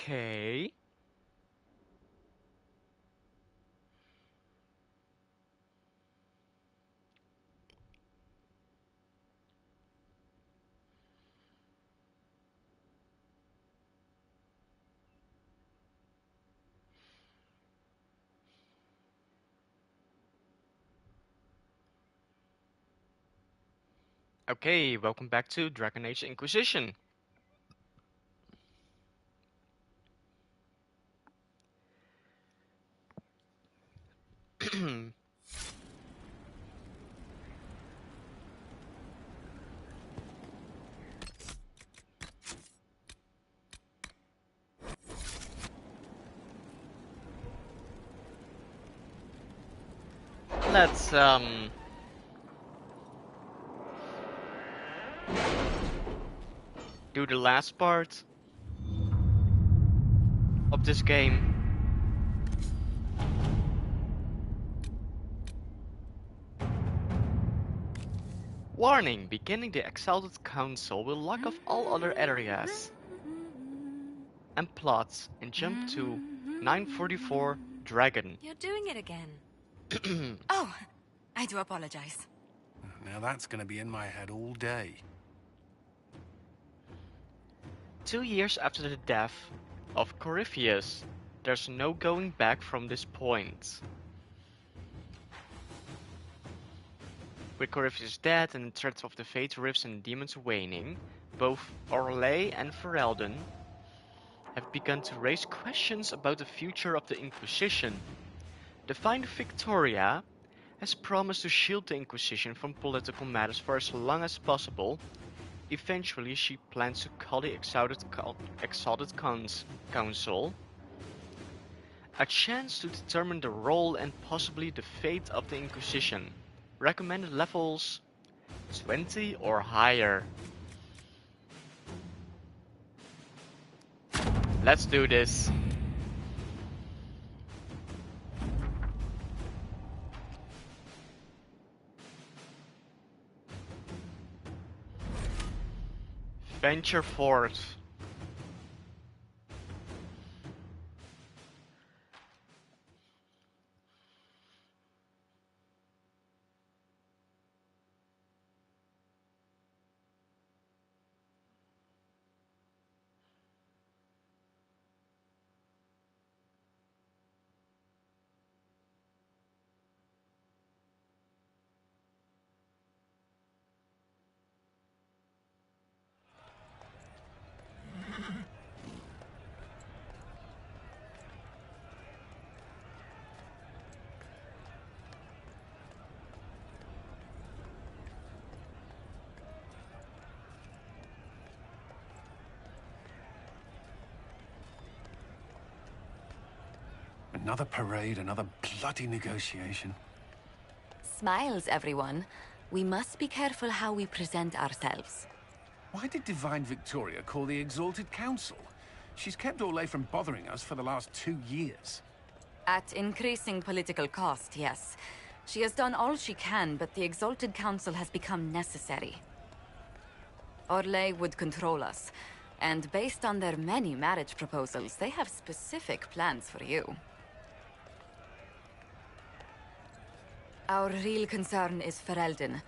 Okay. Okay, welcome back to Dragon Age Inquisition. Let's do the last part of this game. Warning, beginning the Exalted Council will lock off all other areas and plots and jump to 944 Dragon. You're doing it again. Oh, I do apologize. Now that's gonna be in my head all day. 2 years after the death of Corypheus, there's no going back from this point. With Corypheus dead and the threats of the Fate Rifts and demons waning, both Orlais and Ferelden have begun to raise questions about the future of the Inquisition. Divine Victoria has promised to shield the Inquisition from political matters for as long as possible. Eventually, she plans to call the Exalted Council a chance to determine the role and possibly the fate of the Inquisition. Recommended levels 20 or higher. Let's do this. Venture forth. Another parade, another bloody negotiation. Smiles, everyone. We must be careful how we present ourselves. Why did Divine Victoria call the Exalted Council? She's kept Orlais from bothering us for the last 2 years. At increasing political cost, yes. She has done all she can, but the Exalted Council has become necessary. Orlais would control us, and based on their many marriage proposals, they have specific plans for you. Our real concern is Ferelden.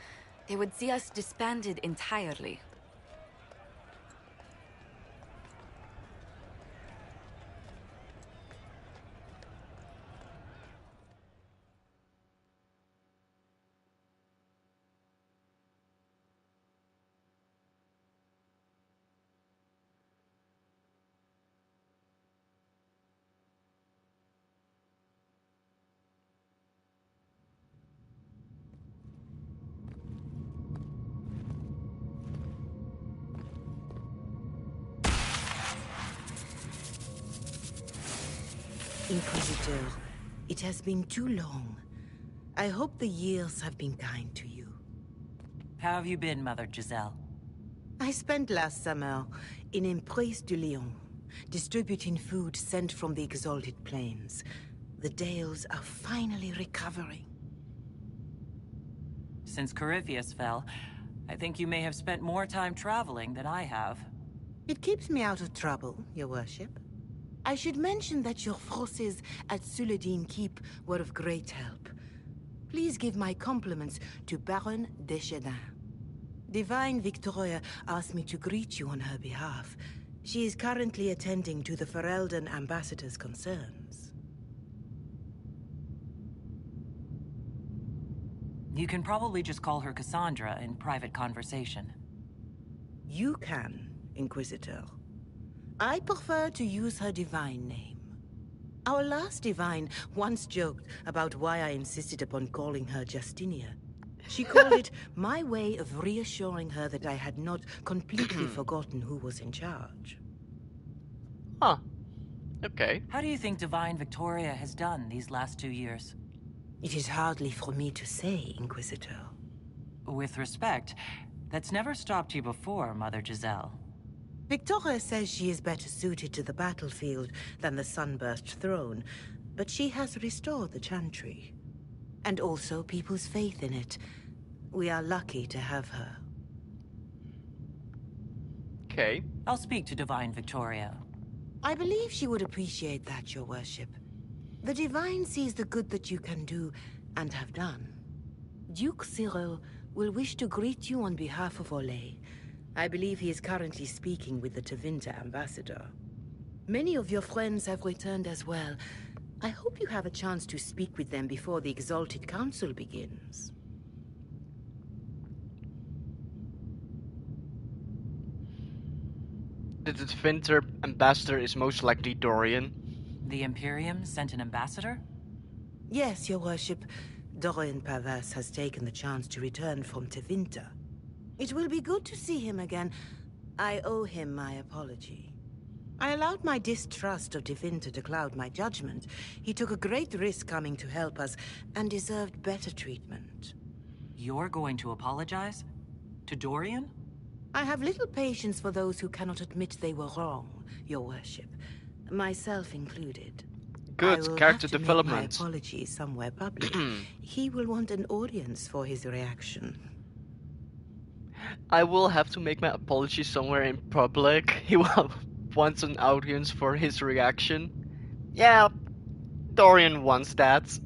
They would see us disbanded entirely. Inquisitor, it has been too long. I hope the years have been kind to you. How have you been, Mother Giselle? I spent last summer in Emprise de Lyon, distributing food sent from the Exalted Plains. The Dales are finally recovering. Since Corypheus fell, I think you may have spent more time traveling than I have. It keeps me out of trouble, your worship. I should mention that your forces at Suladin Keep were of great help. Please give my compliments to Baron Deschedin. Divine Victoria asked me to greet you on her behalf. She is currently attending to the Ferelden ambassador's concerns. You can probably just call her Cassandra in private conversation. You can, Inquisitor. I prefer to use her divine name. Our last divine once joked about why I insisted upon calling her Justinia. She called it my way of reassuring her that I had not completely forgotten who was in charge. Huh. Okay. How do you think Divine Victoria has done these last 2 years? It is hardly for me to say, Inquisitor. With respect, that's never stopped you before, Mother Giselle. Victoria says she is better suited to the battlefield than the Sunburst throne, but she has restored the Chantry. And also people's faith in it. We are lucky to have her. Okay. I'll speak to Divine Victoria. I believe she would appreciate that, Your Worship. The Divine sees the good that you can do, and have done. Duke Cyril will wish to greet you on behalf of Olay. I believe he is currently speaking with the Tevinter ambassador. Many of your friends have returned as well. I hope you have a chance to speak with them before the Exalted Council begins. The Tevinter ambassador is most likely Dorian. The Imperium sent an ambassador? Yes, Your Worship. Dorian Pavas has taken the chance to return from Tevinter. It will be good to see him again. I owe him my apology. I allowed my distrust of Tevinter to cloud my judgment. He took a great risk coming to help us, and deserved better treatment. You're going to apologize? To Dorian? I have little patience for those who cannot admit they were wrong, Your Worship. Myself included. Good I will character have to development. make my apologies somewhere public. He will want an audience for his reaction. I will have to make my apology somewhere in public. He wants an audience for his reaction. Yeah, Dorian wants that.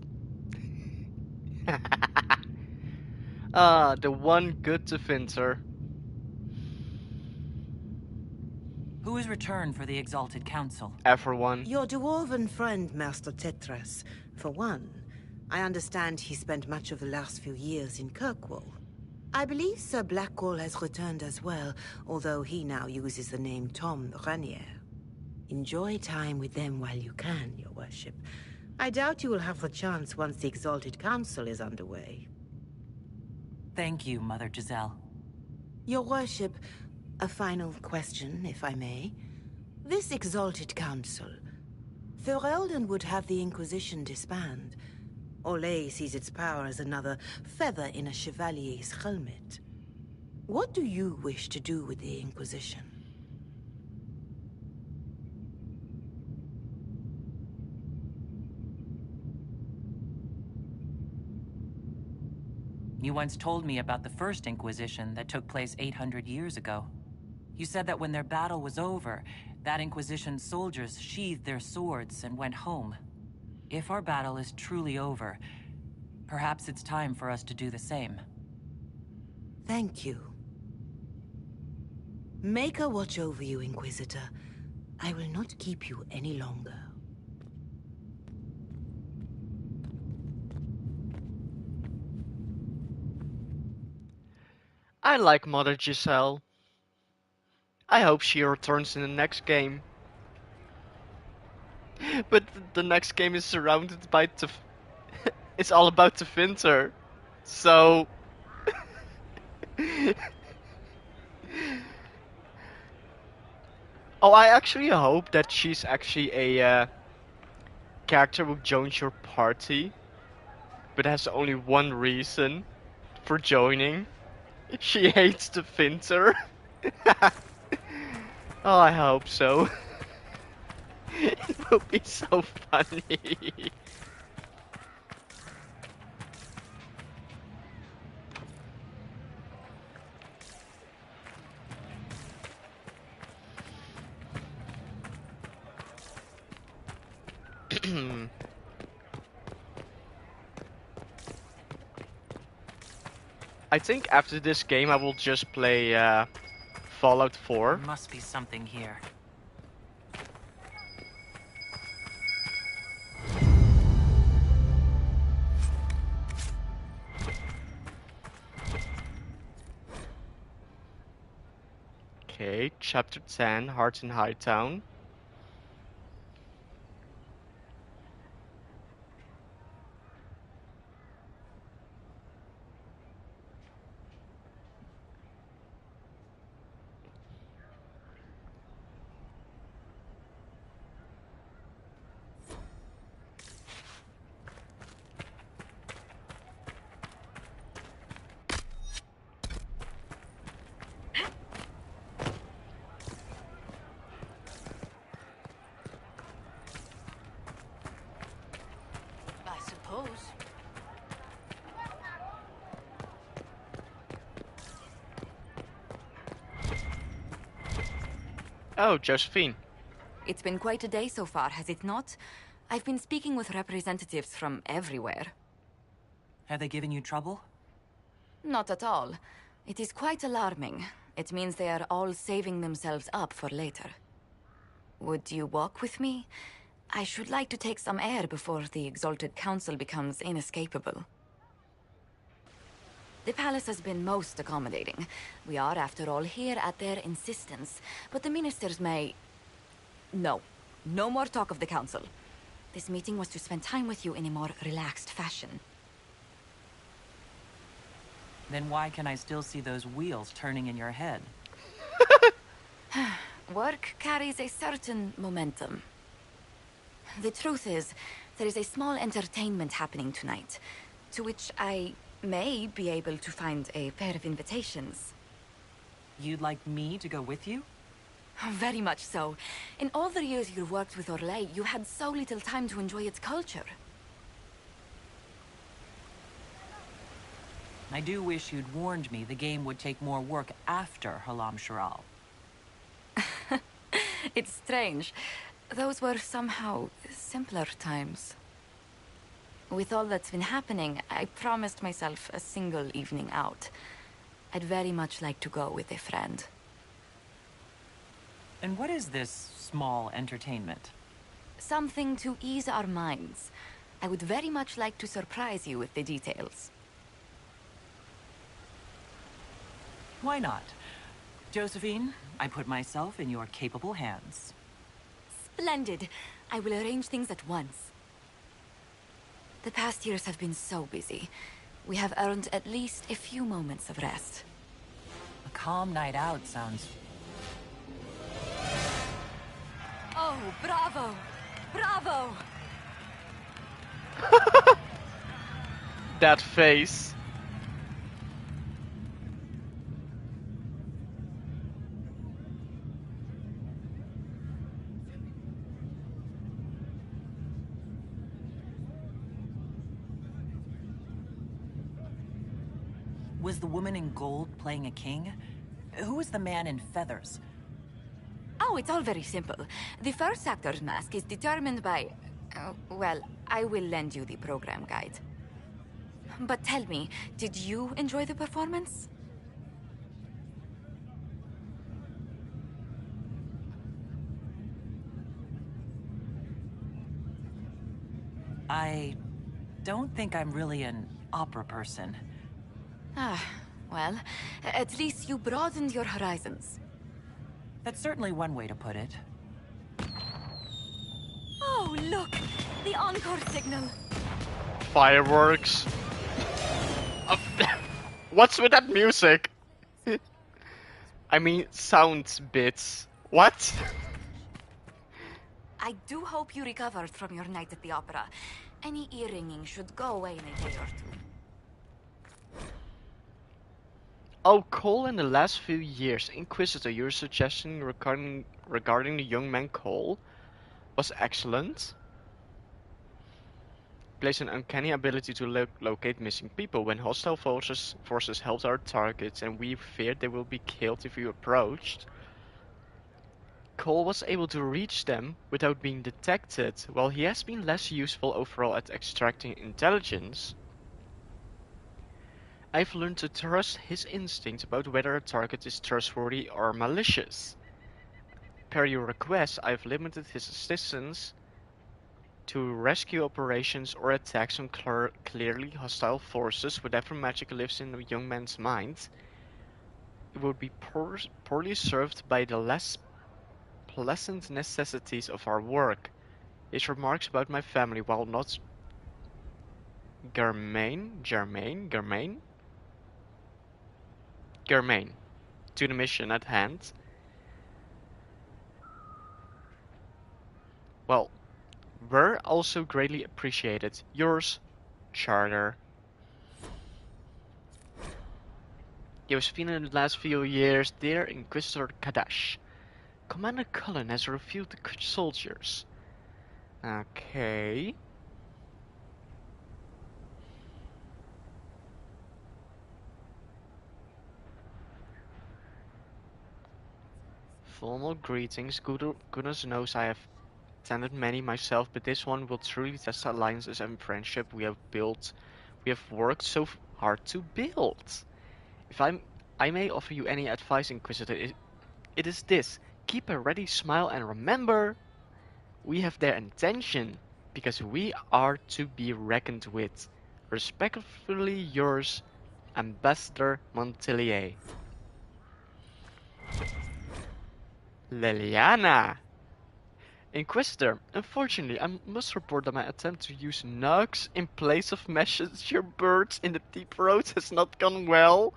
The one good Tevinter. Who has returned for the Exalted Council? Everyone. Your dwarven friend, Master Tetras. For one, I understand he spent much of the last few years in Kirkwall. I believe Sir Blackwall has returned as well, although he now uses the name Tom Ranier. Enjoy time with them while you can, Your Worship. I doubt you will have the chance once the Exalted Council is underway. Thank you, Mother Giselle. Your Worship, a final question, if I may. This Exalted Council, Ferelden would have the Inquisition disband. Olay sees its power as another feather in a chevalier's helmet. What do you wish to do with the Inquisition? You once told me about the first Inquisition that took place 800 years ago. You said that when their battle was over, that Inquisition's soldiers sheathed their swords and went home. If our battle is truly over, perhaps it's time for us to do the same. Thank you. Maker watch over you, Inquisitor. I will not keep you any longer. I like Mother Giselle. I hope she returns in the next game. But the next game is surrounded by it's all about Tevinter. So oh, I actually hope that she's actually a character who joins your party, but has only one reason for joining. She hates Tevinter. Oh, I hope so. It will be so funny. I think after this game I will just play Fallout 4. There must be something here. Okay, Chapter 10, Heart in Hightown. I suppose. Oh, Josephine. It's been quite a day so far, has it not? I've been speaking with representatives from everywhere. Have they given you trouble? Not at all. It is quite alarming. It means they are all saving themselves up for later. Would you walk with me? I should like to take some air before the Exalted Council becomes inescapable. The palace has been most accommodating. We are, after all, here at their insistence. But the ministers may... No. No more talk of the council. This meeting was to spend time with you in a more relaxed fashion. Then why can I still see those wheels turning in your head? Work carries a certain momentum. The truth is, there is a small entertainment happening tonight, to which I may be able to find a pair of invitations. You'd like me to go with you? Very much so. In all the years you worked with Orlais, you had so little time to enjoy its culture. I do wish you'd warned me the game would take more work after Halam Sharal. It's strange. Those were somehow simpler times. With all that's been happening, I promised myself a single evening out. I'd very much like to go with a friend. And what is this small entertainment? Something to ease our minds. I would very much like to surprise you with the details. Why not? Josephine, I put myself in your capable hands. Splendid. I will arrange things at once. The past years have been so busy. We have earned at least a few moments of rest. A calm night out sounds... Oh, bravo! Bravo! That face. Was the woman in gold playing a king? Who was the man in feathers? Oh, it's all very simple. The first actor's mask is determined by... well, I will lend you the program guide. But tell me, did you enjoy the performance? I don't think I'm really an opera person. Ah, well, at least you broadened your horizons. That's certainly one way to put it. Oh, look! The encore signal! Fireworks. What's with that music? I mean, sound bits. What? I do hope you recovered from your night at the opera. Any ear-ringing should go away in a day or two. Oh, Cole, in the last few years, Inquisitor, your suggestion regarding the young man Cole was excellent. Plays an uncanny ability to locate missing people. When hostile forces help our targets and we fear they will be killed if we approached, Cole was able to reach them without being detected, while he has been less useful overall at extracting intelligence, I've learned to trust his instinct about whether a target is trustworthy or malicious. Per your request, I've limited his assistance to rescue operations or attacks on clearly hostile forces. Whatever magic lives in the young man's mind, it would be poorly served by the less pleasant necessities of our work. His remarks about my family, while not germane to the mission at hand, well, were also greatly appreciated. Yours, Charter. Josephine, in the last few years, dear Inquisitor Kadash. Commander Cullen has reviewed the soldiers. Okay. Formal greetings. Goodness knows I have attended many myself, but this one will truly test the alliances and friendship we have worked so hard to build. If I may offer you any advice, Inquisitor, it is this. Keep a ready smile and remember, we have their attention, because we are to be reckoned with. Respectfully yours, Ambassador Montelier. Liliana! Inquisitor, unfortunately, I must report that my attempt to use nugs in place of messenger birds in the deep roads has not gone well.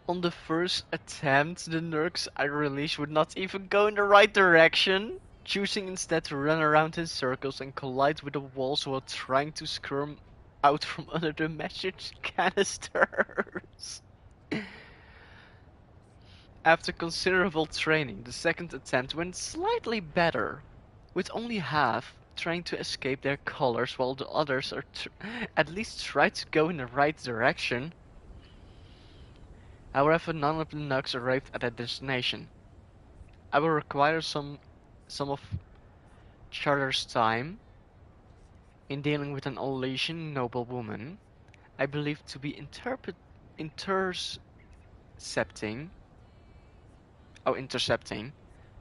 On the first attempt, the nugs I released would not even go in the right direction, choosing instead to run around in circles and collide with the walls while trying to squirm out from under the message canisters. After considerable training, the second attempt went slightly better, with only half trying to escape their collars while the others are at least tried to go in the right direction. However, none of the nugs arrived at their destination. I will require some of Charter's time in dealing with an Olesian noblewoman I believe to be intercepting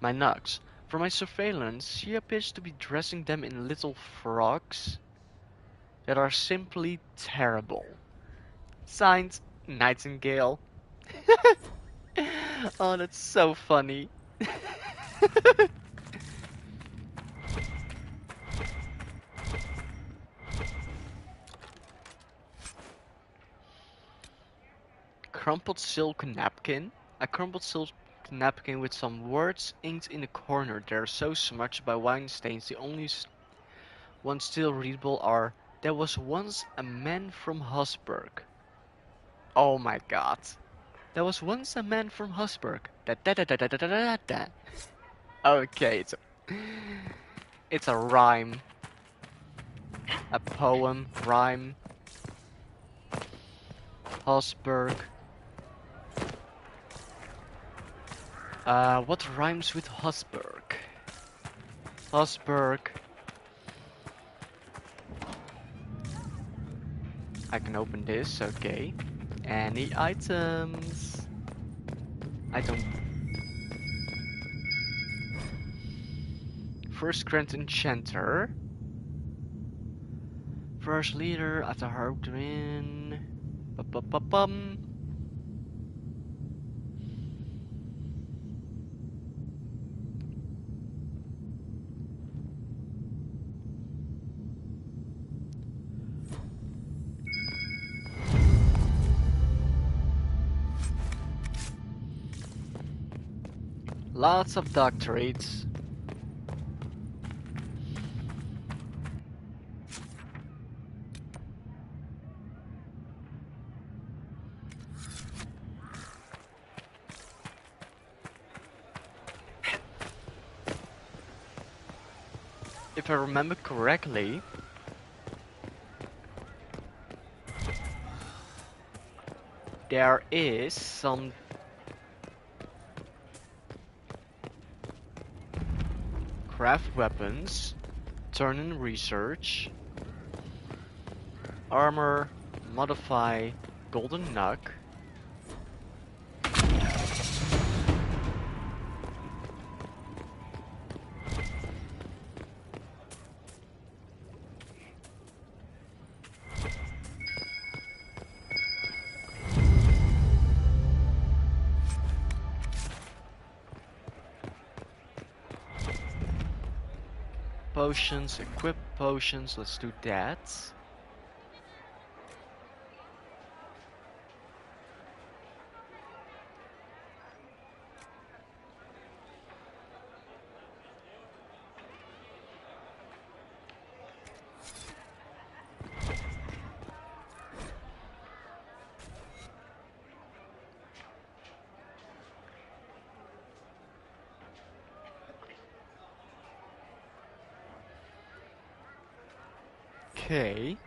my nugs. From my surveillance, she appears to be dressing them in little frocks that are simply terrible. Signed, Nightingale. Oh, that's so funny. Crumpled silk napkin. A crumpled silk napkin with some words inked in the corner. They're so smudged by wine stains. The only ones still readable are, "There was once a man from Hosburg." Oh my god. There was once a man from Hosburg. Da da da da da da da da da. Okay, it's a rhyme. A poem, rhyme. Hosburg. What rhymes with Hosburg? Hosburg. I can open this, okay. Any items? I don't. First Grand Enchanter. First leader at the Hardwin. Ba-ba-ba-bum. Lots of doctorates. If I remember correctly, There is some craft weapons, turn in research, armor, modify, golden nug. Potions, equip potions, let's do that. Okay.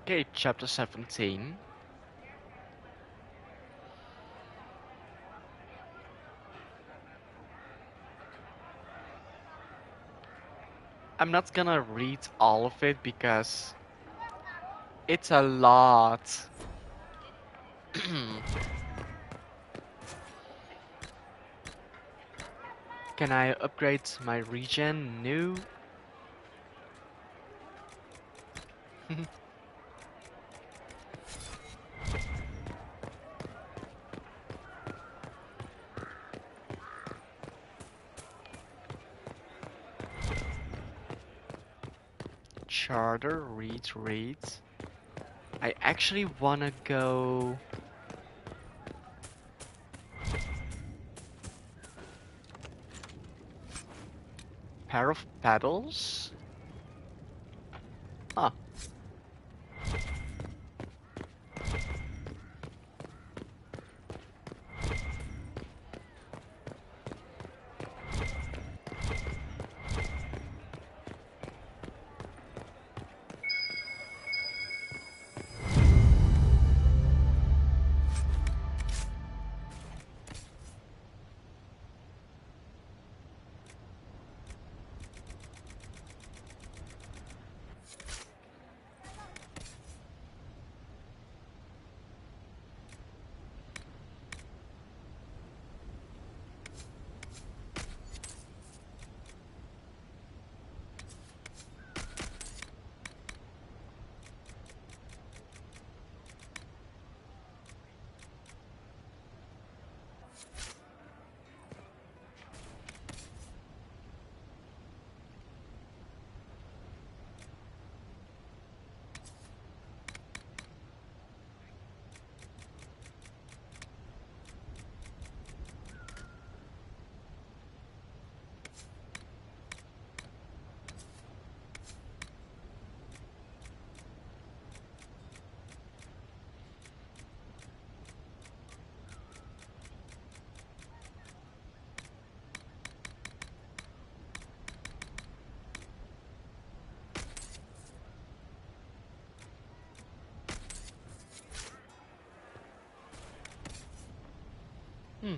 Okay, chapter 17. I'm not gonna read all of it because it's a lot. Can I upgrade my regen? No. Charter, read. I actually wanna go... Pair of paddles? Huh. Hmm.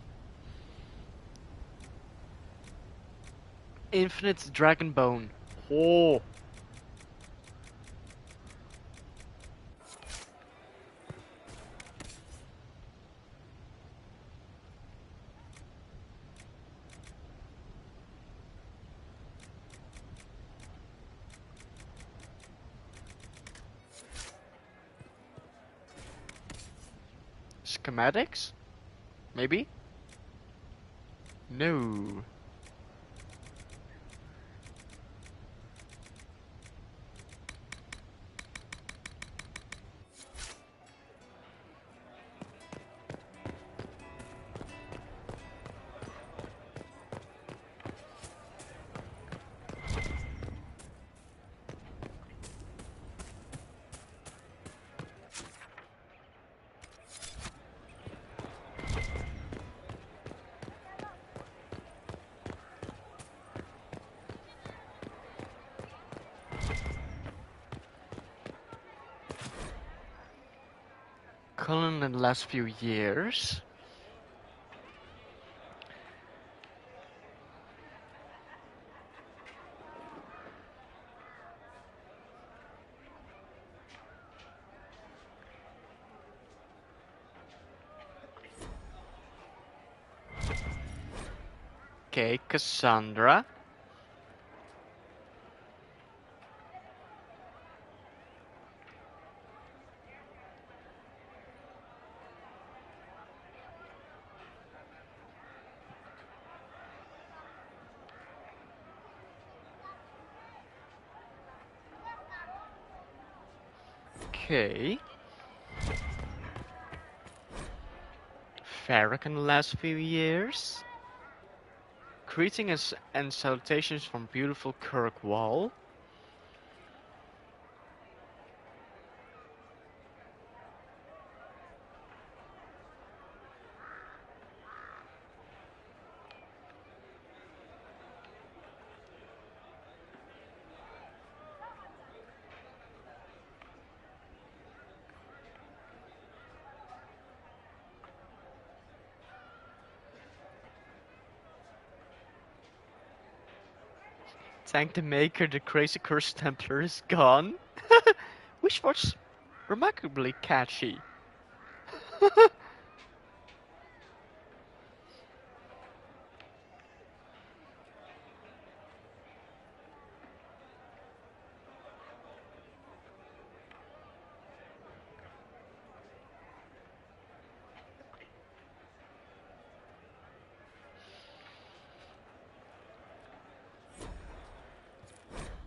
Infinite Dragon Bone. Oh. Schematics? Maybe? No. colon in the last few years. Okay, Cassandra. Okay. Varric in the last few years. Greetings and salutations from beautiful Kirkwall. Thank the maker, the crazy cursed Templar is gone. Which was remarkably catchy.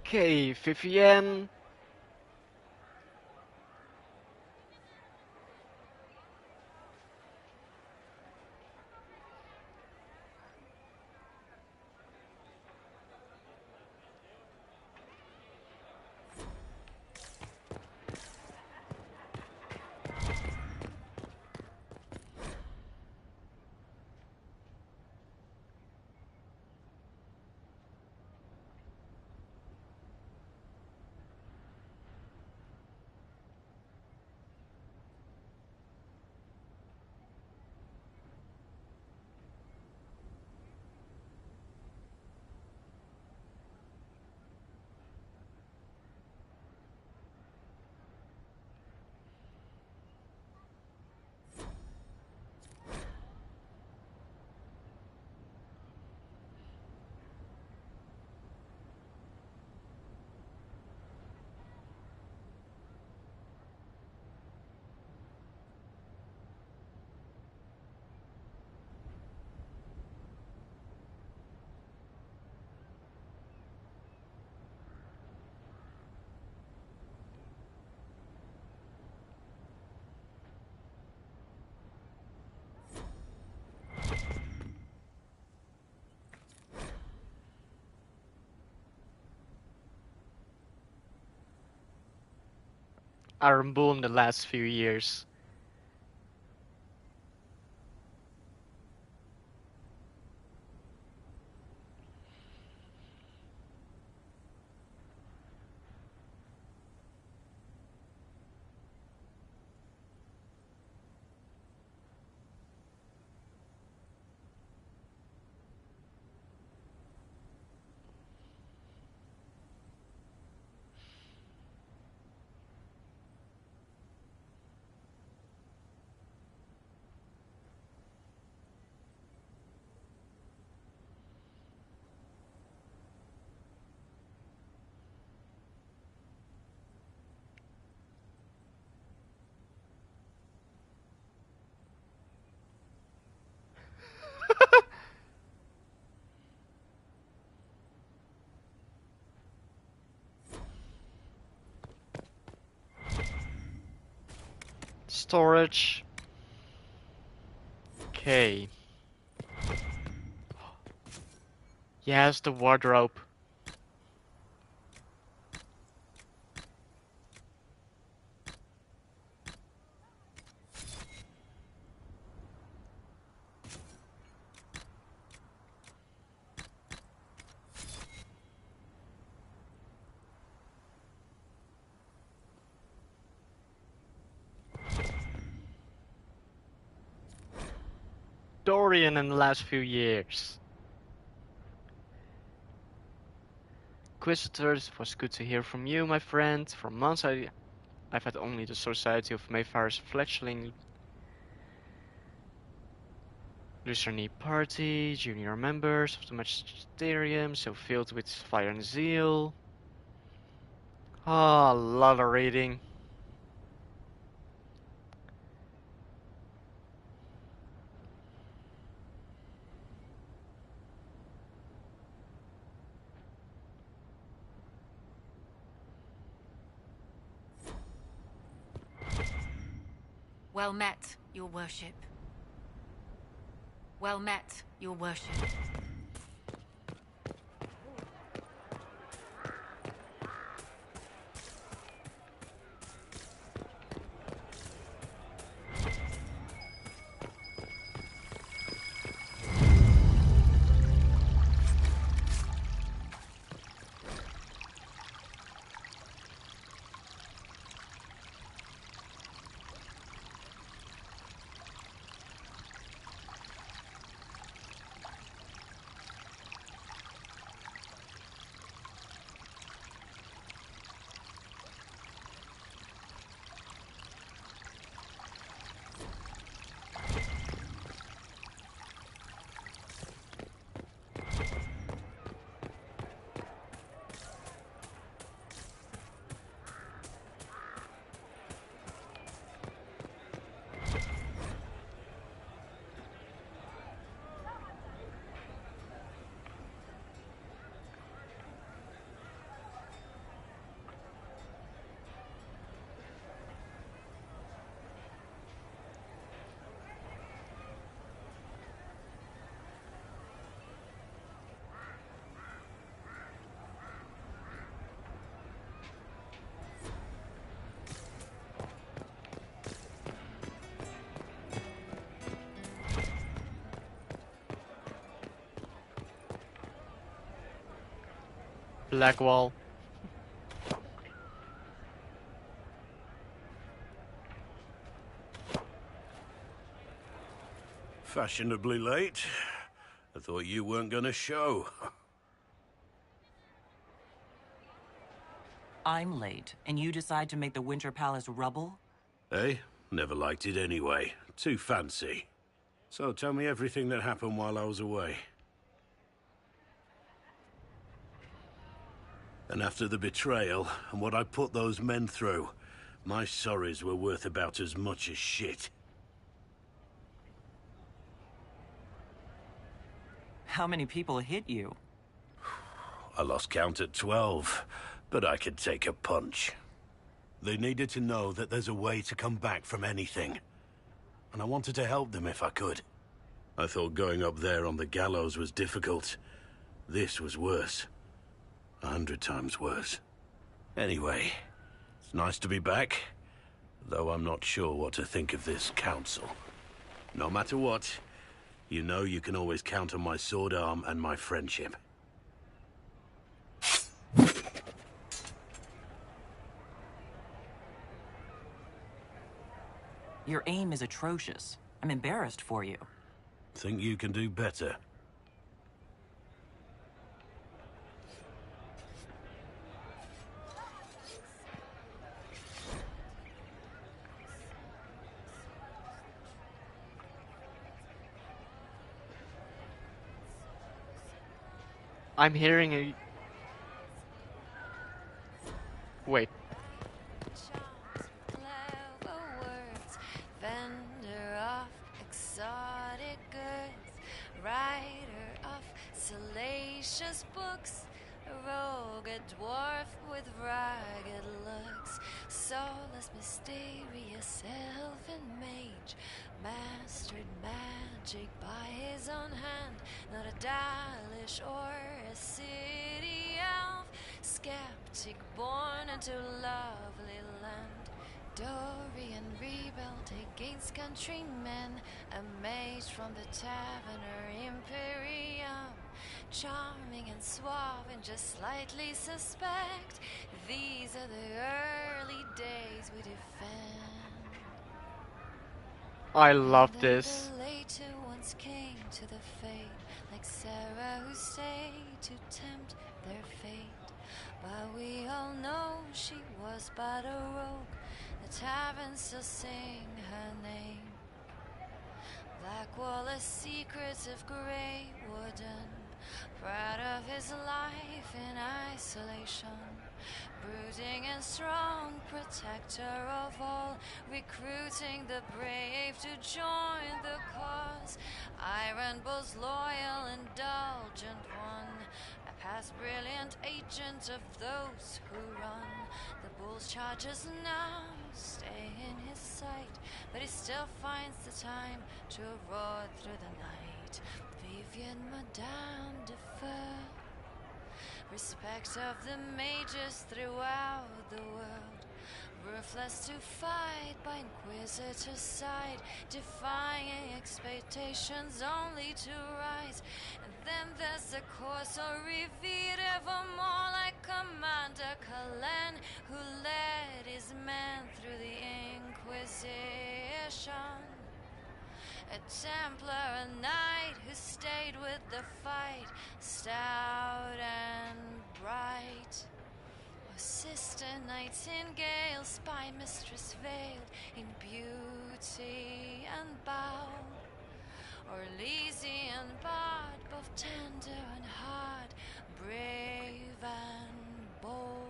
Okay, Vivienne. Iron Bull in the last few years. Storage. Okay. Yes, the wardrobe. Dorian in the last few years. Inquisitors, it was good to hear from you, my friend. For months I've had only the Society of Mayfire's fledgling Lucerne party, junior members of the Magisterium, so filled with fire and zeal. Ah, a lot of reading. Well met, your worship. Well met, your worship. Blackwall. Fashionably late. I thought you weren't gonna show. I'm late, and you decide to make the Winter Palace rubble? Eh? Never liked it anyway. Too fancy. So tell me everything that happened while I was away. And after the betrayal, and what I put those men through, my sorries were worth about as much as shit. How many people hit you? I lost count at 12, but I could take a punch. They needed to know that there's a way to come back from anything. And I wanted to help them if I could. I thought going up there on the gallows was difficult. This was worse. 100 times worse. Anyway, it's nice to be back, though I'm not sure what to think of this council. No matter what, you know you can always count on my sword arm and my friendship. Your aim is atrocious. I'm embarrassed for you. Think you can do better? I'm hearing a... Wait. Clever words, vendor of exotic goods, writer of salacious books, a rogue, a dwarf with ragged looks, soulless, mysterious, elfin mage, mastered magic by his own hand, not a Dalish or a city elf, skeptic born into lovely land. Dorian rebelled against countrymen, a mage from the Taverner Imperium, charming and suave and just slightly suspect. These are the early days we defend. I love And then this. the later ones came to the fate, like Sarah who stayed to tempt their fate. But we all know she was but a rogue. The taverns still sing her name. Blackwall, secrets of Grey Warden, proud of his life in isolation, brooding and strong, protector of all, recruiting the brave to join the cause. Iron Bull's loyal, indulgent one, a past brilliant agent of those who run. The Bull's charges now stay in his sight, but he still finds the time to roar through the night. Vivian, Madame de Fer, respect of the mages throughout the world, ruthless to fight by Inquisitor's side, defying expectations only to rise. And then there's the Corso Revered, evermore like Commander Cullen, who led his men through the Inquisition. A Templar, a knight who stayed with the fight, stout and bright. O Sister Nightingale, spy mistress veiled in beauty and bow. Or Elysian bard, both tender and hard, brave and bold.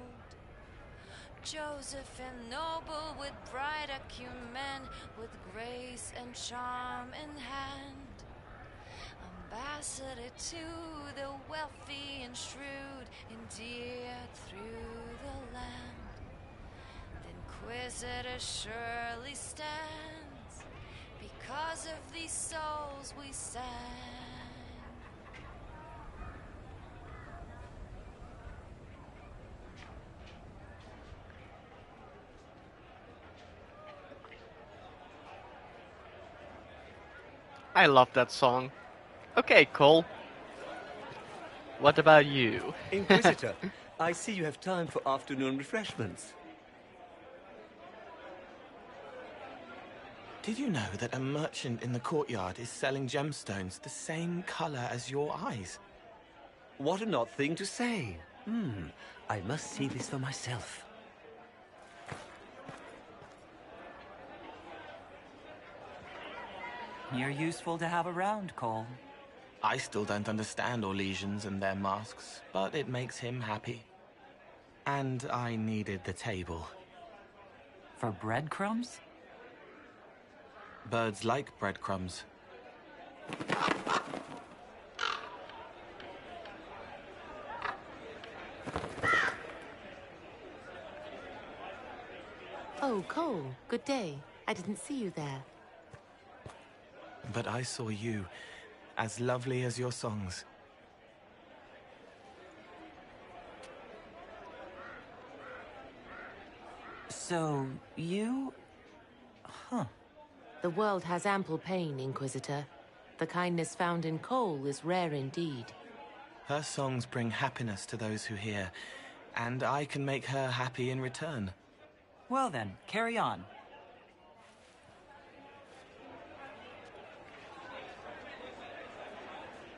Joseph and noble with bright acumen, with grace and charm in hand. Ambassador to the wealthy and shrewd, endeared through the land. The Inquisitor surely stands, because of these souls we sang. I love that song. Okay, Cole. What about you? Inquisitor, I see you have time for afternoon refreshments. Did you know that a merchant in the courtyard is selling gemstones the same color as your eyes? What an odd thing to say. I must see this for myself. You're useful to have around, Cole. I still don't understand Orlesians and their masks, but it makes him happy. And I needed the table. For breadcrumbs? Birds like breadcrumbs. Oh, Cole, good day. I didn't see you there. But I saw you, as lovely as your songs. So, you... Huh. The world has ample pain, Inquisitor. The kindness found in Cole is rare indeed. Her songs bring happiness to those who hear, and I can make her happy in return. Well then, carry on.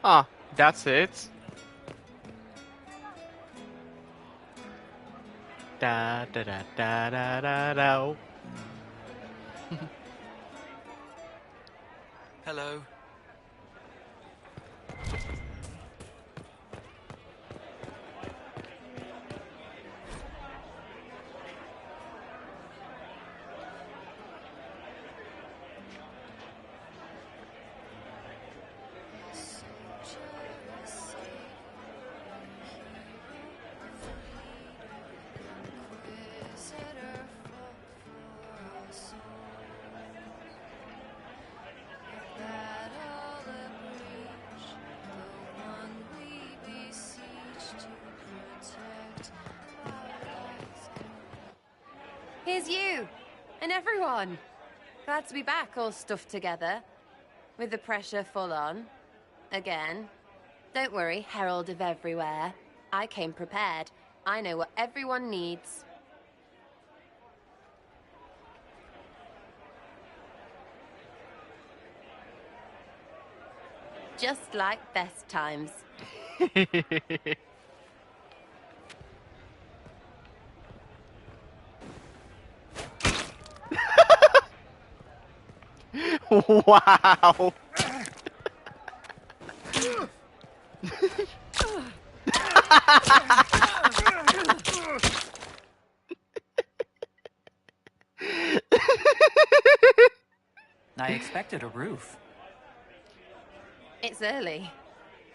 Ah, that's it. Da da da da da da da. Hello. Here's you, and everyone. Glad to be back, all stuffed together. With the pressure full on. Again. Don't worry, Herald of Everywhere. I came prepared. I know what everyone needs. Just like best times. Wow. I expected a roof. It's early.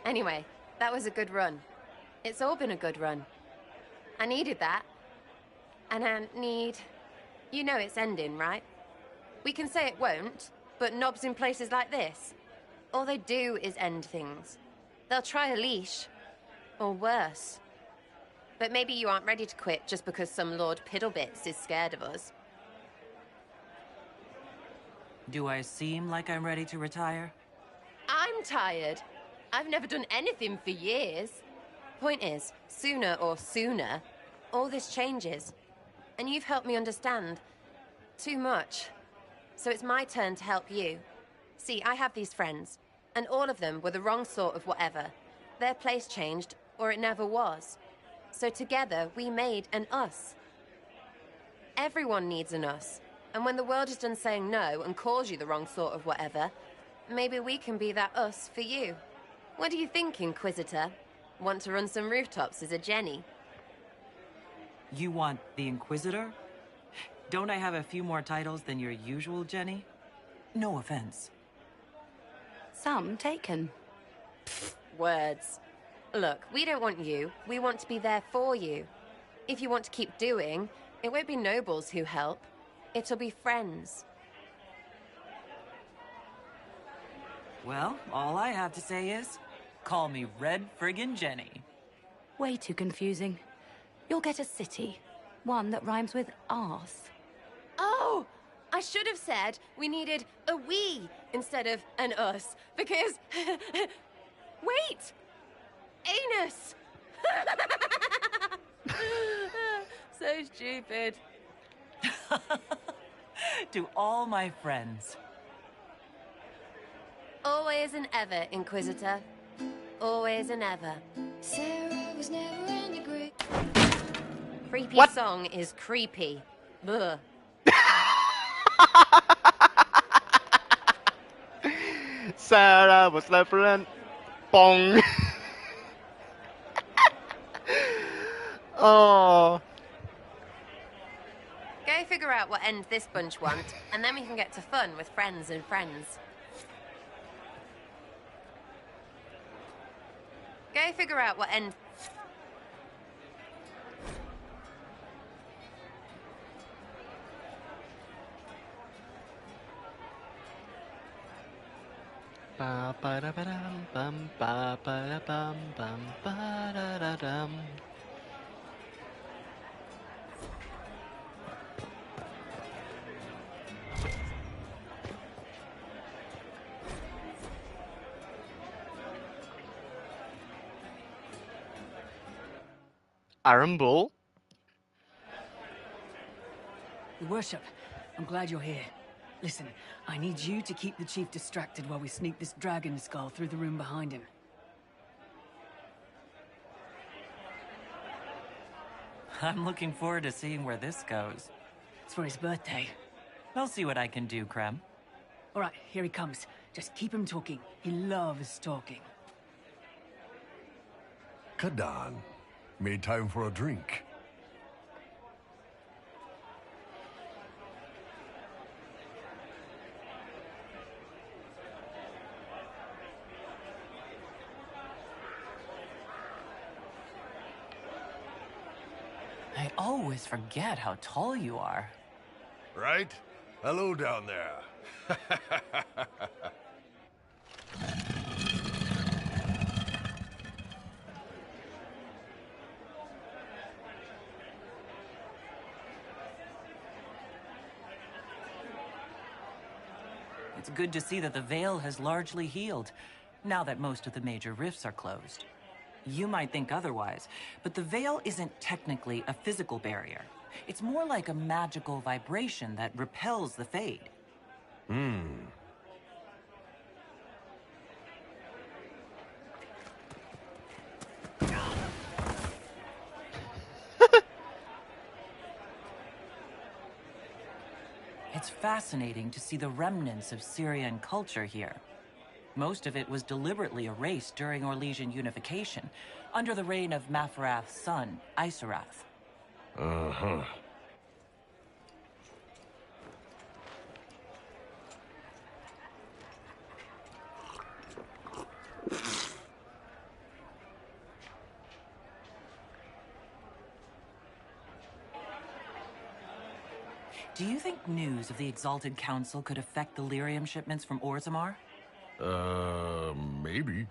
Anyway, that was a good run. It's all been a good run. I needed that. And I need... You know it's ending, right? We can say it won't, but knobs in places like this, all they do is end things. They'll try a leash. Or worse. But maybe you aren't ready to quit just because some Lord Piddlebits is scared of us. Do I seem like I'm ready to retire? I'm tired. I've never done anything for years. Point is, sooner, all this changes. And you've helped me understand. Too much. So it's my turn to help you. See, I have these friends, and all of them were the wrong sort of whatever. Their place changed, or it never was. So together, we made an us. Everyone needs an us. And when the world is done saying no and calls you the wrong sort of whatever, maybe we can be that us for you. What do you think, Inquisitor? Want to run some rooftops as a Jenny? You want the Inquisitor? Don't I have a few more titles than your usual Jenny? No offense. Some taken. Words. Look, we don't want you. We want to be there for you. If you want to keep doing, it won't be nobles who help. It'll be friends. Well, all I have to say is, call me Red Friggin' Jenny. Way too confusing. You'll get a city. One that rhymes with arse. Oh! I should have said we needed a we instead of an us, because... Wait! Anus! So stupid. To all my friends. Always and ever, Inquisitor. Always and ever. Sarah was never in the group. Creepy What? song is creepy. Ugh. Sarah was Reverend. Bong. Oh. Go figure out what end this bunch want, and then we can get to fun with friends and friends. Go figure out what end... Ba ba da ba dum bum ba ba da bum bum ba da da dum. Iron Bull? Your Worship, I'm glad you're here. Listen, I need you to keep the Chief distracted while we sneak this dragon skull through the room behind him. I'm looking forward to seeing where this goes. It's for his birthday. I'll see what I can do, Krem. All right, here he comes. Just keep him talking. He loves talking. Kadan, made time for a drink. I always forget how tall you are. Right? Hello down there. It's good to see that the Veil has largely healed, now that most of the major rifts are closed. You might think otherwise, but the Veil isn't technically a physical barrier. It's more like a magical vibration that repels the Fade. It's fascinating to see the remnants of Syrian culture here. Most of it was deliberately erased during Orlesian unification, under the reign of Mafarath's son, Isarath. Uh-huh. Do you think news of the Exalted Council could affect the lyrium shipments from Orzammar? Maybe.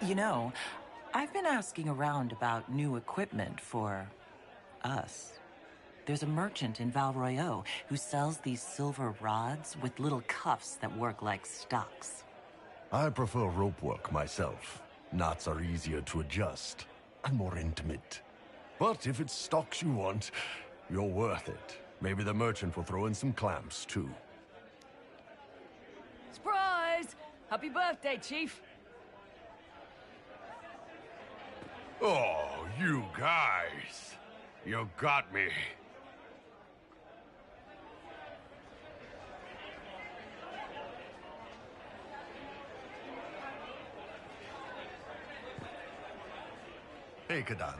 You know, I've been asking around about new equipment for us. There's a merchant in Val Royeaux who sells these silver rods with little cuffs that work like stocks. I prefer rope work myself. Knots are easier to adjust and more intimate. But if it's stocks you want, you're worth it. Maybe the merchant will throw in some clamps, too. Surprise! Happy birthday, Chief! Oh, you guys. You got me. Hey, Kadan.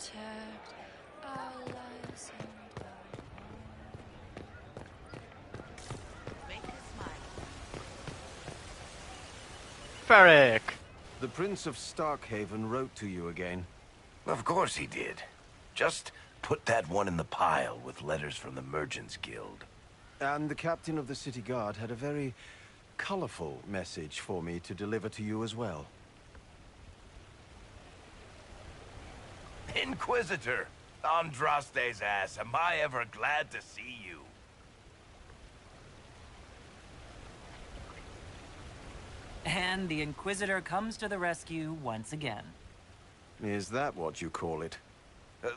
protect our lives and Varric! The Prince of Starkhaven wrote to you again. Of course he did. Just put that one in the pile with letters from the Merchants Guild. And the captain of the city guard had a very colorful message for me to deliver to you as well. Inquisitor! Andraste's ass, am I ever glad to see you. And the Inquisitor comes to the rescue once again. Is that what you call it?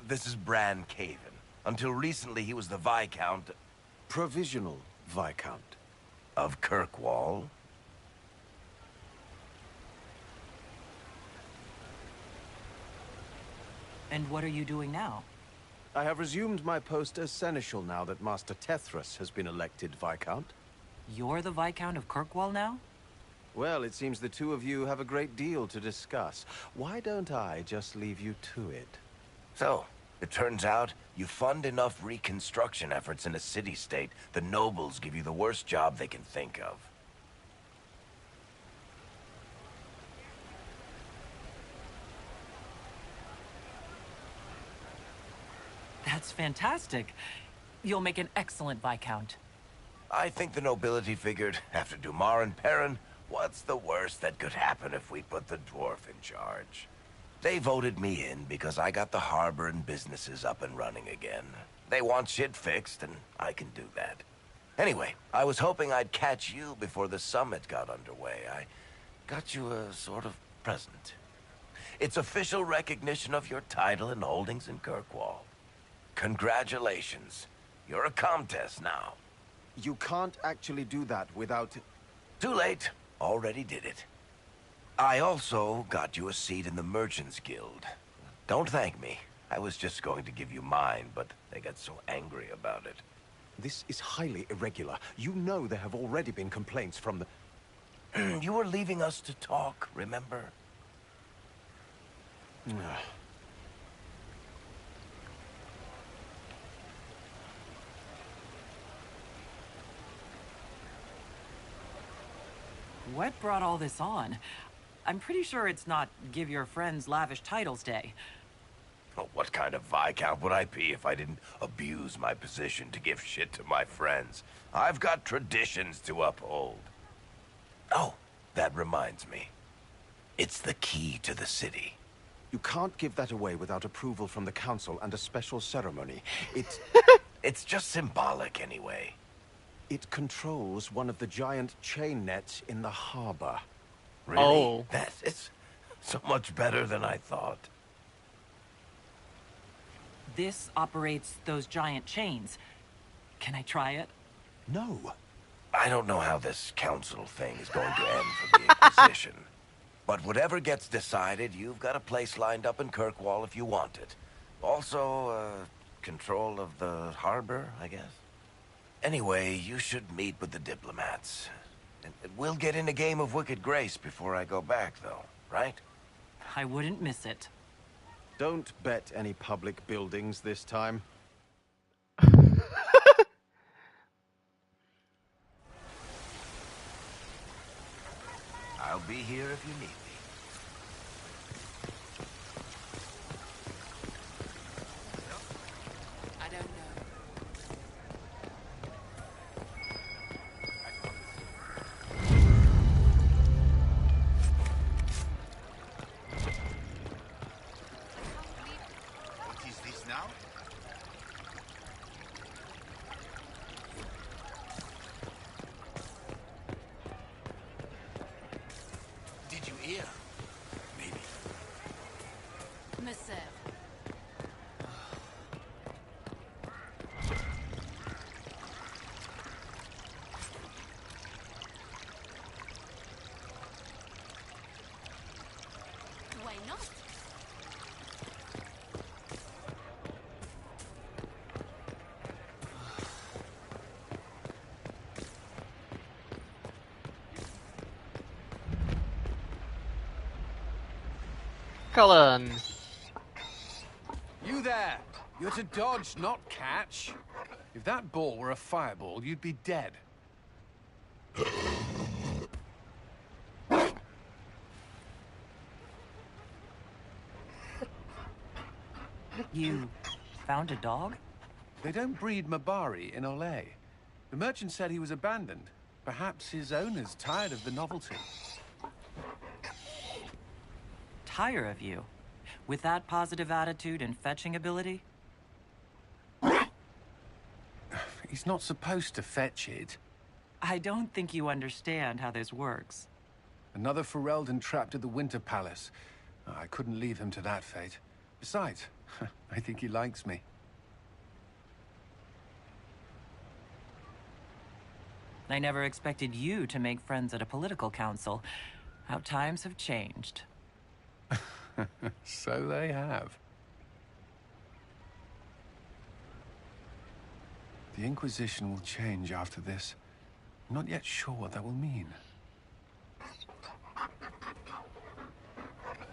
This is Bran Caven. Until recently, he was the Viscount... Provisional Viscount. Of Kirkwall. And what are you doing now? I have resumed my post as Seneschal now that Master Tethras has been elected Viscount. You're the Viscount of Kirkwall now? Well, it seems the two of you have a great deal to discuss. Why don't I just leave you to it? So, it turns out you fund enough reconstruction efforts in a city-state, the nobles give you the worst job they can think of. That's fantastic. You'll make an excellent Viscount. I think the nobility figured, after Dumar and Perrin, what's the worst that could happen if we put the dwarf in charge? They voted me in because I got the harbor and businesses up and running again. They want shit fixed, and I can do that. Anyway, I was hoping I'd catch you before the summit got underway. I got you a sort of present. It's official recognition of your title and holdings in Kirkwall. Congratulations. You're a Comtesse now. You can't actually do that without... Too late. Already did it. I also got you a seat in the Merchants Guild. Don't thank me. I was just going to give you mine, but they got so angry about it. This is highly irregular. You know there have already been complaints from the... You were leaving us to talk, remember? What brought all this on? I'm pretty sure it's not give your friends lavish titles day. Oh, what kind of Viscount would I be if I didn't abuse my position to give shit to my friends? I've got traditions to uphold. Oh, that reminds me. It's the key to the city. You can't give that away without approval from the council and a special ceremony. It's just symbolic anyway. It controls one of the giant chain nets in the harbor. Really? Oh. That is so much better than I thought. This operates those giant chains. Can I try it? No. I don't know how this council thing is going to end for the Inquisition. But whatever gets decided, you've got a place lined up in Kirkwall if you want it. Also, control of the harbor, I guess. Anyway, you should meet with the diplomats. And we'll get in a game of Wicked Grace before I go back, though, right? I wouldn't miss it. Don't bet any public buildings this time. I'll be here if you need me. I don't know. What is this now? Did you hear? Maybe. Monsieur. Why not? Cullen. You there! You're to dodge, not catch. If that ball were a fireball, you'd be dead. You found a dog? They don't breed Mabari in Olay. The merchant said he was abandoned. Perhaps his owner's tired of the novelty. Tire of you? With that positive attitude and fetching ability? He's not supposed to fetch it. I don't think you understand how this works. Another Ferelden trapped at the Winter Palace. I couldn't leave him to that fate. Besides, I think he likes me. I never expected you to make friends at a political council. How times have changed. So they have. The Inquisition will change after this. I'm not yet sure what that will mean.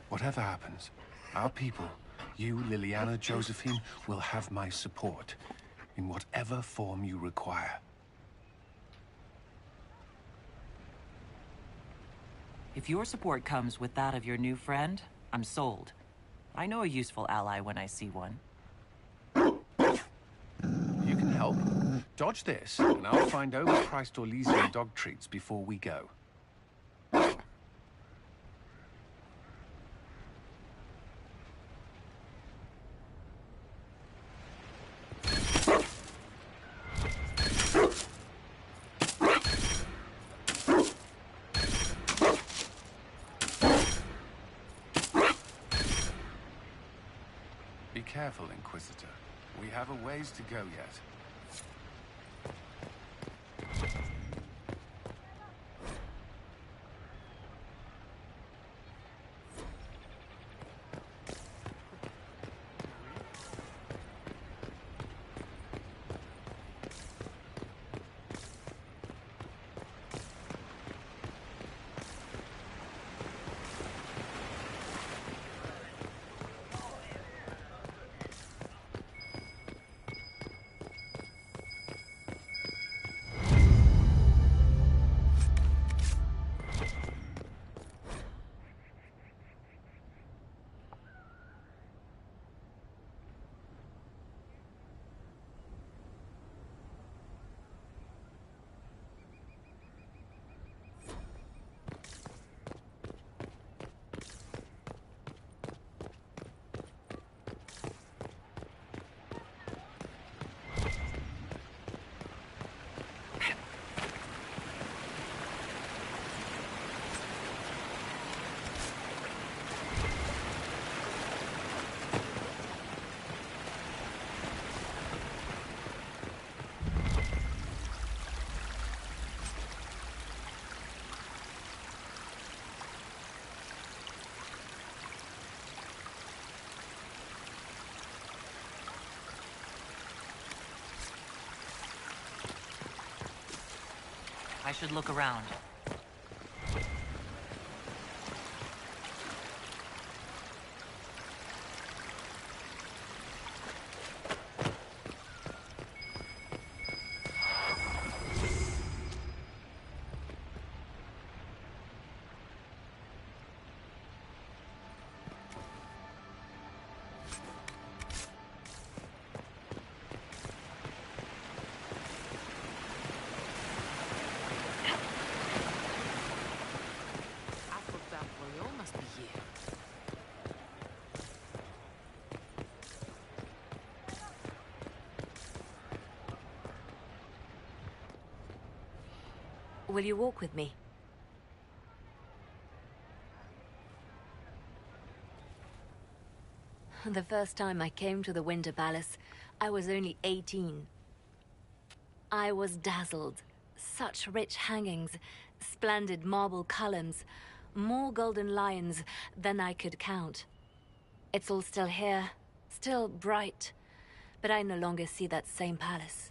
Whatever happens, our people, you, Liliana, Josephine, will have my support in whatever form you require. If your support comes with that of your new friend, I'm sold. I know a useful ally when I see one. You can help. Dodge this, and I'll find overpriced Orlesian dog treats before we go. Be careful, Inquisitor. We have a ways to go yet. I should look around. Will you walk with me? The first time I came to the Winter Palace, I was only 18. I was dazzled. Such rich hangings, splendid marble columns, more golden lions than I could count. It's all still here, still bright, but I no longer see that same palace.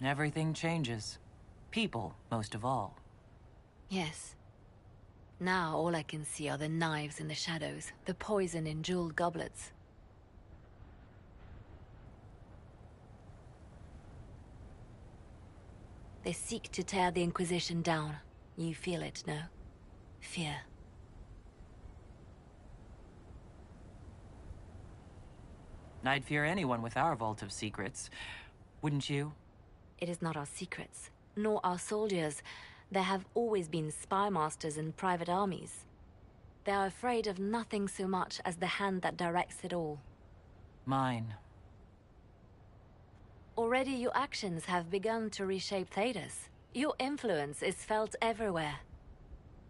Everything changes. People, most of all. Yes. Now all I can see are the knives in the shadows, the poison in jeweled goblets. They seek to tear the Inquisition down. You feel it, no? Fear. I'd fear anyone with our vault of secrets. Wouldn't you? It is not our secrets, nor our soldiers. There have always been spy masters and private armies. They are afraid of nothing so much as the hand that directs it all. Mine. Already your actions have begun to reshape Thedas. Your influence is felt everywhere.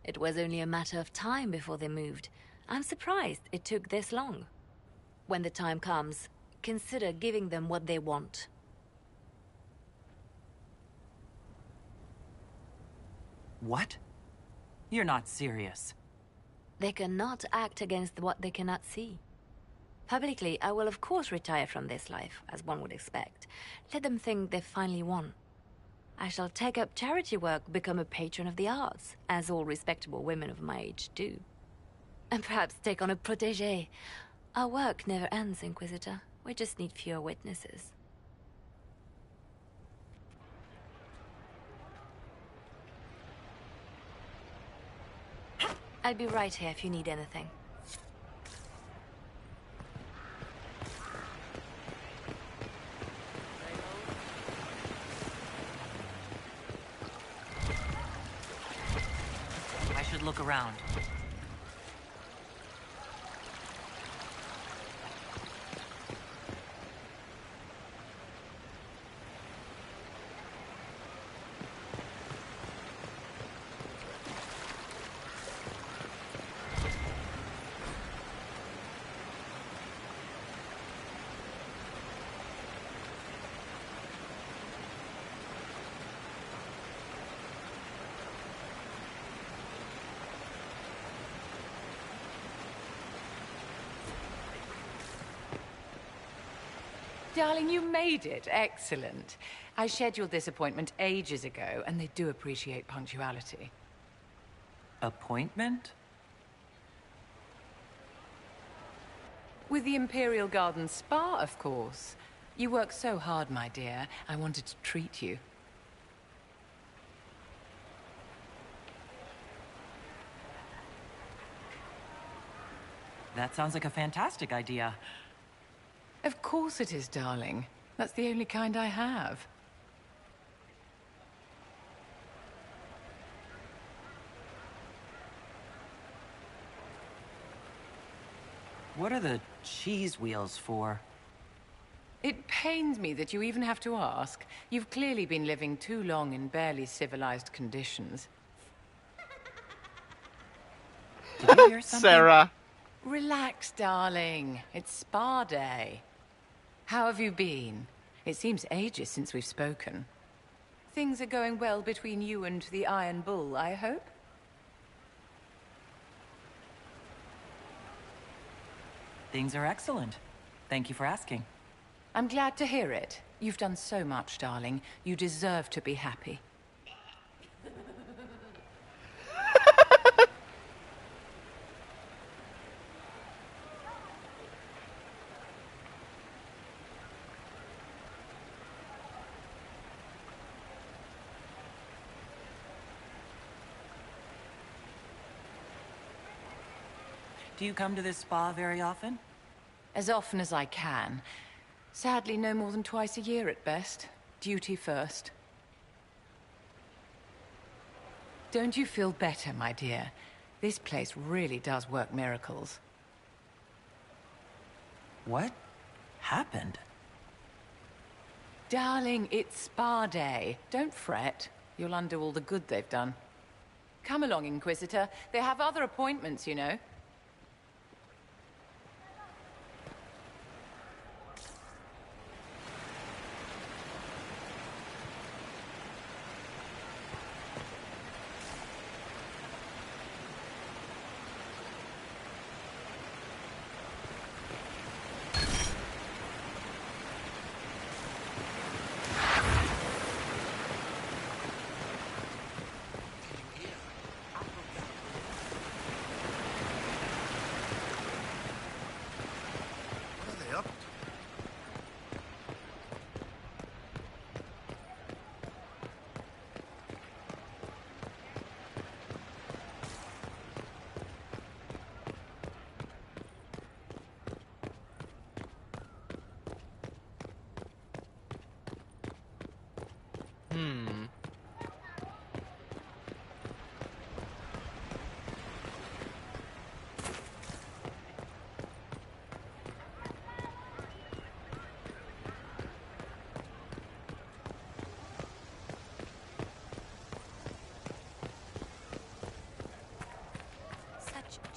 It was only a matter of time before they moved. I'm surprised it took this long. When the time comes, consider giving them what they want. What? You're not serious. They cannot act against what they cannot see. Publicly, I will of course retire from this life, as one would expect. Let them think they've finally won. I shall take up charity work, become a patron of the arts, as all respectable women of my age do. And perhaps take on a protégé. Our work never ends, Inquisitor. We just need fewer witnesses. I'll be right here if you need anything. I should look around. Darling, you made it. Excellent. I scheduled this appointment ages ago, and they do appreciate punctuality. Appointment? With the Imperial Garden Spa, of course. You work so hard, my dear. I wanted to treat you. That sounds like a fantastic idea. Of course it is, darling. That's the only kind I have. What are the cheese wheels for? It pains me that you even have to ask. You've clearly been living too long in barely civilized conditions. Did you hear something? Sarah. Relax, darling. It's spa day. How have you been? It seems ages since we've spoken. Things are going well between you and the Iron Bull, I hope? Things are excellent. Thank you for asking. I'm glad to hear it. You've done so much, darling. You deserve to be happy. Do you come to this spa very often? As often as I can. Sadly, no more than twice a year at best. Duty first. Don't you feel better, my dear? This place really does work miracles. What happened? Darling, it's spa day. Don't fret. You'll undo all the good they've done. Come along, Inquisitor. They have other appointments, you know.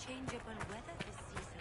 Changeable weather this season.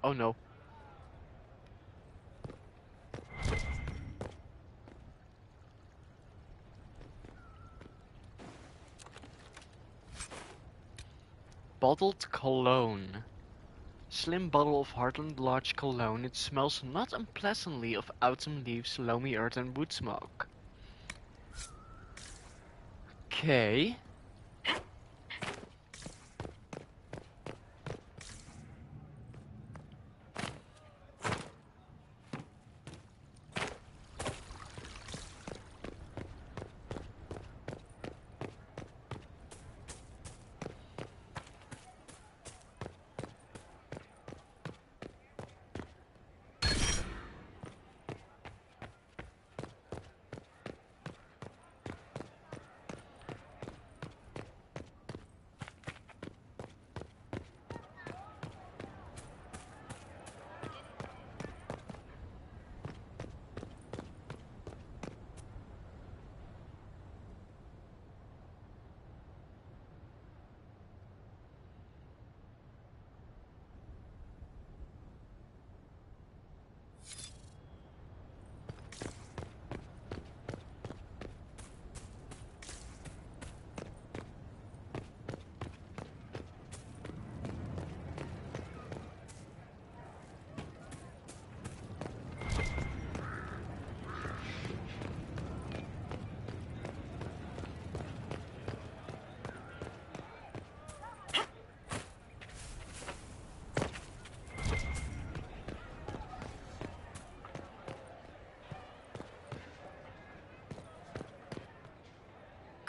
Oh no. Bottled cologne. Slim bottle of Heartland Lodge cologne. It smells not unpleasantly of autumn leaves, loamy earth and wood smoke. Okay.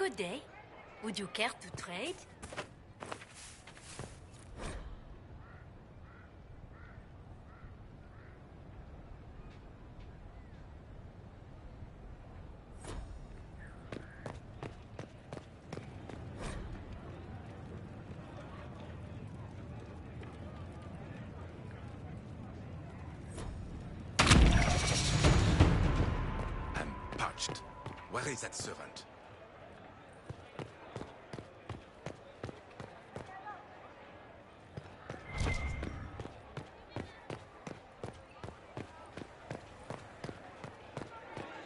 Good day. Would you care to trade? I'm parched. Where is that servant?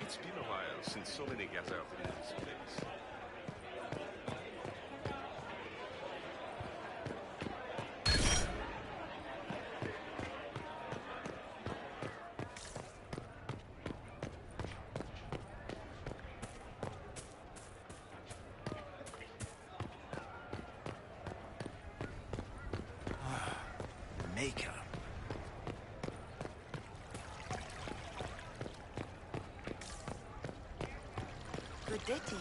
It's been a while since so many gathered in this place. Maker. Good day to you.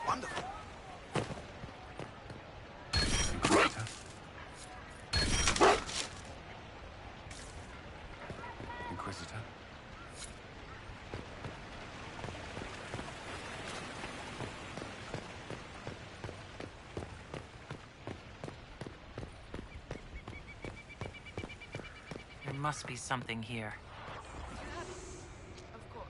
Wonderful. Inquisitor? There must be something here. Of course.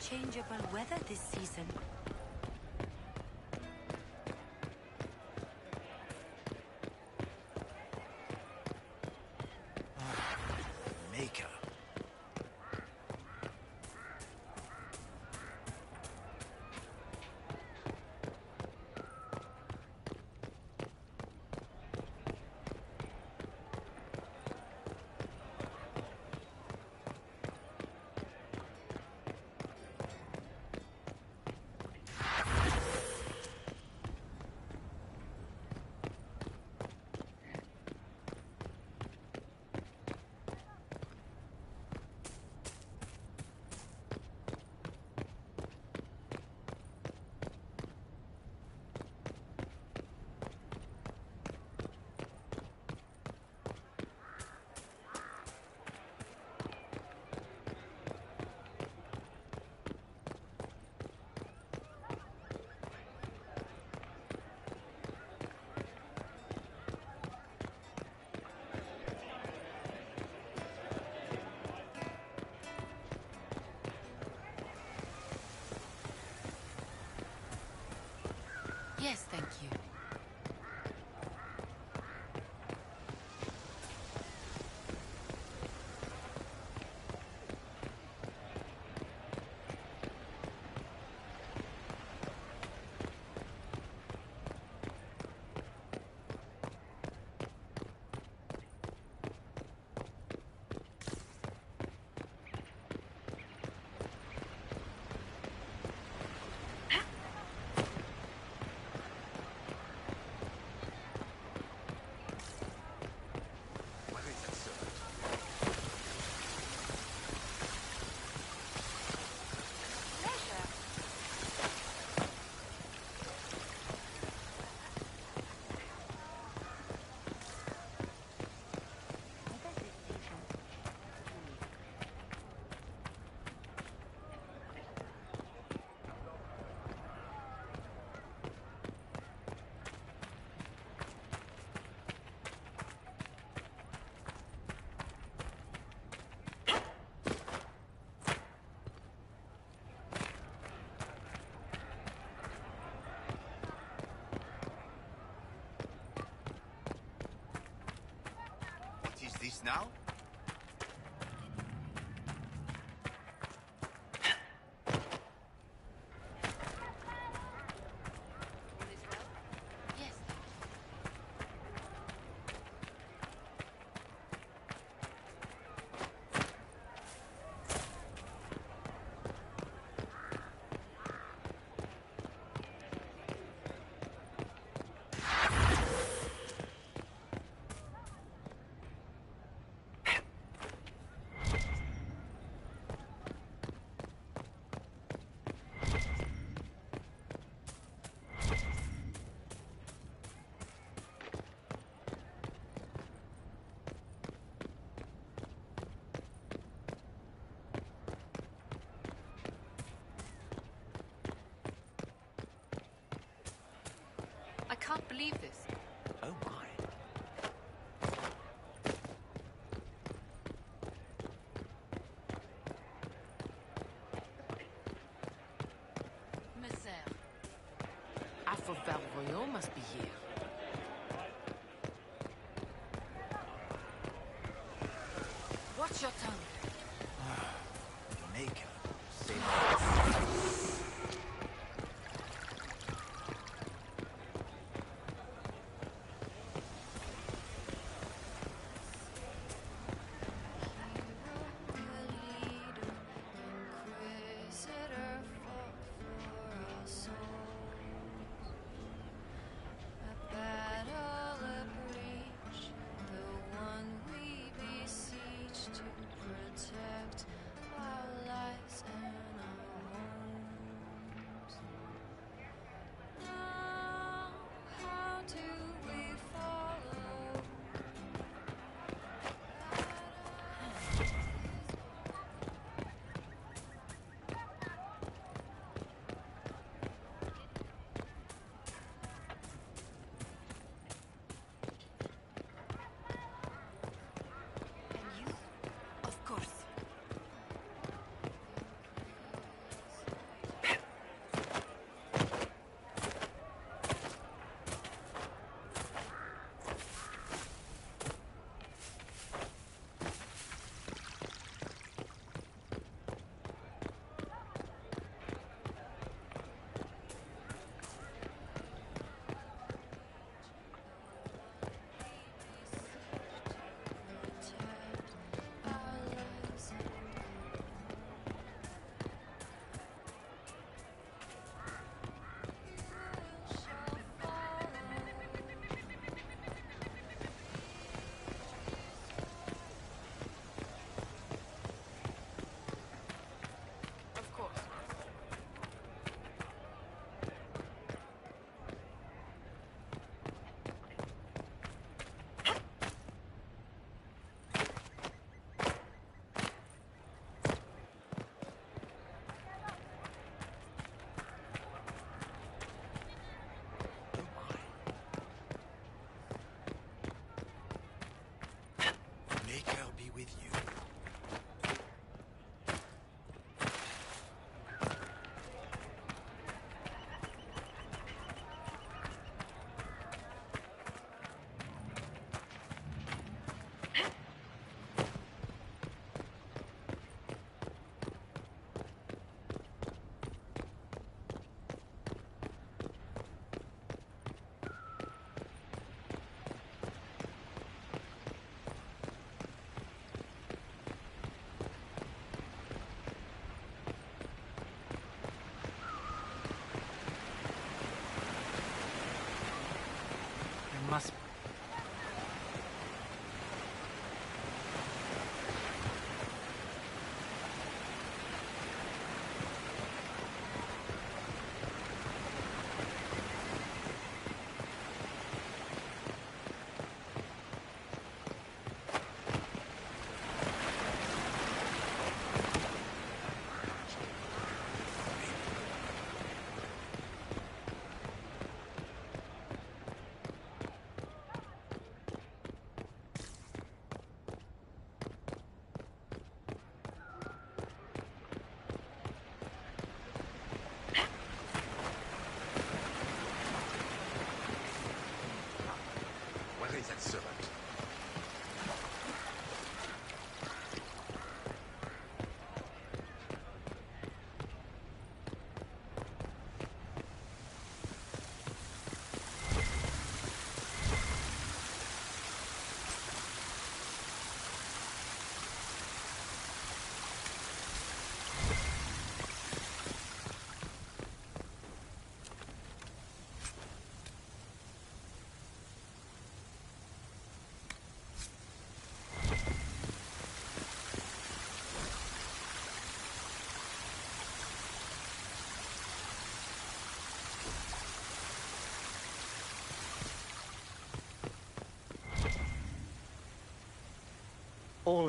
Changeable weather this season. Maker. now? I can't believe this. Oh my. Messer, Afro Royal must be here. Watch your tongue. Maker. Inquisitor fought for our souls. A battle, a breach, the one we beseech to protect our lives and our homes.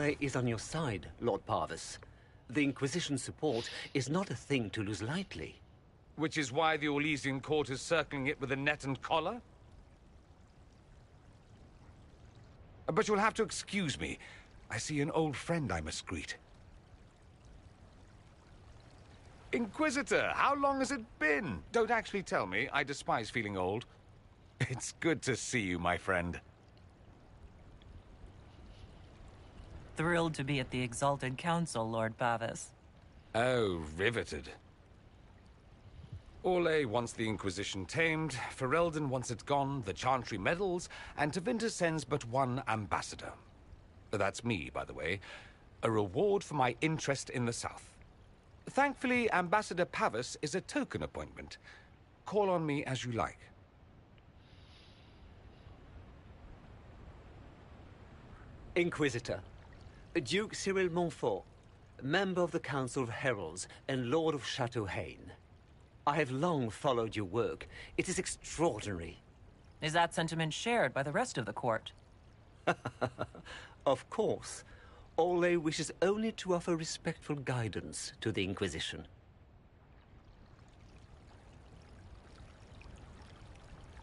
Orlais is on your side, Lord Parvis. The Inquisition's support is not a thing to lose lightly. Which is why the Orlesian court is circling it with a net and collar? But you'll have to excuse me. I see an old friend I must greet. Inquisitor, how long has it been? Don't actually tell me. I despise feeling old. It's good to see you, my friend. Thrilled to be at the Exalted Council, Lord Parvis. Oh, riveted. Orlais wants the Inquisition tamed, Ferelden wants it gone, the Chantry meddles, and Tevinter sends but one ambassador. That's me, by the way. A reward for my interest in the South. Thankfully, Ambassador Parvis is a token appointment. Call on me as you like. Inquisitor, Duke Cyril Montfort, member of the Council of Heralds and Lord of Chateau Haine. I have long followed your work. It is extraordinary. Is that sentiment shared by the rest of the court? Of course. Orlais wishes only to offer respectful guidance to the Inquisition.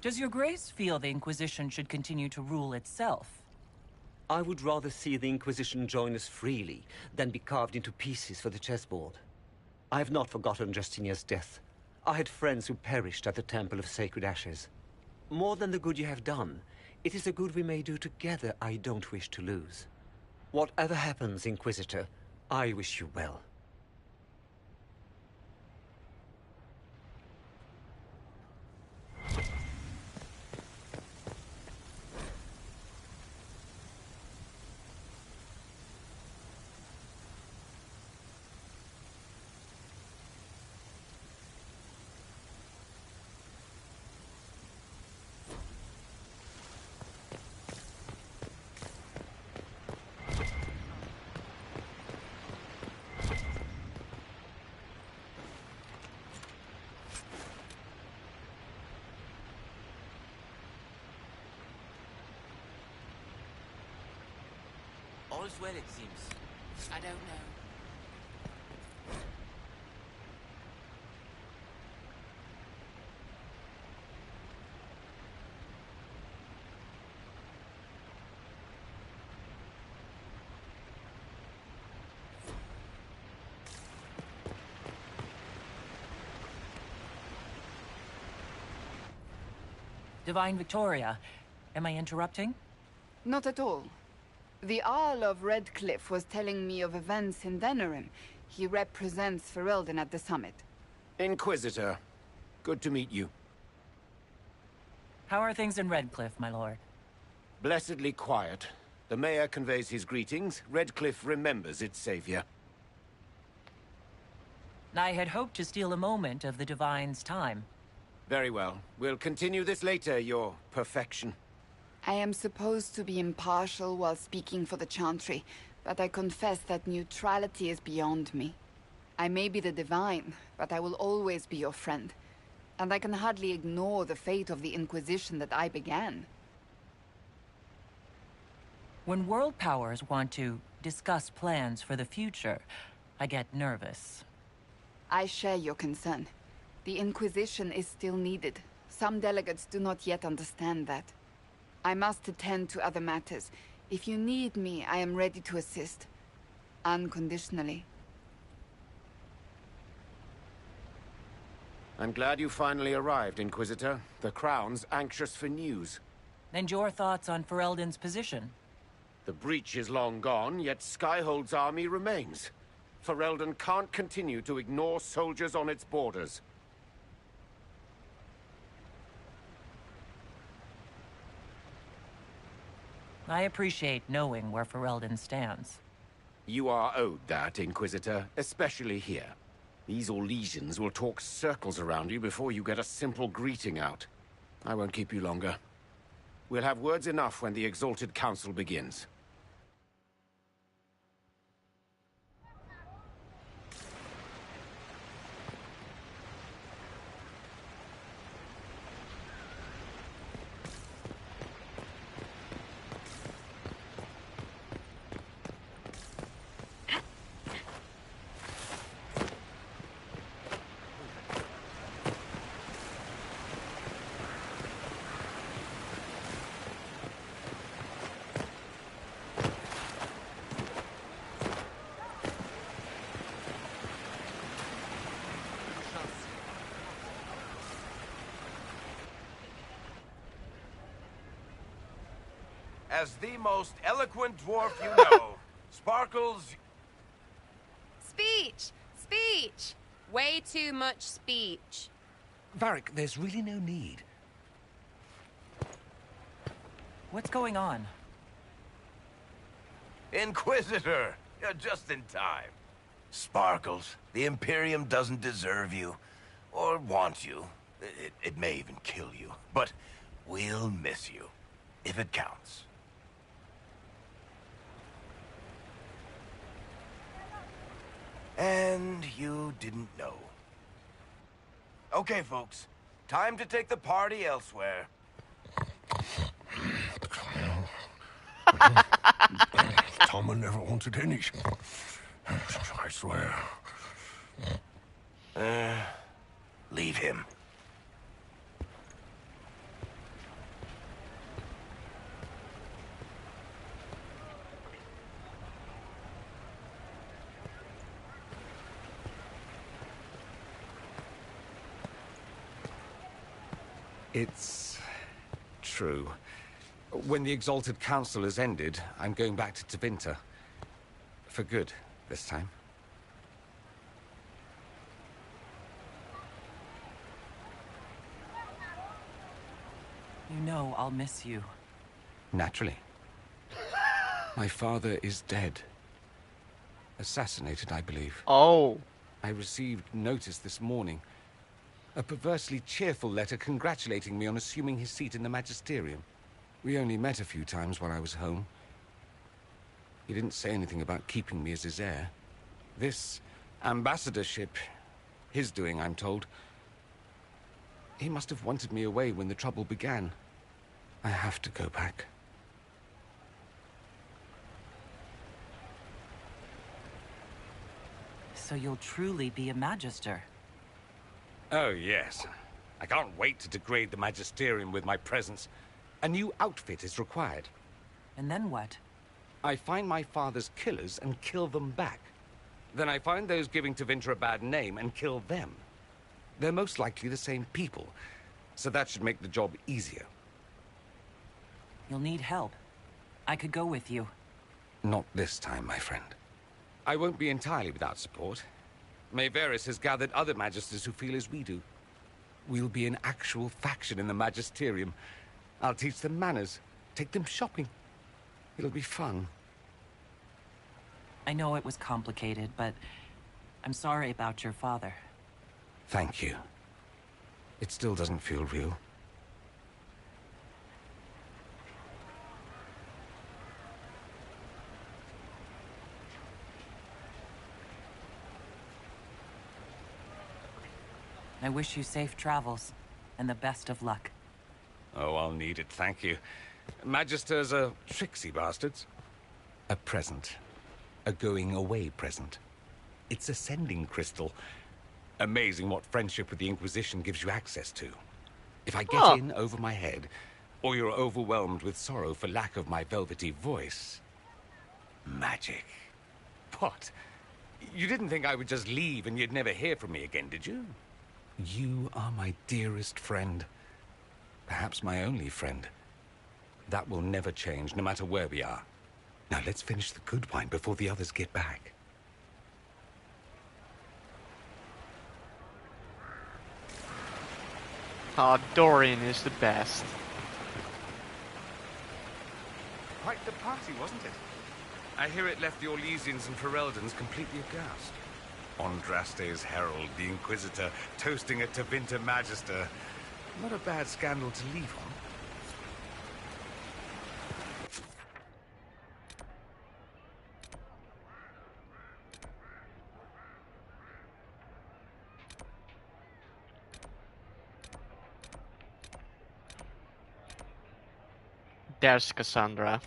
Does your grace feel the Inquisition should continue to rule itself? I would rather see the Inquisition join us freely than be carved into pieces for the chessboard. I have not forgotten Justinia's death. I had friends who perished at the Temple of Sacred Ashes. More than the good you have done, it is a good we may do together I don't wish to lose. Whatever happens, Inquisitor, I wish you well. All's well, it seems. I don't know. Divine Victoria, am I interrupting? Not at all. The Arl of Redcliffe was telling me of events in Denerim. He represents Ferelden at the summit. Inquisitor, good to meet you. How are things in Redcliffe, my lord? Blessedly quiet. The mayor conveys his greetings. Redcliffe remembers its savior. I had hoped to steal a moment of the Divine's time. Very well. We'll continue this later, your perfection. I am supposed to be impartial while speaking for the Chantry, but I confess that neutrality is beyond me. I may be the Divine, but I will always be your friend. And I can hardly ignore the fate of the Inquisition that I began. When world powers want to discuss plans for the future, I get nervous. I share your concern. The Inquisition is still needed. Some delegates do not yet understand that. I must attend to other matters. If you need me, I am ready to assist. Unconditionally. I'm glad you finally arrived, Inquisitor. The Crown's anxious for news. And your thoughts on Ferelden's position? The breach is long gone, yet Skyhold's army remains. Ferelden can't continue to ignore soldiers on its borders. I appreciate knowing where Ferelden stands. You are owed that, Inquisitor, especially here. These Orlesians will talk circles around you before you get a simple greeting out. I won't keep you longer. We'll have words enough when the Exalted Council begins. as the most eloquent dwarf you know, Sparkles... Speech! Speech! Way too much speech. Varric, there's really no need. What's going on? Inquisitor! You're just in time. Sparkles, the Imperium doesn't deserve you. Or want you. It may even kill you. But we'll miss you. If it counts. And you didn't know. Okay, folks. Time to take the party elsewhere. Toma never wanted any. I swear. Leave him. It's true. When the Exalted Council has ended, I'm going back to Tevinter. For good, this time. You know I'll miss you. Naturally. My father is dead. Assassinated, I believe. Oh. I received notice this morning. A perversely cheerful letter congratulating me on assuming his seat in the Magisterium. We only met a few times while I was home. He didn't say anything about keeping me as his heir. This ambassadorship, his doing, I'm told. He must have wanted me away when the trouble began. I have to go back. So you'll truly be a Magister? Oh, yes. I can't wait to degrade the Magisterium with my presence. A new outfit is required. And then what? I find my father's killers and kill them back. Then I find those giving Tevinter a bad name and kill them. They're most likely the same people, so that should make the job easier. You'll need help. I could go with you. Not this time, my friend. I won't be entirely without support. Mayveris has gathered other Magisters who feel as we do. We'll be an actual faction in the Magisterium. I'll teach them manners, take them shopping. It'll be fun. I know it was complicated, but I'm sorry about your father. Thank you. It still doesn't feel real. I wish you safe travels, and the best of luck. Oh, I'll need it, thank you. Magisters are tricksy bastards. A present. A going-away present. It's a sending crystal. Amazing what friendship with the Inquisition gives you access to. If I get in over my head, or you're overwhelmed with sorrow for lack of my velvety voice... magic. What? You didn't think I would just leave and you'd never hear from me again, did you? You are my dearest friend. Perhaps my only friend. That will never change, no matter where we are. Now let's finish the good wine before the others get back. Ah, Dorian is the best. Quite the party, wasn't it? I hear it left the Orlesians and Fereldans completely aghast. Andraste's herald, the Inquisitor, toasting a Tevinter Magister. Not a bad scandal to leave on. There's Cassandra.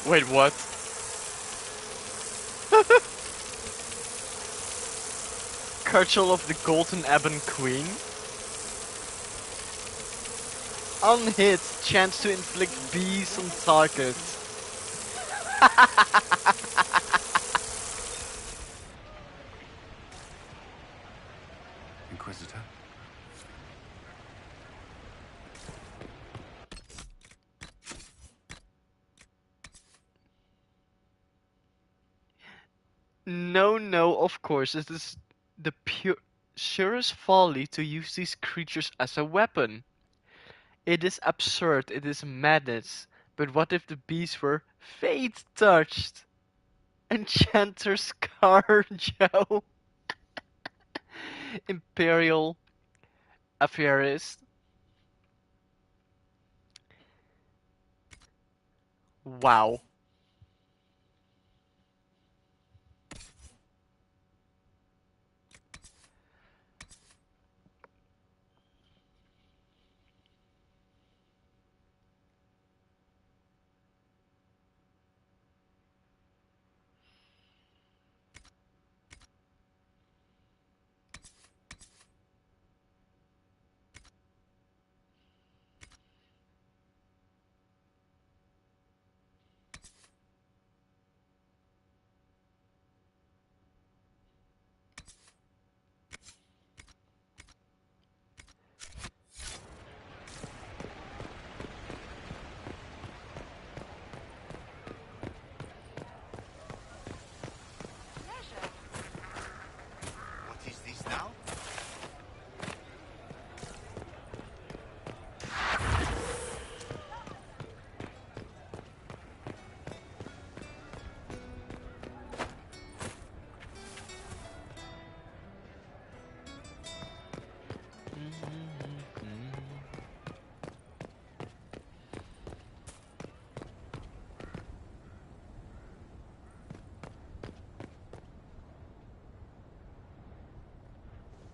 Wait, what? Cudgel of the Golden Ebon Queen. Unhit, chance to inflict bees on target. Inquisitor? No, of course, it is the surest folly to use these creatures as a weapon. It is absurd, it is madness, but what if the bees were fate-touched? Enchanter Scarjo. Imperial Affairist. Wow. What is this now?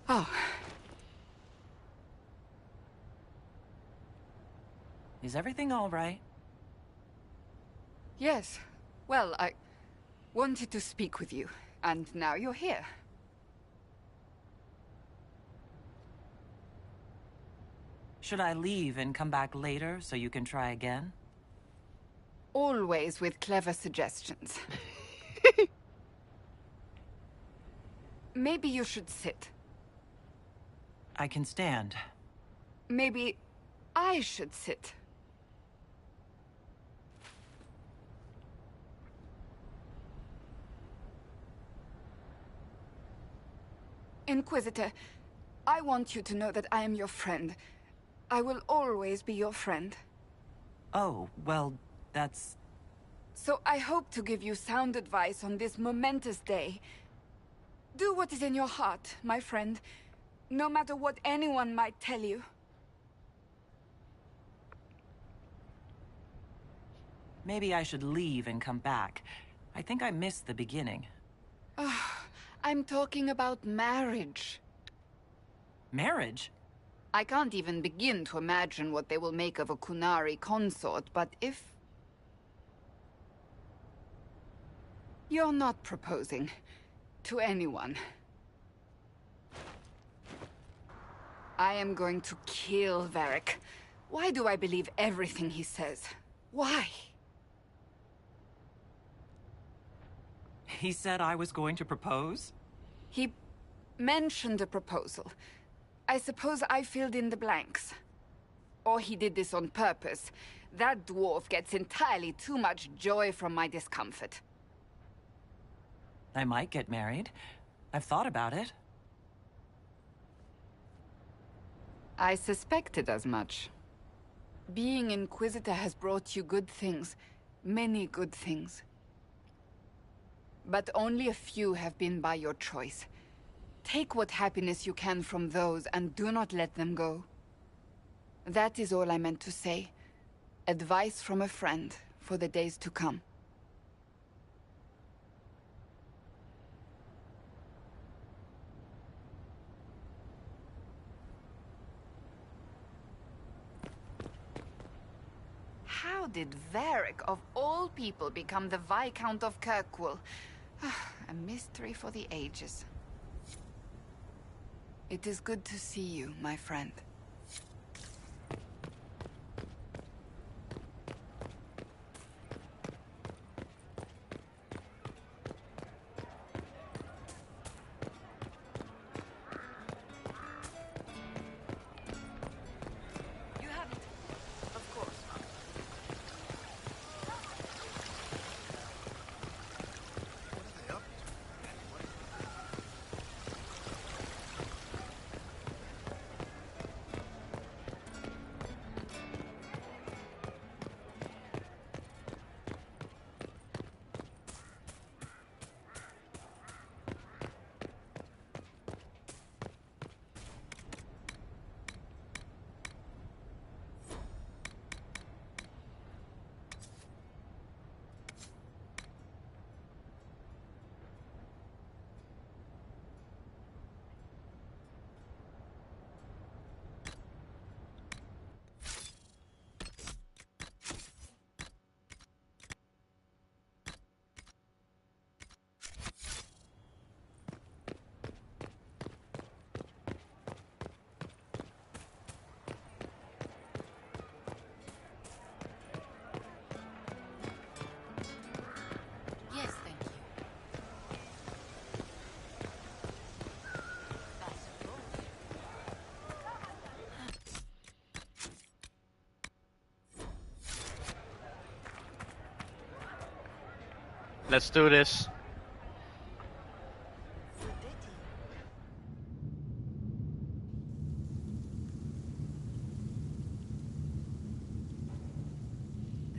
Oh, Is everything all right? yes. Well, I wanted to speak with you, and now you're here. Should I leave and come back later so you can try again? Always with clever suggestions. Maybe you should sit. I can stand. Maybe I should sit. Inquisitor, I want you to know that I am your friend. I will always be your friend. Oh, well, that's... So I hope to give you sound advice on this momentous day. Do what is in your heart, my friend, no matter what anyone might tell you. Maybe I should leave and come back. I think I missed the beginning. I'm talking about marriage. Marriage? I can't even begin to imagine what they will make of a Kunari consort, but if... You're not proposing to anyone. I am going to kill Varric. Why do I believe everything he says? Why? He said I was going to propose? He mentioned a proposal. I suppose I filled in the blanks. Or he did this on purpose. That dwarf gets entirely too much joy from my discomfort. I might get married. I've thought about it. I suspected as much. Being Inquisitor has brought you good things. Many good things. But only a few have been by your choice. Take what happiness you can from those and do not let them go. That is all I meant to say. Advice from a friend for the days to come. How did Varric, of all people, become the Viscount of Kirkwall? A mystery for the ages. It is good to see you, my friend. You have it. Of course. Yes, thank you. Let's do this.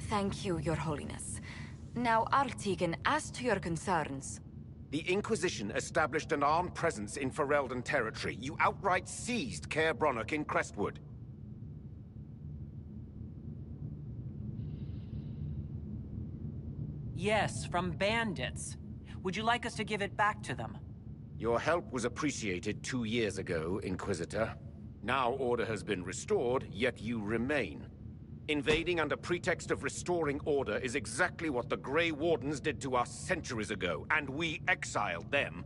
Thank you, Your Holiness. Now, Artigan, as to your concerns... The Inquisition established an armed presence in Ferelden territory. You outright seized Caer Bronach in Crestwood. Yes, from bandits. Would you like us to give it back to them? Your help was appreciated 2 years ago, Inquisitor. Now order has been restored, yet you remain. Invading under pretext of restoring order is exactly what the Grey Wardens did to us centuries ago, and we exiled them.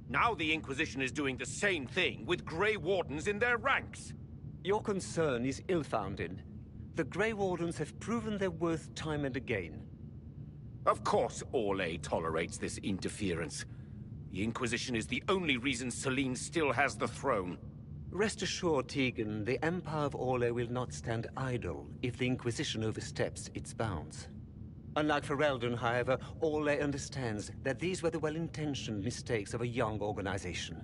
Now the Inquisition is doing the same thing with Grey Wardens in their ranks. Your concern is ill-founded. The Grey Wardens have proven their worth time and again. Of course Orlais tolerates this interference. The Inquisition is the only reason Selene still has the throne. Rest assured, Tegan, the Empire of Orlais will not stand idle if the Inquisition oversteps its bounds. Unlike Ferelden, however, Orlais understands that these were the well-intentioned mistakes of a young organization.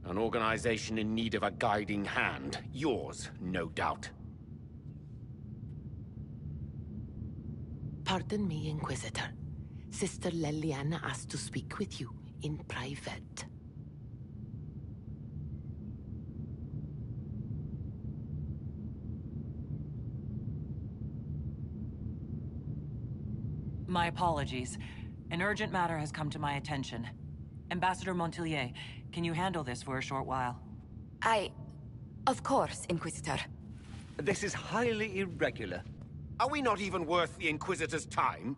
An organization in need of a guiding hand. Yours, no doubt. Pardon me, Inquisitor. Sister Leliana asked to speak with you in private. My apologies. An urgent matter has come to my attention. Ambassador Montilier, can you handle this for a short while? Of course, Inquisitor. This is highly irregular. Are we not even worth the Inquisitor's time?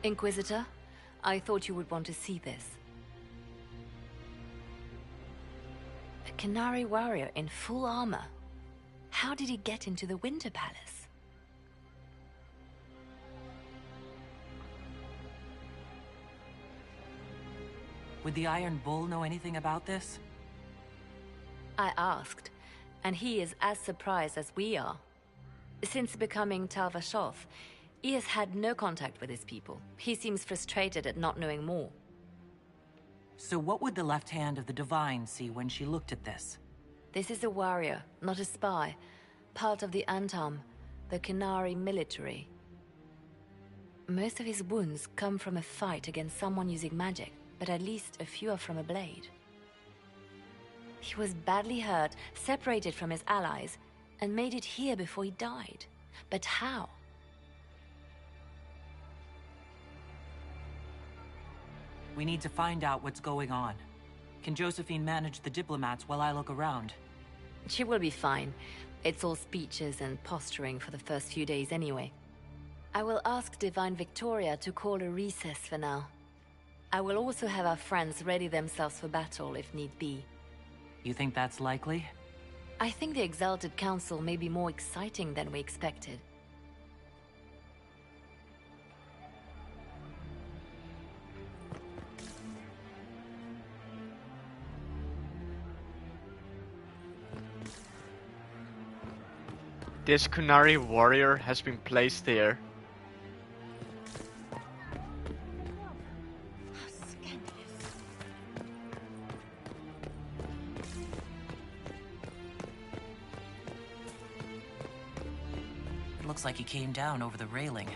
Inquisitor, I thought you would want to see this. A Canary warrior in full armor. How did he get into the Winter Palace? Would the Iron Bull know anything about this? I asked, and he is as surprised as we are. Since becoming Tal Vashoth, he has had no contact with his people. He seems frustrated at not knowing more. So what would the left hand of the Divine see when she looked at this? This is a warrior, not a spy. Part of the Antam, the Canary military. Most of his wounds come from a fight against someone using magic, but at least a few are from a blade. He was badly hurt, separated from his allies, and made it here before he died. But how? We need to find out what's going on. Can Josephine manage the diplomats while I look around? She will be fine. It's all speeches and posturing for the first few days anyway. I will ask Divine Victoria to call a recess for now. I will also have our friends ready themselves for battle if need be. You think that's likely? I think the Exalted Council may be more exciting than we expected. This Kunari warrior has been placed here. It looks like he came down over the railing.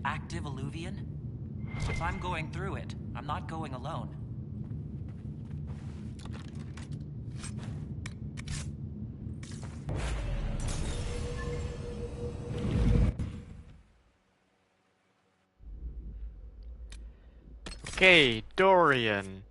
Active Alluvian? If I'm going through it, I'm not going alone. Okay, Dorian.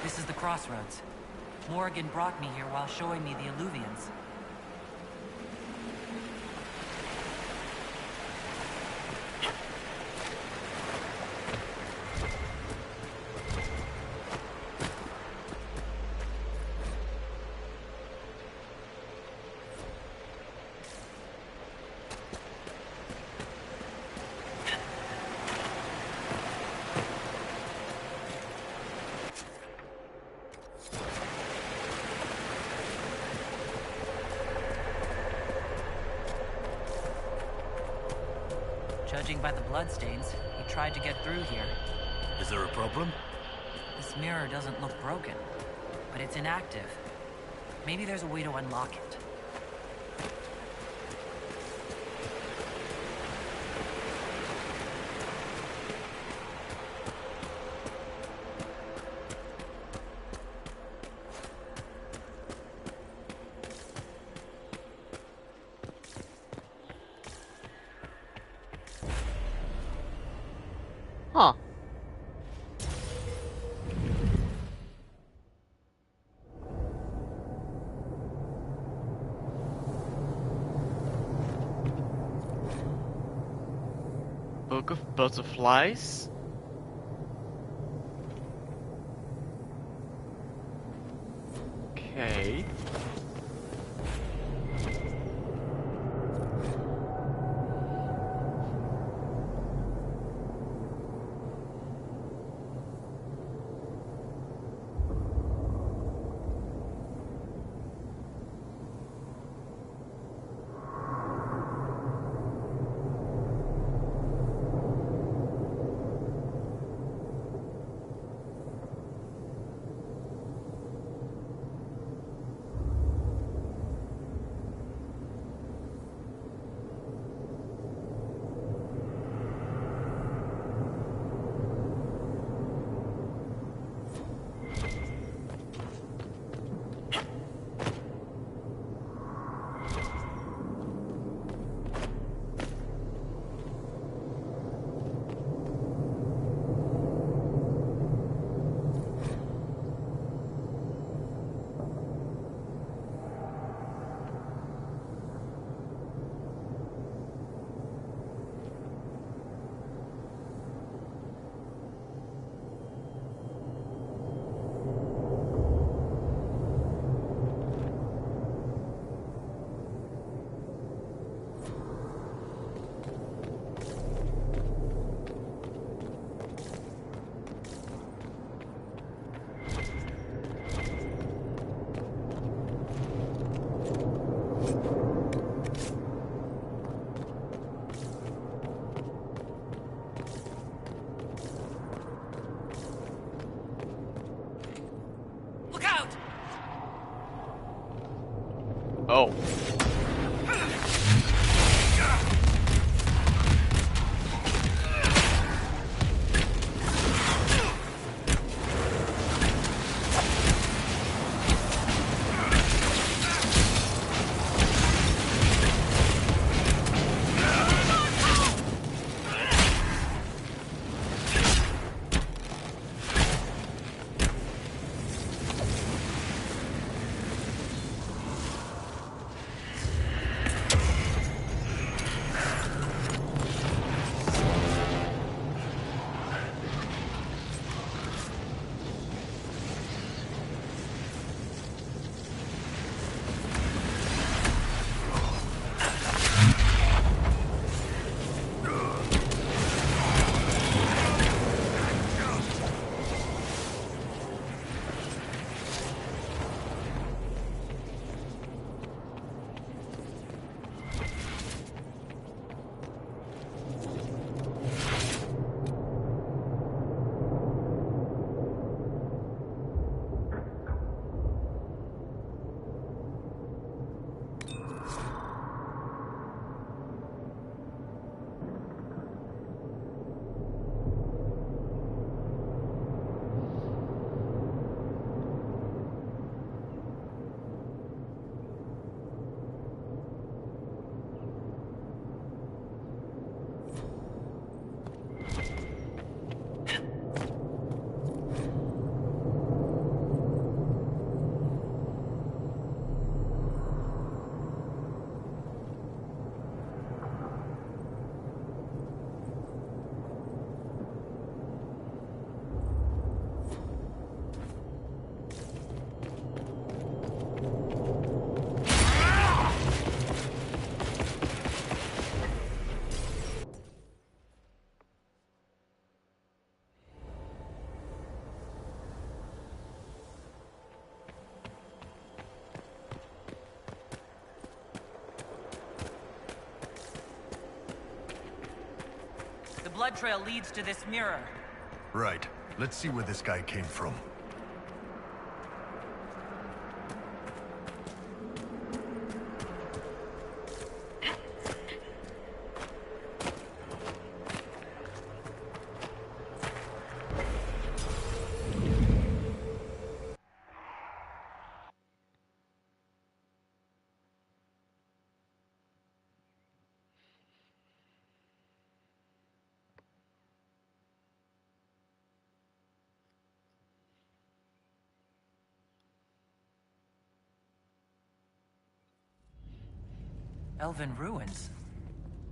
This is the crossroads. Morrigan brought me here while showing me the Alluvians. Judging by the bloodstains, he tried to get through here. Is there a problem? This mirror doesn't look broken, but it's inactive. Maybe there's a way to unlock it. Huh. Book of Butterflies. Okay. Oh. The blood trail leads to this mirror. Right. Let's see where this guy came from. Elven ruins.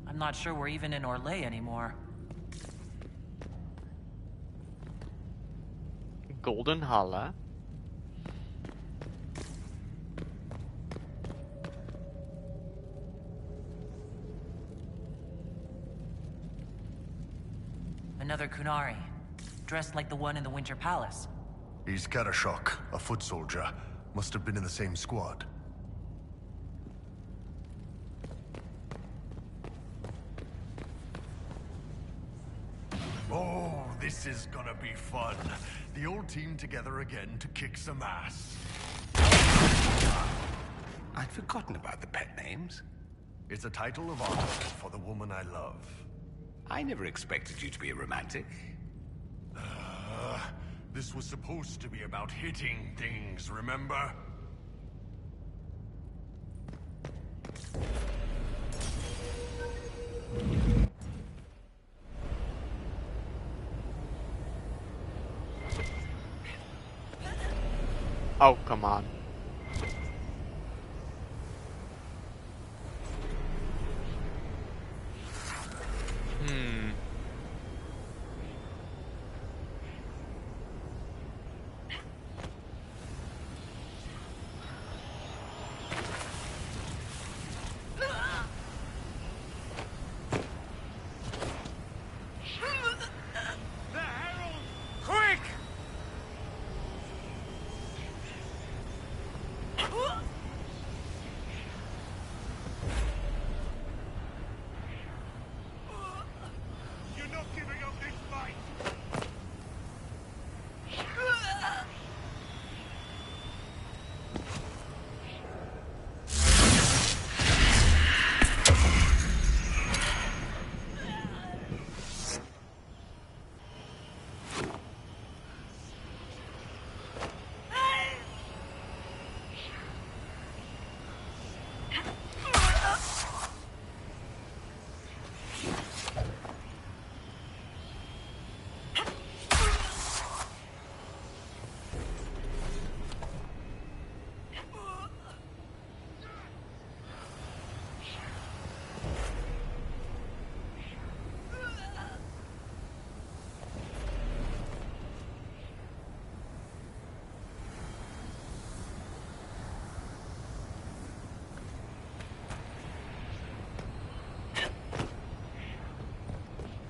I'm not sure we're even in Orlais anymore. Golden Halle. Another Kunari, dressed like the one in the Winter Palace. He's Karashok, a foot soldier. Must have been in the same squad. Oh, this is gonna be fun. The old team together again to kick some ass. I'd forgotten about the pet names. It's a title of honor for the woman I love. I never expected you to be a romantic. This was supposed to be about hitting things, remember? Oh, come on.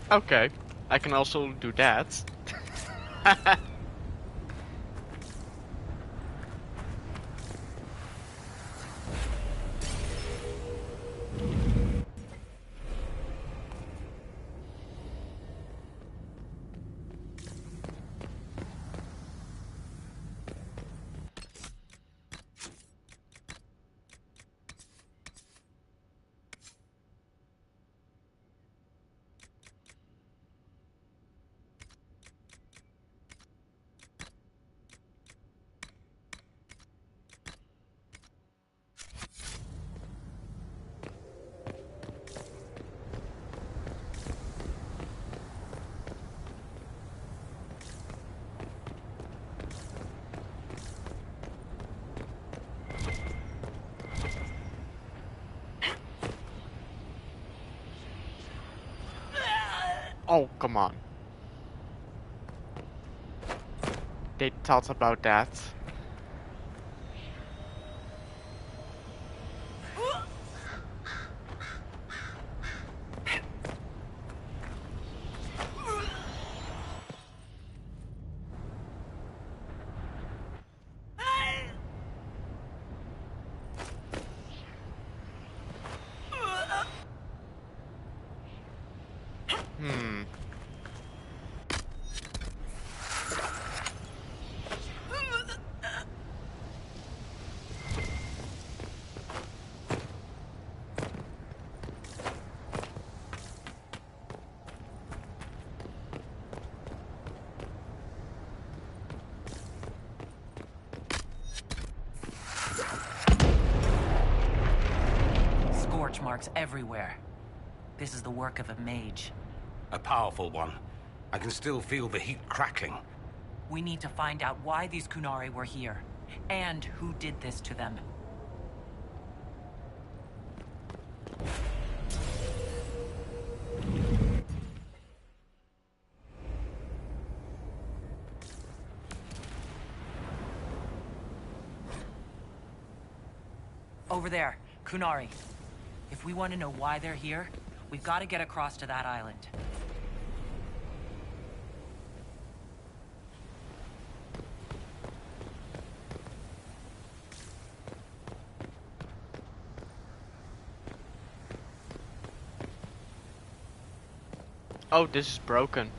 Okay, I can also do that. Oh, come on. They thought about that. Hmm. Scorch marks everywhere. This is the work of a mage. A powerful one. I can still feel the heat crackling. We need to find out why these Kunari were here, and who did this to them. Over there, Kunari. If we want to know why they're here, we've got to get across to that island. Oh, this is broken.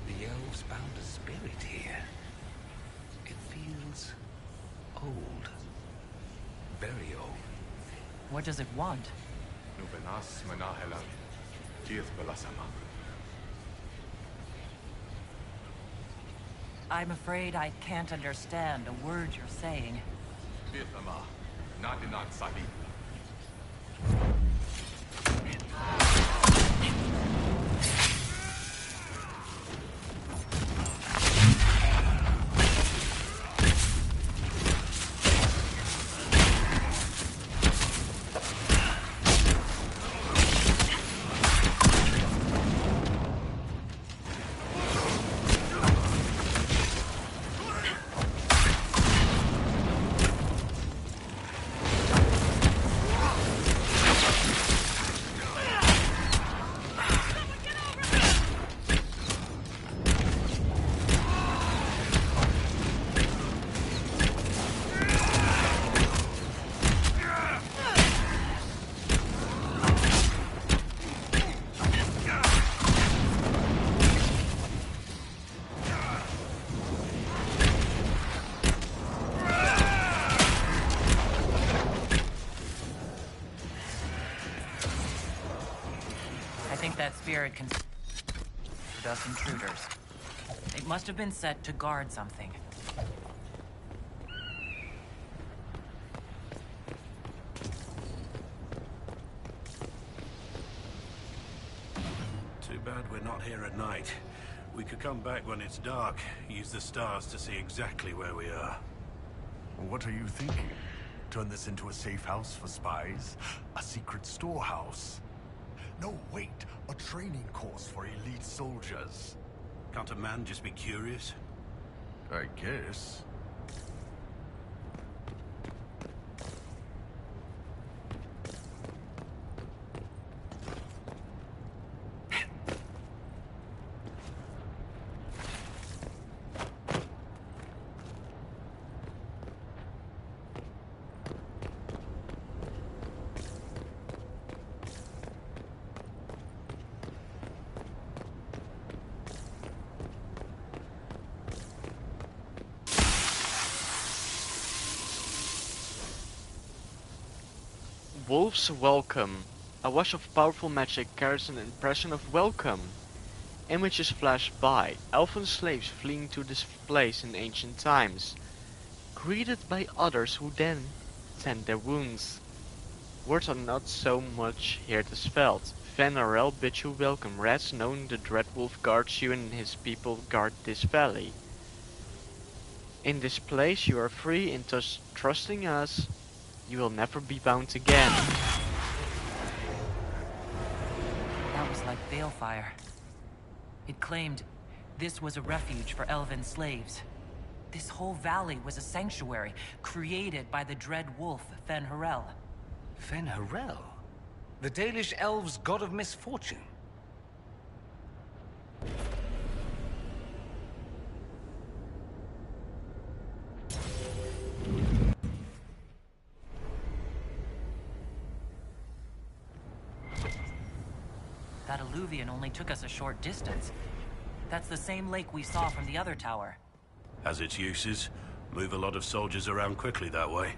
The elves found a spirit here. It feels old. Very old. What does it want? I'm afraid I can't understand a word you're saying. That spirit can us intruders. It must have been set to guard something. Too bad we're not here at night. We could come back when it's dark, use the stars to see exactly where we are. What are you thinking? Turn this into a safe house for spies? A secret storehouse? No, wait! A training course for elite soldiers. Can't a man just be curious? I guess. Wolf's Welcome. A wash of powerful magic carries an impression of welcome. Images flash by, elven slaves fleeing to this place in ancient times, greeted by others who then tend their wounds. Words are not so much here to spelled. Van Arel bids you welcome, rats, knowing the dread wolf guards you and his people guard this valley. In this place you are free, in trusting us, you will never be bound again. That was like balefire. It claimed this was a refuge for elven slaves. This whole valley was a sanctuary created by the dread wolf Fen'Harel. Fen'Harel? The Dalish elves' god of misfortune? That alluvion only took us a short distance. That's the same lake we saw from the other tower. Has its uses. Move a lot of soldiers around quickly that way.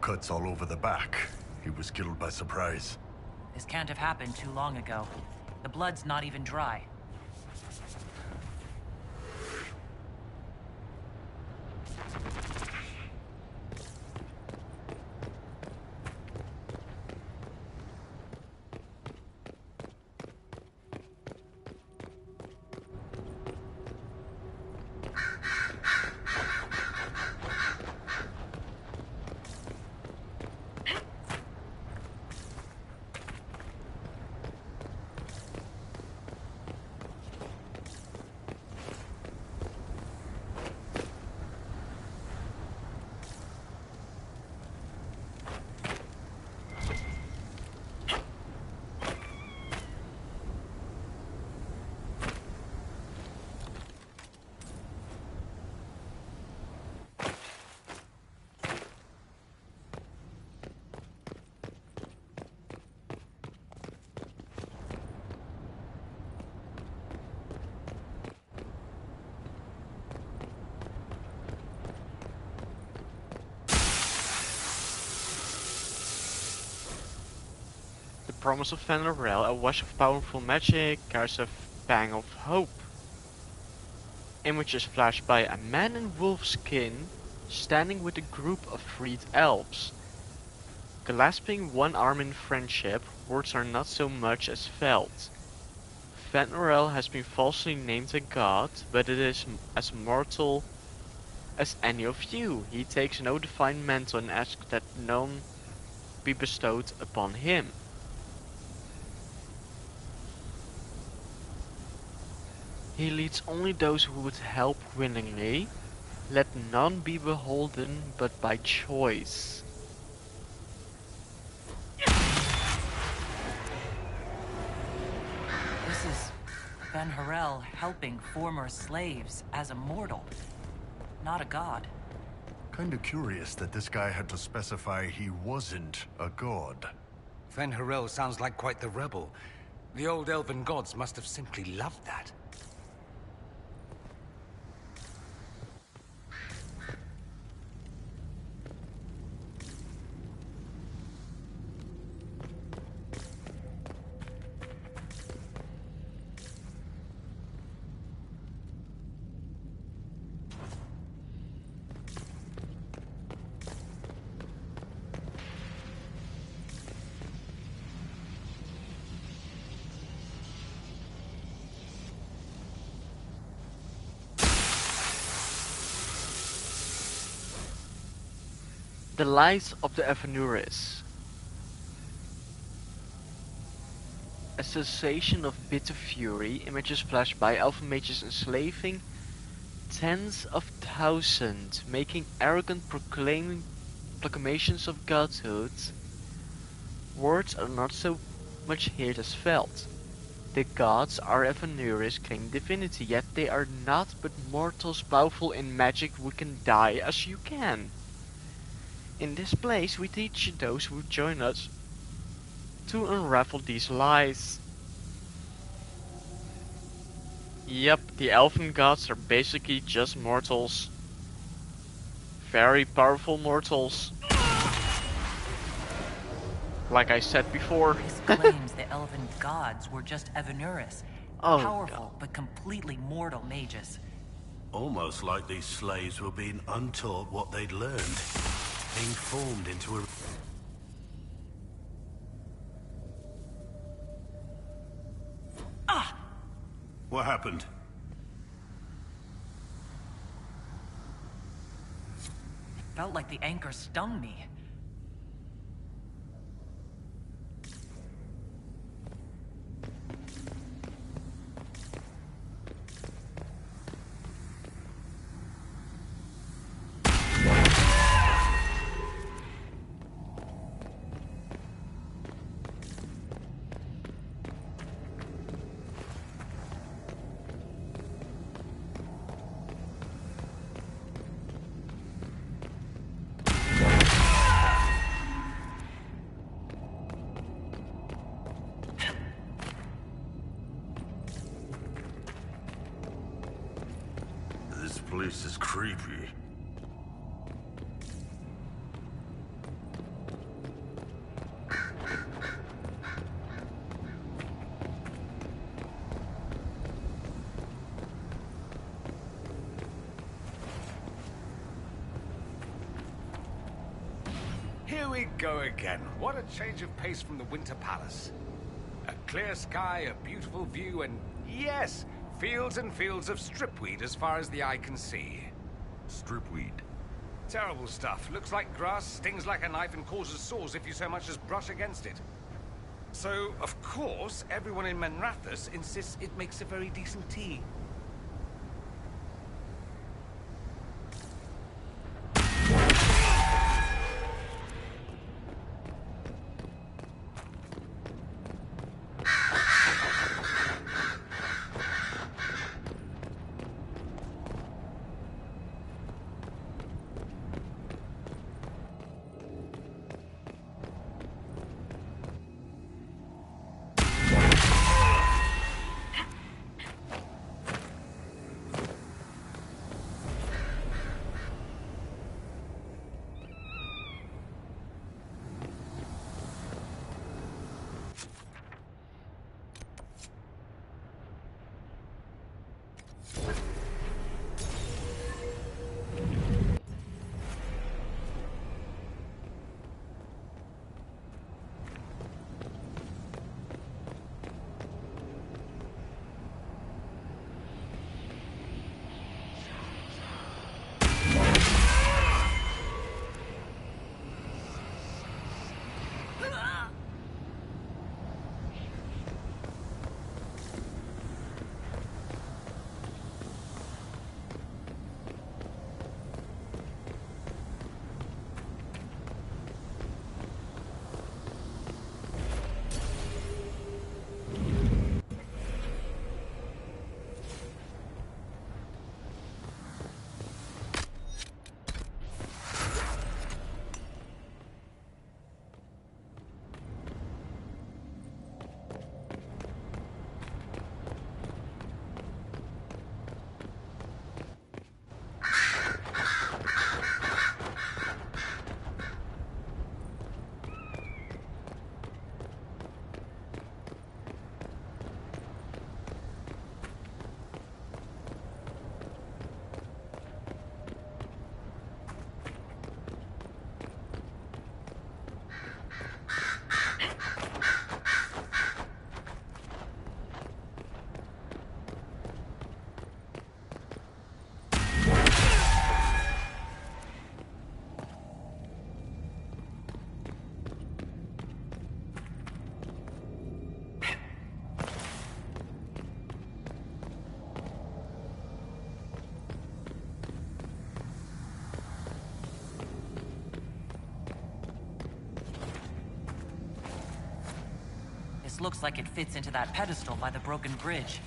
Cuts all over the back. He was killed by surprise. This can't have happened too long ago. The blood's not even dry. The promise of Van Arel, a wash of powerful magic, carries a pang of hope. Images flash by a man in wolf skin, standing with a group of freed elves. Clasping one arm in friendship, words are not so much as felt. Van Arel has been falsely named a god, but it is as mortal as any of you. He takes no divine mantle and asks that none be bestowed upon him. He leads only those who would help willingly. Let none be beholden but by choice. This is Fen'Harel helping former slaves as a mortal, not a god. Kinda curious that this guy had to specify he wasn't a god. Fen-Harel sounds like quite the rebel. The old elven gods must have simply loved that. The Lies of the Evanuris. A sensation of bitter fury, images flashed by elven mages enslaving tens of thousands, making arrogant proclamations of godhood. Words are not so much heard as felt. The gods are Evanuris claim divinity, yet they are not but mortals powerful in magic who can die as you can. In this place we teach those who join us to unravel these lies. Yep, the elven gods are basically just mortals. Very powerful mortals. Like I said before. This claims the elven gods were just Evanuris. Oh, powerful, but completely mortal mages. Almost like these slaves were being untaught what they'd learned. Being formed into a... Ah! What happened? It felt like the anchor stung me. This place is creepy. Here we go again. What a change of pace from the Winter Palace. A clear sky, a beautiful view, and yes, fields and fields of stripweed as far as the eye can see. Stripweed? Terrible stuff. Looks like grass, stings like a knife, and causes sores if you so much as brush against it. So, of course, everyone in Menrathus insists it makes a very decent tea. looks like it fits into that pedestal by the broken bridge.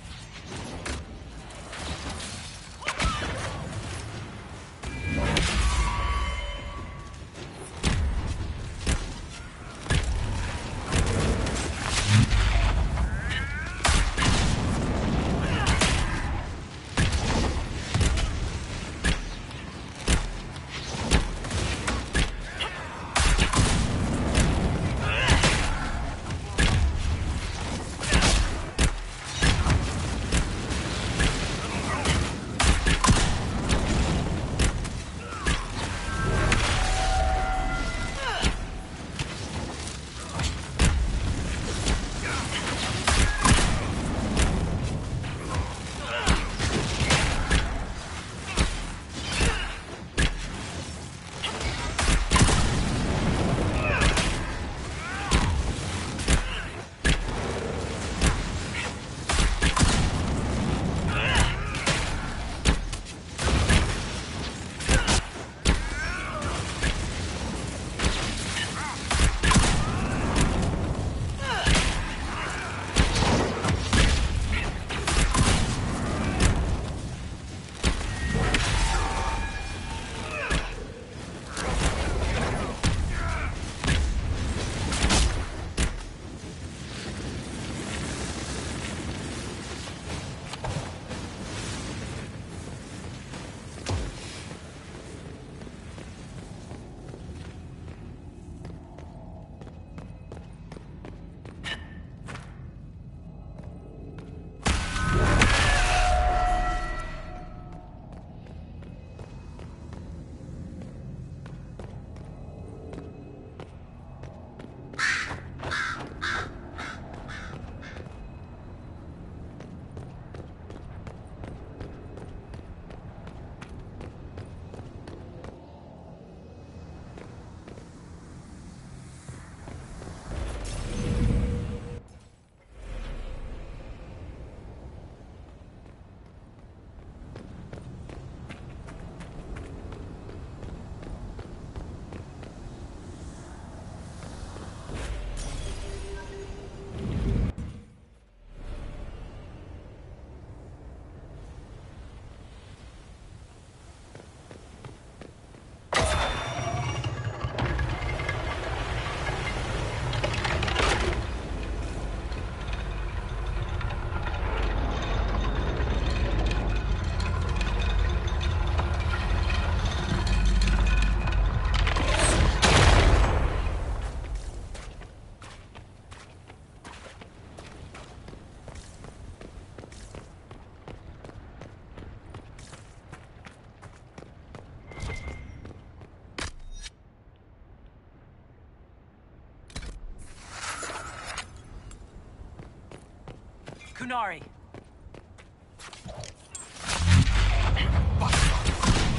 Kunari!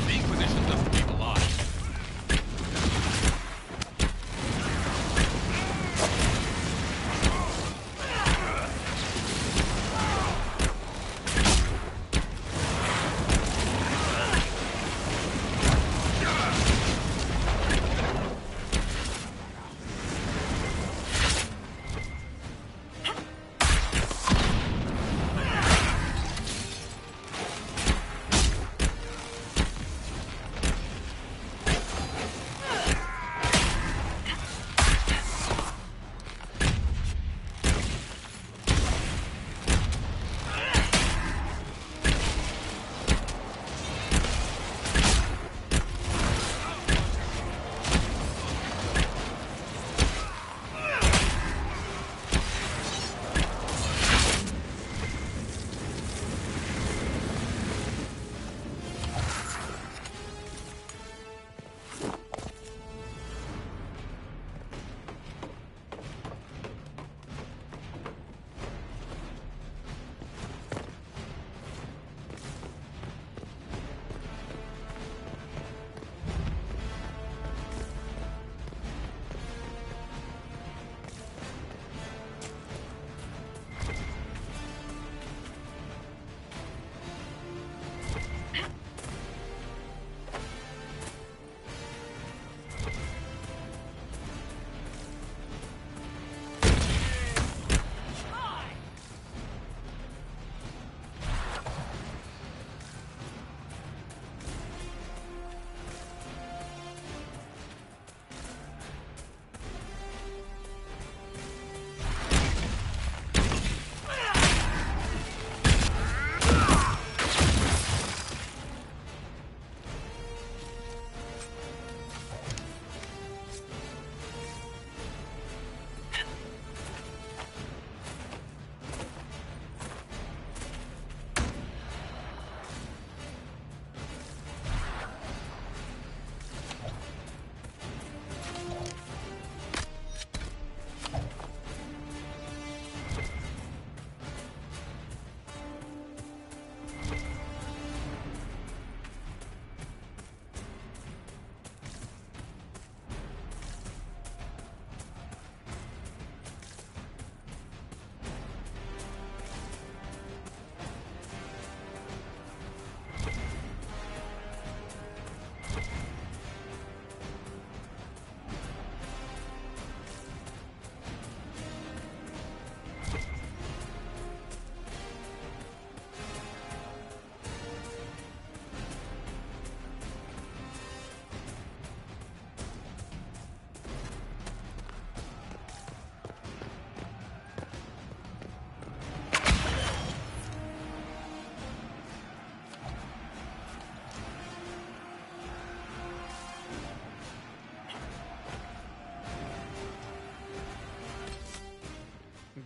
The Inquisition doesn't leave alive.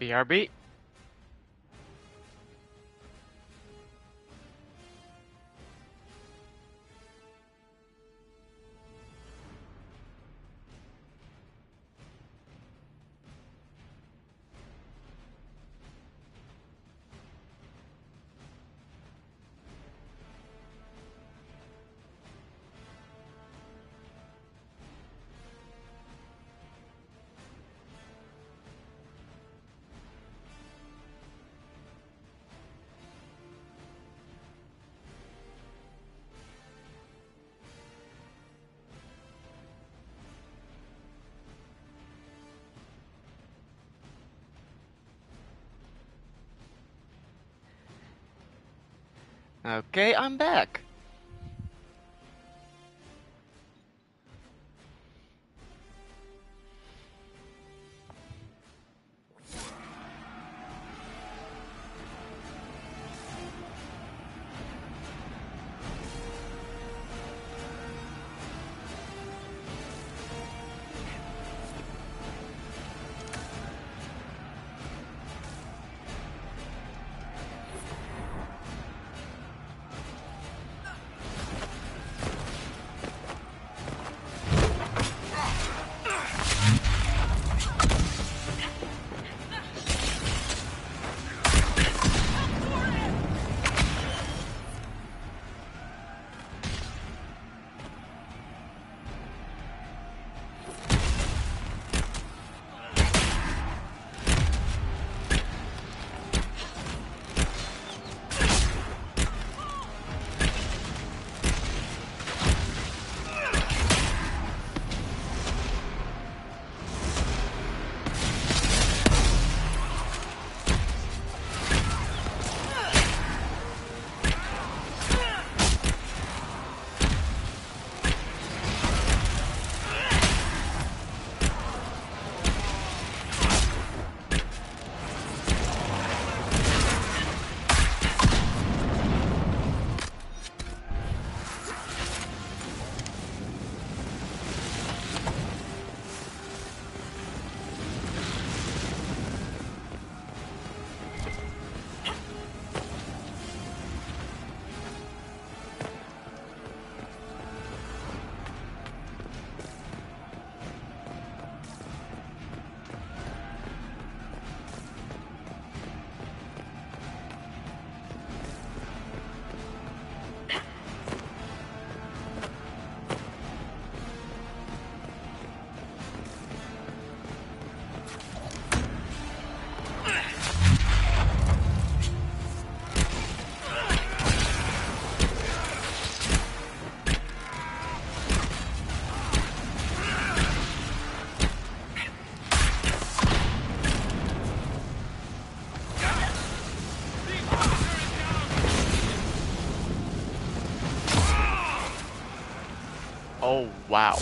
BRB. Okay, I'm back. Oh, wow.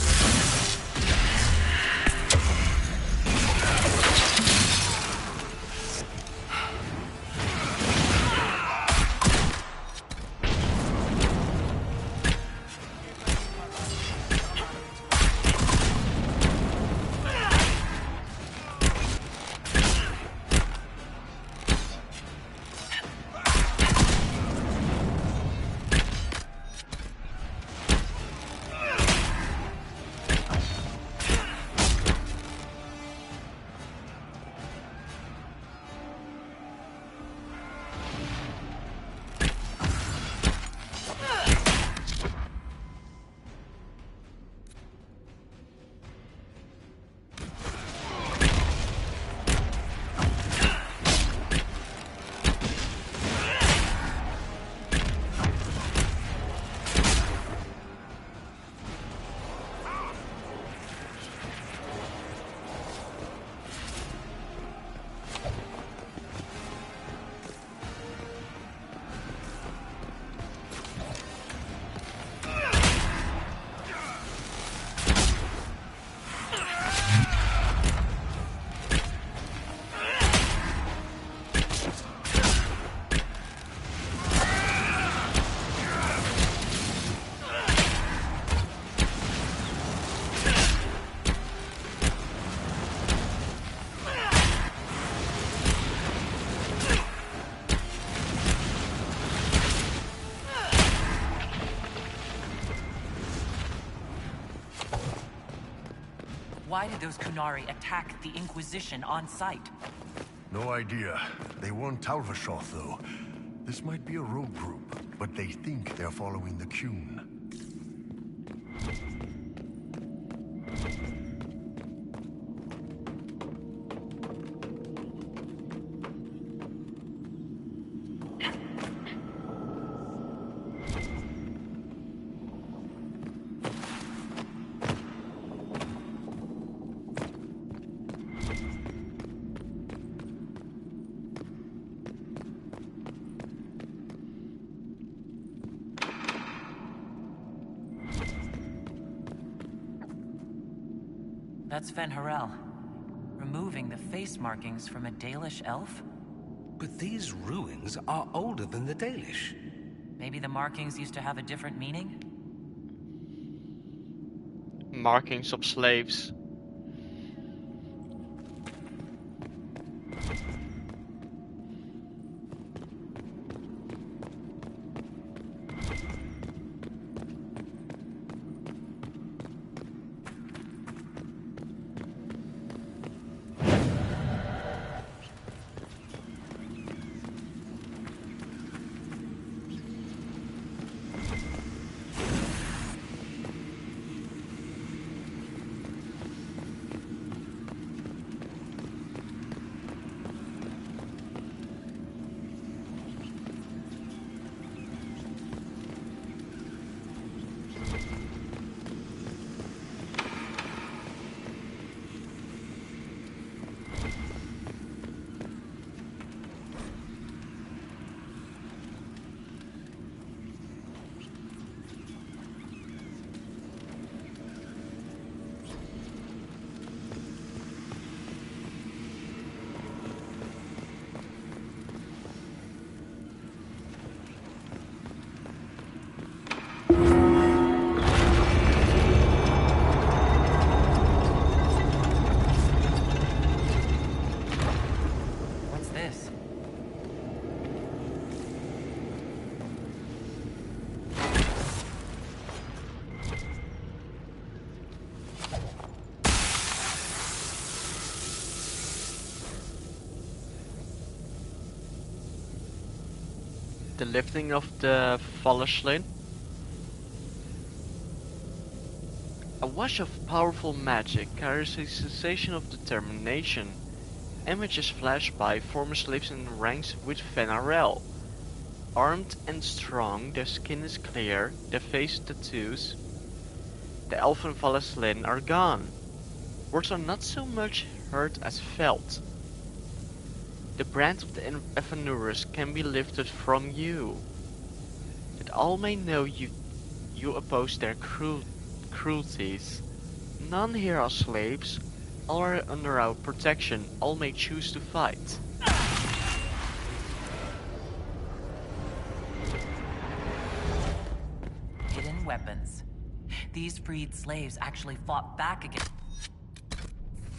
Why did those Kunari attack the Inquisition on sight? No idea. They weren't Talvashoth, though. This might be a rogue group, but they think they're following the Qun. That's Fen Harel, removing the face markings from a Dalish elf? But these ruins are older than the Dalish. Maybe the markings used to have a different meaning? Markings of slaves. The lifting of the Fallerslin. A wash of powerful magic carries a sensation of determination. Images flash by former slaves in ranks with Fen Harel. Armed and strong, their skin is clear, their face tattoos. The elven Fallerslin are gone. Words are not so much heard as felt. The brand of the Evanurus can be lifted from you, that all may know you oppose their cruelties. None here are slaves, all are under our protection, all may choose to fight. Hidden weapons. These freed slaves actually fought back against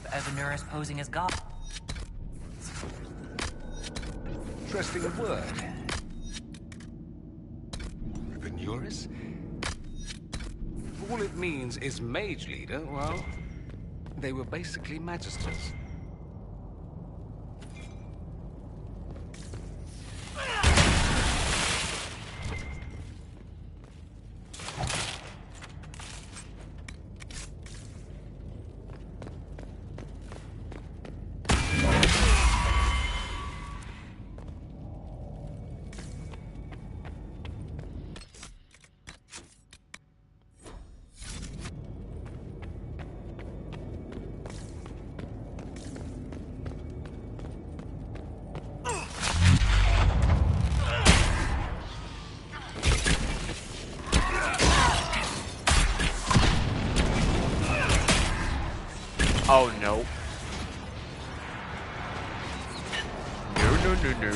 the Evanurus posing as God. Interesting word. Evanurus? All it means is mage leader. Well, they were basically magisters. Oh no. No.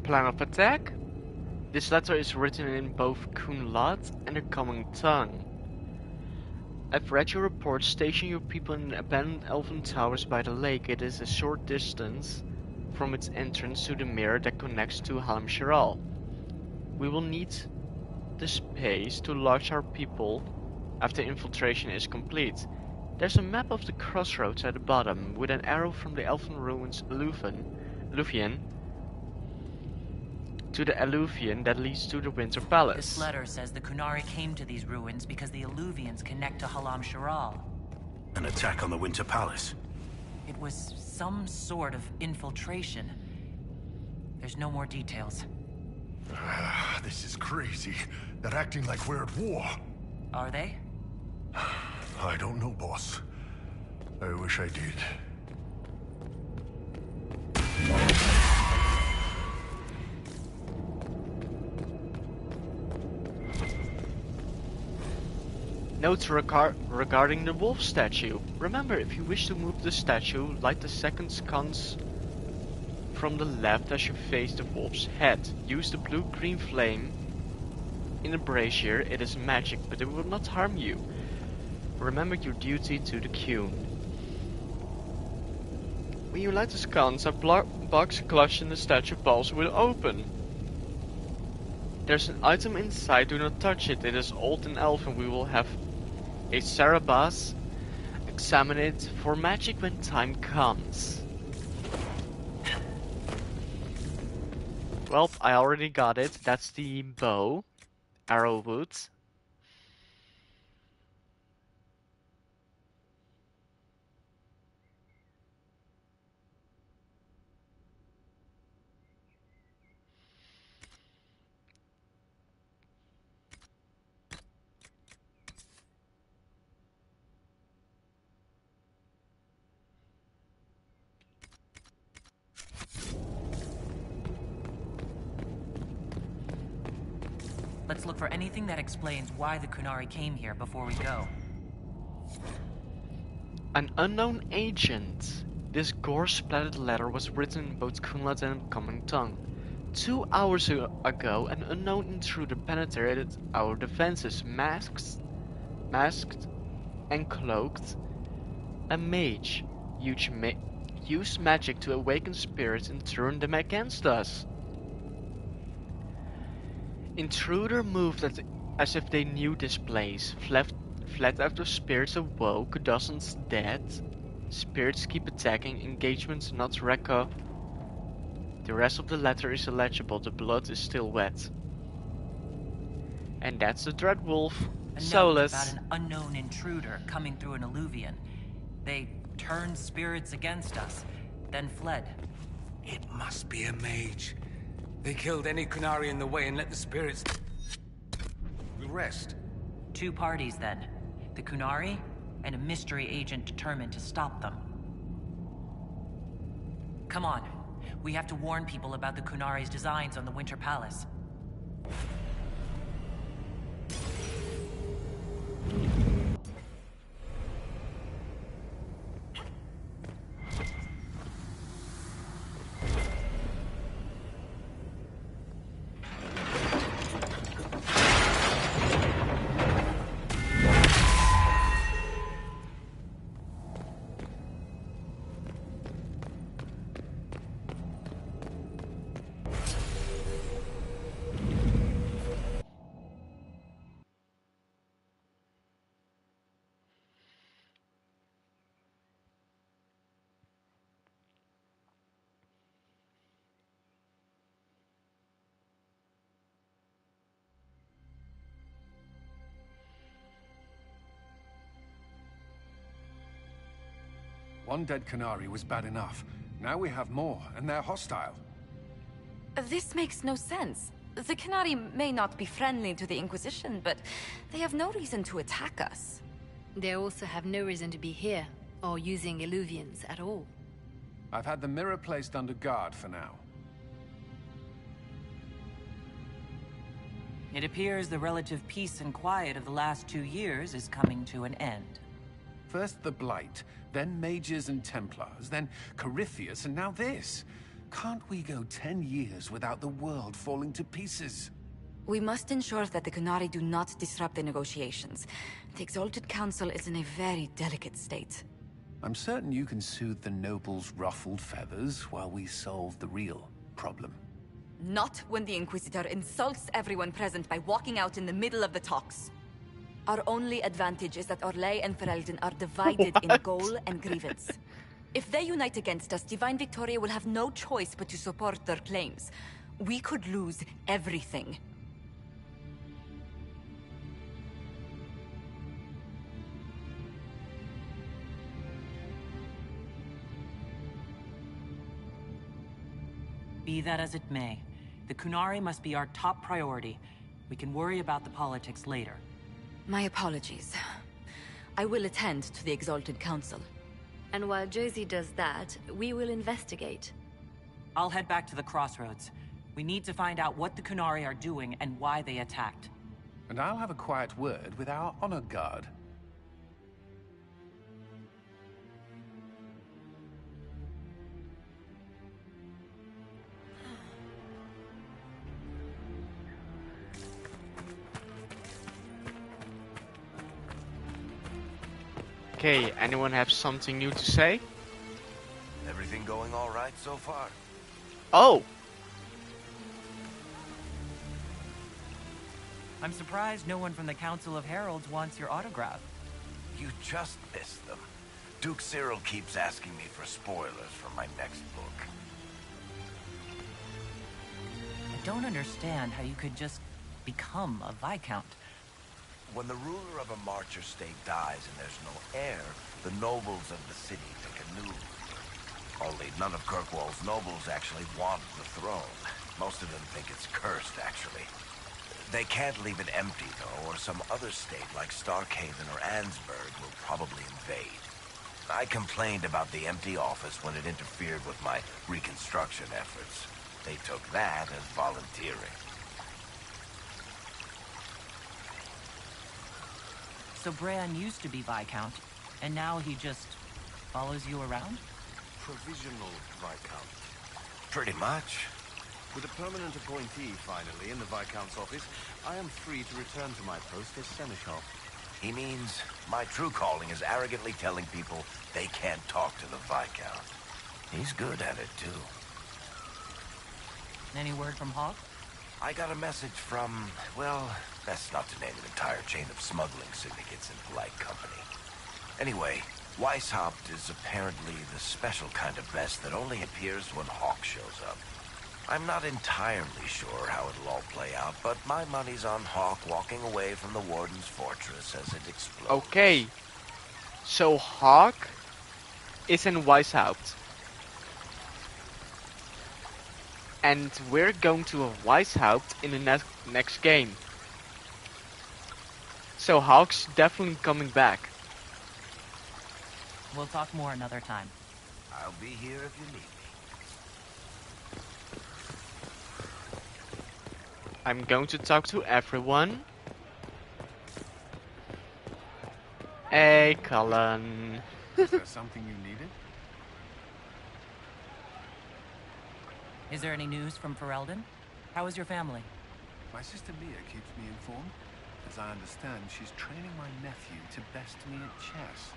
Plan of attack? This letter is written in both Kunlat and the Common Tongue. I've read your report. Station your people in abandoned elven towers by the lake. It is a short distance from its entrance to the mirror that connects to Halam Shiral. We will need the space to lodge our people after infiltration is complete. There's a map of the crossroads at the bottom, with an arrow from the elven ruins Luvian to the Alluvian that leads to the Winter Palace. This letter says the Kunari came to these ruins because the Alluvians connect to Halam Shiral. An attack on the Winter Palace? It was some sort of infiltration. There's no more details. This is crazy. They're acting like we're at war. Are they? I don't know, boss. I wish I did. Note regarding the wolf statue. Remember, if you wish to move the statue, light the second sconce from the left as you face the wolf's head. Use the blue-green flame in the brazier. It is magic, but it will not harm you. Remember your duty to the queen. When you light the sconce, a box clutched in the statue pulse will open. There's an item inside, do not touch it. It is old and elven. We will have a Sarabas examine it for magic when time comes. Well, I already got it. That's the bow. Arrowwood. Let's look for anything that explains why the Kunari came here before we go. An unknown agent. This gore-splattered letter was written in both Kunlat and Common Tongue. 2 hours ago, an unknown intruder penetrated our defenses, masked and cloaked. A mage used magic to awaken spirits and turn them against us. Intruder moved as if they knew this place. Fled after spirits awoke, dozens dead. Spirits keep attacking, engagements not reco. The rest of the letter is illegible, the blood is still wet. And that's the Dreadwolf, Solus. About an unknown intruder coming through an Alluvian. They turned spirits against us, then fled. It must be a mage. They killed any Kunari in the way and let the spirits rest. 2 parties then. The Kunari and a mystery agent determined to stop them. Come on. We have to warn people about the Kunari's designs on the Winter Palace. One dead Canary was bad enough. Now we have more, and they're hostile. This makes no sense. The Canary may not be friendly to the Inquisition, but they have no reason to attack us. They also have no reason to be here, or using Alluvians at all. I've had the mirror placed under guard for now. It appears the relative peace and quiet of the last 2 years is coming to an end. First the Blight, then Mages and Templars, then Corypheus, and now this. Can't we go 10 years without the world falling to pieces? We must ensure that the Qunari do not disrupt the negotiations. The Exalted Council is in a very delicate state. I'm certain you can soothe the nobles' ruffled feathers while we solve the real problem. Not when the Inquisitor insults everyone present by walking out in the middle of the talks. Our only advantage is that Orlais and Ferelden are divided in goal and grievance. If they unite against us, Divine Victoria will have no choice but to support their claims. We could lose everything. Be that as it may, the Qunari must be our top priority. We can worry about the politics later. My apologies. I will attend to the Exalted Council. And while Josie does that, we will investigate. I'll head back to the crossroads. We need to find out what the Qunari are doing and why they attacked. And I'll have a quiet word with our honor guard. Okay, anyone have something new to say? Everything going all right so far? Oh! I'm surprised no one from the Council of Heralds wants your autograph. You just missed them. Duke Cyril keeps asking me for spoilers for my next book. I don't understand how you could just become a Viscount. When the ruler of a marcher state dies and there's no heir, the nobles of the city pick anew. Only none of Kirkwall's nobles actually want the throne. Most of them think it's cursed, actually. They can't leave it empty, though, or some other state like Starkhaven or Ansburg will probably invade. I complained about the empty office when it interfered with my reconstruction efforts. They took that as volunteering. So Bran used to be Viscount, and now he just follows you around? Provisional Viscount. Pretty much. With a permanent appointee, finally, in the Viscount's office, I am free to return to my post as Seneschal. He means my true calling is arrogantly telling people they can't talk to the Viscount. He's good at it, too. Any word from Hawk? I got a message from, well, best not to name an entire chain of smuggling syndicates in polite company. Anyway, Weishaupt is apparently the special kind of best that only appears when Hawk shows up. I'm not entirely sure how it'll all play out, but my money's on Hawk walking away from the Warden's fortress as it explodes. Okay. So Hawk is in Weishaupt. And we're going to have Weishaupt in the next game. So Hawk's definitely coming back. We'll talk more another time. I'll be here if you need me. I'm going to talk to everyone. Hey, Cullen. Is there something you needed? Is there any news from Ferelden? How is your family? My sister Mia keeps me informed. As I understand, she's training my nephew to best me at chess.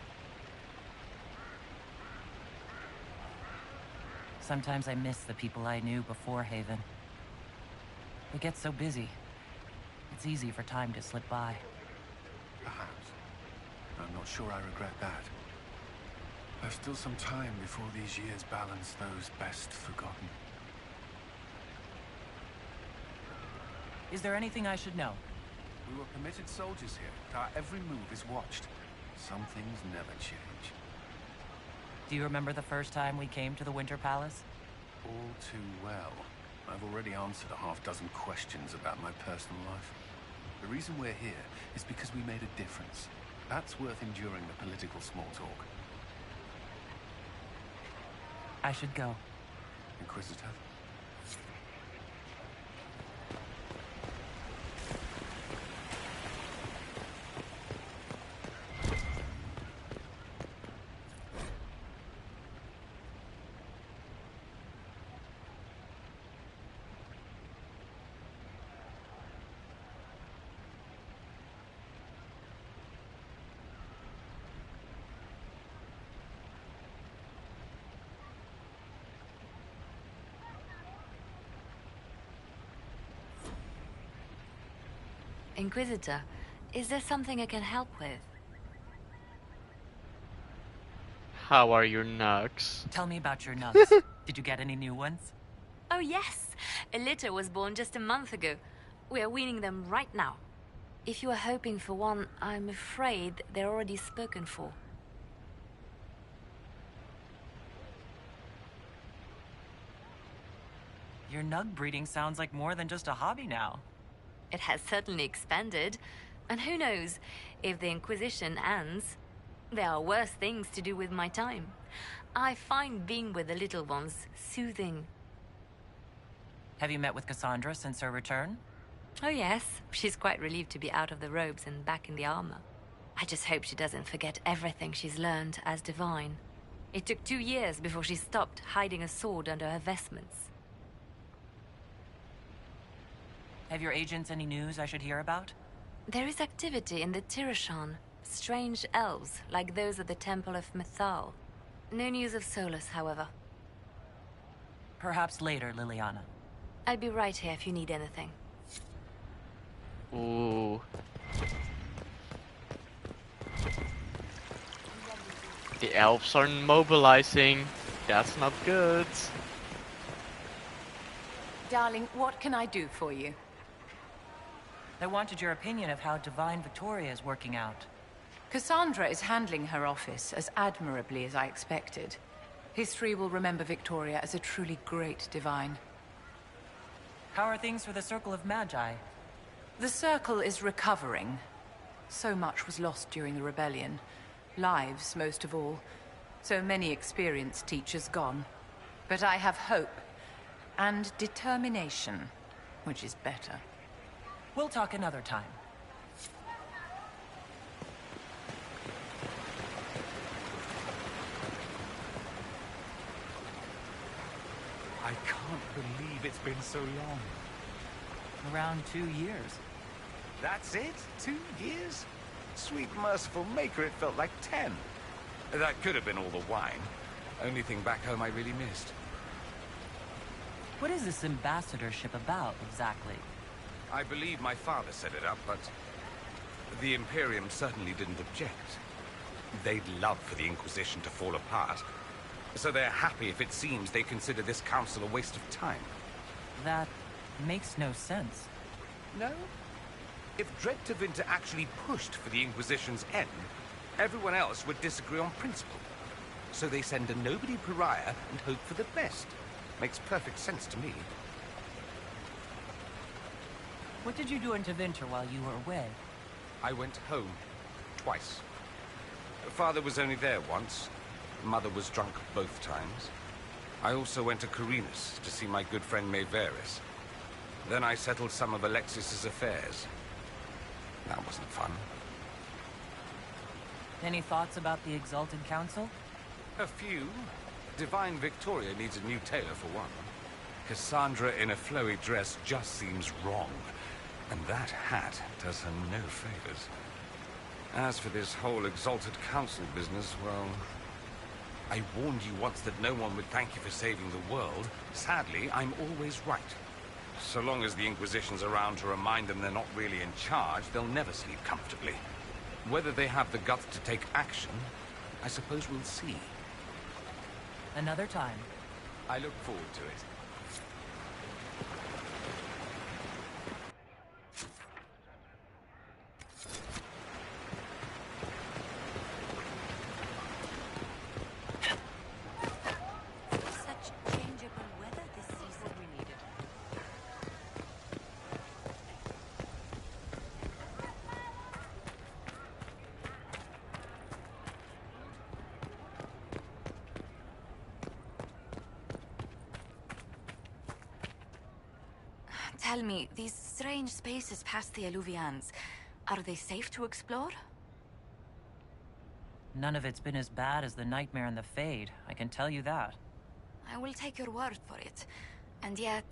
Sometimes I miss the people I knew before Haven. We get so busy. It's easy for time to slip by. Perhaps. I'm not sure I regret that. There's still some time before these years balance those best forgotten. Is there anything I should know? We were permitted soldiers here. Our every move is watched. Some things never change. Do you remember the first time we came to the Winter Palace? All too well. I've already answered a half-dozen questions about my personal life. The reason we're here is because we made a difference. That's worth enduring the political small talk. I should go. Inquisitor? Inquisitor, is there something I can help with? How are your nugs? Tell me about your nugs. Did you get any new ones? Oh yes! A litter was born just a month ago. We are weaning them right now. If you are hoping for one, I'm afraid they're already spoken for. Your nug breeding sounds like more than just a hobby now. It has certainly expanded. And who knows, if the Inquisition ends, there are worse things to do with my time. I find being with the little ones soothing. Have you met with Cassandra since her return? Oh yes, she's quite relieved to be out of the robes and back in the armor. I just hope she doesn't forget everything she's learned as divine. It took 2 years before she stopped hiding a sword under her vestments. Have your agents any news I should hear about? There is activity in the Tirashan. Strange elves, like those at the Temple of Mythal. No news of Solus, however. Perhaps later, Liliana. I'll be right here if you need anything. Ooh. The elves are mobilizing. That's not good. Darling, what can I do for you? I wanted your opinion of how Divine Victoria is working out. Cassandra is handling her office as admirably as I expected. History will remember Victoria as a truly great divine. How are things for the Circle of Magi? The Circle is recovering. So much was lost during the rebellion. Lives, most of all. So many experienced teachers gone. But I have hope. And determination. Which is better. We'll talk another time. I can't believe it's been so long. Around 2 years. That's it? 2 years? Sweet merciful maker, it felt like 10. That could have been all the wine. Only thing back home I really missed. What is this ambassadorship about, exactly? I believe my father set it up, but the Imperium certainly didn't object. They'd love for the Inquisition to fall apart, so they're happy if it seems they consider this council a waste of time. That makes no sense. No? If Dread Tevinter actually pushed for the Inquisition's end, everyone else would disagree on principle. So they send a nobody pariah and hope for the best. Makes perfect sense to me. What did you do in Tevinter while you were away? I went home. Twice. Father was only there once. Mother was drunk both times. I also went to Corinus to see my good friend Maevaris. Then I settled some of Alexis's affairs. That wasn't fun. Any thoughts about the Exalted Council? A few. Divine Victoria needs a new tailor for one. Cassandra in a flowy dress just seems wrong. And that hat does her no favors. As for this whole Exalted Council business, well... I warned you once that no one would thank you for saving the world. Sadly, I'm always right. So long as the Inquisition's around to remind them they're not really in charge, they'll never sleep comfortably. Whether they have the guts to take action, I suppose we'll see. Another time. I look forward to it. Tell me, these strange spaces past the Alluvians, are they safe to explore? None of it's been as bad as the Nightmare and the Fade, I can tell you that. I will take your word for it. And yet,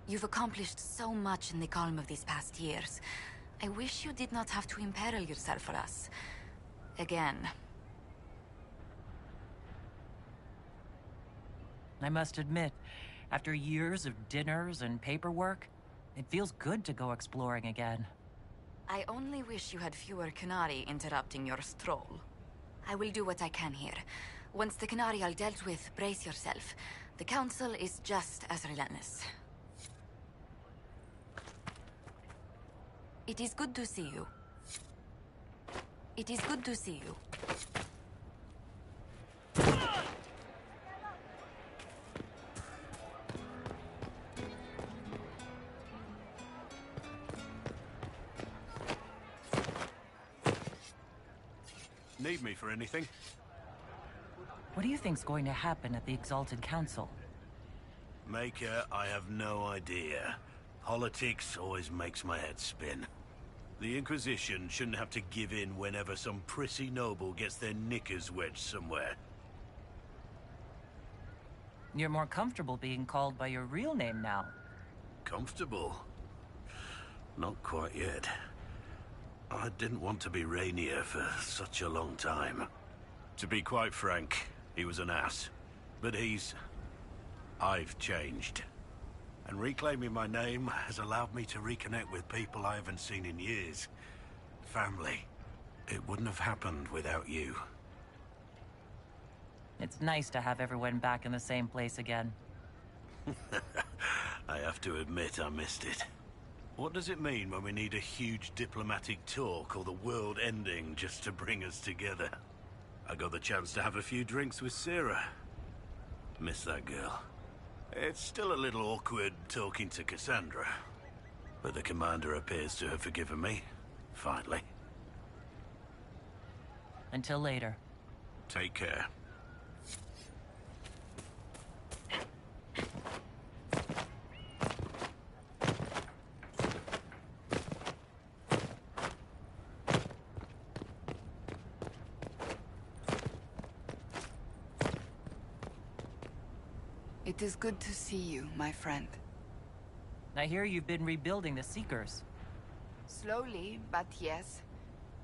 you've accomplished so much in the calm of these past years. I wish you did not have to imperil yourself for us. Again. I must admit, after years of dinners and paperwork, it feels good to go exploring again. I only wish you had fewer Canari interrupting your stroll. I will do what I can here. Once the Canari are dealt with, brace yourself. The Council is just as relentless. It is good to see you. It is good to see you. Need me for anything? What do you think's going to happen at the Exalted Council? Maker, I have no idea. Politics always makes my head spin. The Inquisition shouldn't have to give in whenever some prissy noble gets their knickers wedged somewhere. You're more comfortable being called by your real name now. Comfortable? Not quite yet. I didn't want to be Rainier for such a long time. To be quite frank, he was an ass. But I've changed. And reclaiming my name has allowed me to reconnect with people I haven't seen in years. Family. It wouldn't have happened without you. It's nice to have everyone back in the same place again. I have to admit I missed it. What does it mean when we need a huge diplomatic talk or the world ending just to bring us together? I got the chance to have a few drinks with Sarah. Miss that girl. It's still a little awkward talking to Cassandra. But the commander appears to have forgiven me. Finally. Until later. Take care. It is good to see you, my friend. I hear you've been rebuilding the Seekers. Slowly, but yes.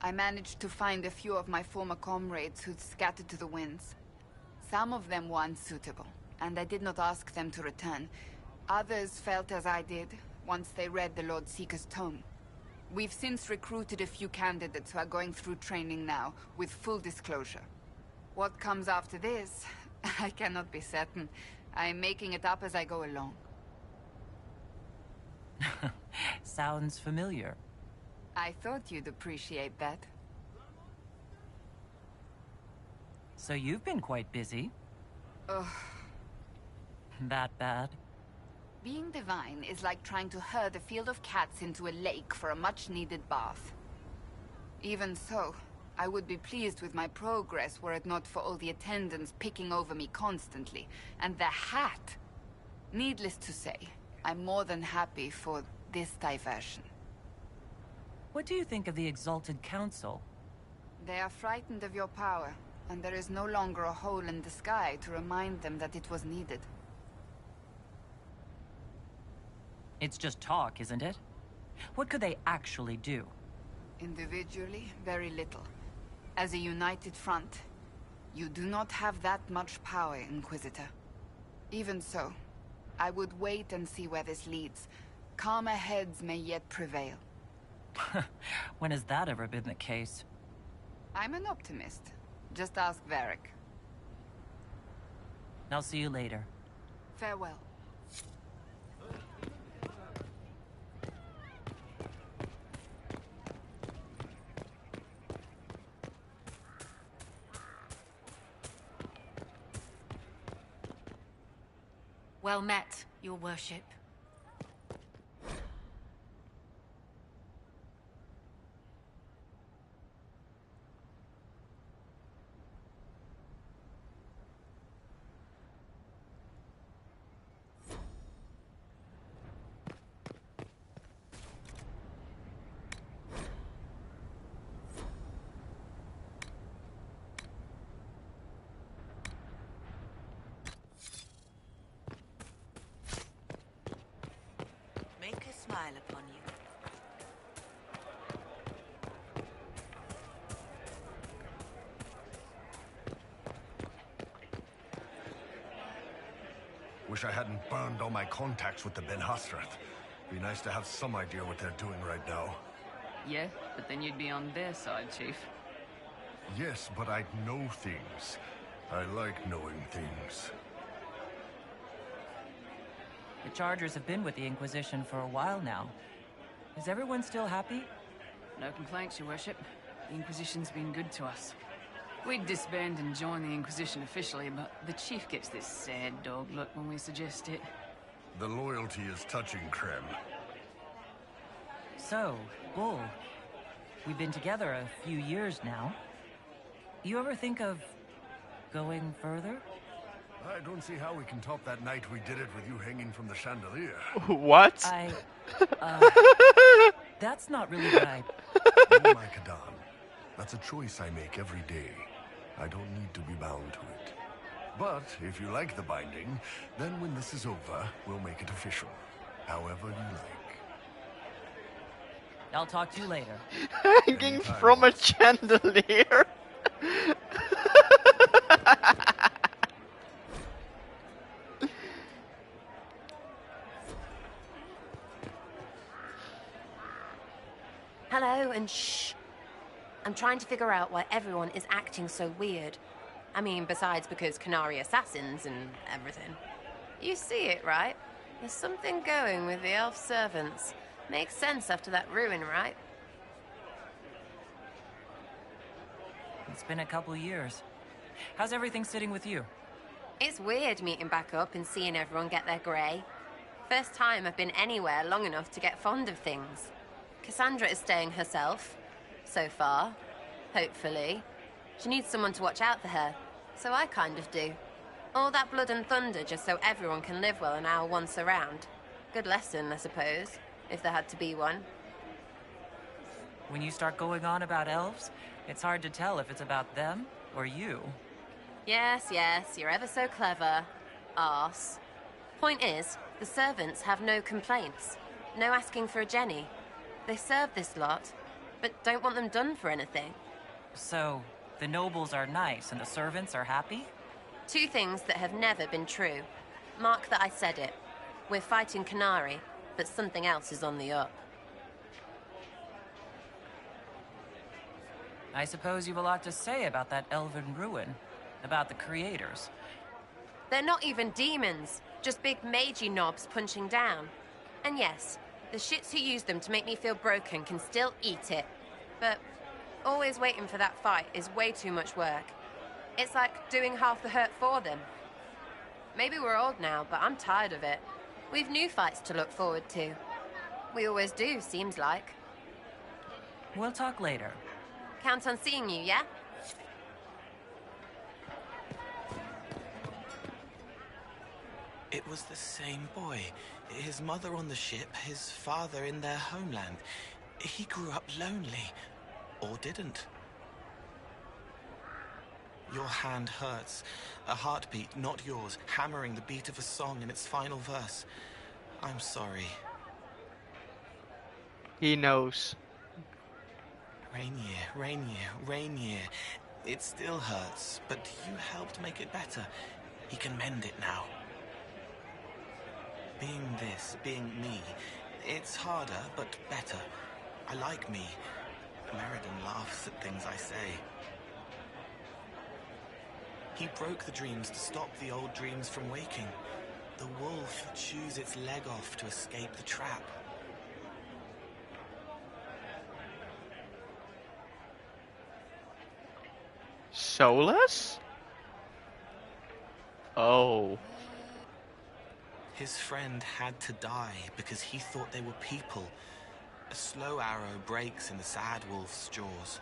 I managed to find a few of my former comrades who'd scattered to the winds. Some of them were unsuitable, and I did not ask them to return. Others felt as I did, once they read the Lord Seeker's tome. We've since recruited a few candidates who are going through training now, with full disclosure. What comes after this, I cannot be certain. I'm making it up as I go along. Sounds familiar. I thought you'd appreciate that. So you've been quite busy. Ugh. That bad? Being divine is like trying to herd a field of cats into a lake for a much-needed bath. Even so, I would be pleased with my progress were it not for all the attendants picking over me constantly. And the hat! Needless to say, I'm more than happy for this diversion. What do you think of the Exalted Council? They are frightened of your power, and there is no longer a hole in the sky to remind them that it was needed. It's just talk, isn't it? What could they actually do? Individually, very little. As a united front, you do not have that much power, Inquisitor. Even so, I would wait and see where this leads. Calmer heads may yet prevail. When has that ever been the case? I'm an optimist. Just ask Varric. I'll see you later. Farewell. Well met, your worship. Make a smile upon you. Wish I hadn't burned all my contacts with the Ben Hasrath. Be nice to have some idea what they're doing right now. Yeah, but then you'd be on their side, Chief. Yes, but I know things. I like knowing things. The Chargers have been with the Inquisition for a while now. Is everyone still happy? No complaints, Your Worship. The Inquisition's been good to us. We'd disband and join the Inquisition officially, but the Chief gets this sad dog look when we suggest it. The loyalty is touching, Krem. So, Bull, we've been together a few years now. You ever think of going further? I don't see how we can top that night we did it with you hanging from the chandelier. What? That's not really what I... Oh my Kadan. That's a choice I make every day. I don't need to be bound to it. But if you like the binding, then when this is over, we'll make it official. However you like. I'll talk to you later. Hanging from a chandelier? Hello, and shh. I'm trying to figure out why everyone is acting so weird. I mean, besides because Canary assassins and everything. You see it, right? There's something going with the elf servants. Makes sense after that ruin, right? It's been a couple years. How's everything sitting with you? It's weird meeting back up and seeing everyone get their grey. First time I've been anywhere long enough to get fond of things. Cassandra is staying herself. So far. Hopefully. She needs someone to watch out for her. So I kind of do. All that blood and thunder just so everyone can live well an hour once around. Good lesson, I suppose. If there had to be one. When you start going on about elves, it's hard to tell if it's about them or you. Yes, yes, you're ever so clever. Arse. Point is, the servants have no complaints. No asking for a Jenny. They serve this lot, but don't want them done for anything. So, the nobles are nice and the servants are happy? Two things that have never been true. Mark that I said it. We're fighting Canary, but something else is on the up. I suppose you've a lot to say about that elven ruin. About the creators. They're not even demons. Just big magey knobs punching down. And yes, the shits who use them to make me feel broken can still eat it. But always waiting for that fight is way too much work. It's like doing half the hurt for them. Maybe we're old now, but I'm tired of it. We've new fights to look forward to. We always do, seems like. We'll talk later. Count on seeing you, yeah? It was the same boy. His mother on the ship, his father in their homeland. He grew up lonely. Or didn't. Your hand hurts. A heartbeat, not yours, hammering the beat of a song in its final verse. I'm sorry. He knows. Rainier, Rainier, Rainier. It still hurts, but you helped make it better. He can mend it now. Being this, being me, it's harder, but better. I like me. Meriden laughs at things I say. He broke the dreams to stop the old dreams from waking. The wolf chews its leg off to escape the trap. Soulless? Oh. His friend had to die because he thought they were people. A slow arrow breaks in the sad wolf's jaws.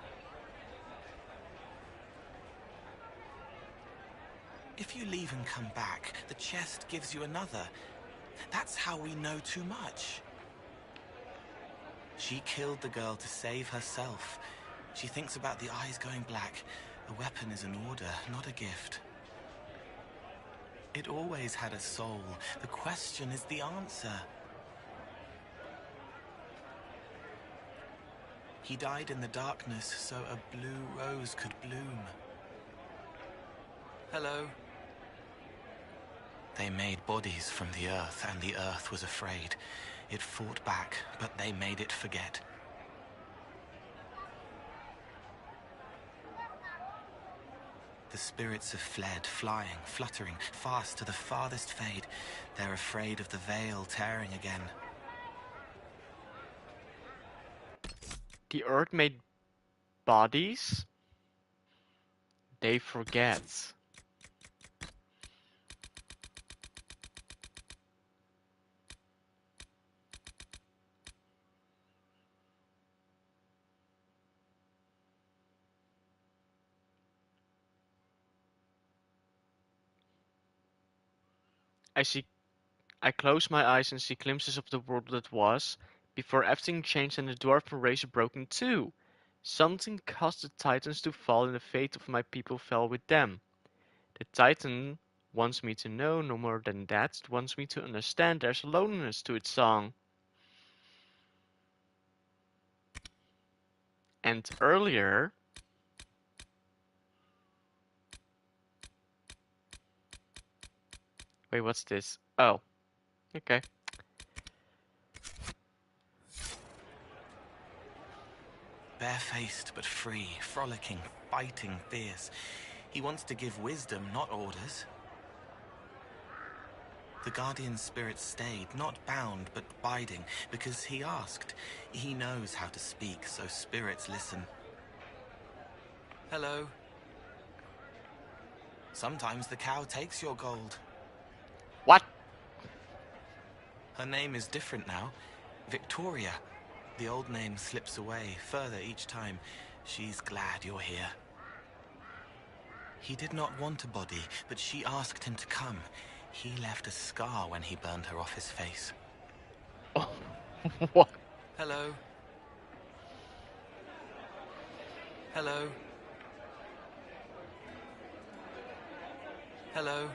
If you leave and come back, the chest gives you another. That's how we know too much. She killed the girl to save herself. She thinks about the eyes going black. The weapon is an order, not a gift. It always had a soul. The question is the answer. He died in the darkness so a blue rose could bloom. Hello. They made bodies from the earth, and the earth was afraid. It fought back, but they made it forget. The spirits have fled, flying, fluttering, fast to the farthest fade. They're afraid of the veil tearing again. The earth made bodies? They forget. I close my eyes and see glimpses of the world that was, before everything changed and the dwarven race broke in two. Something caused the Titans to fall and the fate of my people fell with them. The Titan wants me to know, no more than that, it wants me to understand there's a loneliness to its song. And earlier... Wait, what's this? Oh. Okay. Barefaced but free, frolicking, fighting, fierce. He wants to give wisdom, not orders. The guardian spirit stayed, not bound, but biding, because he asked. He knows how to speak, so spirits listen. Hello. Sometimes the cow takes your gold. What? Her name is different now. Victoria. The old name slips away further each time. She's glad you're here. He did not want a body, but she asked him to come. He left a scar when he burned her off his face. Oh, what? Hello. Hello. Hello.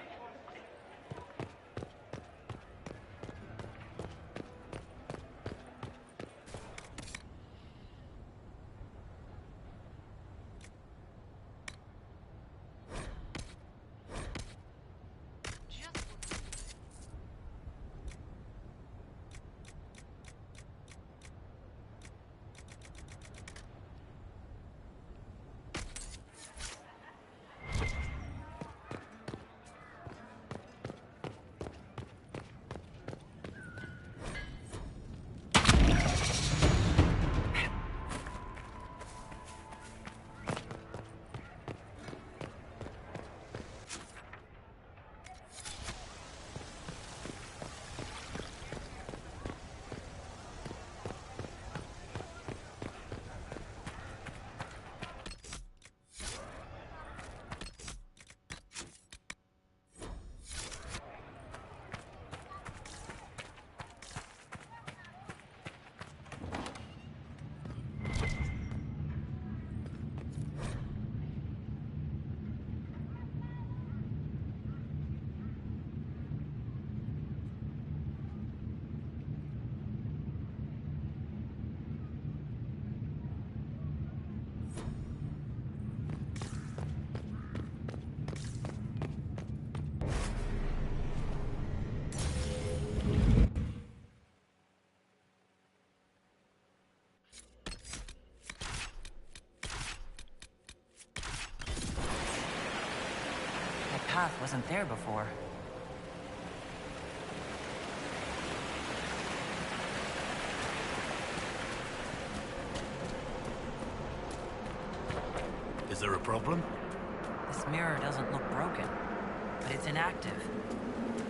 Path wasn't there before. Is there a problem? This mirror doesn't look broken, but it's inactive.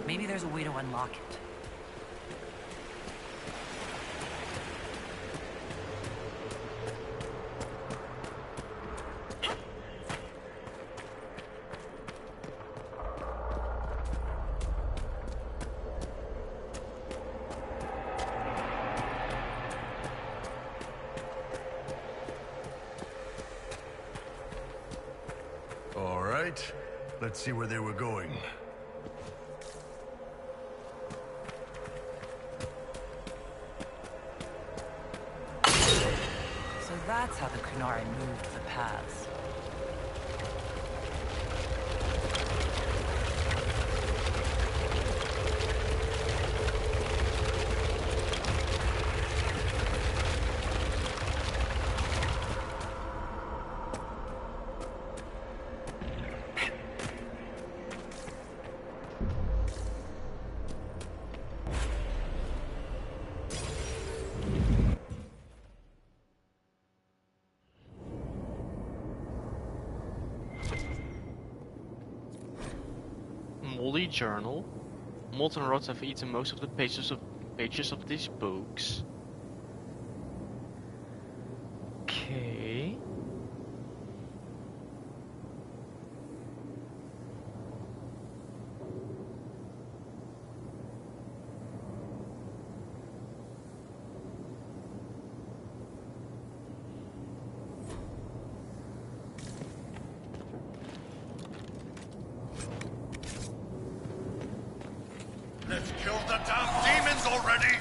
Maybe there's a way to unlock it. Let's see where they were going. So that's how the Kunari moved the paths. Holy Journal. Molten rods have eaten most of the pages of these books. Okay. Let's kill the damn demons already!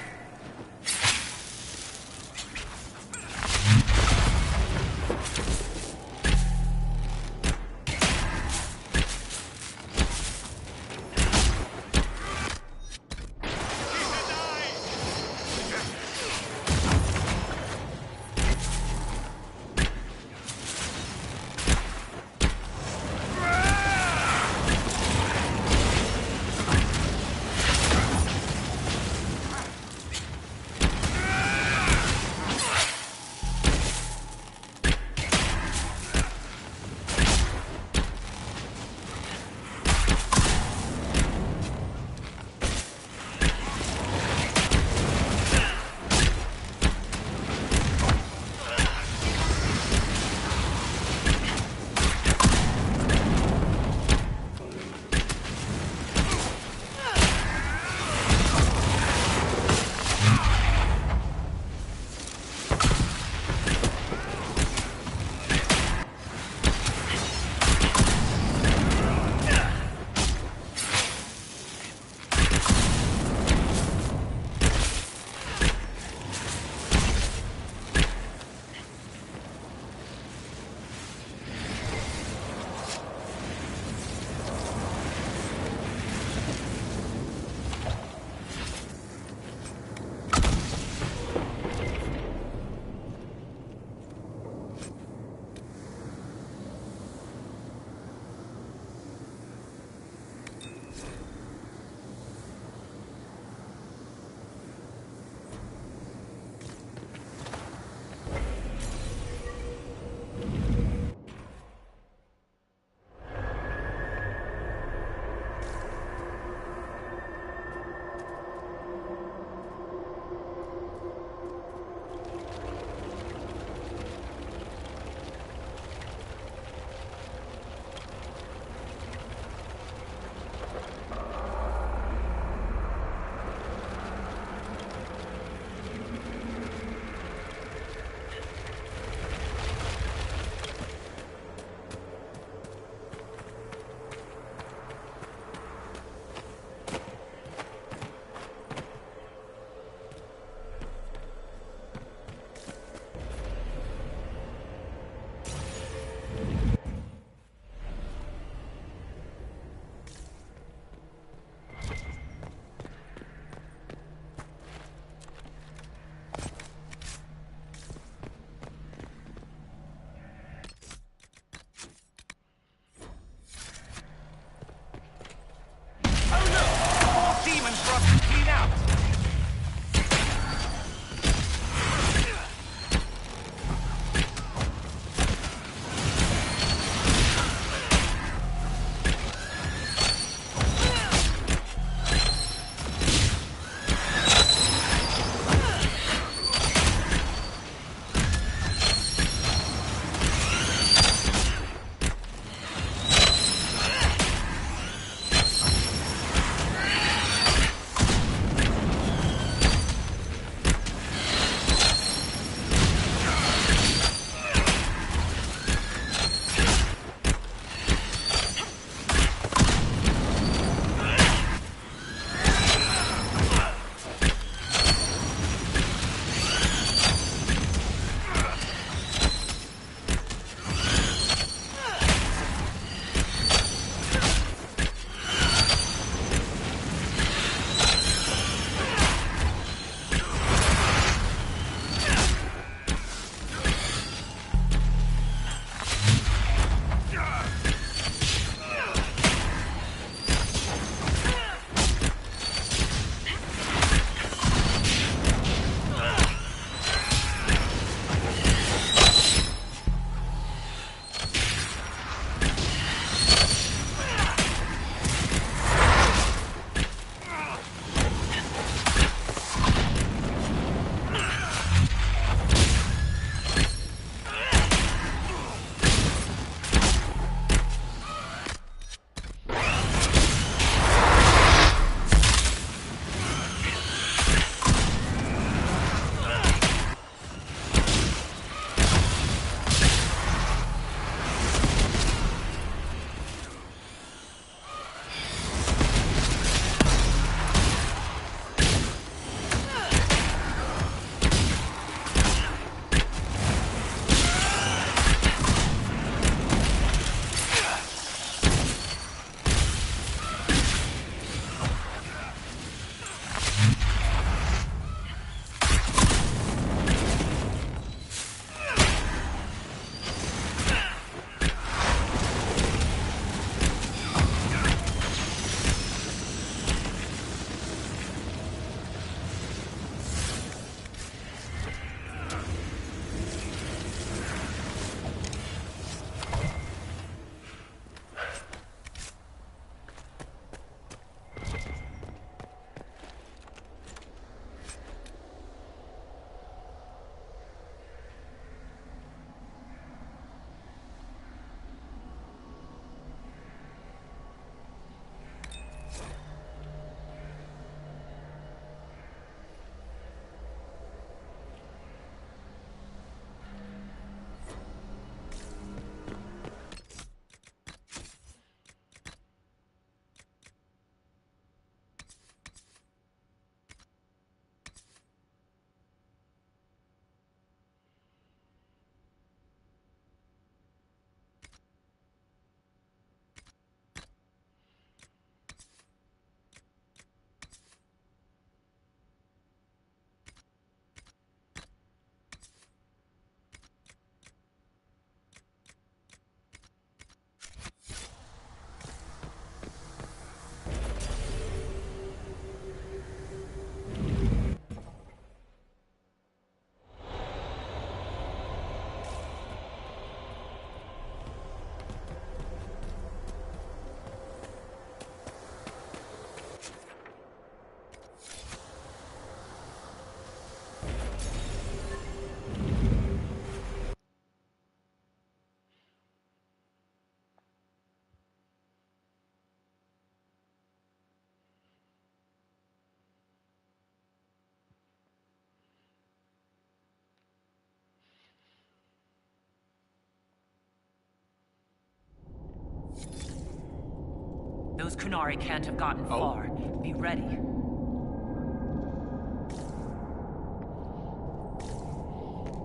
Those Kunari can't have gotten far. Be ready.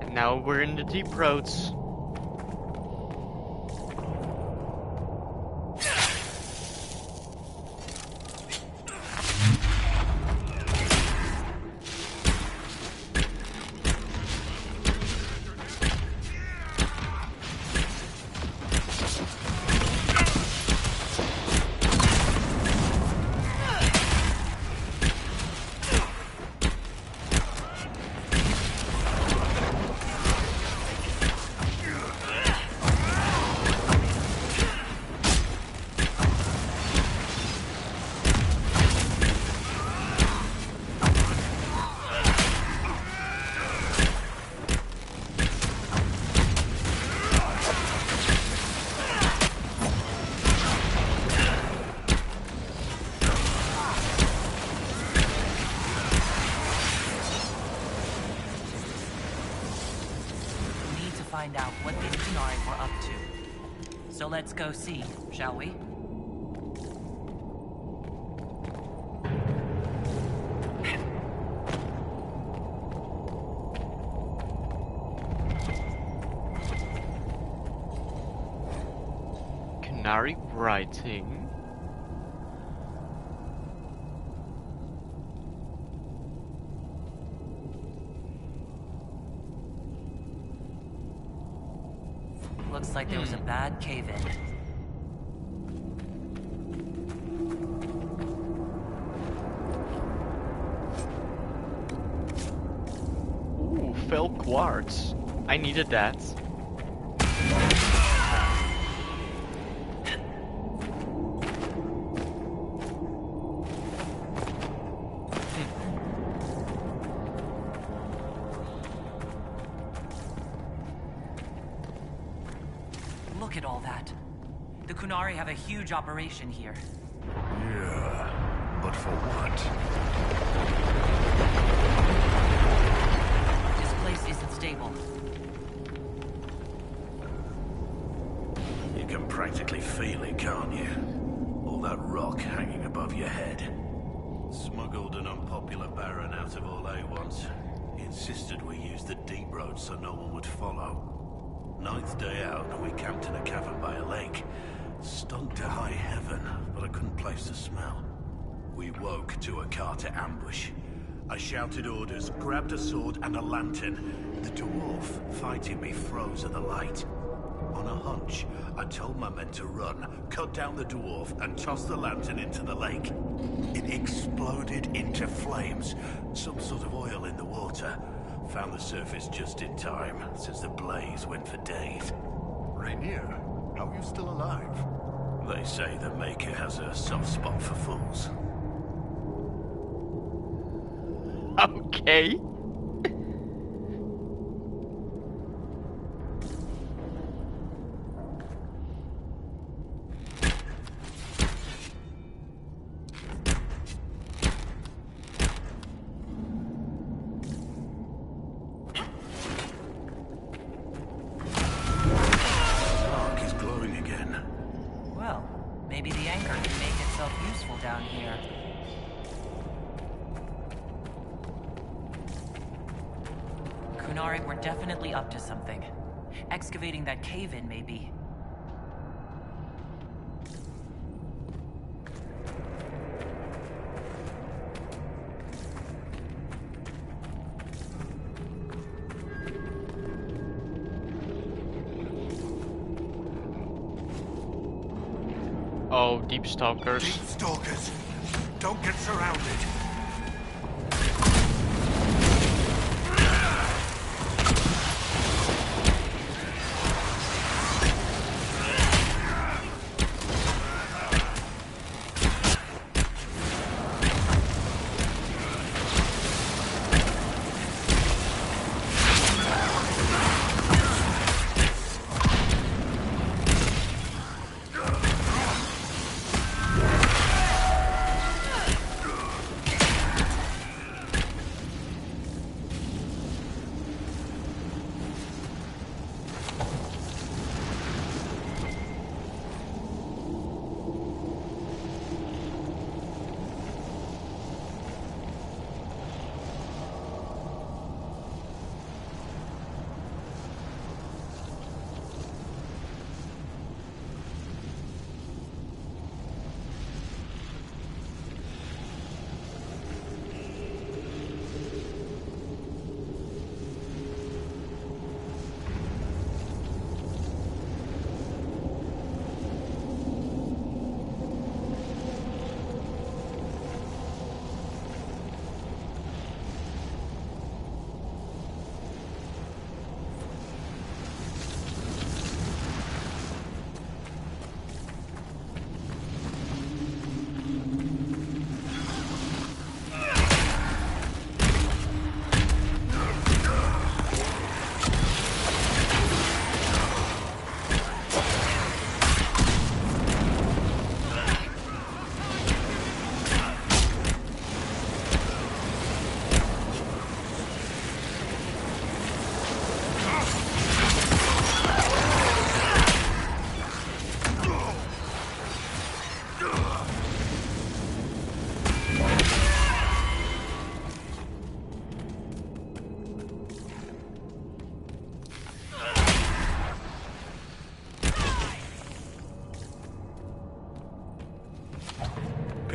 And now we're in the deep roads. Find out what these Kunari were up to. So let's go see, shall we? Kunari writing. Looks like there was a bad cave-in. Ooh, fell quartz. I needed that. Look at all that. The Kunari have a huge operation here. Yeah, but for what? This place isn't stable. You can practically feel it, can't you? All that rock hanging above your head. Smuggled an unpopular Baron out of Orlais once. He insisted we use the deep road so no one would follow. Ninth day out, we camped in a cavern by a lake. Stunk to high heaven, but I couldn't place the smell. We woke to a Carter ambush. I shouted orders, grabbed a sword and a lantern. The dwarf fighting me froze at the light. On a hunch, I told my men to run, cut down the dwarf, and toss the lantern into the lake. It exploded into flames, some sort of oil in the water. Found the surface just in time, since the blaze went for days. Rainier, how are you still alive? They say the Maker has a soft spot for fools. Okay. Maybe the anchor can make itself useful down here. Kunari were definitely up to something. Excavating that cave-in, maybe. Oh, deep stalkers. Deep stalkers! Don't get surrounded!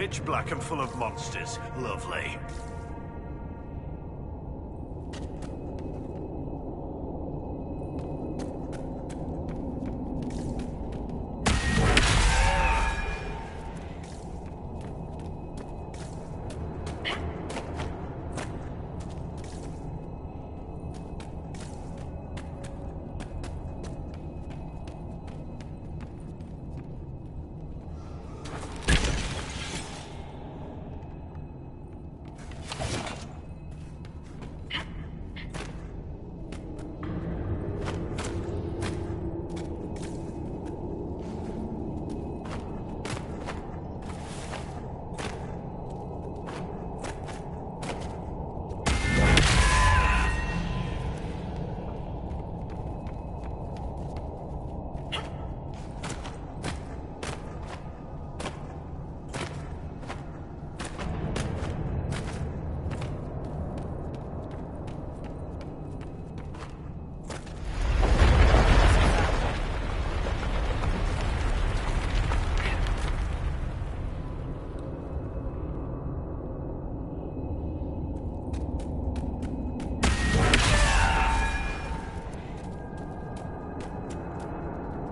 pitch black and full of monsters. Lovely.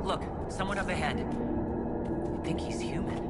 Look, someone up ahead. I think he's human.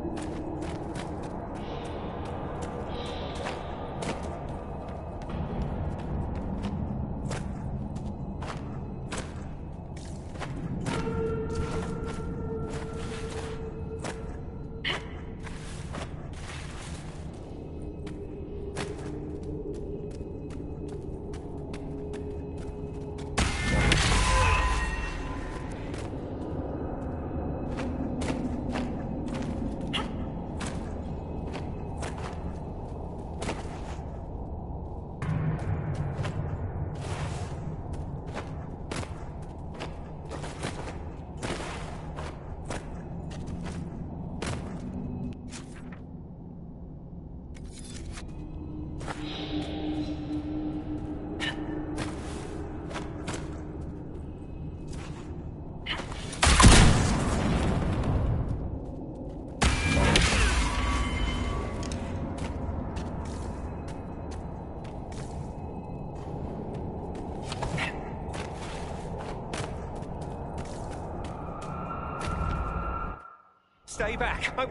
Stay back! Oh,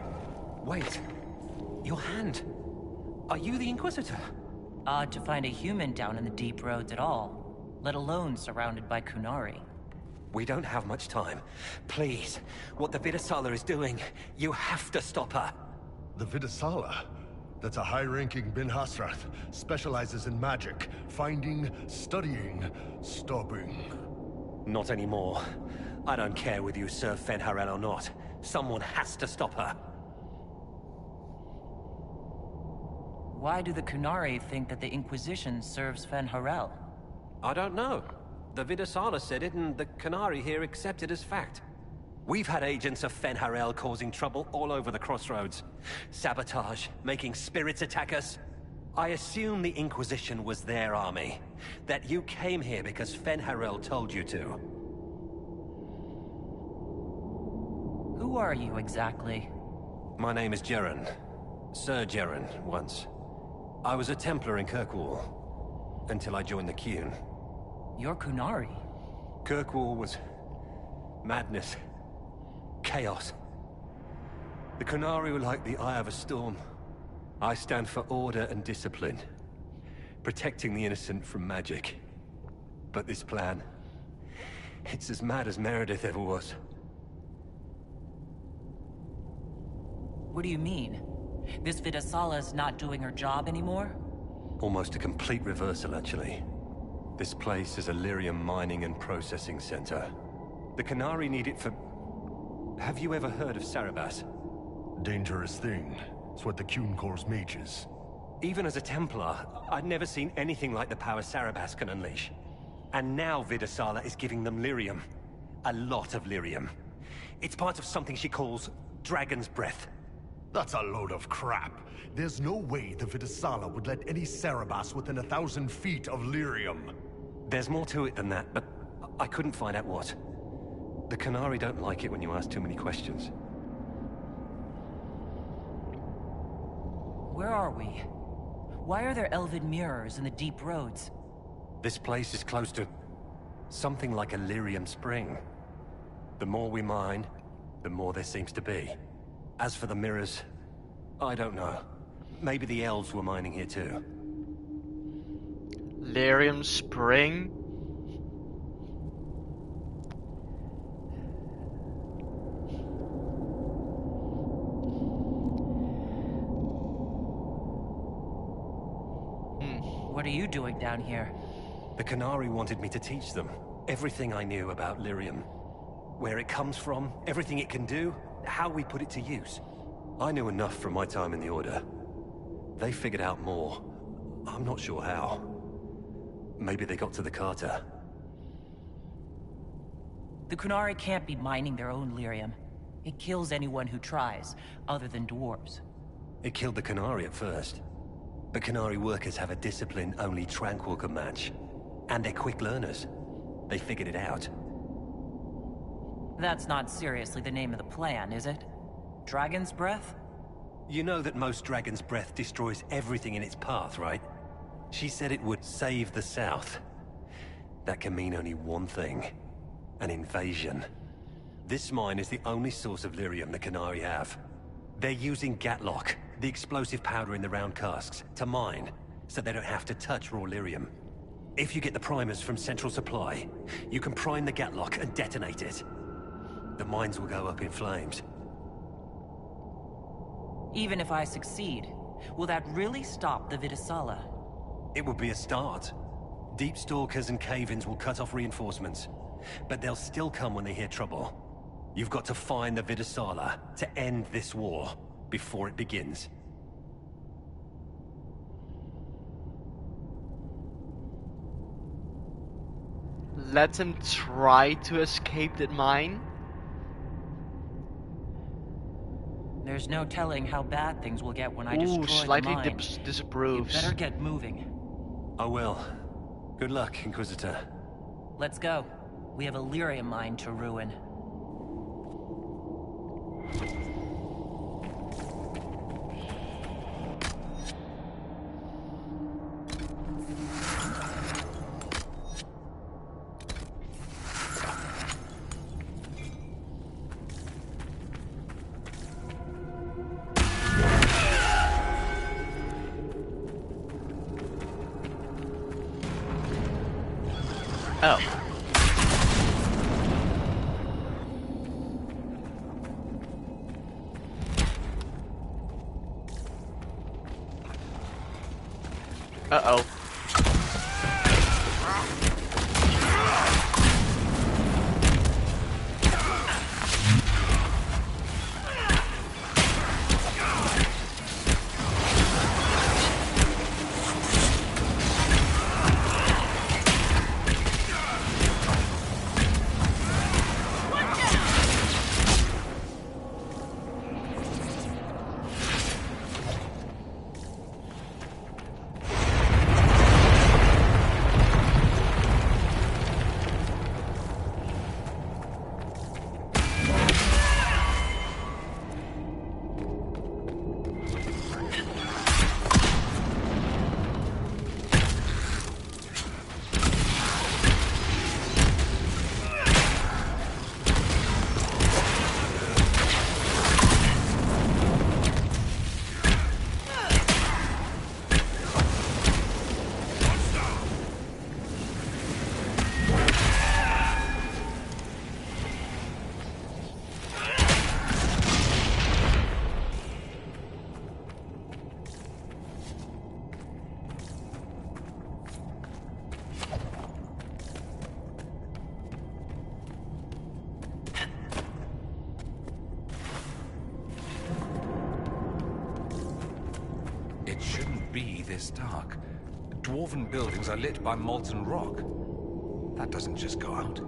wait. Your hand. Are you the Inquisitor? Odd to find a human down in the deep roads at all, let alone surrounded by Kunari. We don't have much time. Please, what the Vidasala is doing, you have to stop her. The Vidasala? That's a high-ranking Bin Hasrath. Specializes in magic. Finding, studying, stopping. Not anymore. I don't care whether you serve Fenharel or not. Someone has to stop her. Why do the Kunari think that the Inquisition serves Fenharel? I don't know. The Vidasala said it, and the Kunari here accept it as fact. We've had agents of Fenharel causing trouble all over the crossroads. Sabotage, making spirits attack us. I assume the Inquisition was their army. That you came here because Fenharel told you to. Who are you exactly? My name is Jeren. Sir Jeren, once. I was a Templar in Kirkwall, until I joined the Qun. You're Kunari? Kirkwall was madness. Chaos. The Kunari were like the eye of a storm. I stand for order and discipline. Protecting the innocent from magic. But this plan... it's as mad as Meredith ever was. What do you mean? This Vidasala's not doing her job anymore? Almost a complete reversal, actually. This place is a lyrium mining and processing center. The Kunari need it for... Have you ever heard of Sarabas? Dangerous thing. It's what the Qun calls mages. Even as a Templar, I'd never seen anything like the power Sarabas can unleash. And now Vidasala is giving them lyrium. A lot of lyrium. It's part of something she calls Dragon's Breath. That's a load of crap. There's no way the Vidasala would let any Sarabas within 1,000 feet of lyrium. There's more to it than that, but I couldn't find out what. The Kunari don't like it when you ask too many questions. Where are we? Why are there elven mirrors in the deep roads? This place is close to something like a lyrium spring. The more we mine, the more there seems to be. As for the mirrors, I don't know. Maybe the elves were mining here too. Lyrium Spring? What are you doing down here? The Canary wanted me to teach them everything I knew about lyrium. Where it comes from, everything it can do, how we put it to use. I knew enough from my time in the Order. They figured out more. I'm not sure how. Maybe they got to the Carter. The Kunari can't be mining their own lyrium. It kills anyone who tries, other than dwarves. It killed the Canary at first. But Canary workers have a discipline only Tranquil can match. And they're quick learners. They figured it out. That's not seriously the name of the plan, is it? Dragon's Breath? You know that most Dragon's Breath destroys everything in its path, right? She said it would save the South. That can mean only one thing. An invasion. This mine is the only source of lyrium the Canary have. They're using Gatlock, the explosive powder in the round casks, to mine, so they don't have to touch raw lyrium. If you get the primers from Central Supply, you can prime the Gatlock and detonate it. The mines will go up in flames. Even if I succeed, will that really stop the Vidasala? It would be a start. Deep Stalkers and Cave-ins will cut off reinforcements, but they'll still come when they hear trouble. You've got to find the Vidasala to end this war before it begins. Let them try to escape that mine? There's no telling how bad things will get when I destroy slightly the mine. disapproves. You better get moving. I will. Good luck, Inquisitor. Let's go. We have a lyrium mine to ruin. Oh. Uh-oh. It shouldn't be this dark. Dwarven buildings are lit by molten rock. That doesn't just go out.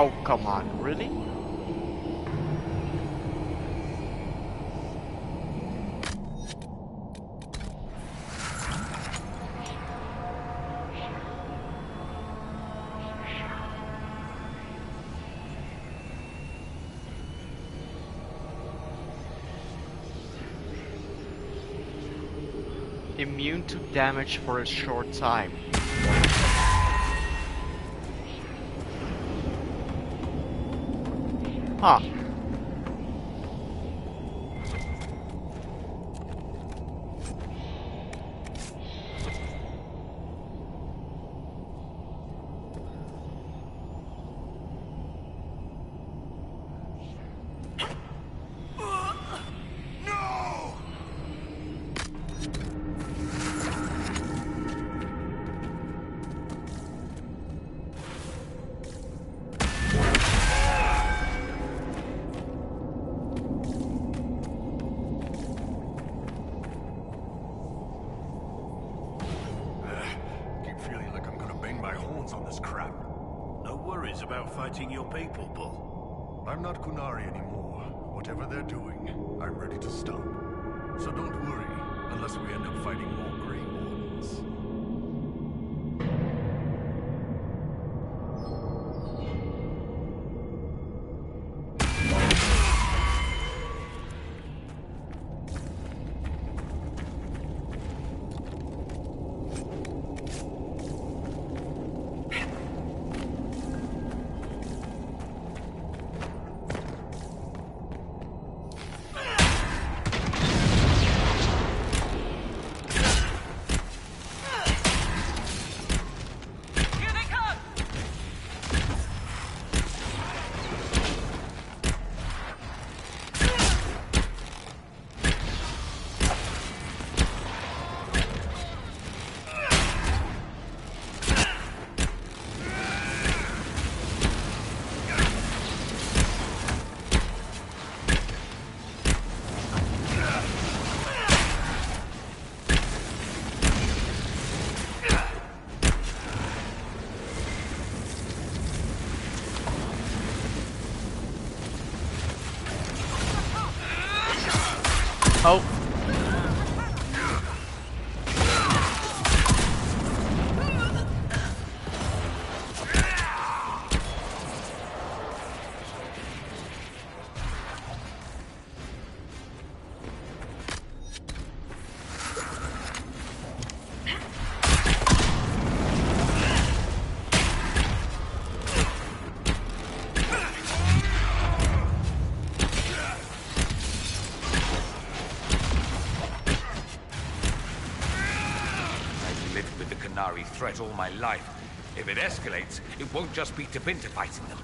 Oh, come on, really? Immune to damage for a short time. Huh. About fighting your people, Bull. I'm not Kunari anymore. Whatever they're doing, I'm ready to stop. So don't worry, unless we end up fighting more Grey Wardens. Oh. Threat all my life. If it escalates, it won't just be Tabinta fighting them.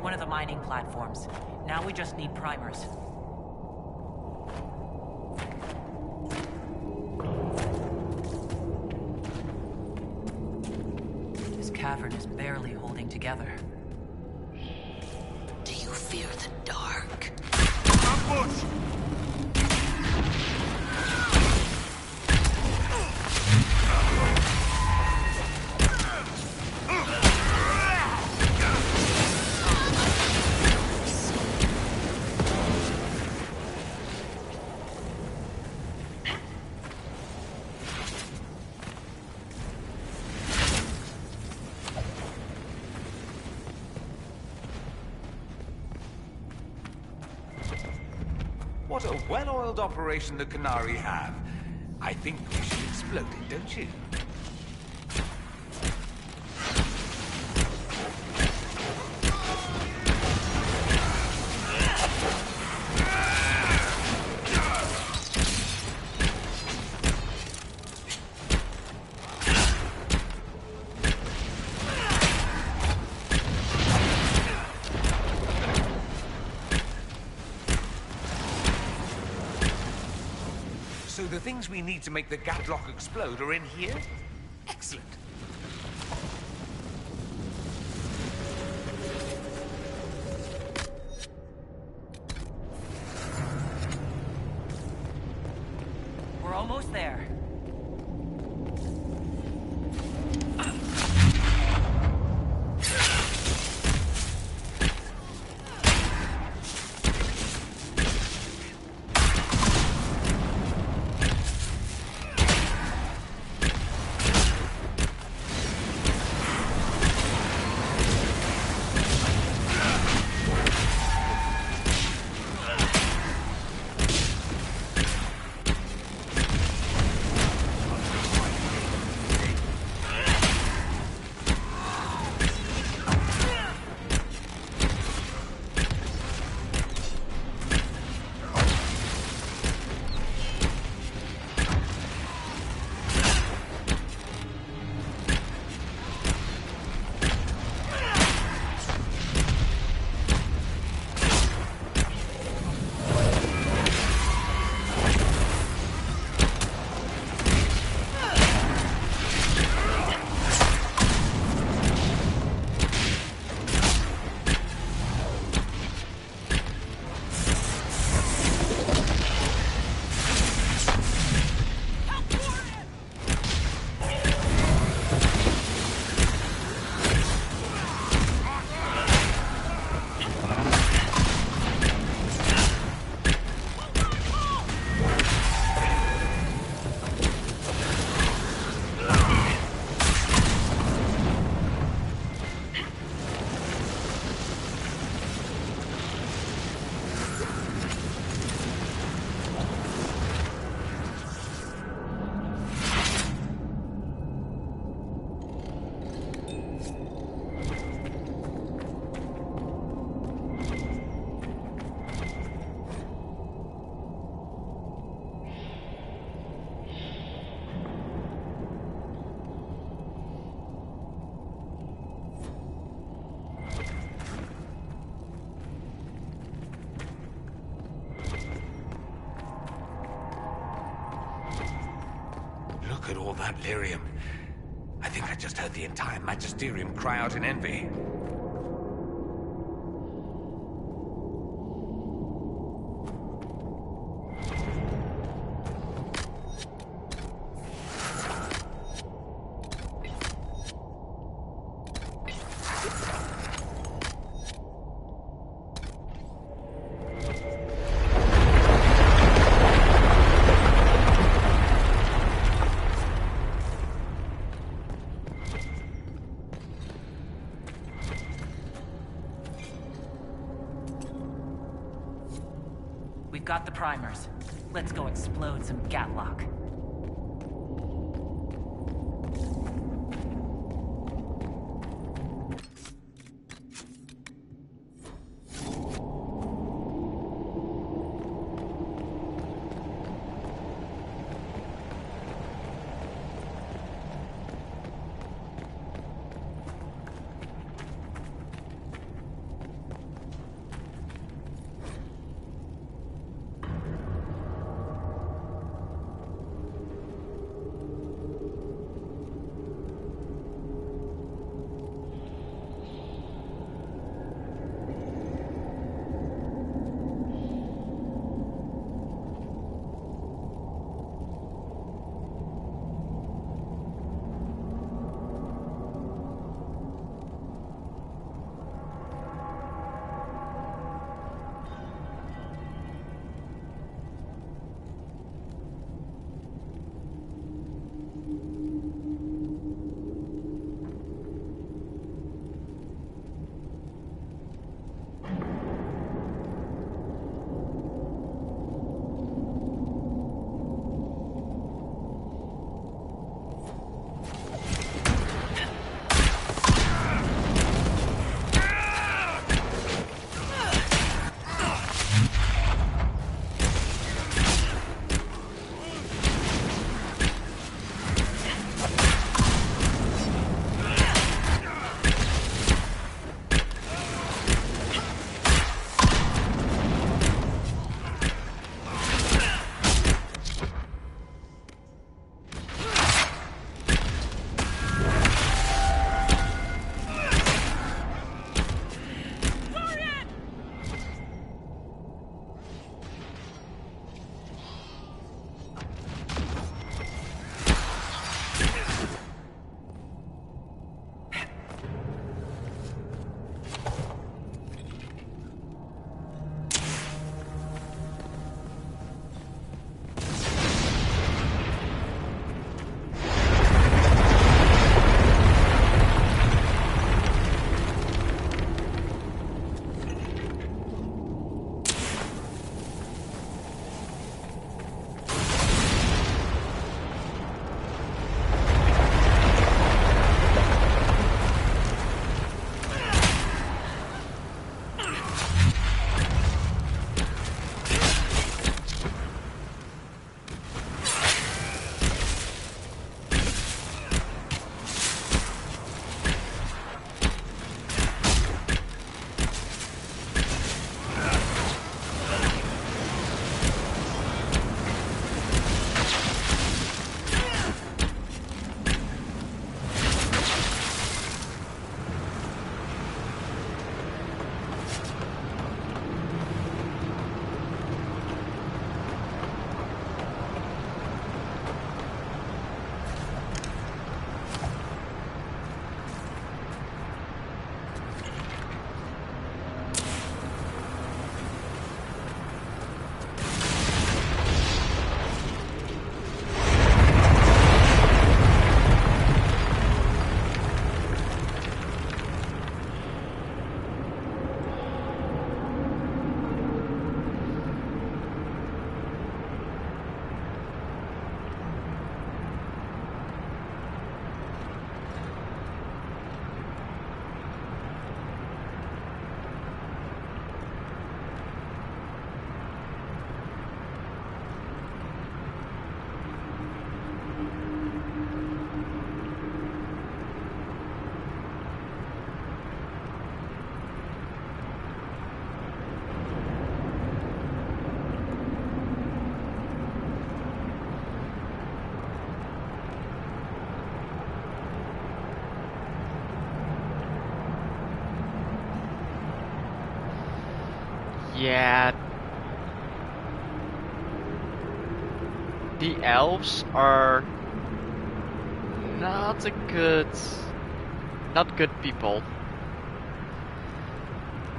One of the mining platforms. Now we just need primers. This cavern is barely holding together. Do you fear the dark? Ambush! most well-oiled operation the Canary have. I think we should explode it, don't you? So the things we need to make the Gatlock explode are in here? Excellent. We're almost there. Look at all that lyrium. I think I just heard the entire Magisterium cry out in envy. We've got the primers. Let's go explode some Gatlock. Yeah. The elves are not good people.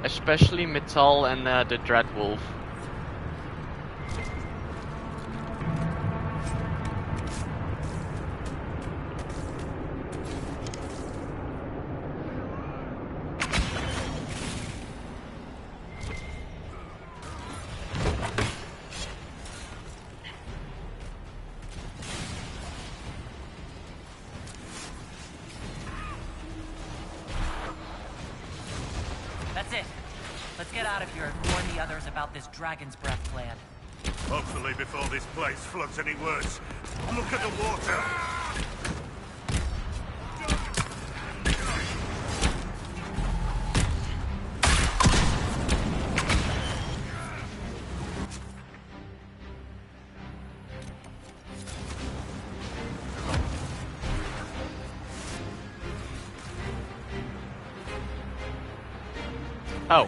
Especially Metal and the Dreadwolf. That's it. Let's get out of here and warn the others about this Dragon's Breath plan. Hopefully before this place floods any worse. Look at the water! Oh.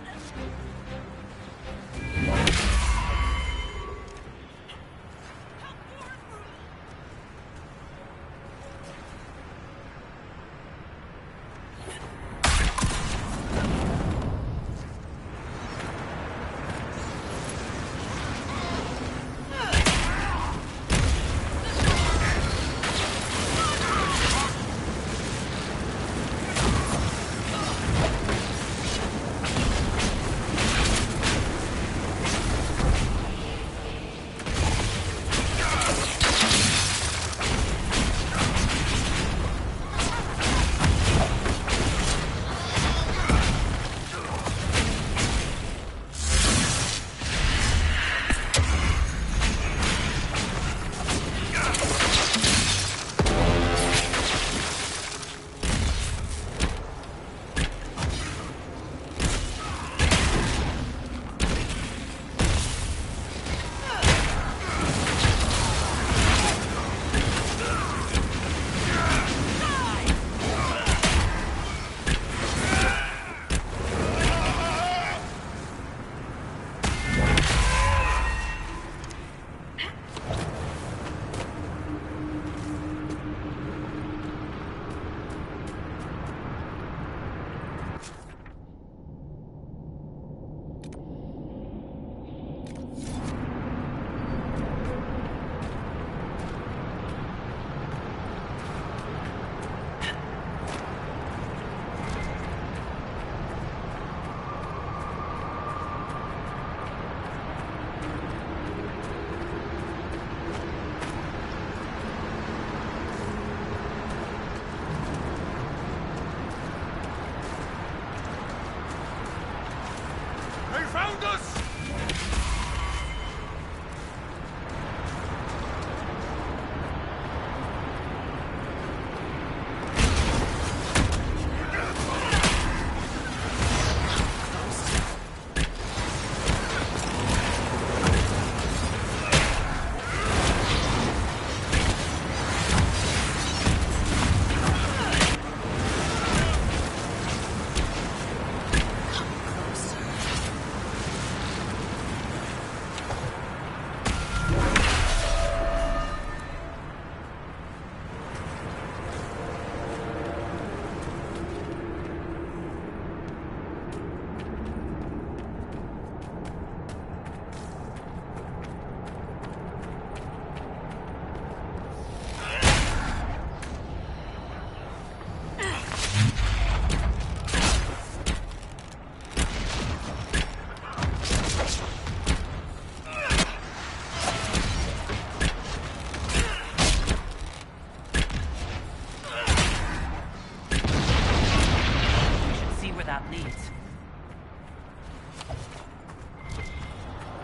They found us!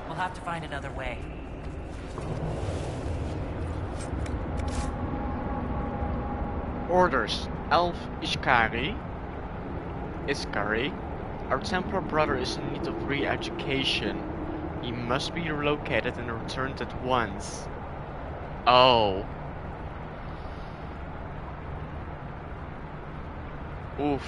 We'll have to find another way. Orders. Elf Iskari. Our Templar brother is in need of re-education. He must be relocated and returned at once. Oh. Oof.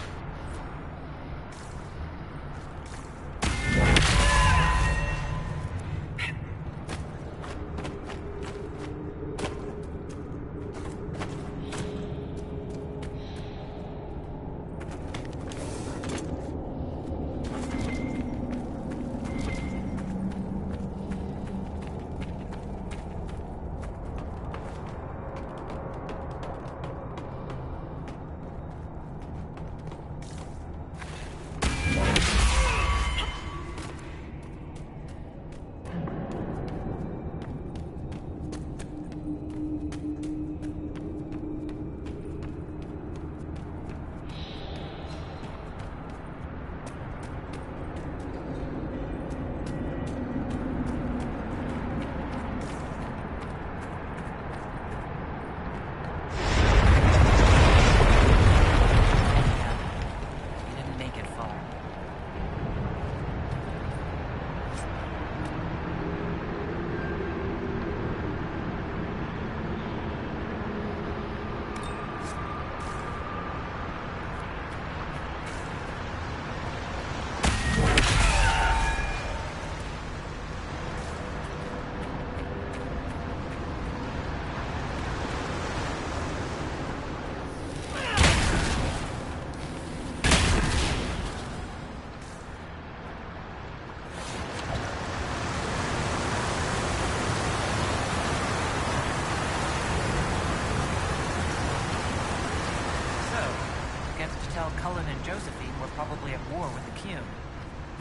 Cullen and Josephine were probably at war with the Cume.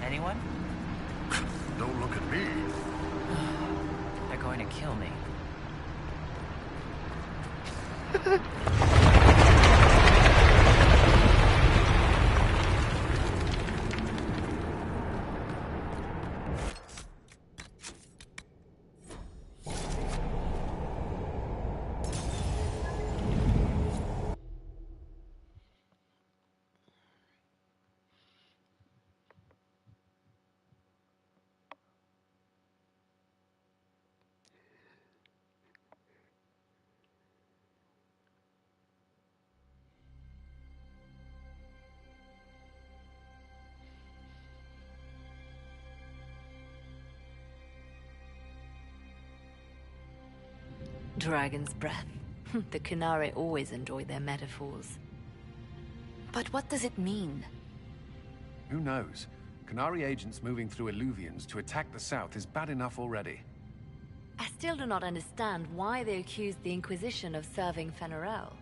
Anyone? Don't look at me. They're going to kill me. Dragon's breath. The Kunari always enjoy their metaphors. But what does it mean? Who knows? Qunari agents moving through Illuvians to attack the south is bad enough already. I still do not understand why they accused the Inquisition of serving Fenarel.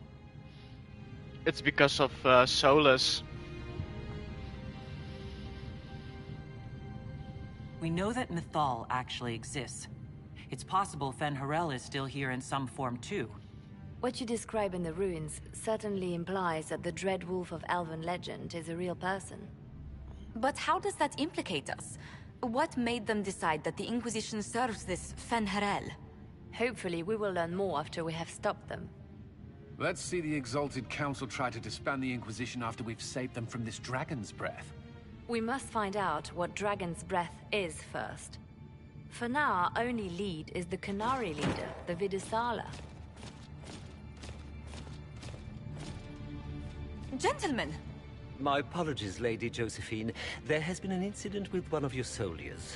It's because of Solus. We know that Mythal actually exists. It's possible Fen'Harel is still here in some form too. What you describe in the ruins certainly implies that the Dread Wolf of Elven legend is a real person. But how does that implicate us? What made them decide that the Inquisition serves this Fen'Harel? Hopefully we will learn more after we have stopped them. Let's see the Exalted Council try to disband the Inquisition after we've saved them from this dragon's breath. We must find out what Dragon's Breath is first. For now, our only lead is the Qunari leader, the Vidusala. Gentlemen! My apologies, Lady Josephine. There has been an incident with one of your soldiers.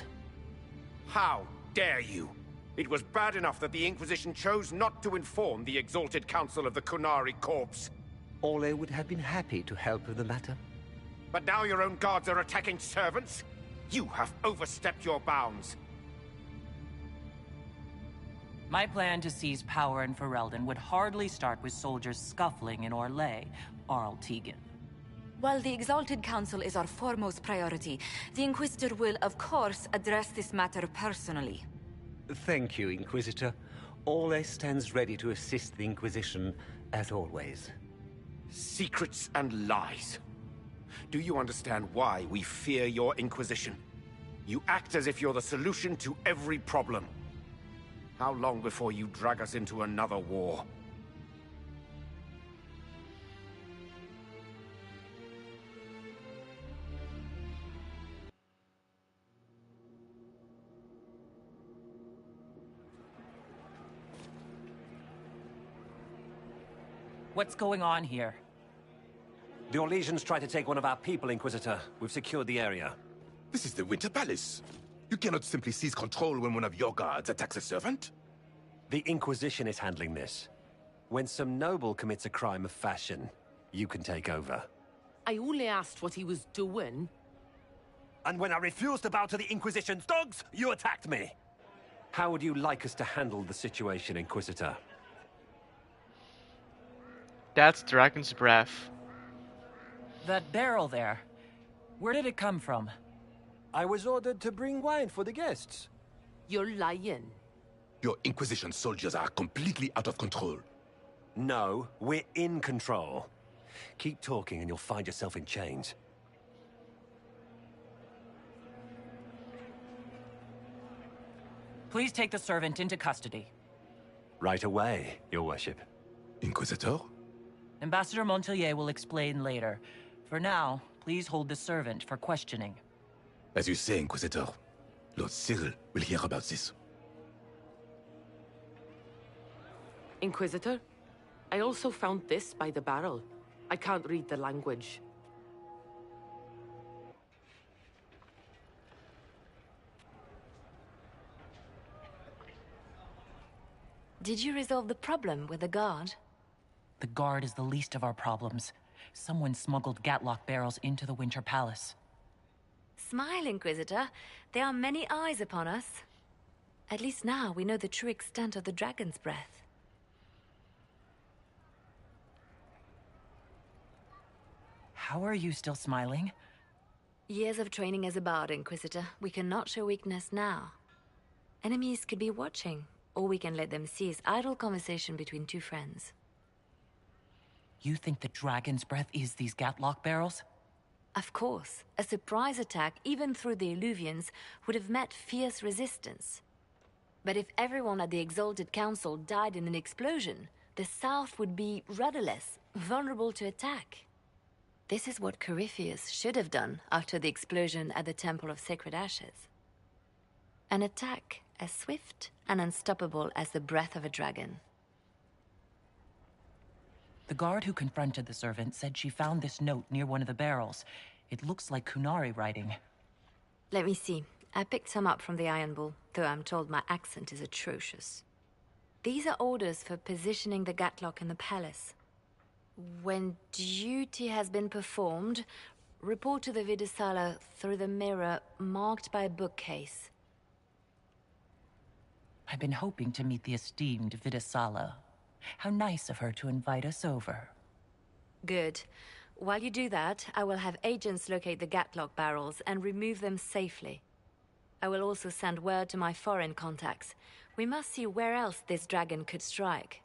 How dare you? It was bad enough that the Inquisition chose not to inform the Exalted Council of the Qunari Corps. Orlais would have been happy to help with the matter. But now your own guards are attacking servants? You have overstepped your bounds. My plan to seize power in Ferelden would hardly start with soldiers scuffling in Orlais, Arl Tegan. While the Exalted Council is our foremost priority, the Inquisitor will, of course, address this matter personally. Thank you, Inquisitor. Orlais stands ready to assist the Inquisition, as always. Secrets and lies. Do you understand why we fear your Inquisition? You act as if you're the solution to every problem. How long before you drag us into another war? What's going on here? The Orlesians tried to take one of our people, Inquisitor. We've secured the area. This is the Winter Palace. You cannot simply seize control when one of your guards attacks a servant. The Inquisition is handling this. When some noble commits a crime of fashion, you can take over. I only asked what he was doing. And when I refused to bow to the Inquisition's dogs, you attacked me! How would you like us to handle the situation, Inquisitor? That's Dragon's Breath. That barrel there, where did it come from? I was ordered to bring wine for the guests. You're lying. Your Inquisition soldiers are completely out of control. No, we're in control. Keep talking and you'll find yourself in chains. Please take the servant into custody. Right away, Your Worship. Inquisitor? Ambassador Montelier will explain later. For now, please hold the servant for questioning. As you say, Inquisitor. Lord Cyril will hear about this. Inquisitor, I also found this by the barrel. I can't read the language. Did you resolve the problem with the guard? The guard is the least of our problems. Someone smuggled Gatlock barrels into the Winter Palace. Smile, Inquisitor. There are many eyes upon us. At least now we know the true extent of the Dragon's Breath. How are you still smiling? Years of training as a bard, Inquisitor. We cannot show weakness now. Enemies could be watching, or we can let them see as idle conversation between two friends. You think the dragon's breath is these Gatlock barrels? Of course. A surprise attack, even through the Illuvians, would have met fierce resistance. But if everyone at the Exalted Council died in an explosion, the South would be rudderless, vulnerable to attack. This is what Corypheus should have done after the explosion at the Temple of Sacred Ashes. An attack as swift and unstoppable as the breath of a dragon. The guard who confronted the servant said she found this note near one of the barrels. It looks like Kunari writing. Let me see. I picked some up from the Iron Bull, though I'm told my accent is atrocious. These are orders for positioning the Gatlock in the palace. When duty has been performed, report to the Vidisala through the mirror marked by a bookcase. I've been hoping to meet the esteemed Vidisala. How nice of her to invite us over. Good. While you do that, I will have agents locate the Gatlock barrels and remove them safely. I will also send word to my foreign contacts. We must see where else this dragon could strike.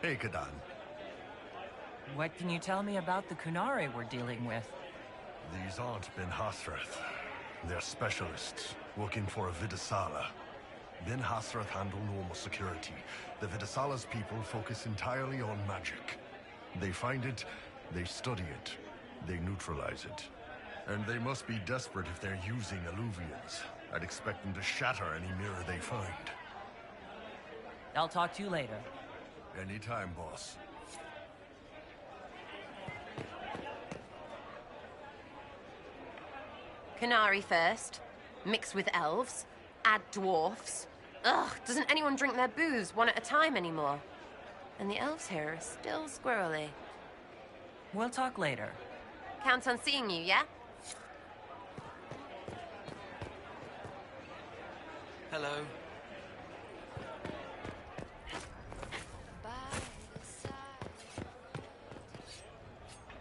Hey, Kadan. What can you tell me about the Kunari we're dealing with? These aren't Ben Hasrath. They're specialists, working for a Vidasala. Ben Hasrath handle normal security. The Vidasala's people focus entirely on magic. They find it, they study it, they neutralize it. And they must be desperate if they're using Alluvians. I'd expect them to shatter any mirror they find. I'll talk to you later. Anytime, boss. Canary first, mix with elves, add dwarfs. Ugh, doesn't anyone drink their booze one at a time anymore? And the elves here are still squirrely. We'll talk later. Count on seeing you, yeah? Hello.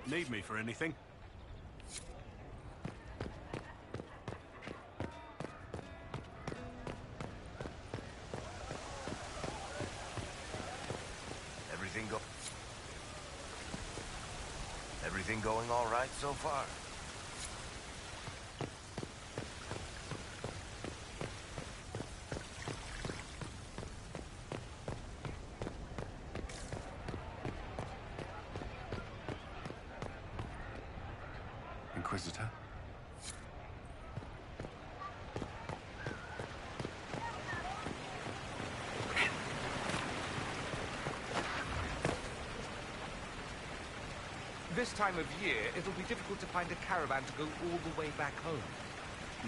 Need me for anything? Everything going all right so far? Inquisitor? This time of year, it'll be difficult to find a caravan to go all the way back home.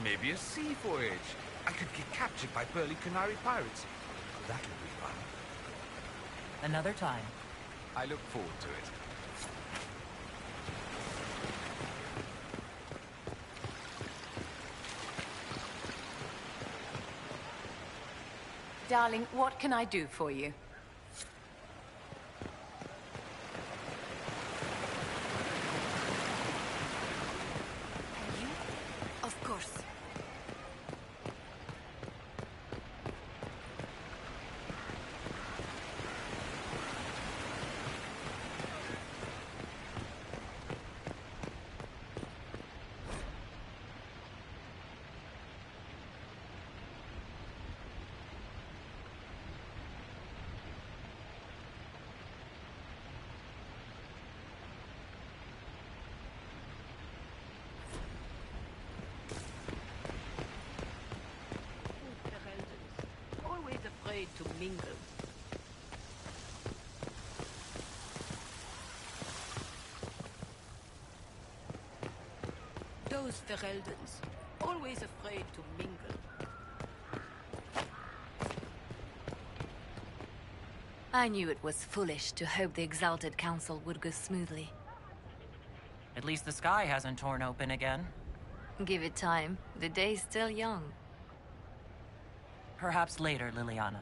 Maybe a sea voyage. I could get captured by burly Canary pirates. That'll be fun. Another time. I look forward to it. Darling, what can I do for you? Of course. To mingle. Those Fereldans, always afraid to mingle. I knew it was foolish to hope the Exalted Council would go smoothly. At least the sky hasn't torn open again. Give it time. The day's still young. Perhaps later, Liliana.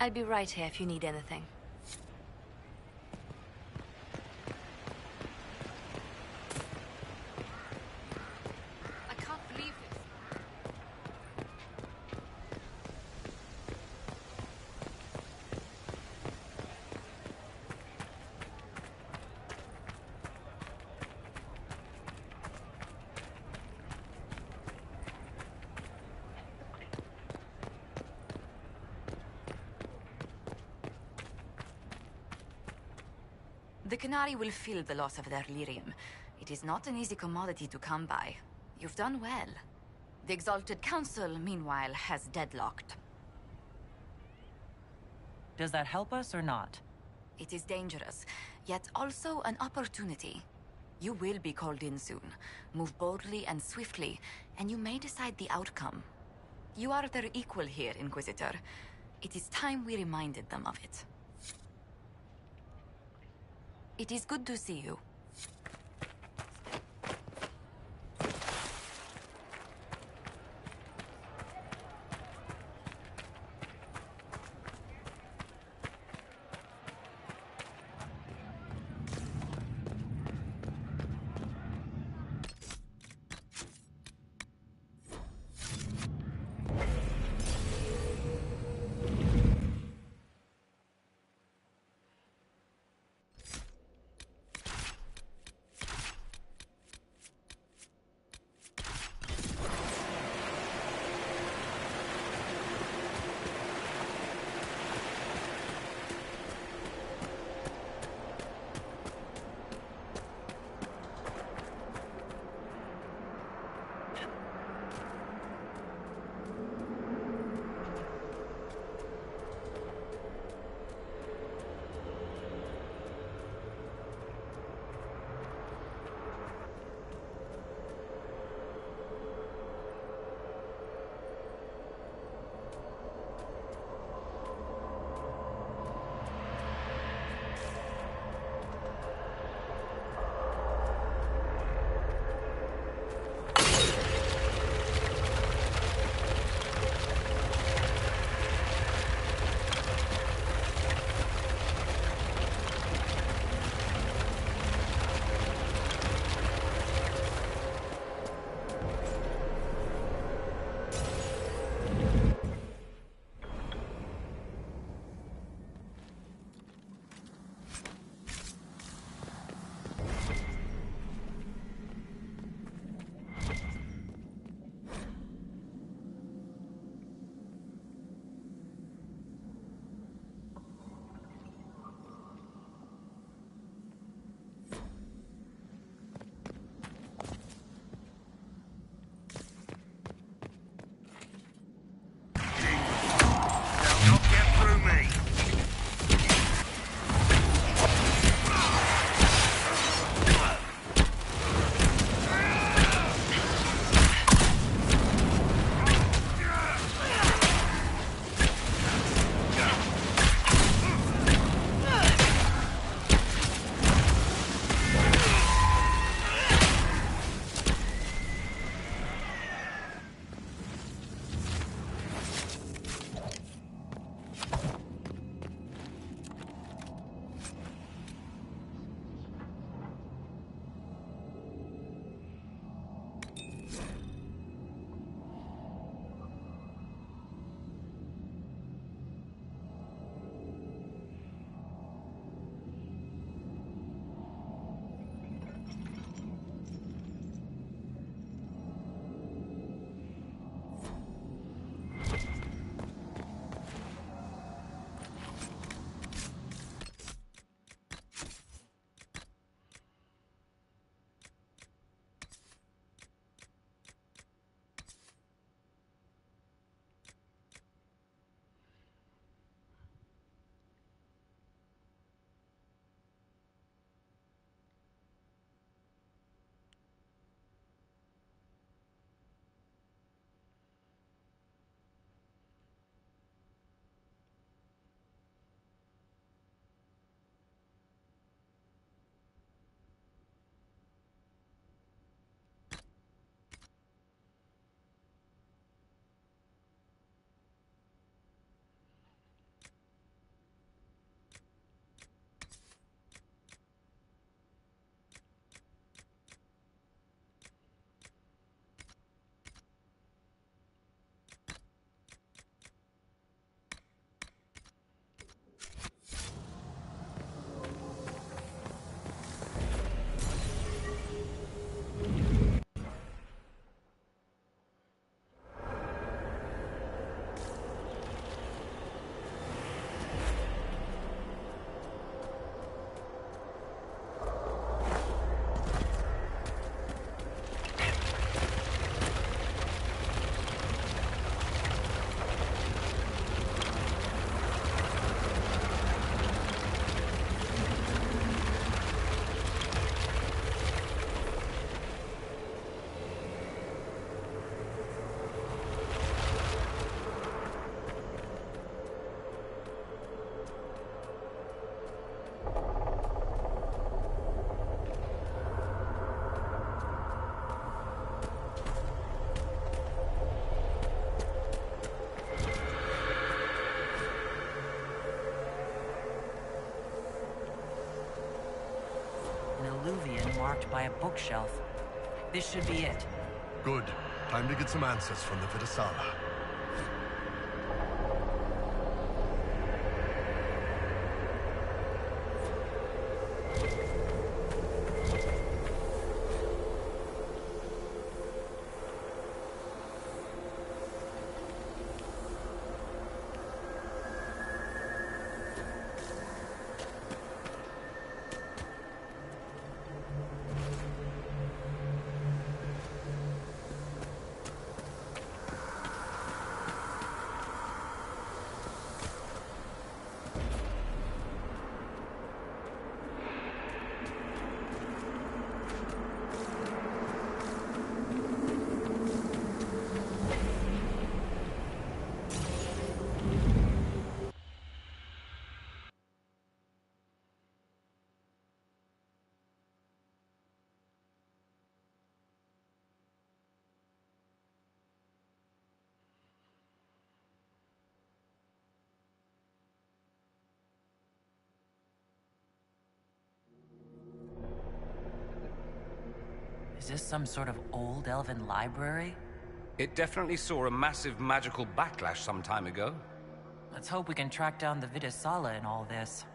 I'll be right here if you need anything. I can't believe this. The Canary will feel the loss of their lyrium. It is not an easy commodity to come by. You've done well. The Exalted Council, meanwhile, has deadlocked. Does that help us or not? It is dangerous, yet also an opportunity. You will be called in soon. Move boldly and swiftly, and you may decide the outcome. You are their equal here, Inquisitor. It is time we reminded them of it. It is good to see you. marked by a bookshelf. This should be it. Good. Time to get some answers from the Vidasala. Is this some sort of old elven library? It definitely saw a massive magical backlash some time ago. Let's hope we can track down the Vidasala in all this.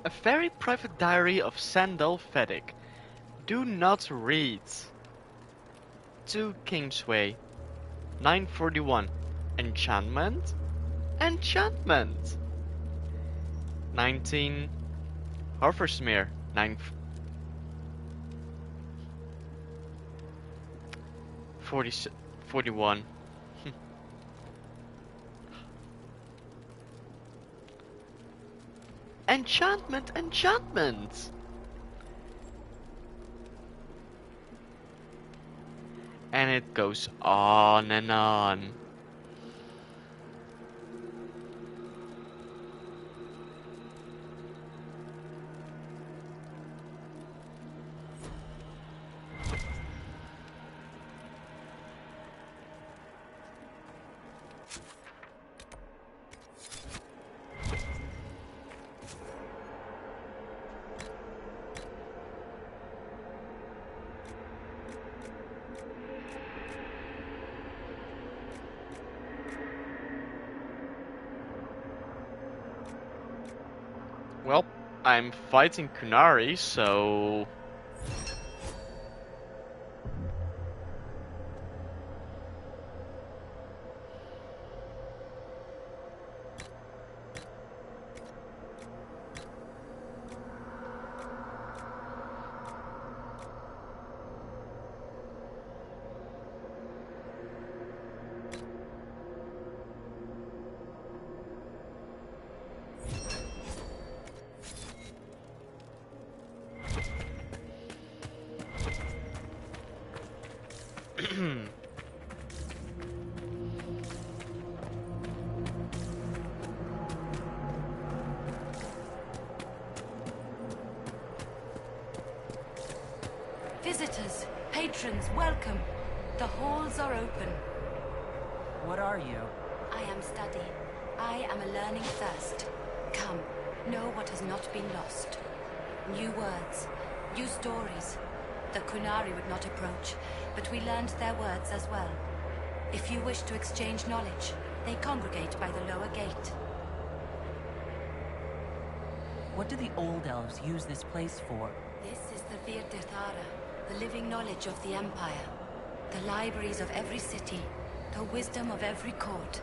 A very private diary of Sandal Feddic. Do not read. 2 Kingsway. 941. Enchantment? Enchantment! 19 Harversmere. 41. Enchantment, enchantment! And it goes on and on. Well, I'm fighting Kunari, so... Visitors, patrons, welcome. The halls are open. What are you? I am study. I am a learning thirst. Come, know what has not been lost. New words, new stories. The Kunari would not approach, but we learned their words as well. If you wish to exchange knowledge, they congregate by the lower gate. What do the Old Elves use this place for? This is the Virtithara, the living knowledge of the Empire. The libraries of every city, the wisdom of every court.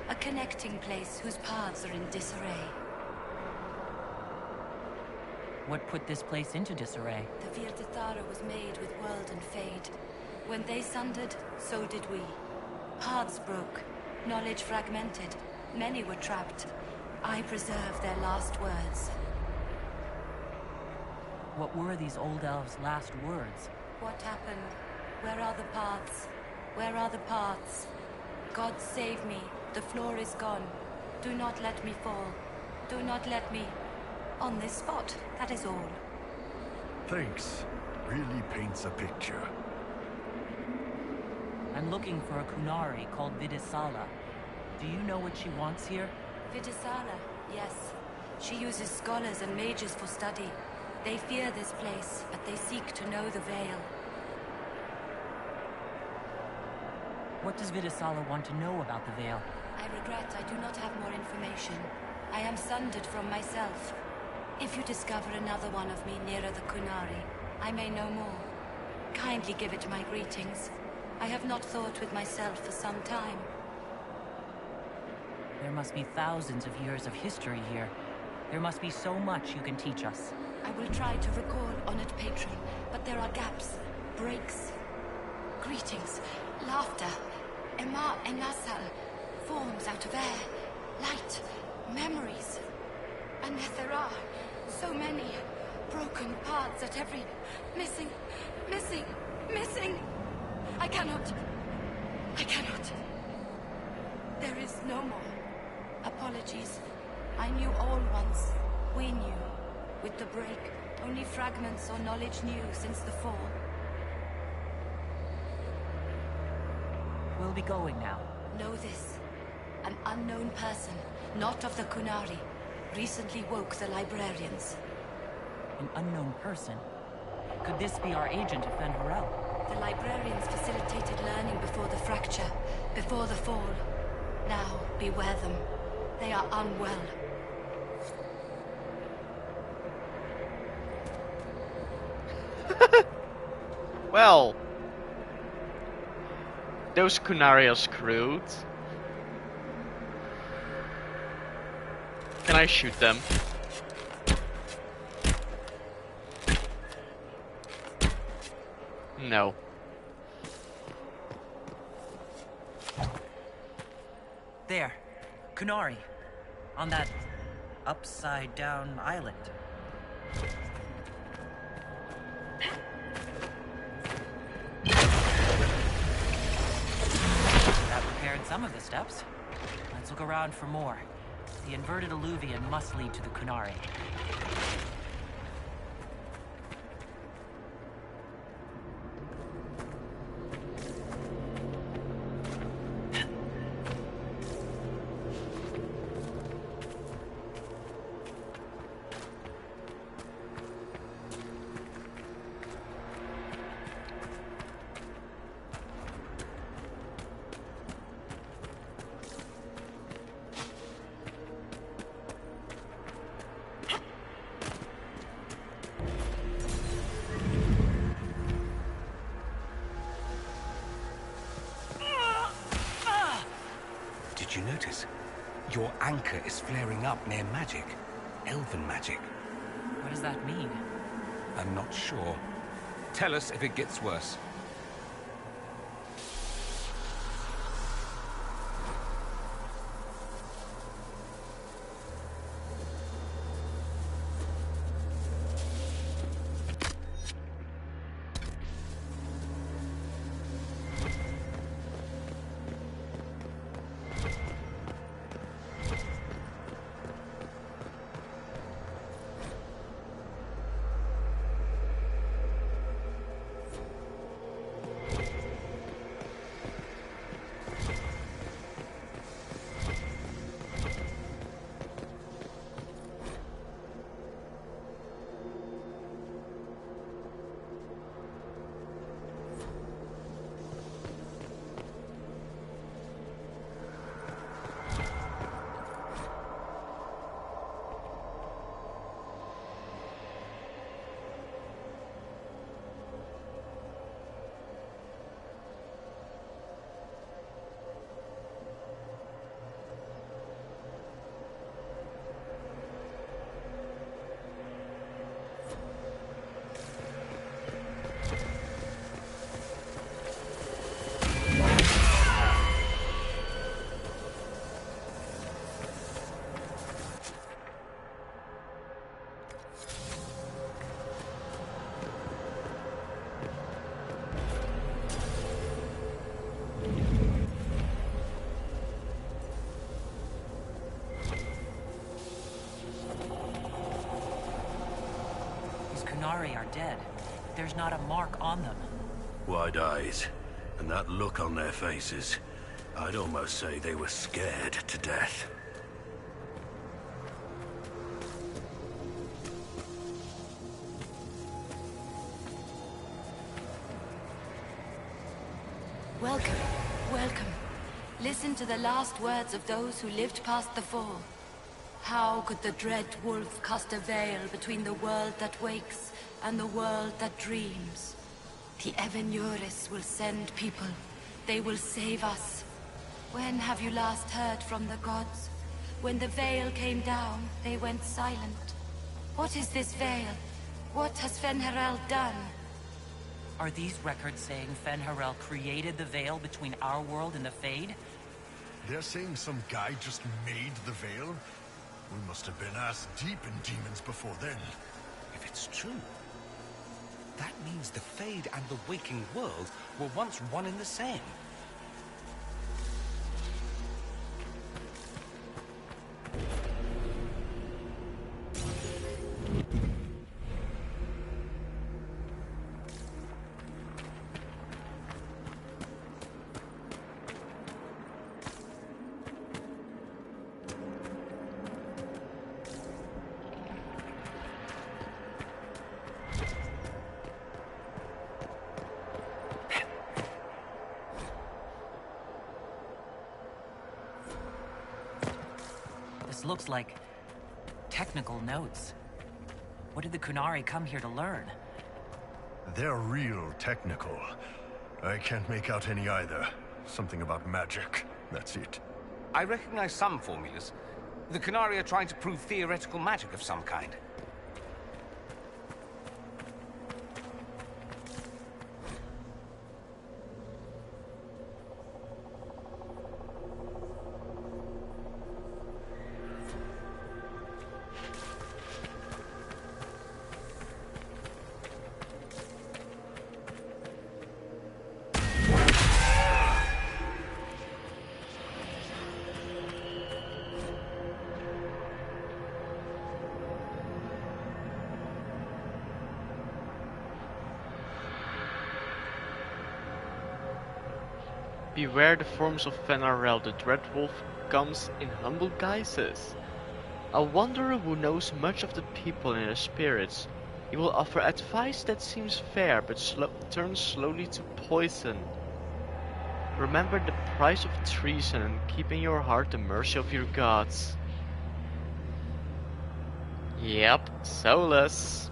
A connecting place whose paths are in disarray. What put this place into disarray? The Virtithara was made with world and fade. When they sundered, so did we. Paths broke, knowledge fragmented. Many were trapped. I preserved their last words. What were these Old Elves' last words? What happened? Where are the paths? Where are the paths? God save me. The floor is gone. Do not let me fall. Do not let me... On this spot, that is all. Thanks. Really paints a picture. I'm looking for a Kunari called Vidisala. Do you know what she wants here? Vidisala, yes. She uses scholars and mages for study. They fear this place, but they seek to know the Veil. What does Vidisala want to know about the Veil? I regret I do not have more information. I am sundered from myself. If you discover another one of me nearer the Kunari, I may know more. Kindly give it my greetings. I have not thought with myself for some time. There must be thousands of years of history here. There must be so much you can teach us. I will try to recall Honored Patron, but there are gaps, breaks. Greetings, laughter, Ema Enasal, forms out of air, light, memories. And yet there are so many broken parts at every... Missing. I cannot. There is no more. Apologies. I knew all once. We knew. With the break, only fragments or knowledge new since the fall. We'll be going now. Know this. An unknown person, not of the Kunari, recently woke the librarians. An unknown person? Could this be our agent of Fen'Harel? The librarians facilitated learning before the fracture, before the fall. Now, beware them. They are unwell. Well, those Kunari are screwed. Can I shoot them? No. There. Kunari. On that upside-down island. That repaired some of the steps. Let's look around for more. The inverted alluvion must lead to the Kunari. Did you notice? Your anchor is flaring up near magic. Elven magic. What does that mean? I'm not sure. Tell us if it gets worse. Kunari are dead. There's not a mark on them. Wide eyes, and that look on their faces. I'd almost say they were scared to death. Welcome, welcome. Listen to the last words of those who lived past the fall. How could the dread wolf cast a veil between the world that wakes and the world that dreams? The Evenuris will send people. They will save us. When have you last heard from the gods? When the veil came down, they went silent. What is this veil? What has Fen'Harel done? Are these records saying Fen'Harel created the veil between our world and the Fade? They're saying some guy just made the veil? We must have been ass deep in demons before then. If it's true, that means the Fade and the waking world were once one and the same. This looks like technical notes. What did the Kunari come here to learn? They're real technical. I can't make out any either. Something about magic. That's it. I recognize some formulas. The Kunari are trying to prove theoretical magic of some kind. Beware the forms of Fen'Harel, the Dread Wolf comes in humble guises. A wanderer who knows much of the people and their spirits. He will offer advice that seems fair, but turns slowly to poison. Remember the price of treason and keep in your heart the mercy of your gods. Yep, soulless.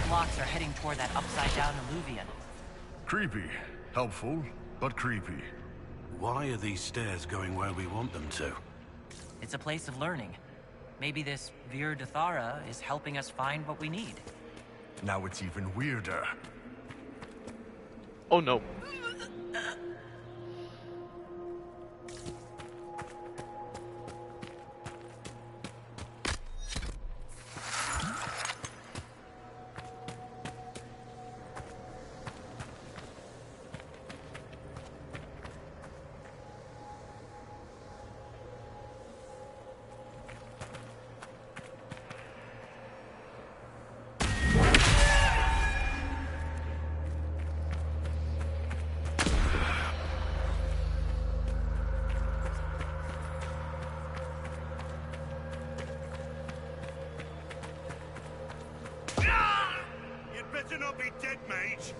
Blocks are heading toward that upside-down illuvian. Creepy. Helpful, but creepy. Why are these stairs going where we want them to? It's a place of learning. Maybe this Vir Dathara is helping us find what we need. Now it's even weirder. Oh no. better not be dead, mate.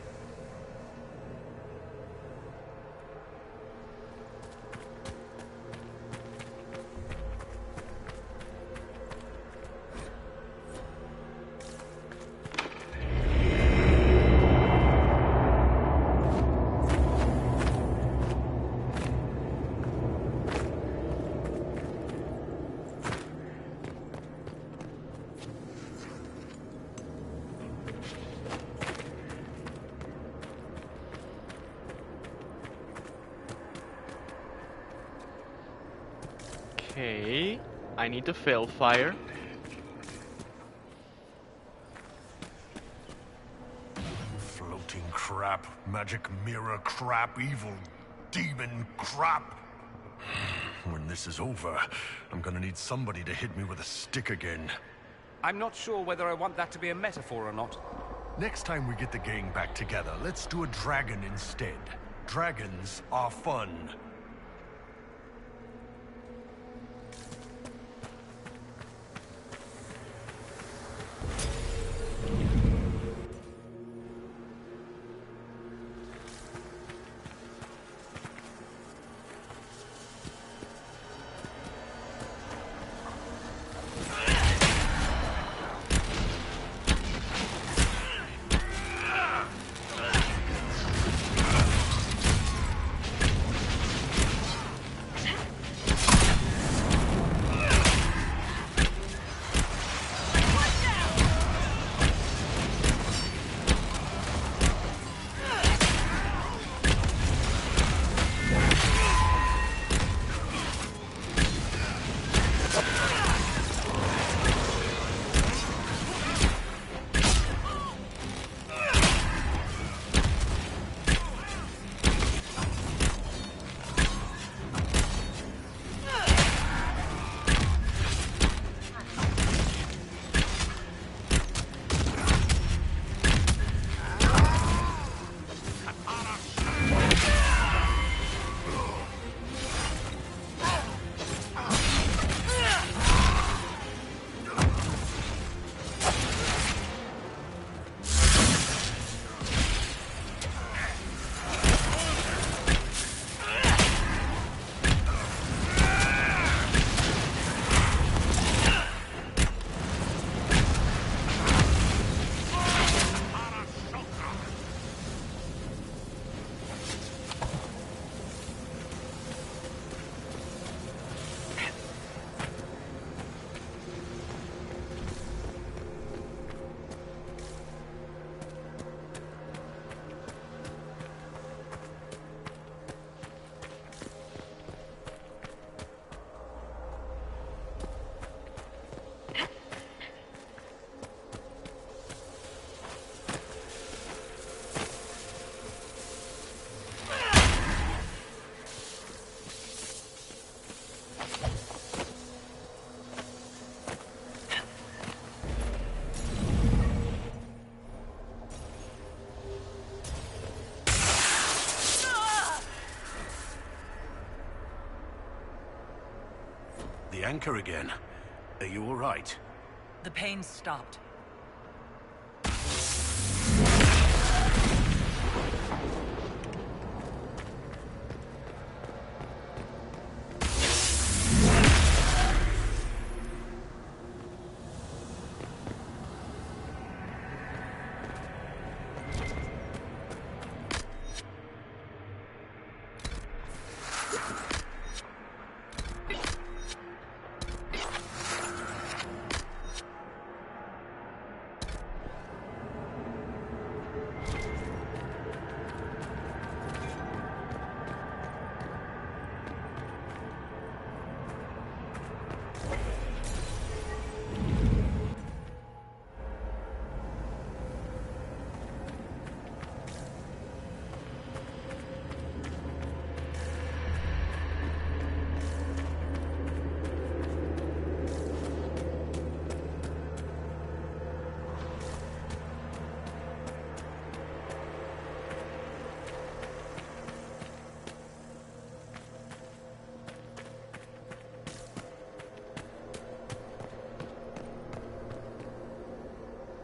Okay, I need the fail fire. Floating crap, magic mirror crap, evil demon crap. When this is over, I'm gonna need somebody to hit me with a stick again. I'm not sure whether I want that to be a metaphor or not. Next time we get the gang back together, let's do a dragon instead. Dragons are fun. The anchor again. Are you all right? The pain stopped.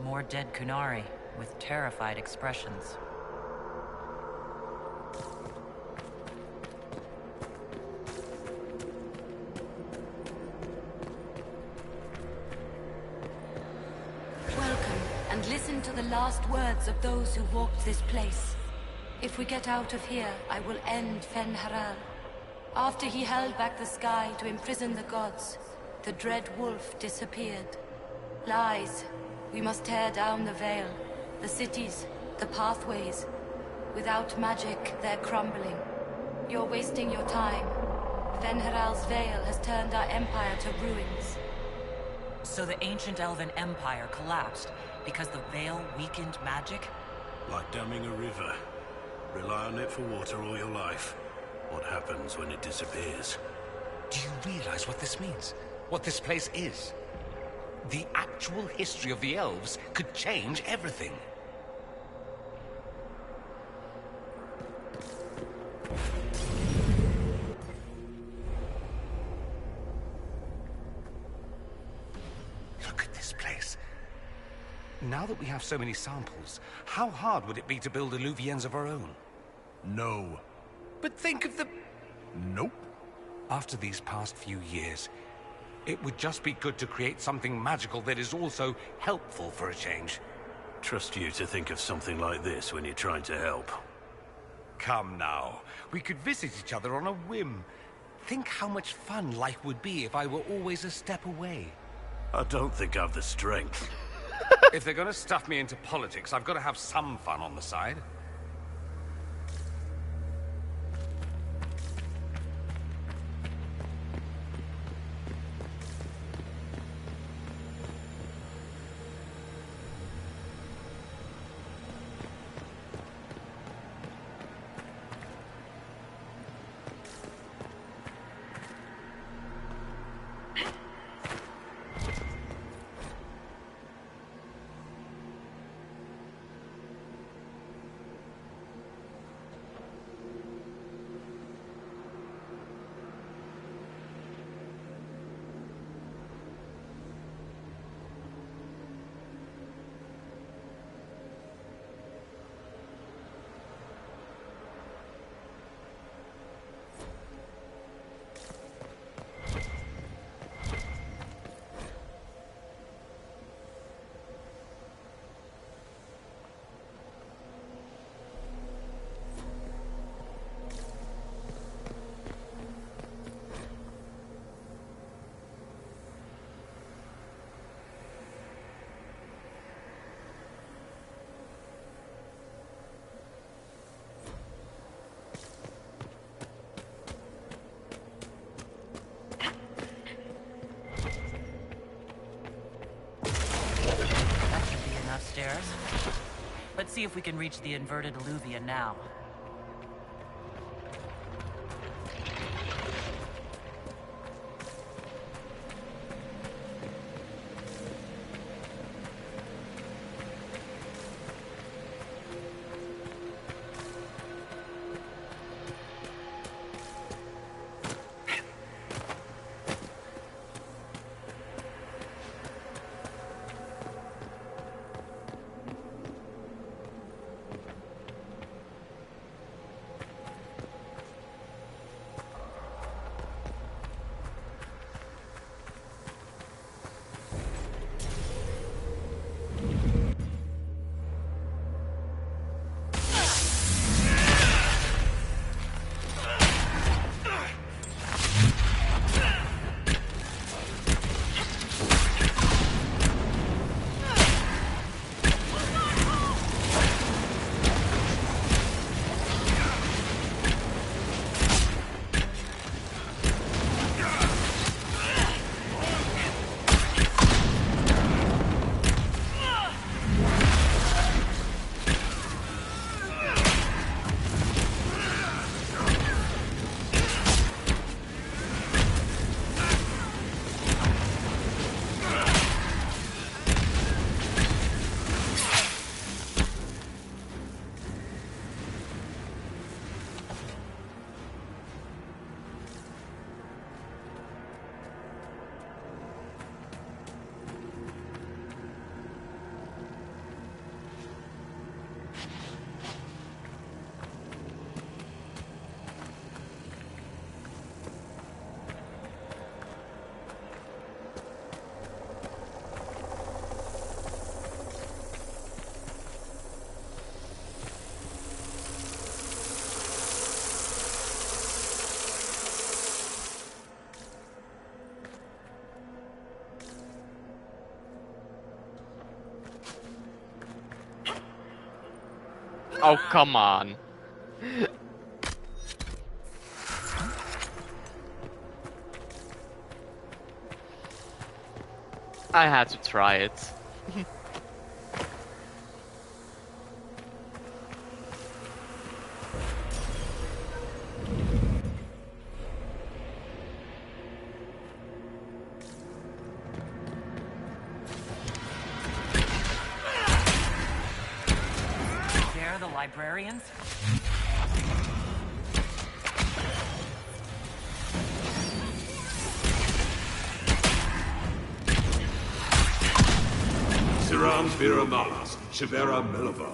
More dead Kunari. with terrified expressions. Welcome, and listen to the last words of those who walked this place. If we get out of here, I will end Fen'Haral. After he held back the sky to imprison the gods, the dread wolf disappeared. Lies. We must tear down the veil, the cities, the pathways. Without magic, they're crumbling. You're wasting your time. Fen'Haral's veil has turned our empire to ruins. So the ancient elven empire collapsed because the veil weakened magic? Like damming a river. Rely on it for water all your life. What happens when it disappears? Do you realize what this means? What this place is? The actual history of the elves could change everything. Look at this place. Now that we have so many samples, how hard would it be to build Illuviens of our own? No. But think of the... Nope. After these past few years, it would just be good to create something magical that is also helpful for a change. Trust you to think of something like this when you're trying to help. Come now. We could visit each other on a whim. Think how much fun life would be if I were always a step away. I don't think I've the strength. If they're gonna stuff me into politics, I've got to have some fun on the side. Upstairs. Let's see if we can reach the inverted Illuvia now. Oh, come on. I had to try it. They're the librarians? Siran Viramalas, Shivera Melova.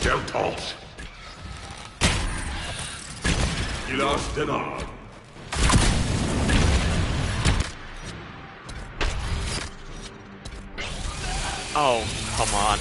Deltos. Ilas Denar. Oh, come on.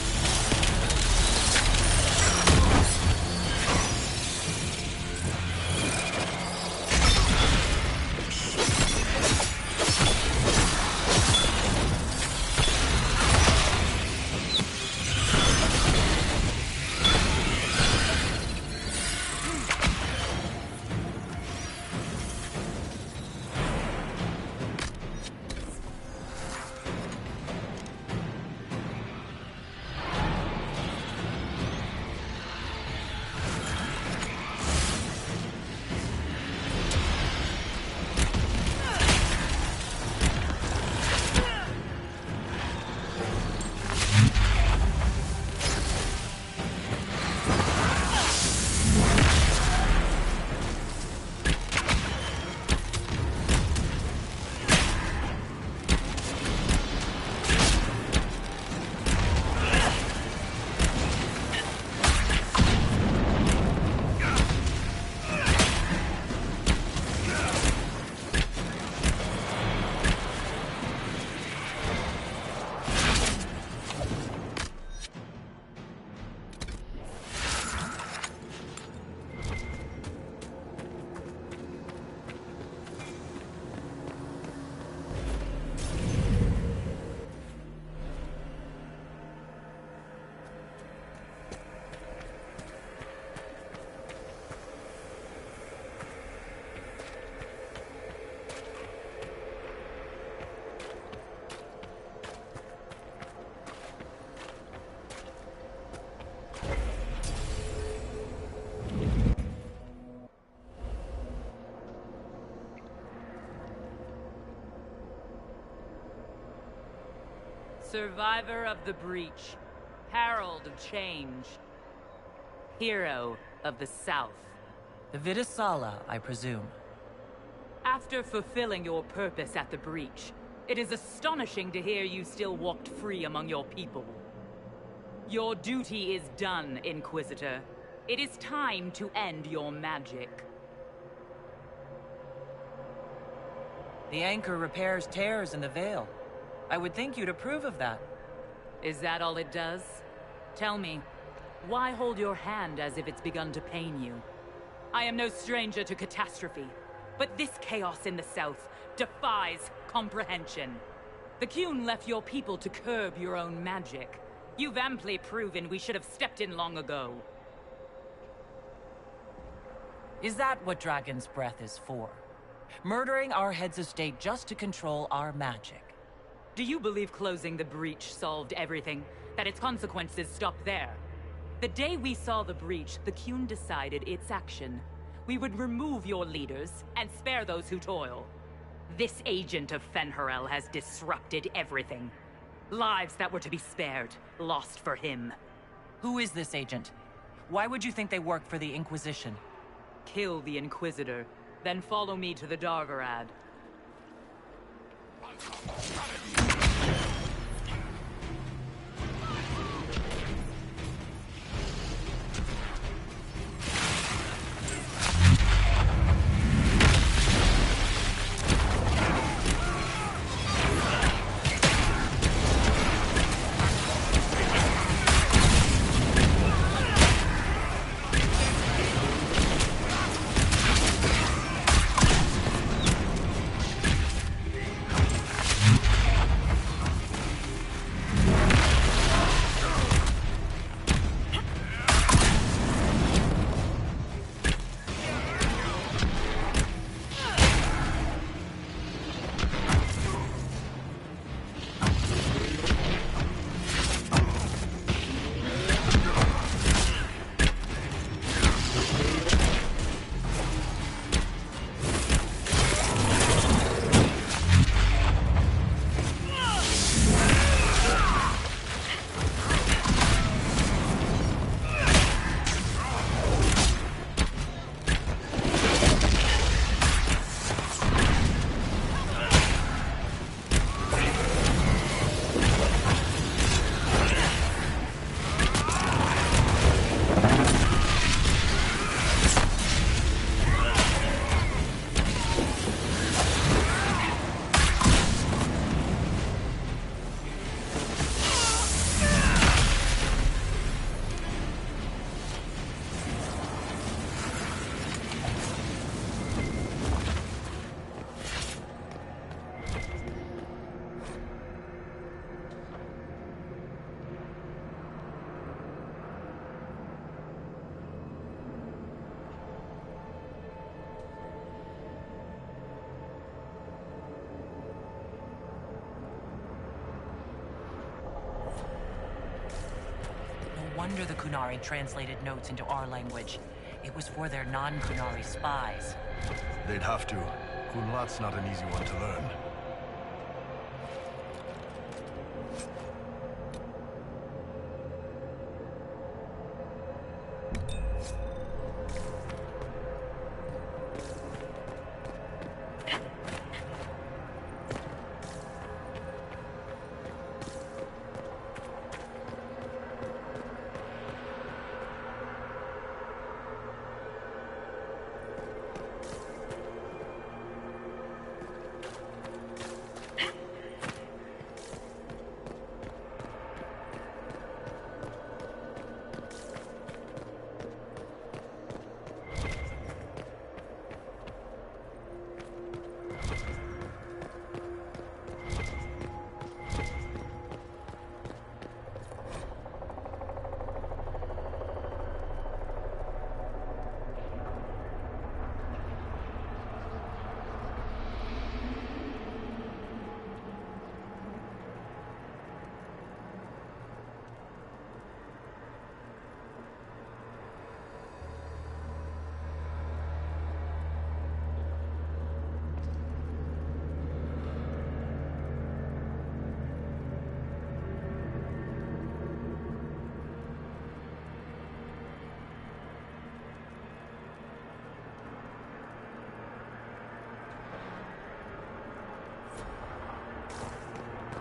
Survivor of the breach, herald of change, hero of the South. The Vidasala, I presume. After fulfilling your purpose at the breach, it is astonishing to hear you still walked free among your people. Your duty is done, Inquisitor. It is time to end your magic. The anchor repairs tears in the veil. I would think you'd approve of that. Is that all it does? Tell me, why hold your hand as if it's begun to pain you? I am no stranger to catastrophe, but this chaos in the South defies comprehension. The Qun left your people to curb your own magic. You've amply proven we should have stepped in long ago. Is that what Dragon's Breath is for? Murdering our heads of state just to control our magic? Do you believe closing the breach solved everything? That its consequences stopped there? The day we saw the breach, the Qun decided its action. We would remove your leaders and spare those who toil. This agent of Fen'Harel has disrupted everything. Lives that were to be spared, lost for him. Who is this agent? Why would you think they work for the Inquisition? Kill the Inquisitor, then follow me to the Dargarad. wonder the Kunari translated notes into our language. It was for their non-Kunari spies. They'd have to. Kunlat's not an easy one to learn.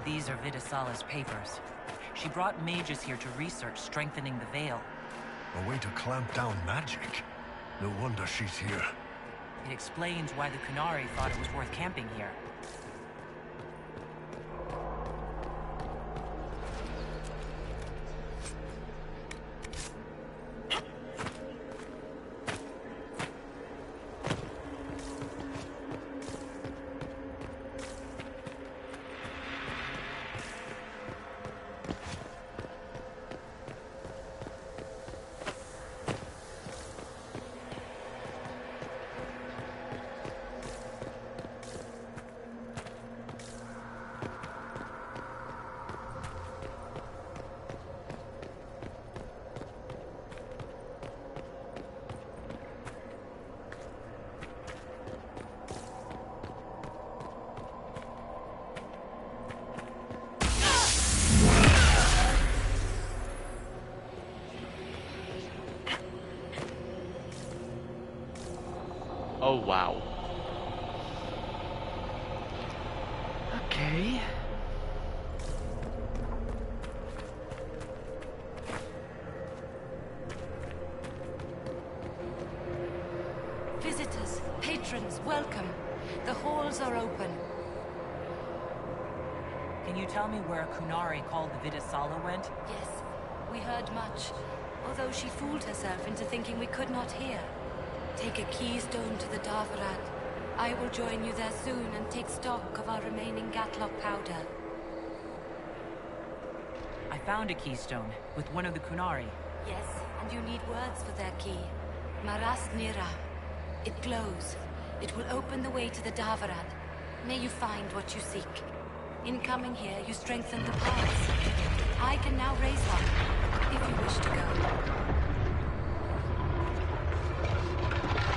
These are Vidisala's papers. She brought mages here to research strengthening the veil. A way to clamp down magic. No wonder she's here. It explains why the Kunari thought it was worth camping here. Oh, wow. Okay. Visitors, patrons, welcome. The halls are open. Can you tell me where a Kunari called the Vidisala went? Yes, we heard much. Although she fooled herself into thinking we could not hear. Take a keystone to the Darvarat. I will join you there soon and take stock of our remaining Gatlock powder. I found a keystone with one of the Kunari. Yes, and you need words for their key. Maras Nira. It glows. It will open the way to the Darvarat. May you find what you seek. In coming here, you strengthen the paths. I can now raise one, if you wish to go.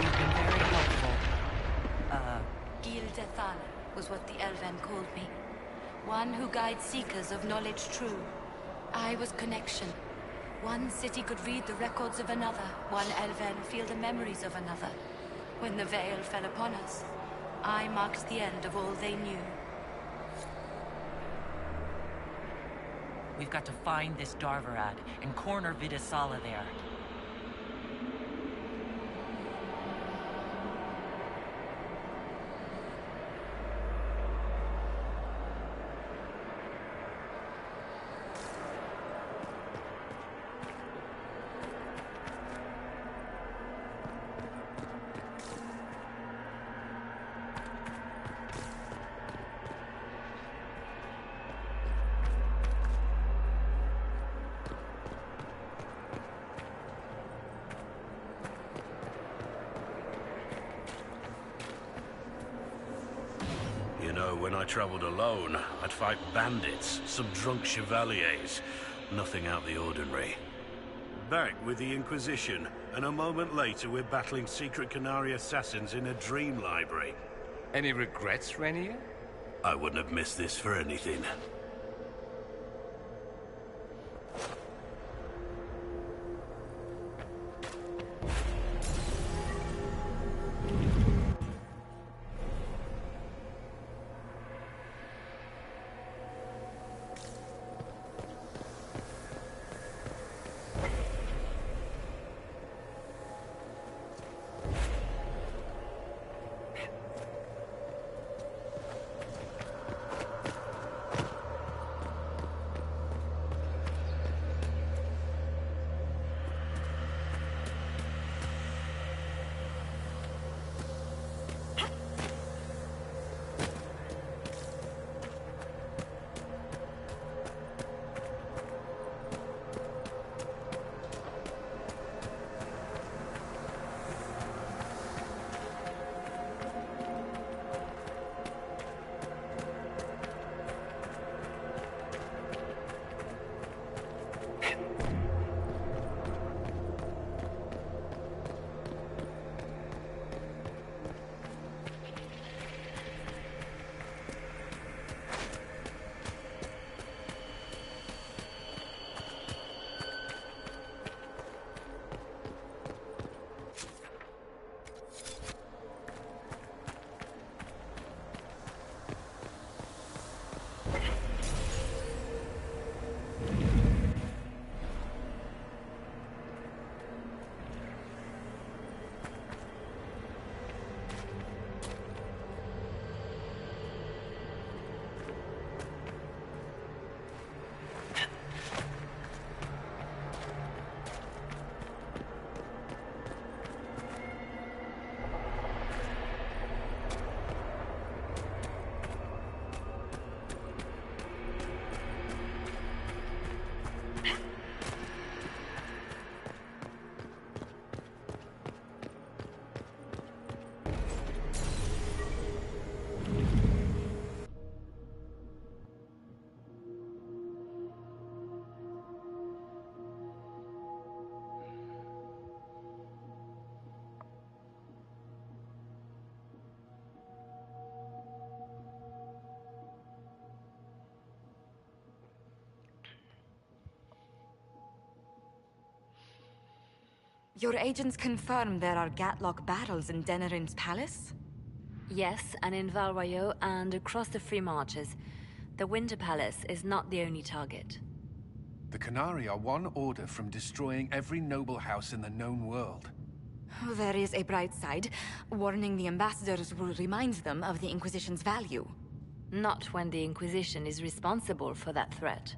You've been very helpful. Gildethan was what the Elven called me. One who guides seekers of knowledge true. I was connection. One city could read the records of another. One Elven feel the memories of another. When the veil fell upon us, I marked the end of all they knew. We've got to find this Darvarad and corner Vidisala there. When I traveled alone, I'd fight bandits, some drunk chevaliers. Nothing out the ordinary. Back with the Inquisition, and a moment later we're battling secret Canary assassins in a dream library. Any regrets, Rainier? I wouldn't have missed this for anything. Your agents confirm there are Gatlock battles in Denerim's palace? Yes, and in Val Royeaux and across the Free Marches. The Winter Palace is not the only target. The Canary are one order from destroying every noble house in the known world. There is a bright side. Warning the ambassadors will remind them of the Inquisition's value. Not when the Inquisition is responsible for that threat.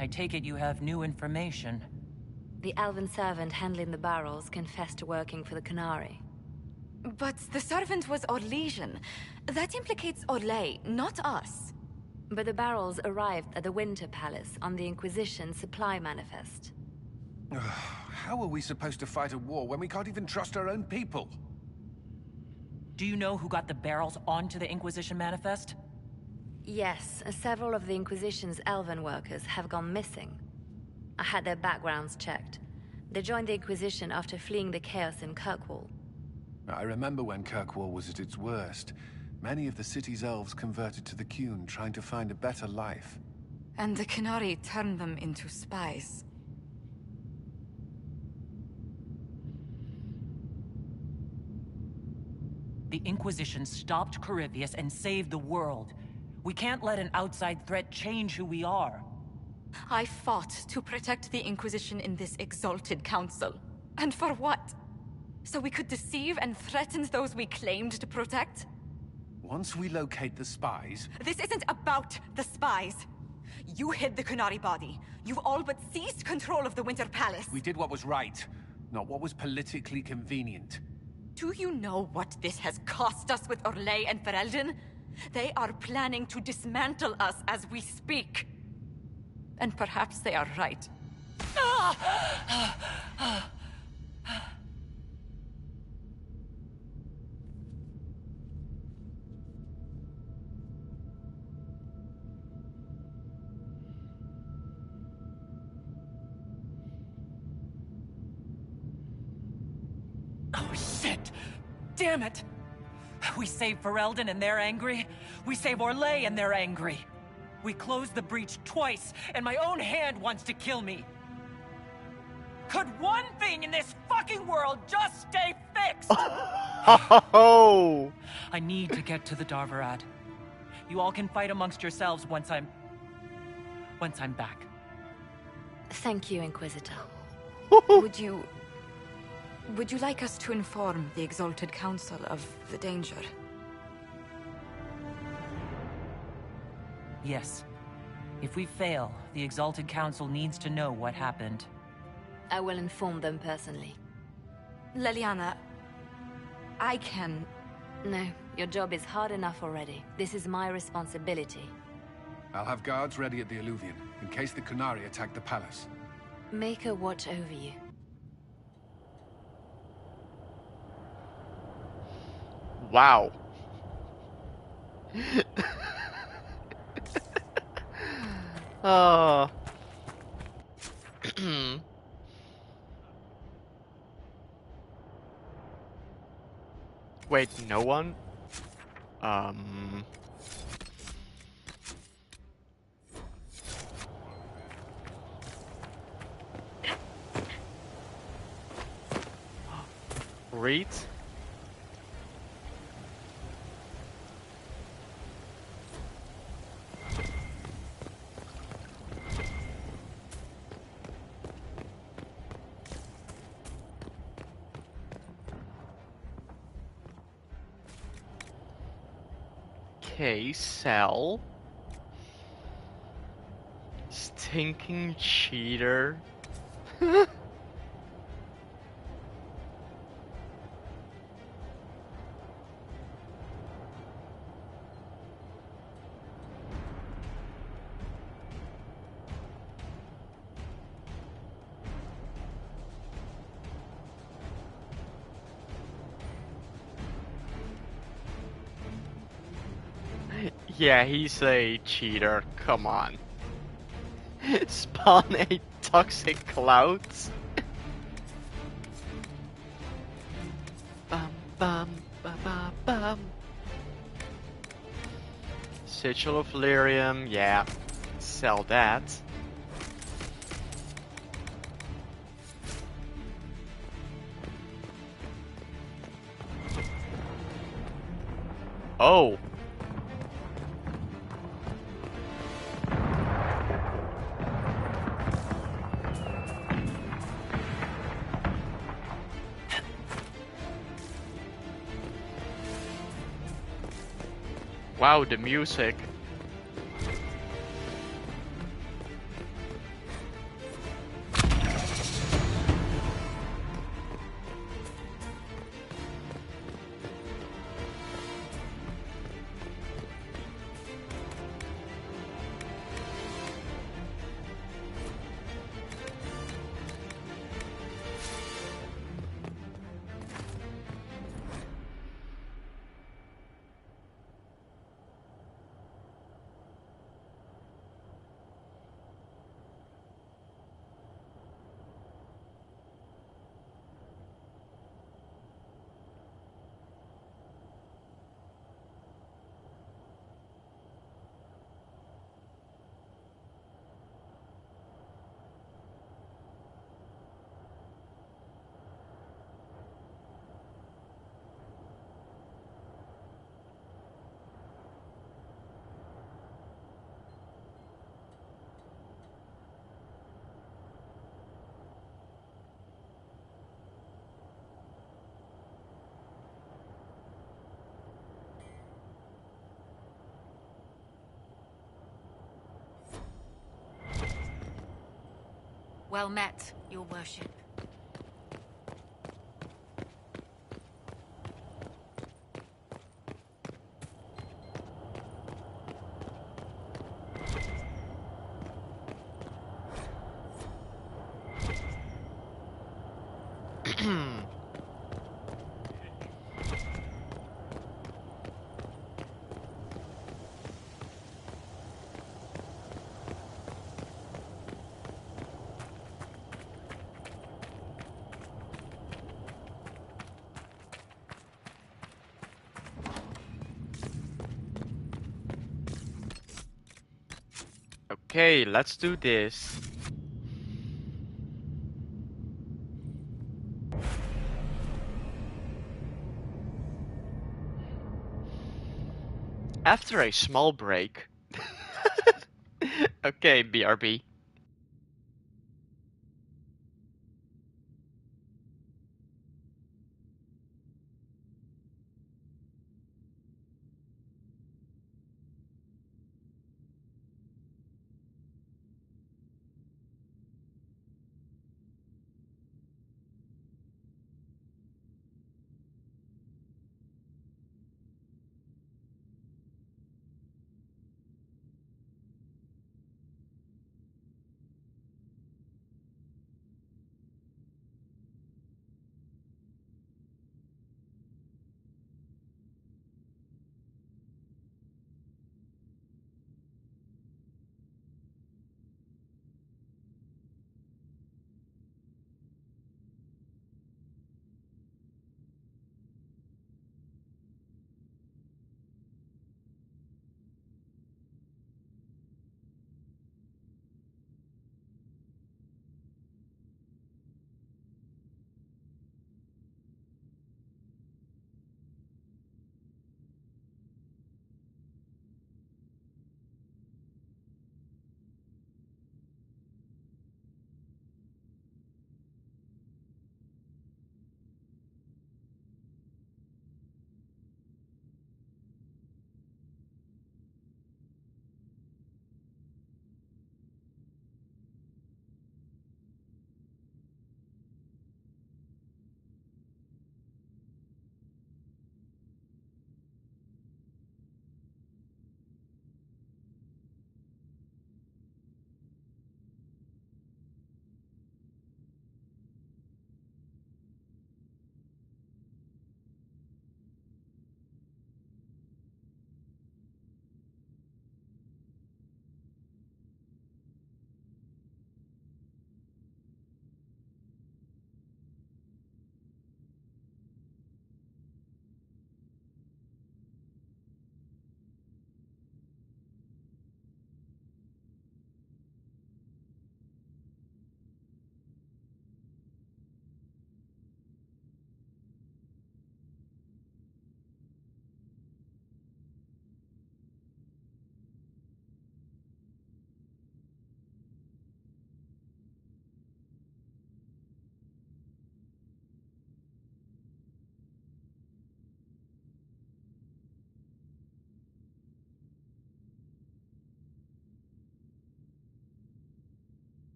I take it you have new information. The elven servant handling the barrels confessed to working for the Canary. But the servant was Orlesian. That implicates Orlais, not us. But the barrels arrived at the Winter Palace on the Inquisition supply manifest. How are we supposed to fight a war when we can't even trust our own people? Do you know who got the barrels onto the Inquisition manifest? Yes, several of the Inquisition's elven workers have gone missing. I had their backgrounds checked. They joined the Inquisition after fleeing the chaos in Kirkwall. I remember when Kirkwall was at its worst. Many of the city's elves converted to the Qun, trying to find a better life. And the Canary turned them into spies. The Inquisition stopped Corypheus and saved the world. We can't let an outside threat change who we are. I fought to protect the Inquisition in this exalted council. And for what? So we could deceive and threaten those we claimed to protect? Once we locate the spies... This isn't about the spies. You hid the Canary body. You've all but seized control of the Winter Palace. We did what was right, not what was politically convenient. Do you know what this has cost us with Orlais and Ferelden? They are planning to dismantle us as we speak. And perhaps they are right. Damn it! We save Ferelden and they're angry. We save Orlais and they're angry. We closed the breach twice, and my own hand wants to kill me. Could one thing in this fucking world just stay fixed? Oh! I need to get to the Darvarad. You all can fight amongst yourselves once I'm back. Thank you, Inquisitor. Would you like us to inform the Exalted Council of the danger? Yes. If we fail, the Exalted Council needs to know what happened. I will inform them personally. Leliana, I can... No, your job is hard enough already. This is my responsibility. I'll have guards ready at the Alluvion, in case the Qunari attack the palace. Make her watch over you. Wow. Oh. Wait, no one? Read? Okay, sell. Stinking cheater. Yeah, he's a cheater. Come on. Spawn a toxic cloud. Bum bum ba ba bum. Sigil of Lyrium, yeah. Sell that. Oh. Wow, the music. Well met, your worship. Okay, let's do this. After a small break. Okay, BRB.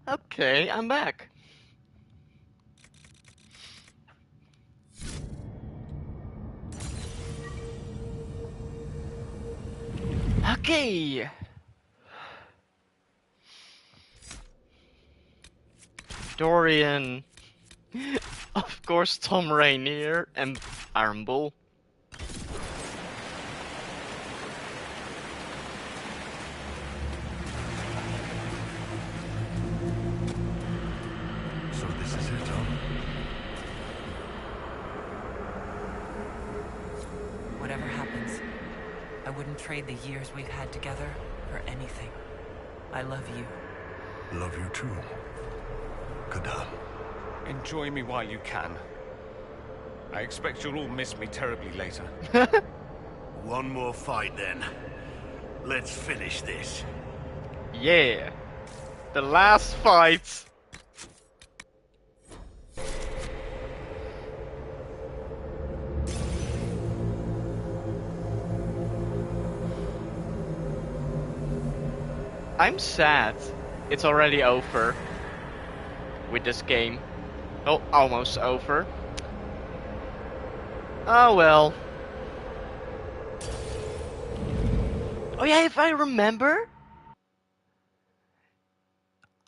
Okay, I'm back. Okay. Dorian. Of course, Tom Rainier and Iron Bull. So this is it, huh? Whatever happens, I wouldn't trade the years we've had together for anything. I love you. Love you too. Kadan. Enjoy me while you can. I expect you'll all miss me terribly later. One more fight then. Let's finish this. Yeah. The last fight. I'm sad. It's already over. With this game. Well, almost over. Oh well. Oh yeah, if I remember,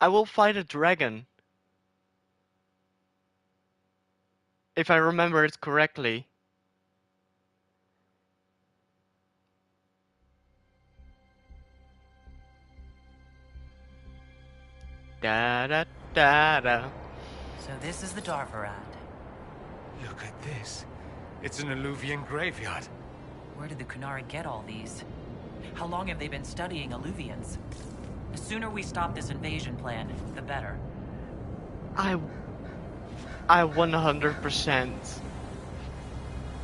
I will fight a dragon. If I remember it correctly. Da da da da. So this is the Darvarad. Look at this. It's an Alluvian graveyard. Where did the Kunari get all these? How long have they been studying Alluvians? The sooner we stop this invasion plan, the better. I 100%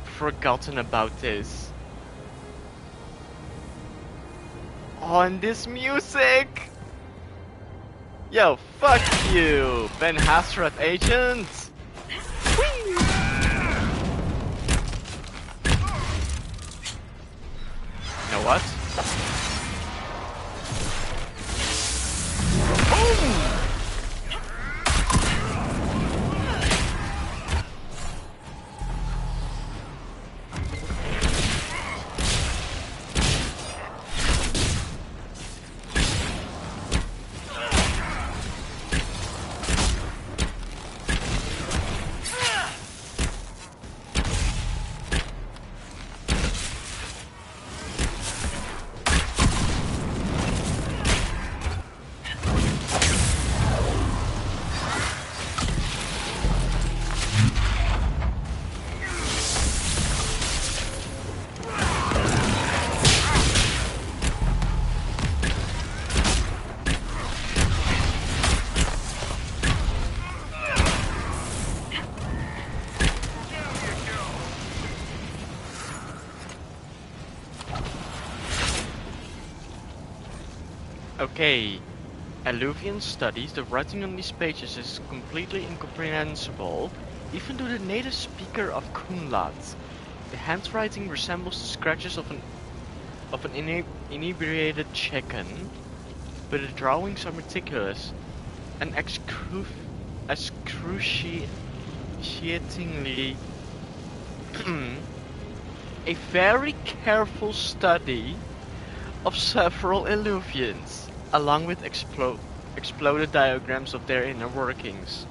forgotten about this. Oh, and this music! Yo, fuck you, Ben Hasrat agents! Whee! You know what? Boom! Okay, Alluvian studies, the writing on these pages is completely incomprehensible, even to the native speaker of Kunlat. The handwriting resembles the scratches of an inebriated chicken, but the drawings are meticulous and excruciatingly a very careful study of several Alluvians, along with exploded diagrams of their inner workings.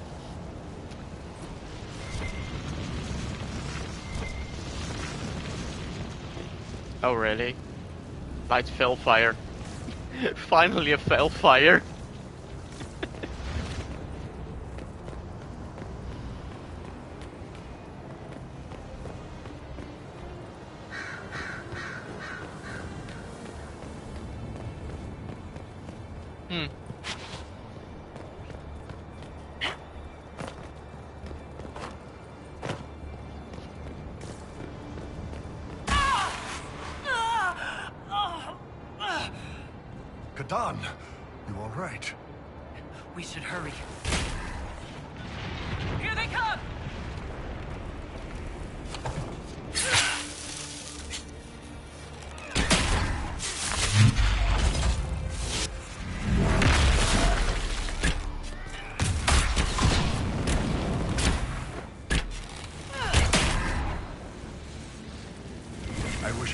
Oh really? Light Felfire. Finally a Felfire. Kadan, you all right? We should hurry. Here they come!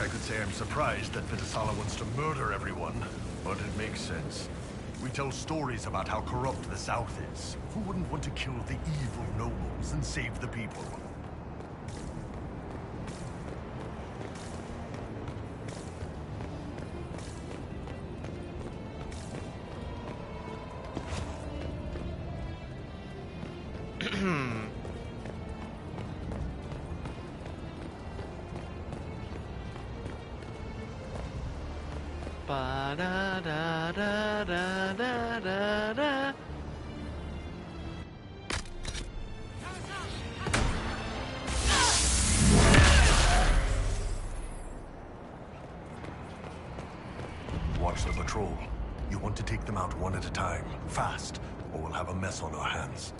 wish I could say I'm surprised that Vitasala wants to murder everyone, but it makes sense. We tell stories about how corrupt the South is. Who wouldn't want to kill the evil nobles and save the people? Ba-da-da-da-da-da-da. Watch the patrol. You want to take them out one at a time, fast, or we'll have a mess on our hands.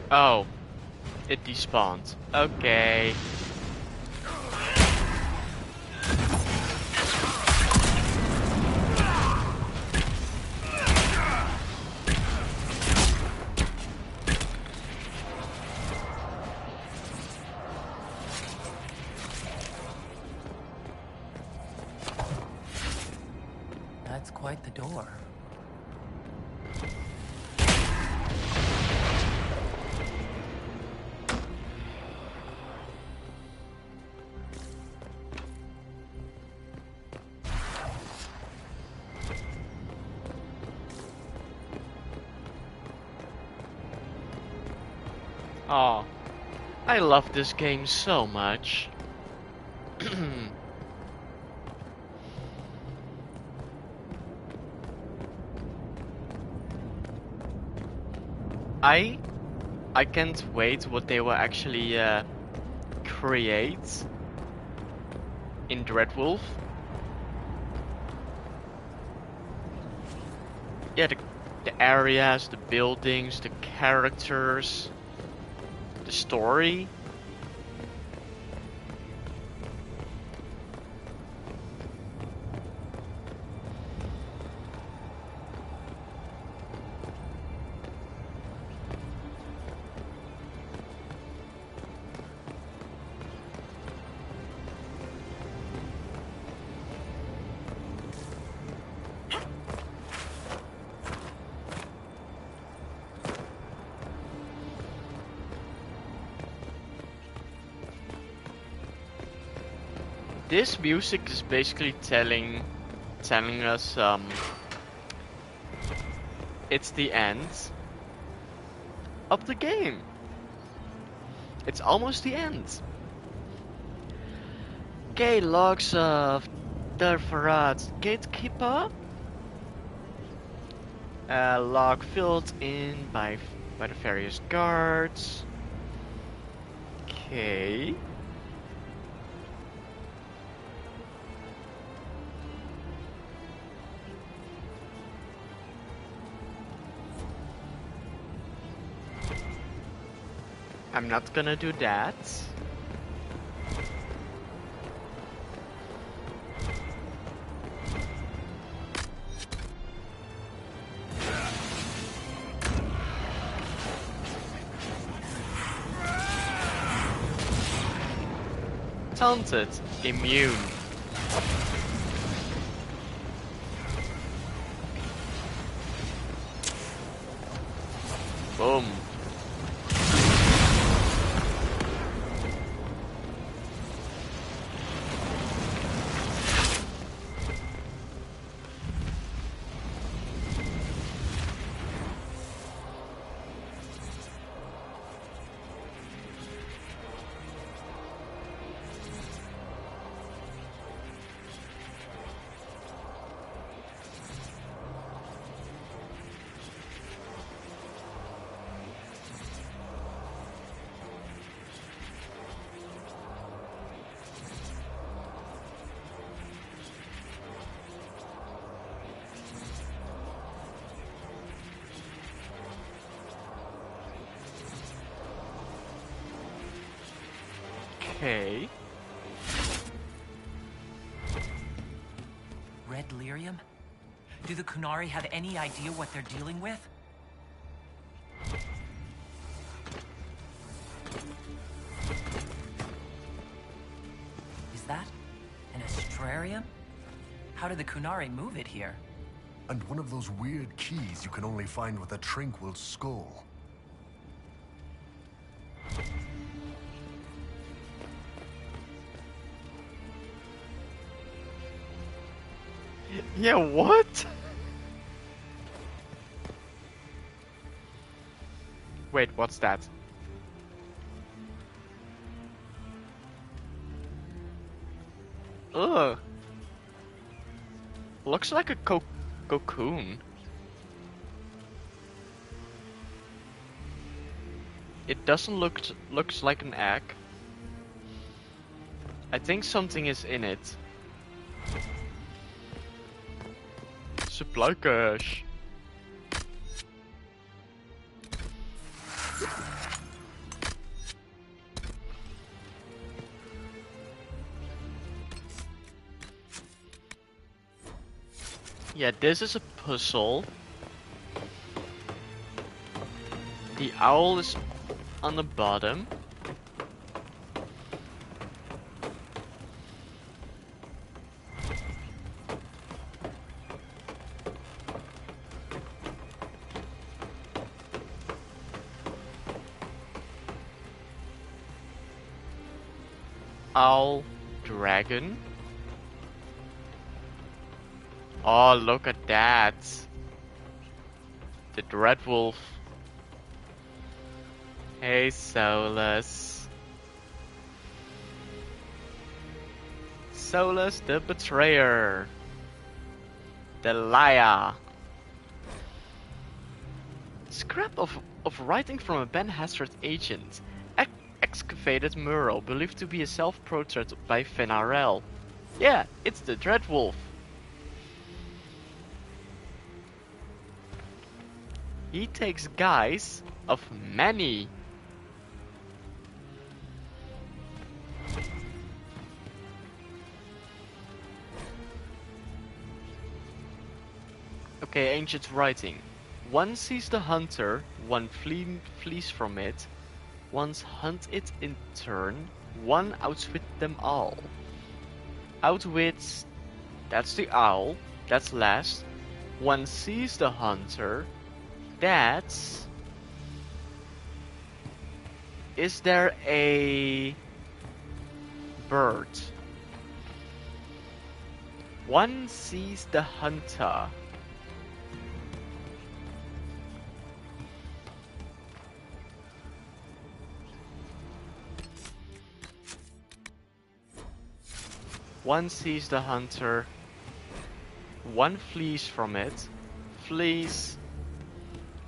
Oh, it despawned. Okay. That's quite the door. Oh, I love this game so much. I can't wait what they will actually create in Dreadwolf. Yeah, the areas, the buildings, the characters, the story. This music is basically telling us it's the end of the game. It's almost the end. Okay, logs of Derfarat Gatekeeper. Log filled in by the various guards. Okay. I'm not gonna do that. Taunted. Immune. Boom. Okay. Red lyrium? Do the Kunari have any idea what they're dealing with? Is that an astrarium? How did the Kunari move it here? And one of those weird keys you can only find with a tranquil skull. Yeah, what? Wait, what's that? Ugh. Looks like a cocoon. It doesn't looks like an egg. I think something is in it. Supply cache. Yeah, this is a puzzle. The owl is on the bottom. Owl, dragon. Oh, look at that. The Dread Wolf. Hey, Solus. Solus the Betrayer. The liar. Scrap of writing from a Ben Hastert agent. Excavated mural believed to be a self-portrait by Fenarel. Yeah, it's the Dread Wolf. He takes guise of many. Okay, ancient writing. One sees the hunter, one flees from it. Once hunt it in turn, one outwit them all. Outwits, that's the owl, that's last. One sees the hunter, that's... Is there a bird? One sees the hunter. One sees the hunter, one flees from it, flees,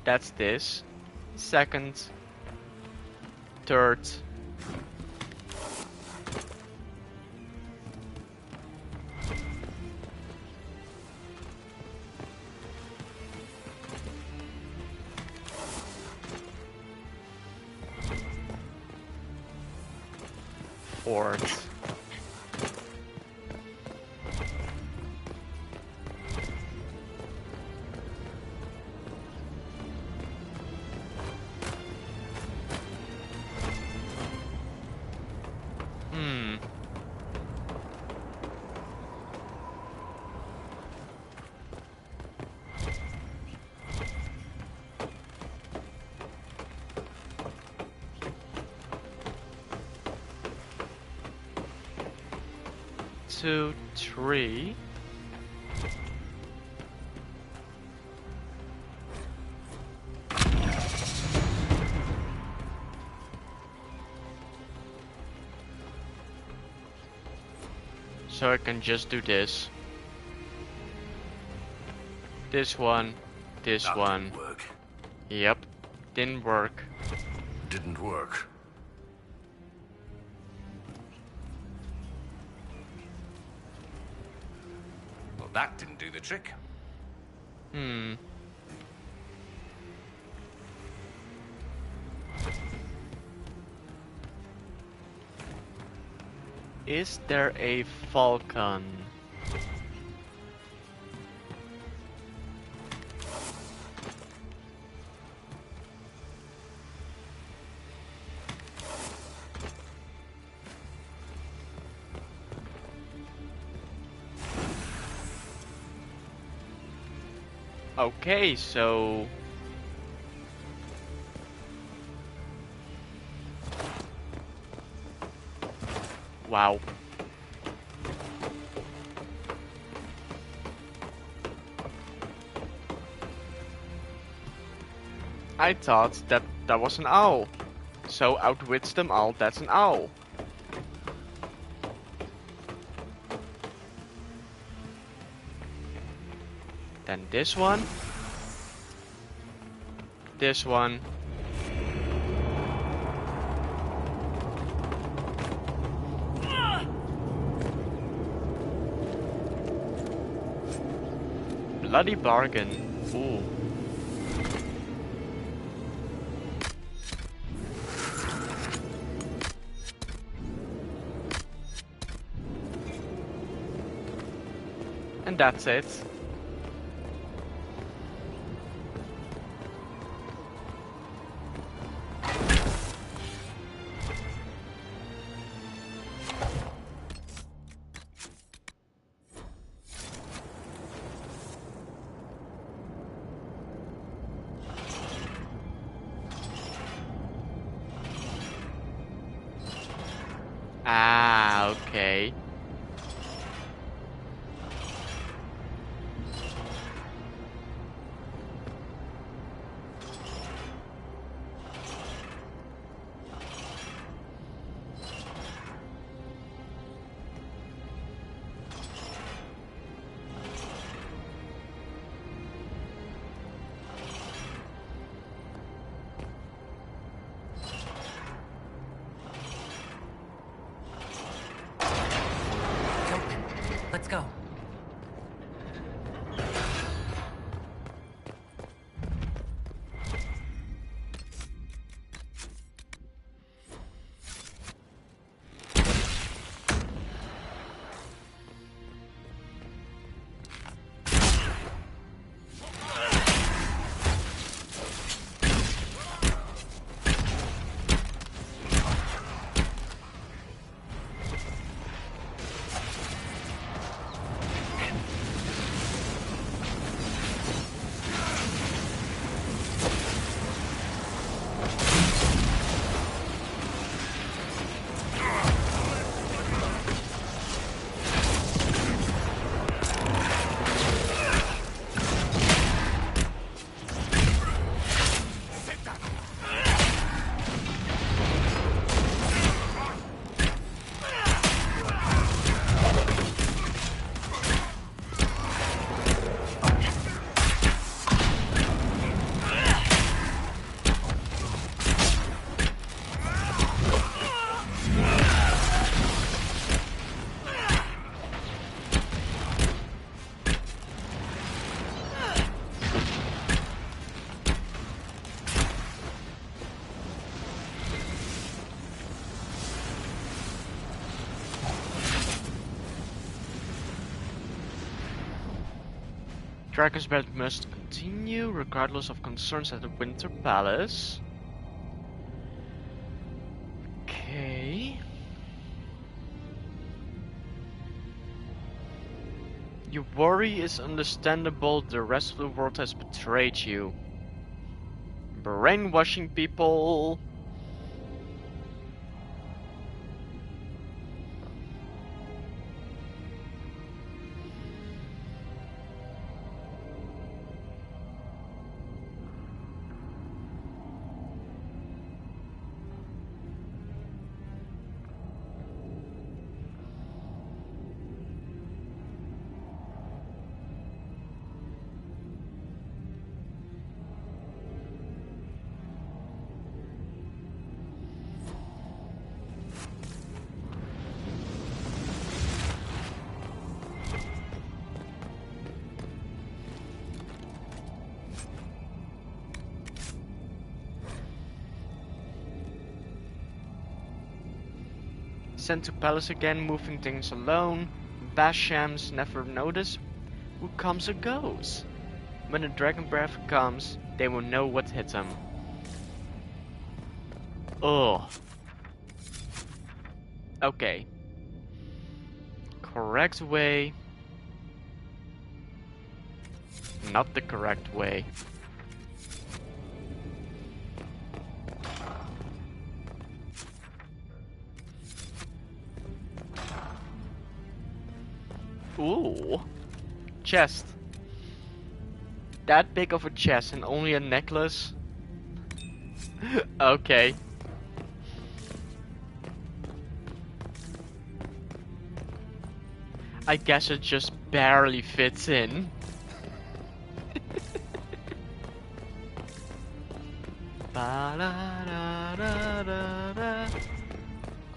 that's this, second, third, fourth. 2, 3. So I can just do this. This one. This That one. didn't work. Yep. Didn't work. Didn't work. Well, that didn't do the trick. Hmm. Is there a falcon? Okay, so... Wow. I thought that that was an owl. So outwits them all, that's an owl. Then this one. This one. Bloody bargain. Ooh. And that's it. Ah, okay. Let's go. Dragon's Breath must continue regardless of concerns at the Winter Palace. Okay. Your worry is understandable, the rest of the world has betrayed you. Brainwashing people. Sent to palace again, moving things alone. Bashams never notice who comes or goes. When the dragon breath comes, they will know what hit them. Ugh. Okay. Correct way. Not the correct way. Ooh. Chest. That big of a chest and only a necklace? Okay. I guess it just barely fits in.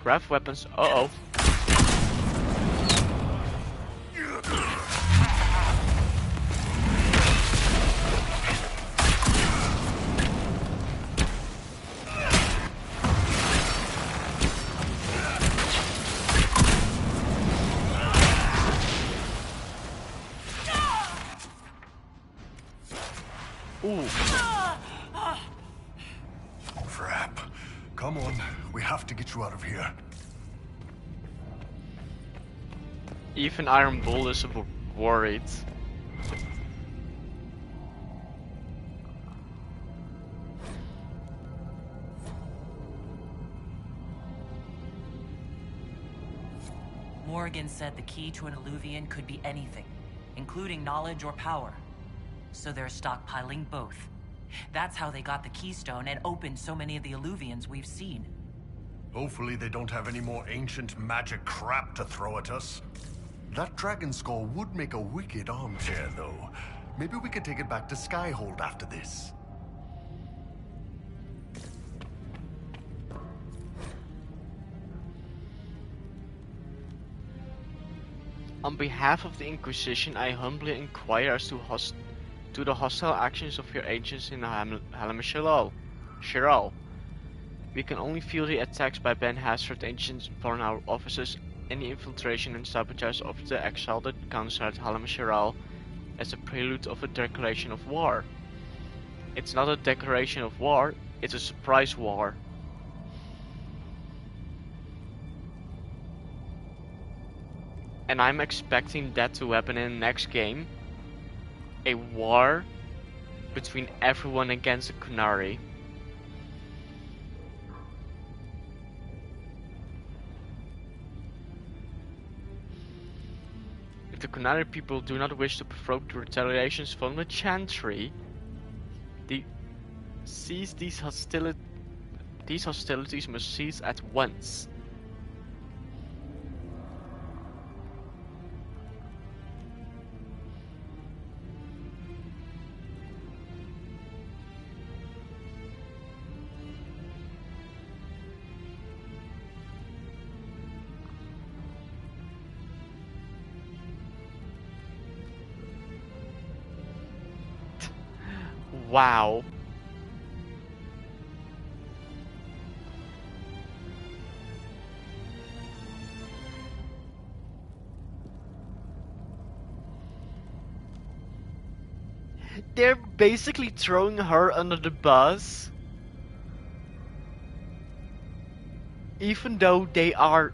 Craft weapons. Uh-oh. Ooh. Crap. Come on, we have to get you out of here. Even Iron Bull is worried. Morgan said the key to an Illuvian could be anything, including knowledge or power. So they're stockpiling both. That's how they got the keystone and opened so many of the Illuvians we've seen. Hopefully they don't have any more ancient magic crap to throw at us. That dragon skull would make a wicked armchair, though. Maybe we could take it back to Skyhold after this. On behalf of the Inquisition, I humbly inquire as to the hostile actions of your agents in Halam-Shiral. We can only feel the attacks by Ben Hazard agents upon our officers and the infiltration and sabotage of the exalted council at Halam-Shiral as a prelude of a declaration of war. It's not a declaration of war, it's a surprise war. And I'm expecting that to happen in the next game. A war between everyone against the Qunari. If the Qunari people do not wish to provoke the retaliations from the Chantry, these hostilities must cease at once. Wow. They're basically throwing her under the bus. Even though they are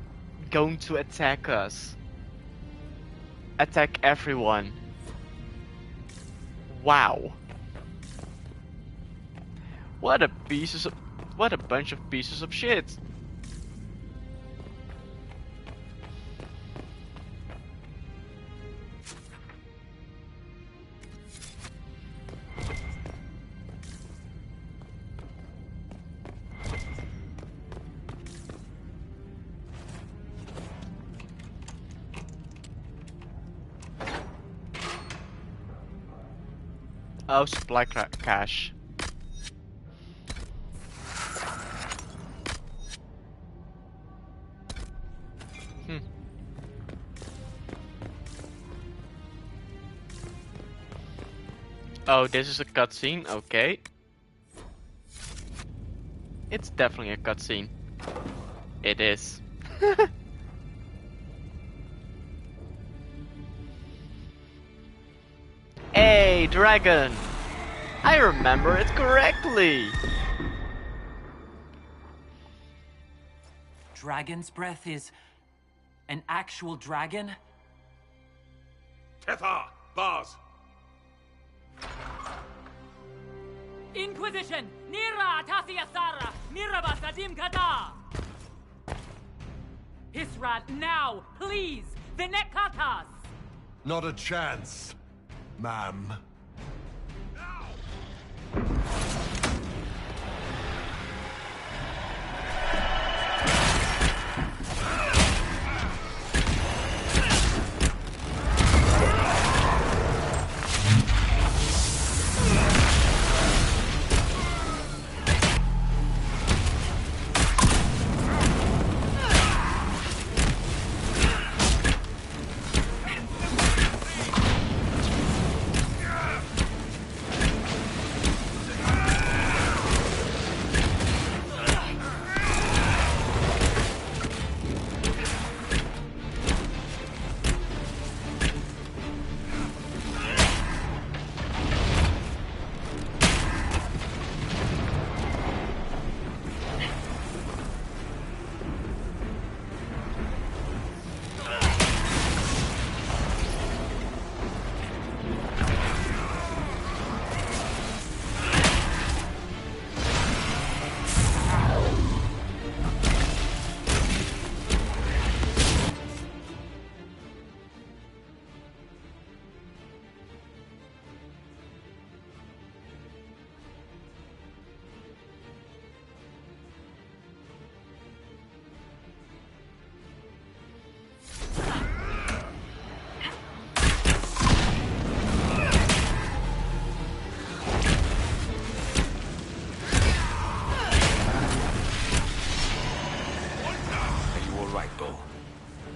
going to attack us. Attack everyone. Wow. What a bunch of pieces of shit. Oh, supply cache. Oh, this is a cutscene? Okay. It's definitely a cutscene. It is. Hey, dragon! I remember it correctly! Dragon's breath is an actual dragon? Tethar! Bars! Inquisition! Nira Atasia Sara! Miraba Sadim Kata! Hisrat, now! Please! Vinekatas! Not a chance, ma'am.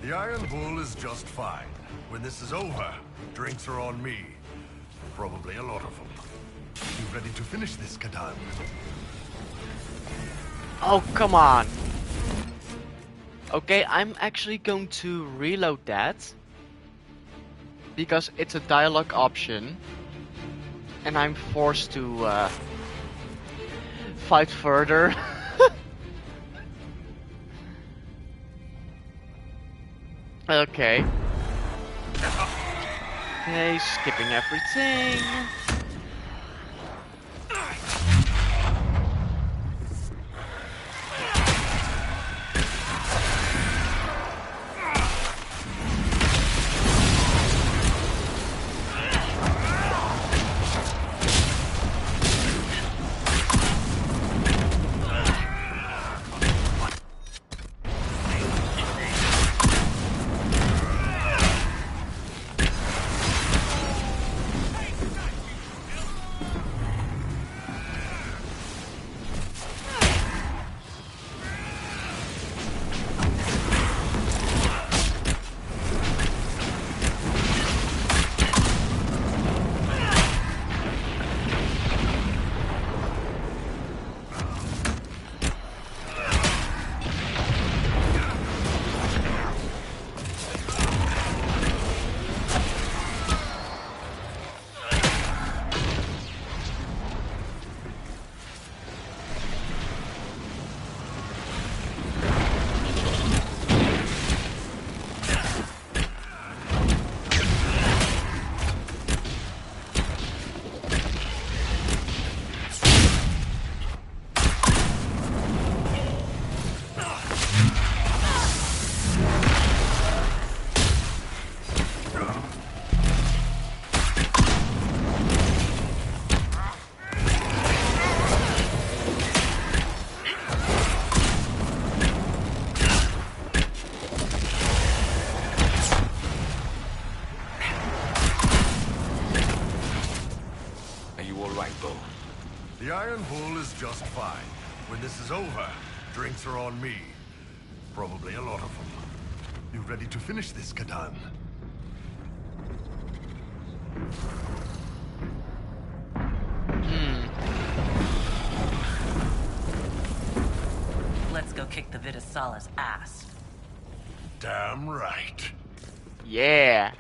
The Iron Bull is just fine. When this is over, drinks are on me. Probably a lot of them. You ready to finish this, Kadan? Oh, come on. Okay, I'm actually going to reload that. Because it's a dialogue option. And I'm forced to fight further. Okay. Okay, skipping everything. The Iron Bull is just fine. When this is over, drinks are on me. Probably a lot of them. You ready to finish this, Kadan? Let's go kick the Vitasala's ass. Damn right. Yeah.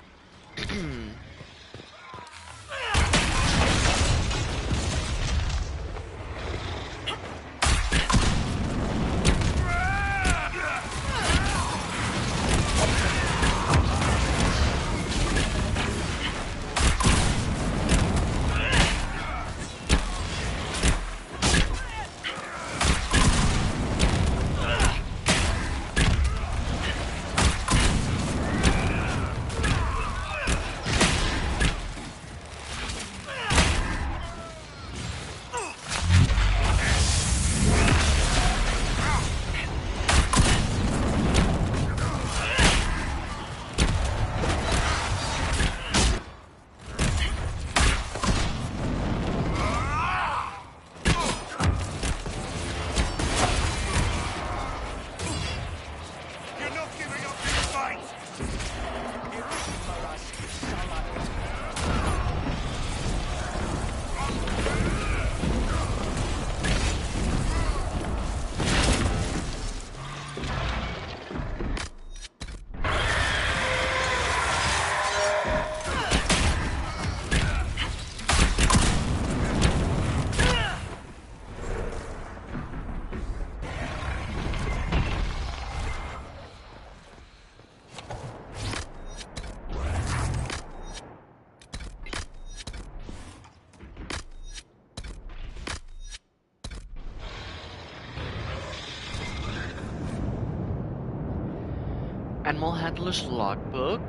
Animal handler's logbook.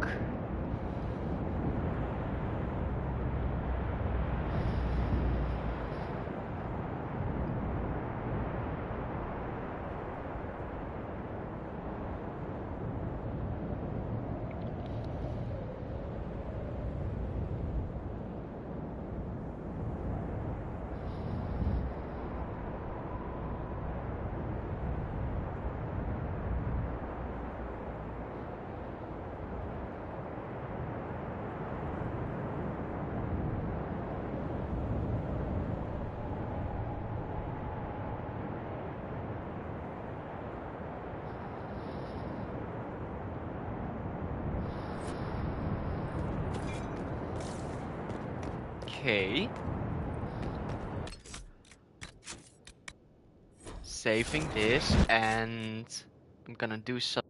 Okay. Saving this, and I'm gonna do some.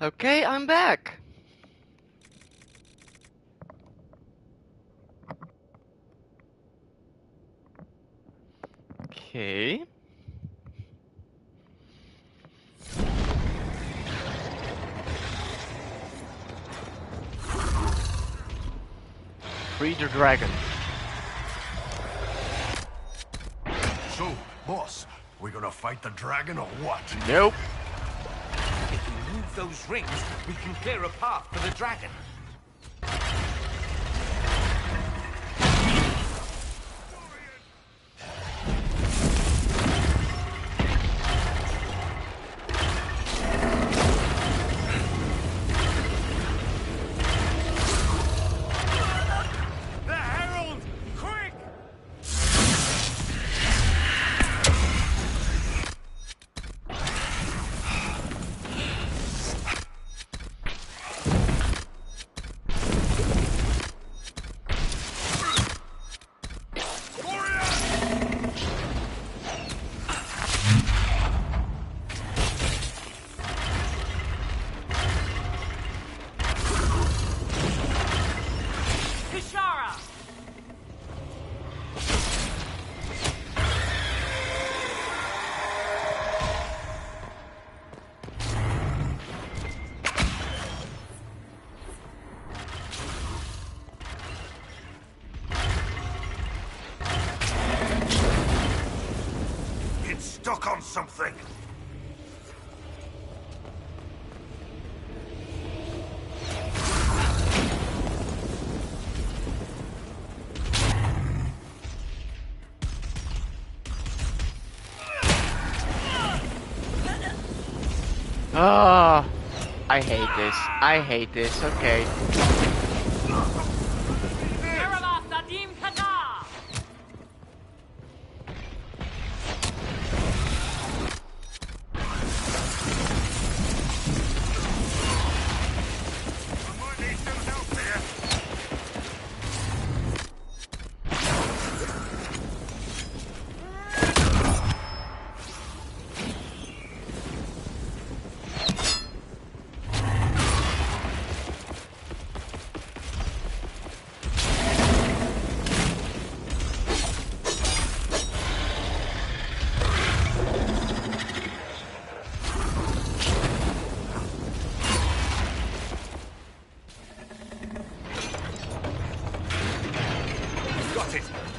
Okay, I'm back. Okay. Free the dragon. So, boss, we gonna fight the dragon or what? Nope. If we move those rings, we can clear a path for the dragon. Stuck on something. Ah, I hate this. I hate this. Okay.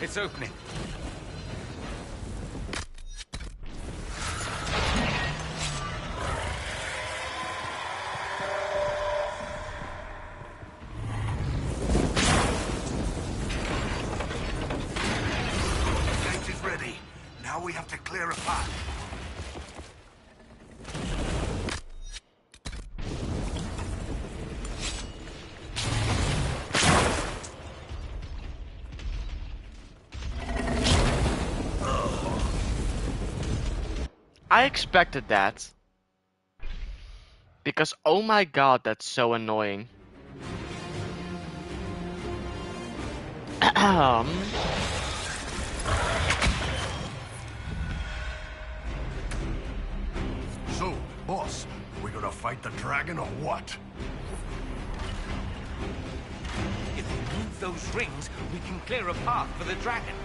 It's opening. The gate is ready. Now we have to clear a path. I expected that. Because oh my god, that's so annoying. So, boss, we gonna fight the dragon or what? If we move those rings, we can clear a path for the dragon.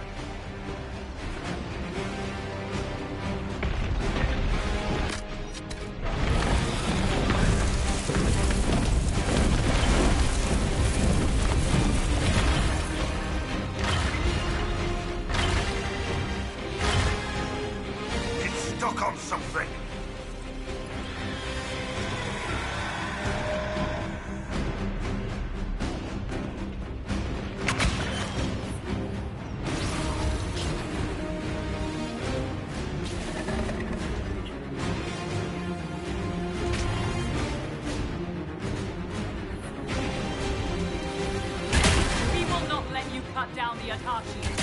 It's stuck on something. We will not let you cut down the Atashi.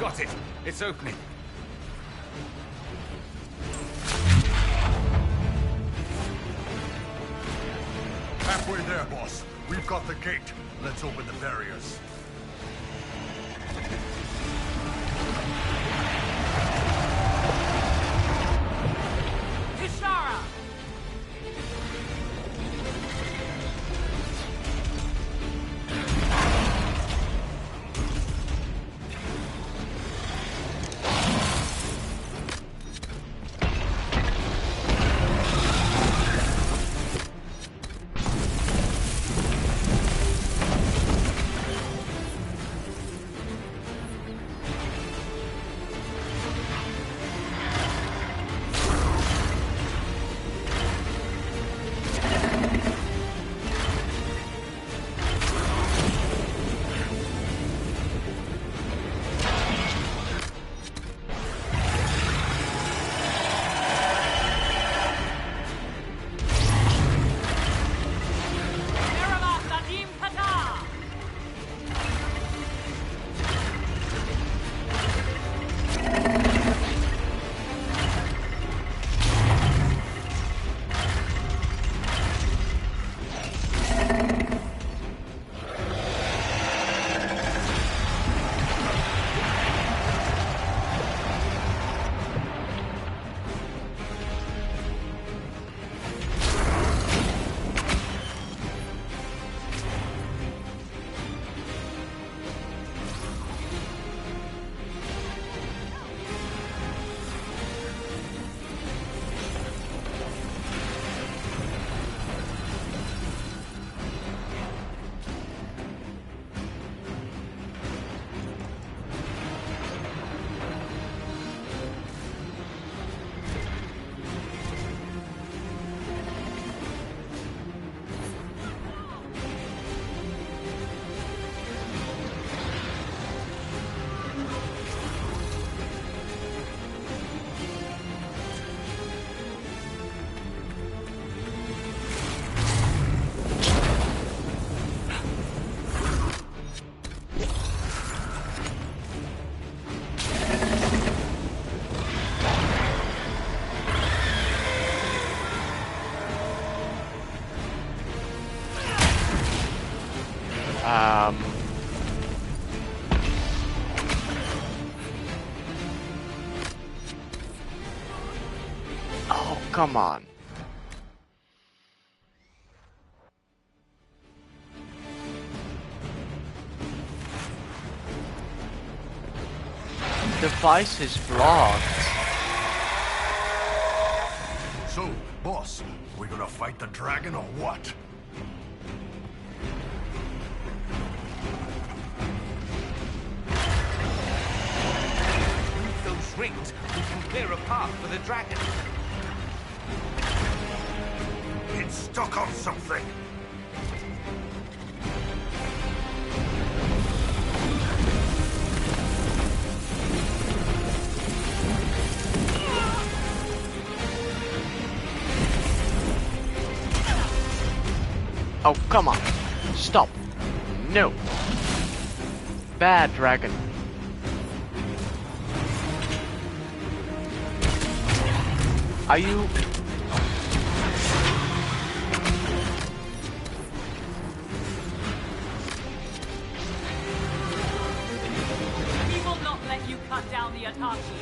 Got it. It's opening. Halfway there, boss. We've got the gate. Let's open the barriers. Kishara! Oh, come on. device is blocked. So, boss, we gonna fight the dragon or what? With those rings, we can clear a path for the dragon. It's stuck on something. Oh, come on. Stop. No. Bad dragon. Are you... We will not let you cut down the Atashi.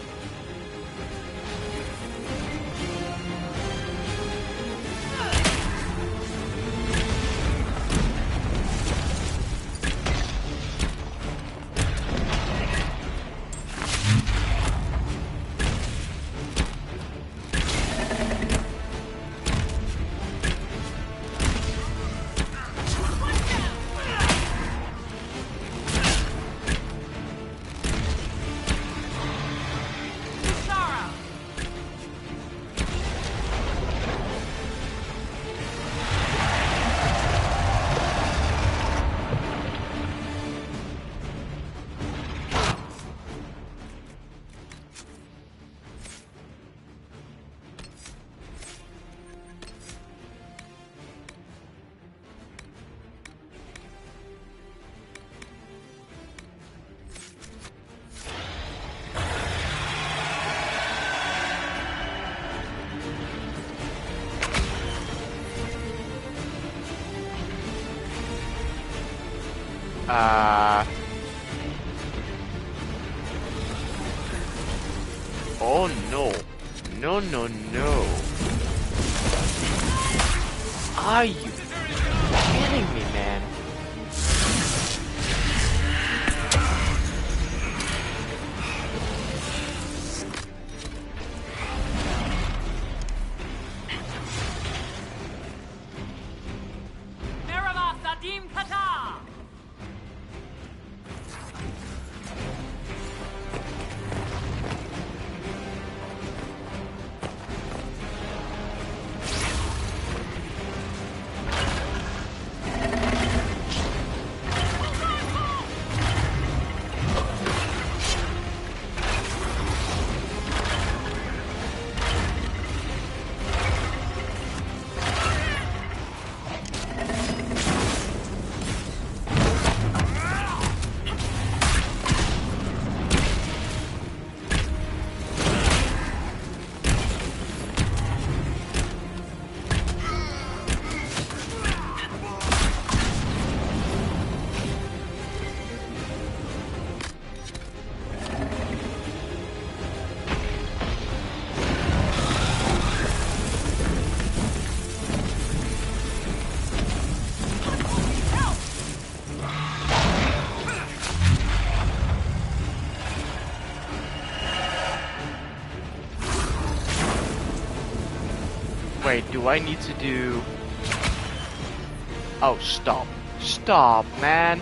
Oh no. No, no, no. Are you kidding me, man? Merhaba Sadim Kata! Wait, do I need to do... Oh, stop. Stop, man.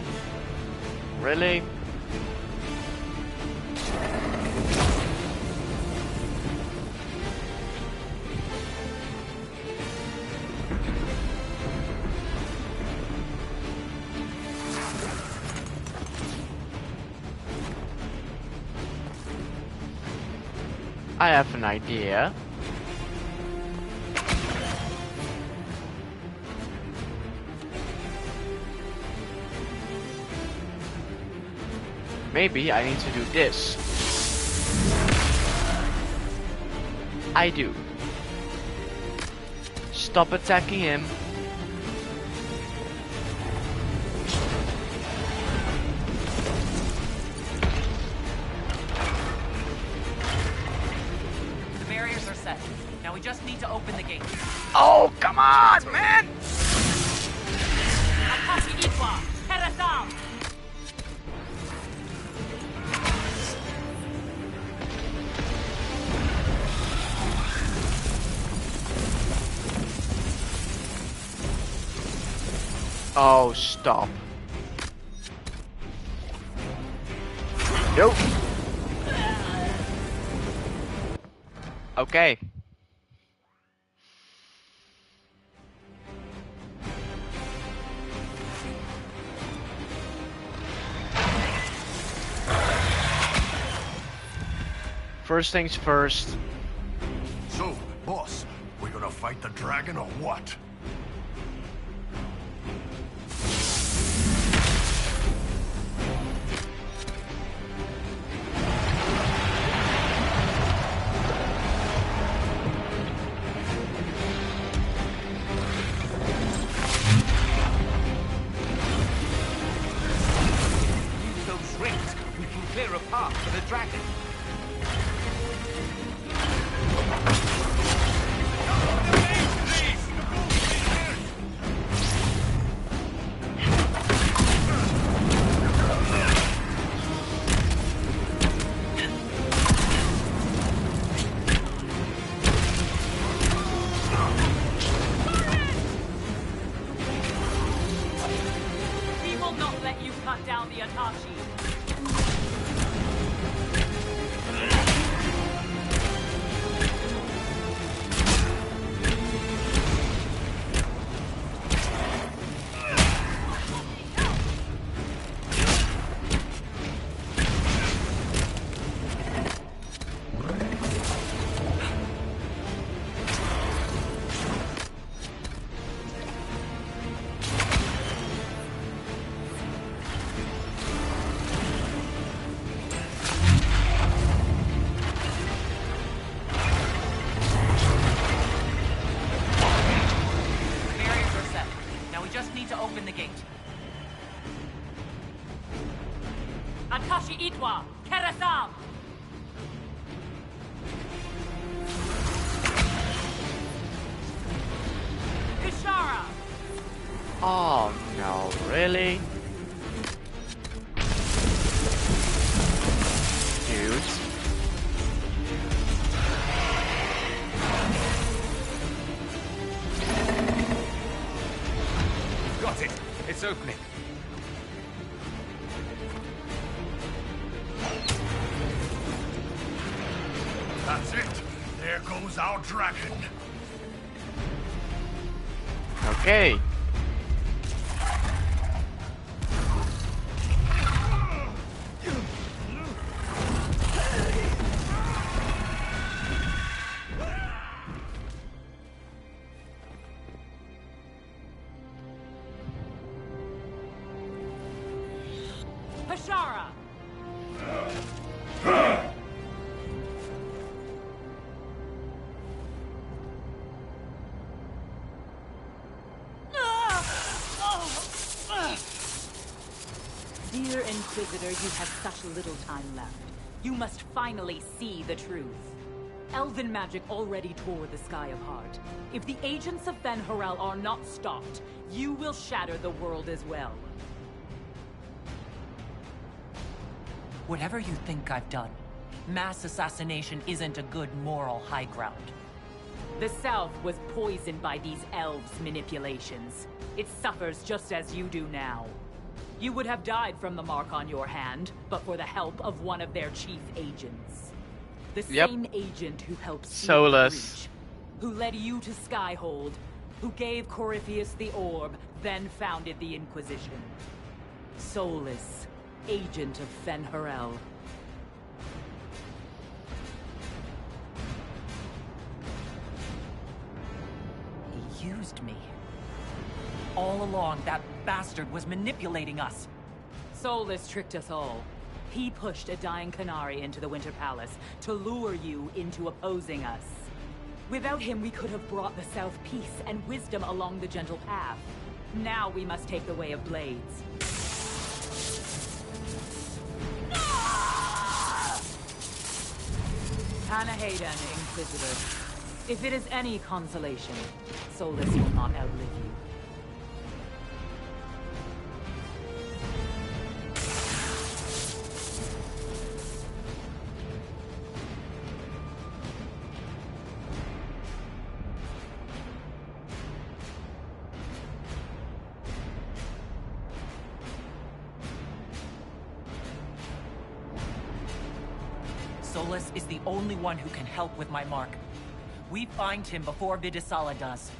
Really? I have an idea. Maybe I need to do this. I do. Stop attacking him. The barriers are set. Now we just need to open the gate. Oh, come on, man! Atashi Ikwa! Terasam! Oh, stop. Nope. Okay. First things first. So, boss, we're gonna fight the dragon or what? Use those rings. We can clear a path for the dragon. We will not let you cut down the Atashi. Barriers are set. Now we just need to open the gate. Atashi Itwa, Kerasam! Kishara! Oh no, really? Dude. Got it. It's opening. That's it. There goes our dragon. Okay. Hashara! Dear Inquisitor, you have such little time left. You must finally see the truth. Elven magic already tore the sky apart. If the agents of Ben Harel are not stopped, you will shatter the world as well. Whatever you think I've done, mass assassination isn't a good moral high ground. The South was poisoned by these elves' manipulations. It suffers just as you do now. You would have died from the mark on your hand, but for the help of one of their chief agents. The same agent who helped seal the Solus. breach, who led you to Skyhold, who gave Corypheus the orb, then founded the Inquisition. Solus, agent of Fen Harel. He used me. All along, that bastard was manipulating us. Solus tricked us all. He pushed a dying Canary into the Winter Palace to lure you into opposing us. Without him, we could have brought the South peace and wisdom along the gentle path. Now we must take the way of blades. Panahayden, Inquisitor. If it is any consolation, Solus will not outlive you. Solus is the only one who can help with my mark. We find him before Vidisala does.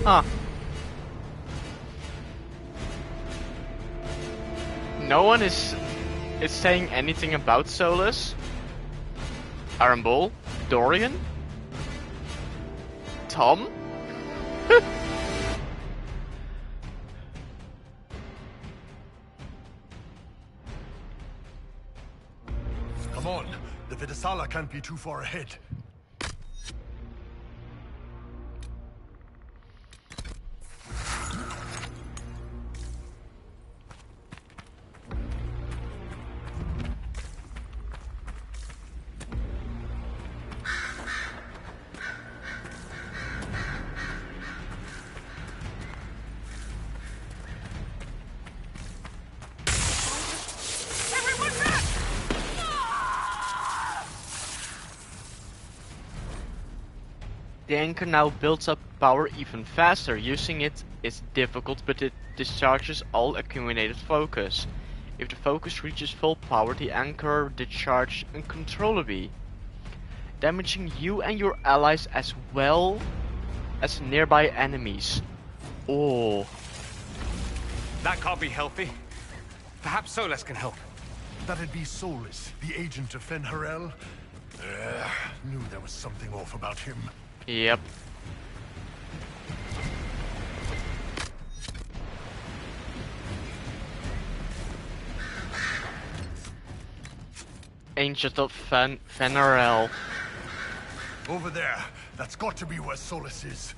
Huh. No one is saying anything about Solus. Iron Bull? Dorian? Tom? Come on, the Vidisala can't be too far ahead. The anchor now builds up power even faster. Using it is difficult, but it discharges all accumulated focus. If the focus reaches full power, the anchor discharges uncontrollably, damaging you and your allies as well as nearby enemies. Oh. That can't be healthy. Perhaps Solus can help. That'd be Solus, the agent of Fen'Harel. Knew there was something off about him. Yep. Agent of Fen'Harel. Over there. That's got to be where Solus is.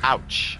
Ouch.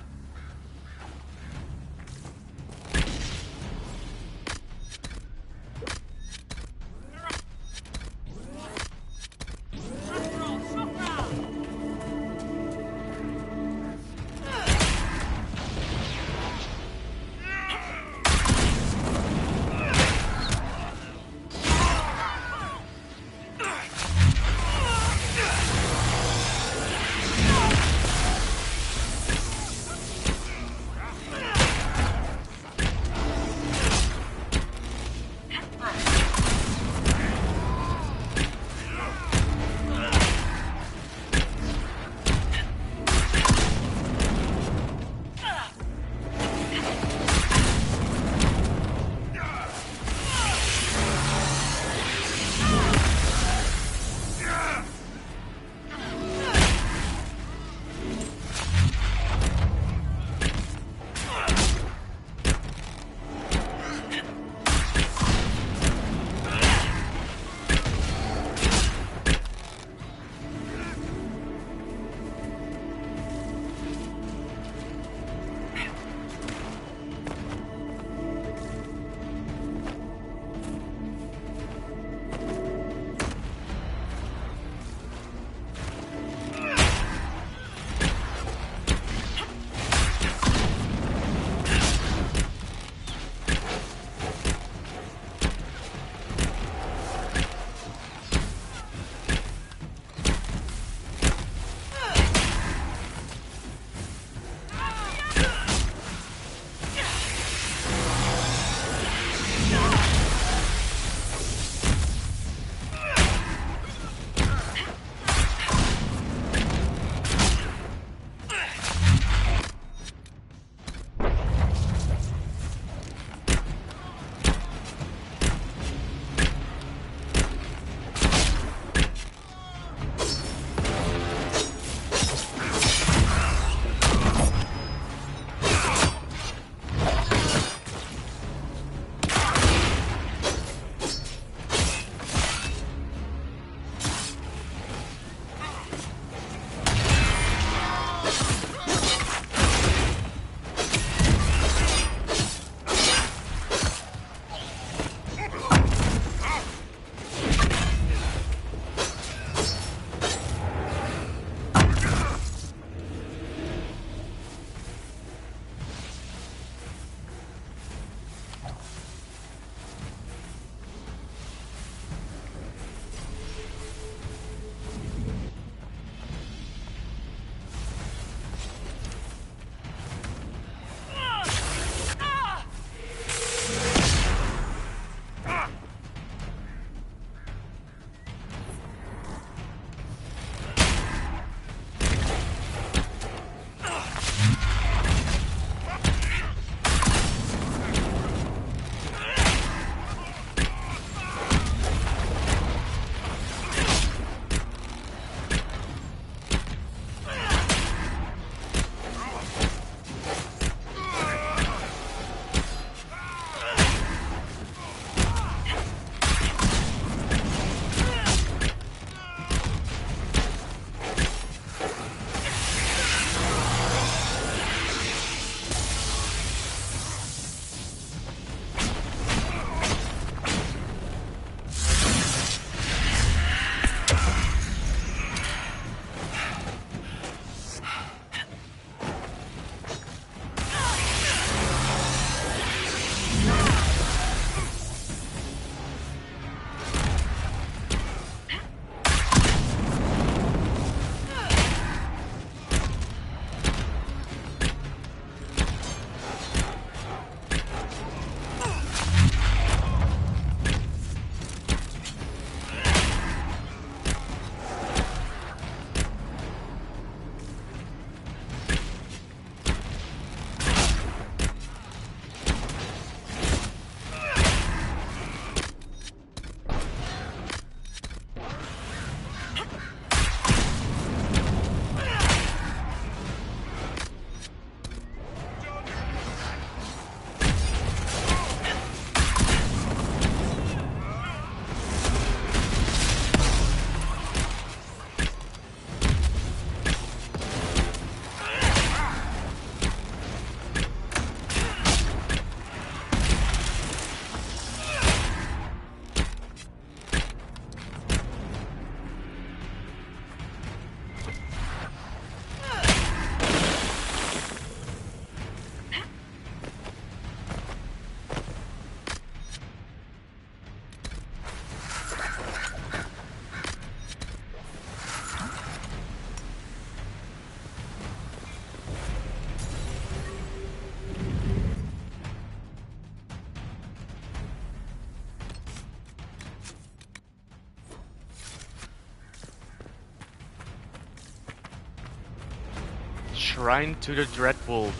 Shrine to the Dread Wolf.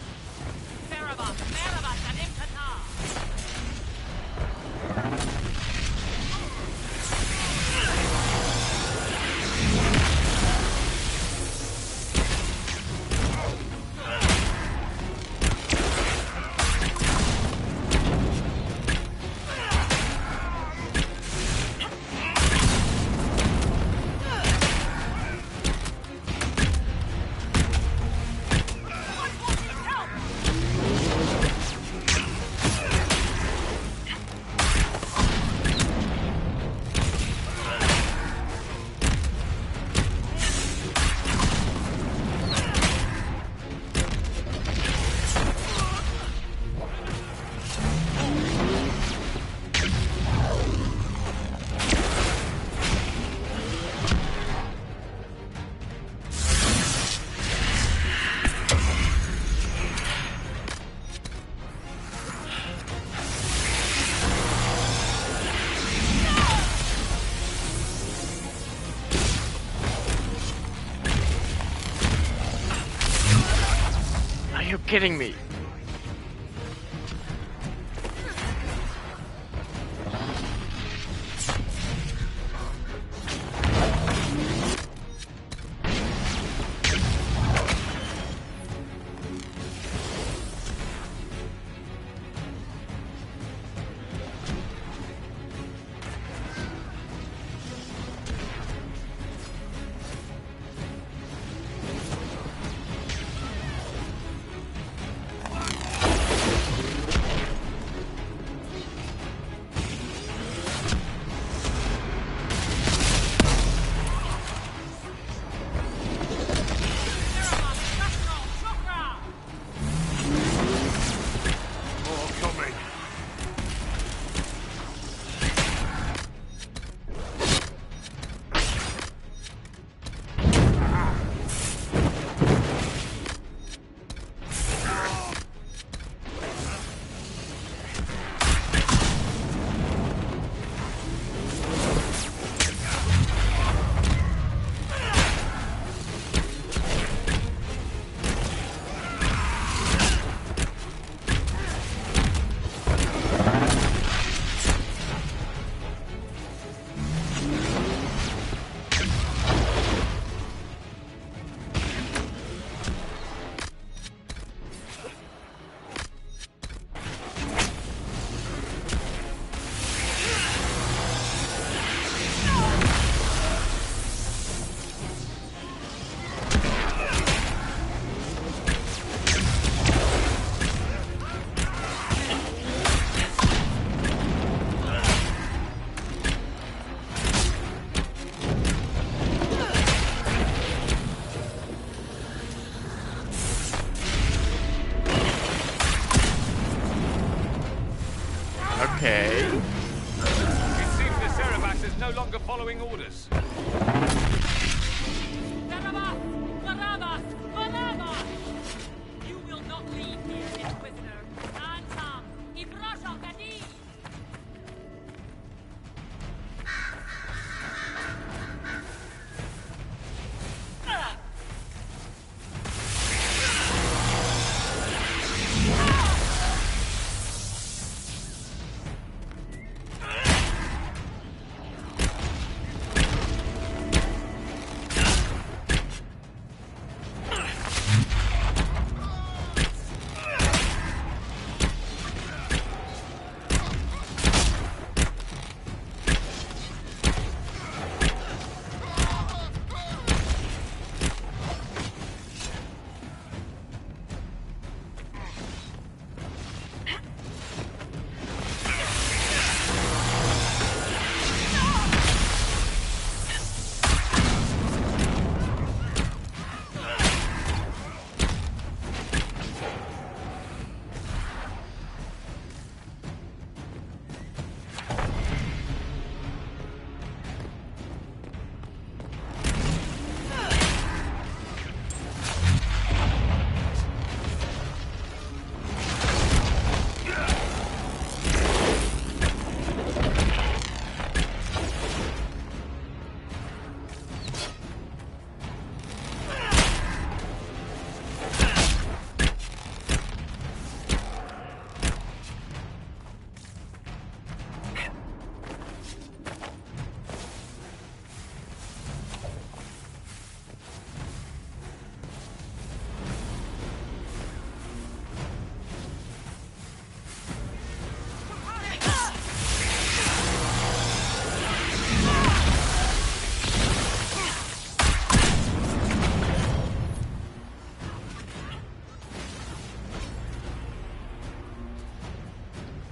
Are you kidding me?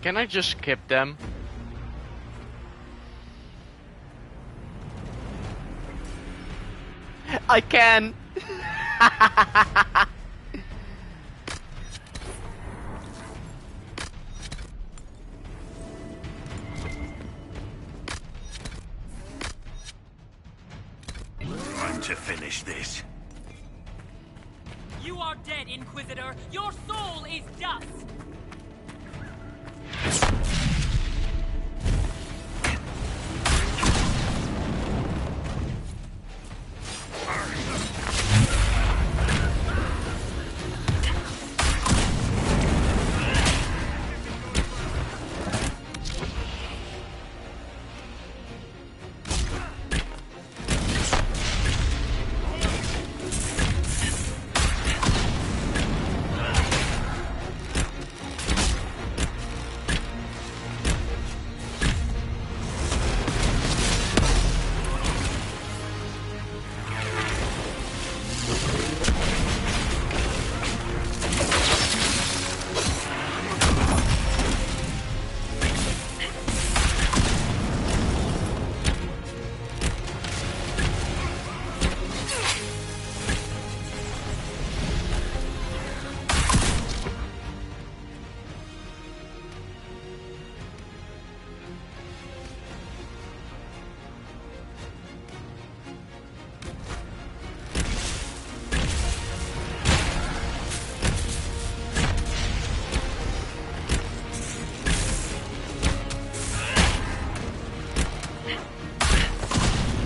Can I just skip them? I can! Time to finish this. You are dead, Inquisitor! Your soul is dust!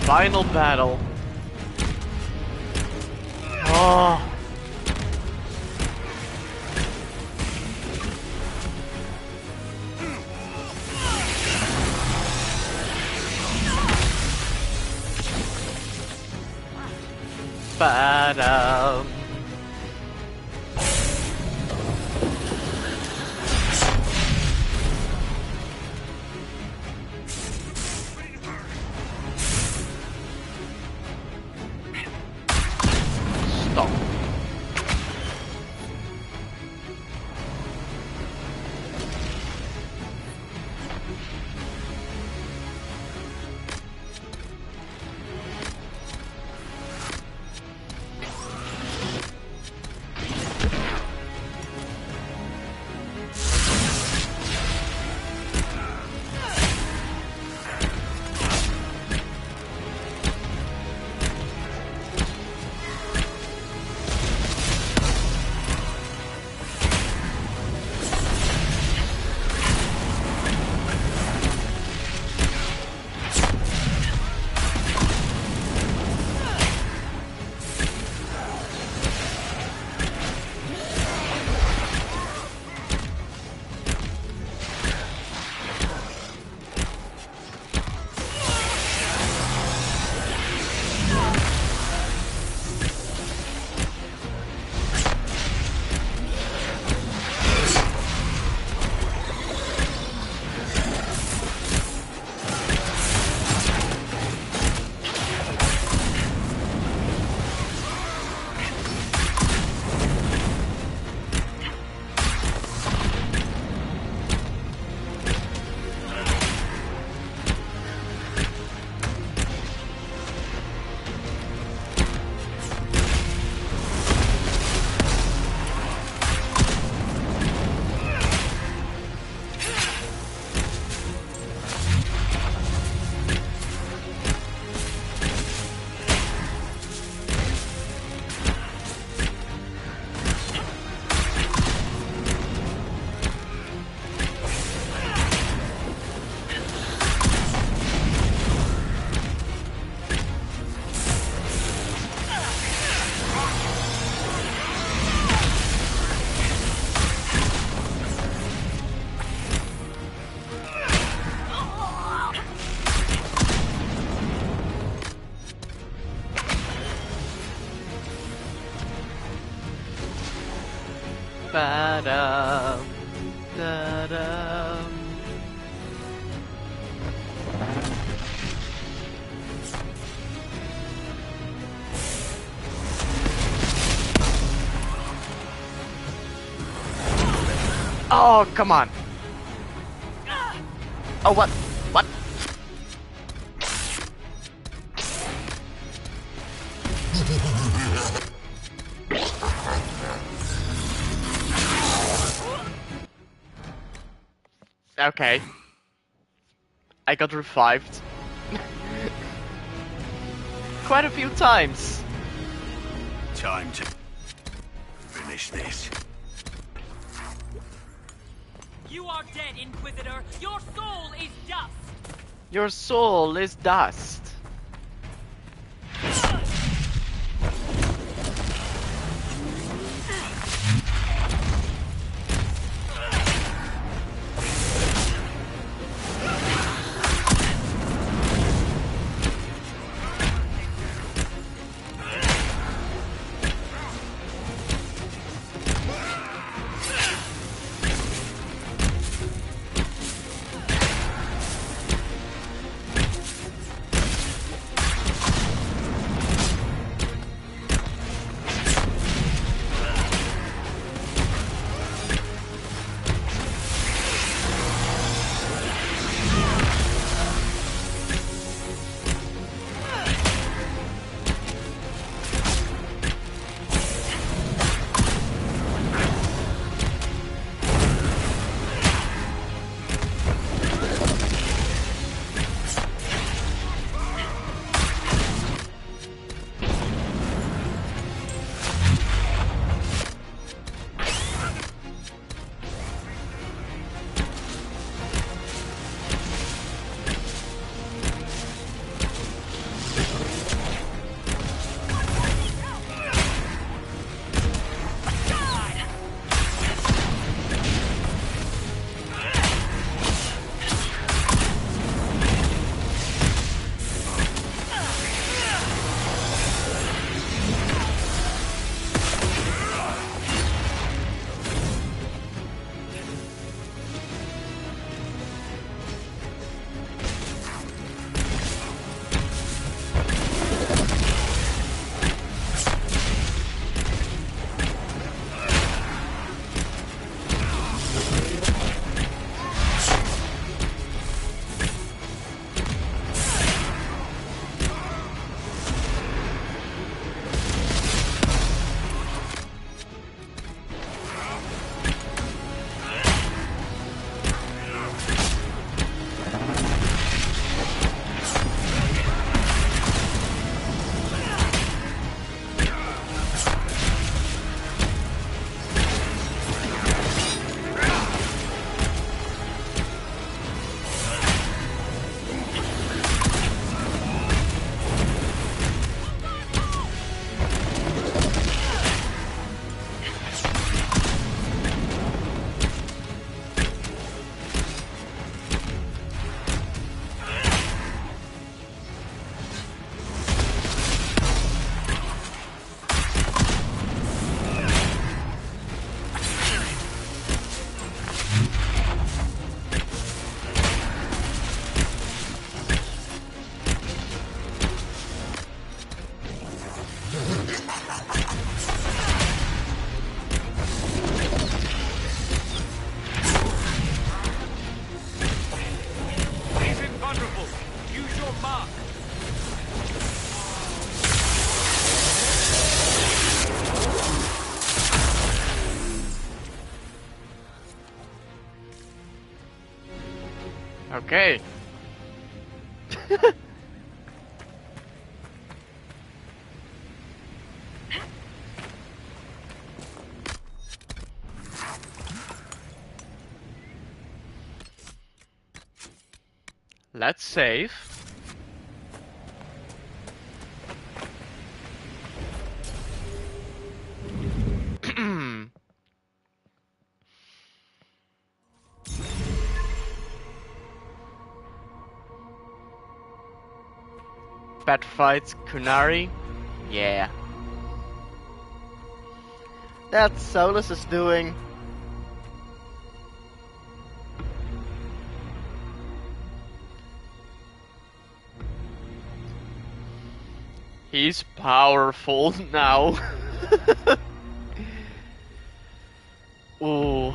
Final battle. Oh. Ba-dum. Stop. Ba-dum, da-dum. Oh, come on. Oh, what? What? Okay. I got revived. Quite a few times. Time to finish this. You are dead, Inquisitor. Your soul is dust. Your soul is dust. Okay. Let's save. Bad fights, Kunari. Yeah. That's Solus is doing. He's powerful now. Ooh.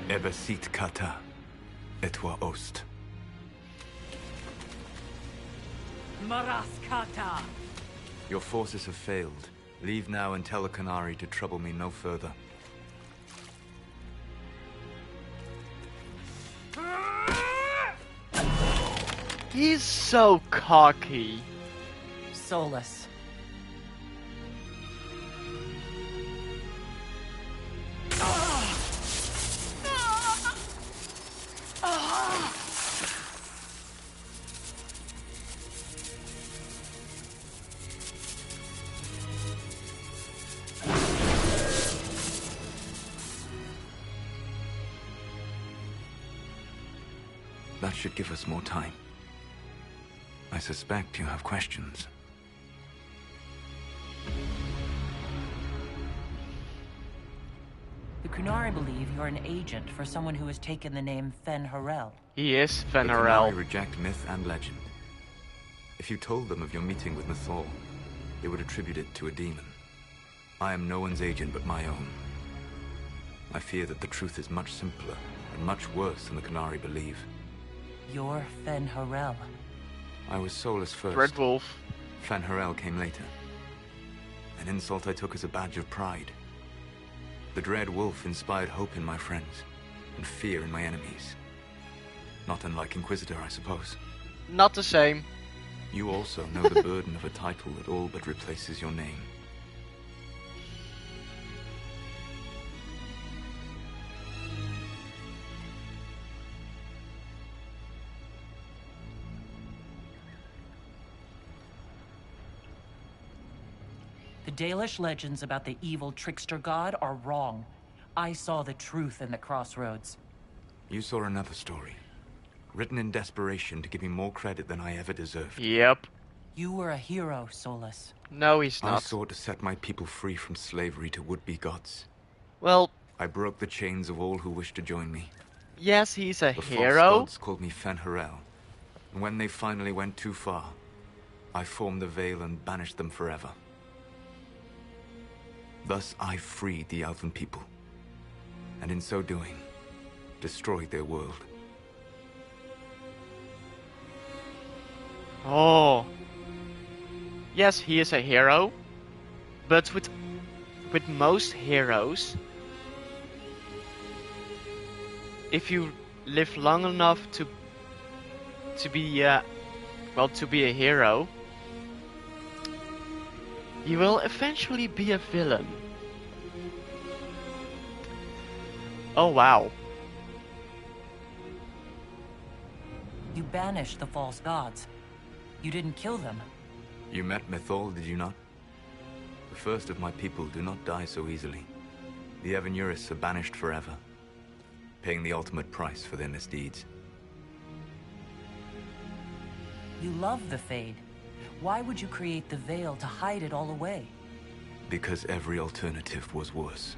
Ebesit kata, etwa ost. Maraskata! Your forces have failed. Leave now and tell the Canary to trouble me no further. He's so cocky. Solus. That should give us more time. I suspect you have questions. The Kunari believe you're an agent for someone who has taken the name Fen Harel. He is Fen The Harel. Kunari reject myth and legend. If you told them of your meeting with Mythal, they would attribute it to a demon. I am no one's agent but my own. I fear that the truth is much simpler and much worse than the Kunari believe. You're Fen Harel. I was Solus first. Dreadwolf. Fen Harel came later. An insult I took as a badge of pride. The Dread Wolf inspired hope in my friends, and fear in my enemies. Not unlike Inquisitor, I suppose. Not the same. You also know the burden of a title that all but replaces your name. The Dalish legends about the evil trickster god are wrong. I saw the truth in the crossroads. You saw another story, written in desperation to give me more credit than I ever deserved. Yep. You were a hero, Solus. No, he's not. I sought to set my people free from slavery to would-be gods. Well... I broke the chains of all who wished to join me. Yes, he's a the hero. False gods called me Fen Harel. And when they finally went too far, I formed the Veil and banished them forever. Thus I freed the Elven people, and in so doing, destroyed their world. Oh. Yes, he is a hero, but with most heroes, if you live long enough to be a hero, you will eventually be a villain. Oh wow. You banished the false gods. You didn't kill them. You met Mythal, did you not? The first of my people do not die so easily. The Evanuris are banished forever, paying the ultimate price for their misdeeds. You love the Fade. Why would you create the Veil to hide it all away? Because every alternative was worse.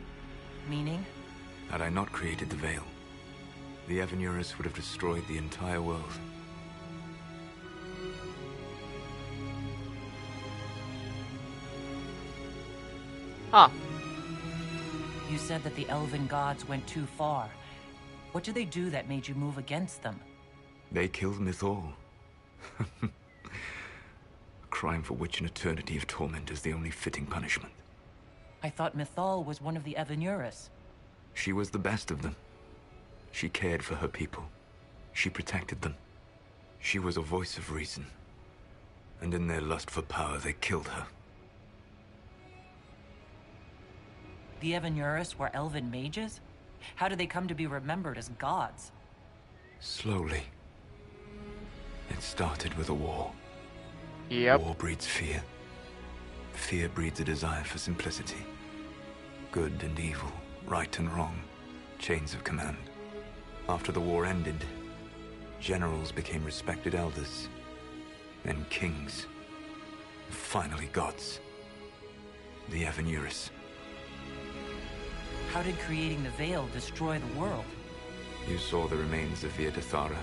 Meaning? Had I not created the Veil, the Evanuris would have destroyed the entire world. Huh. You said that the Elven gods went too far. What did they do that made you move against them? They killed Mythal. A crime for which an eternity of torment is the only fitting punishment. I thought Mythal was one of the Evanuris. She was the best of them. She cared for her people. She protected them. She was a voice of reason. And in their lust for power, they killed her. The Evanuris were elven mages? How did they come to be remembered as gods? Slowly. It started with a war. Yep. War breeds fear. Fear breeds a desire for simplicity. Good and evil, right and wrong, chains of command. After the war ended, generals became respected elders, then kings, finally gods. The Evanuris. How did creating the Veil destroy the world? You saw the remains of Via de Thara.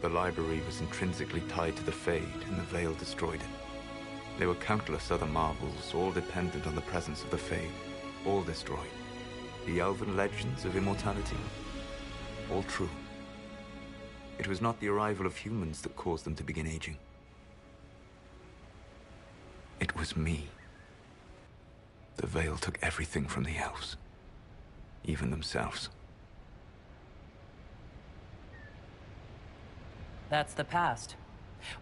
The library was intrinsically tied to the Fade, and the Veil destroyed it. There were countless other marvels, all dependent on the presence of the Fade, all destroyed. The elven legends of immortality, All true. It was not the arrival of humans that caused them to begin aging. It was me. The Veil took everything from the elves. Even themselves. That's the past.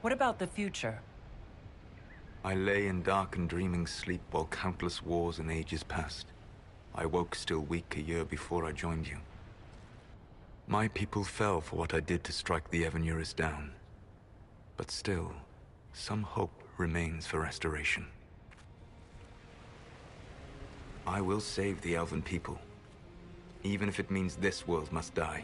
What about the future? I lay in dark and dreaming sleep while countless wars and ages passed. I woke still weak a year before I joined you. My people fell for what I did to strike the Evanurus down. But still, some hope remains for restoration. I will save the elven people, even if it means this world must die.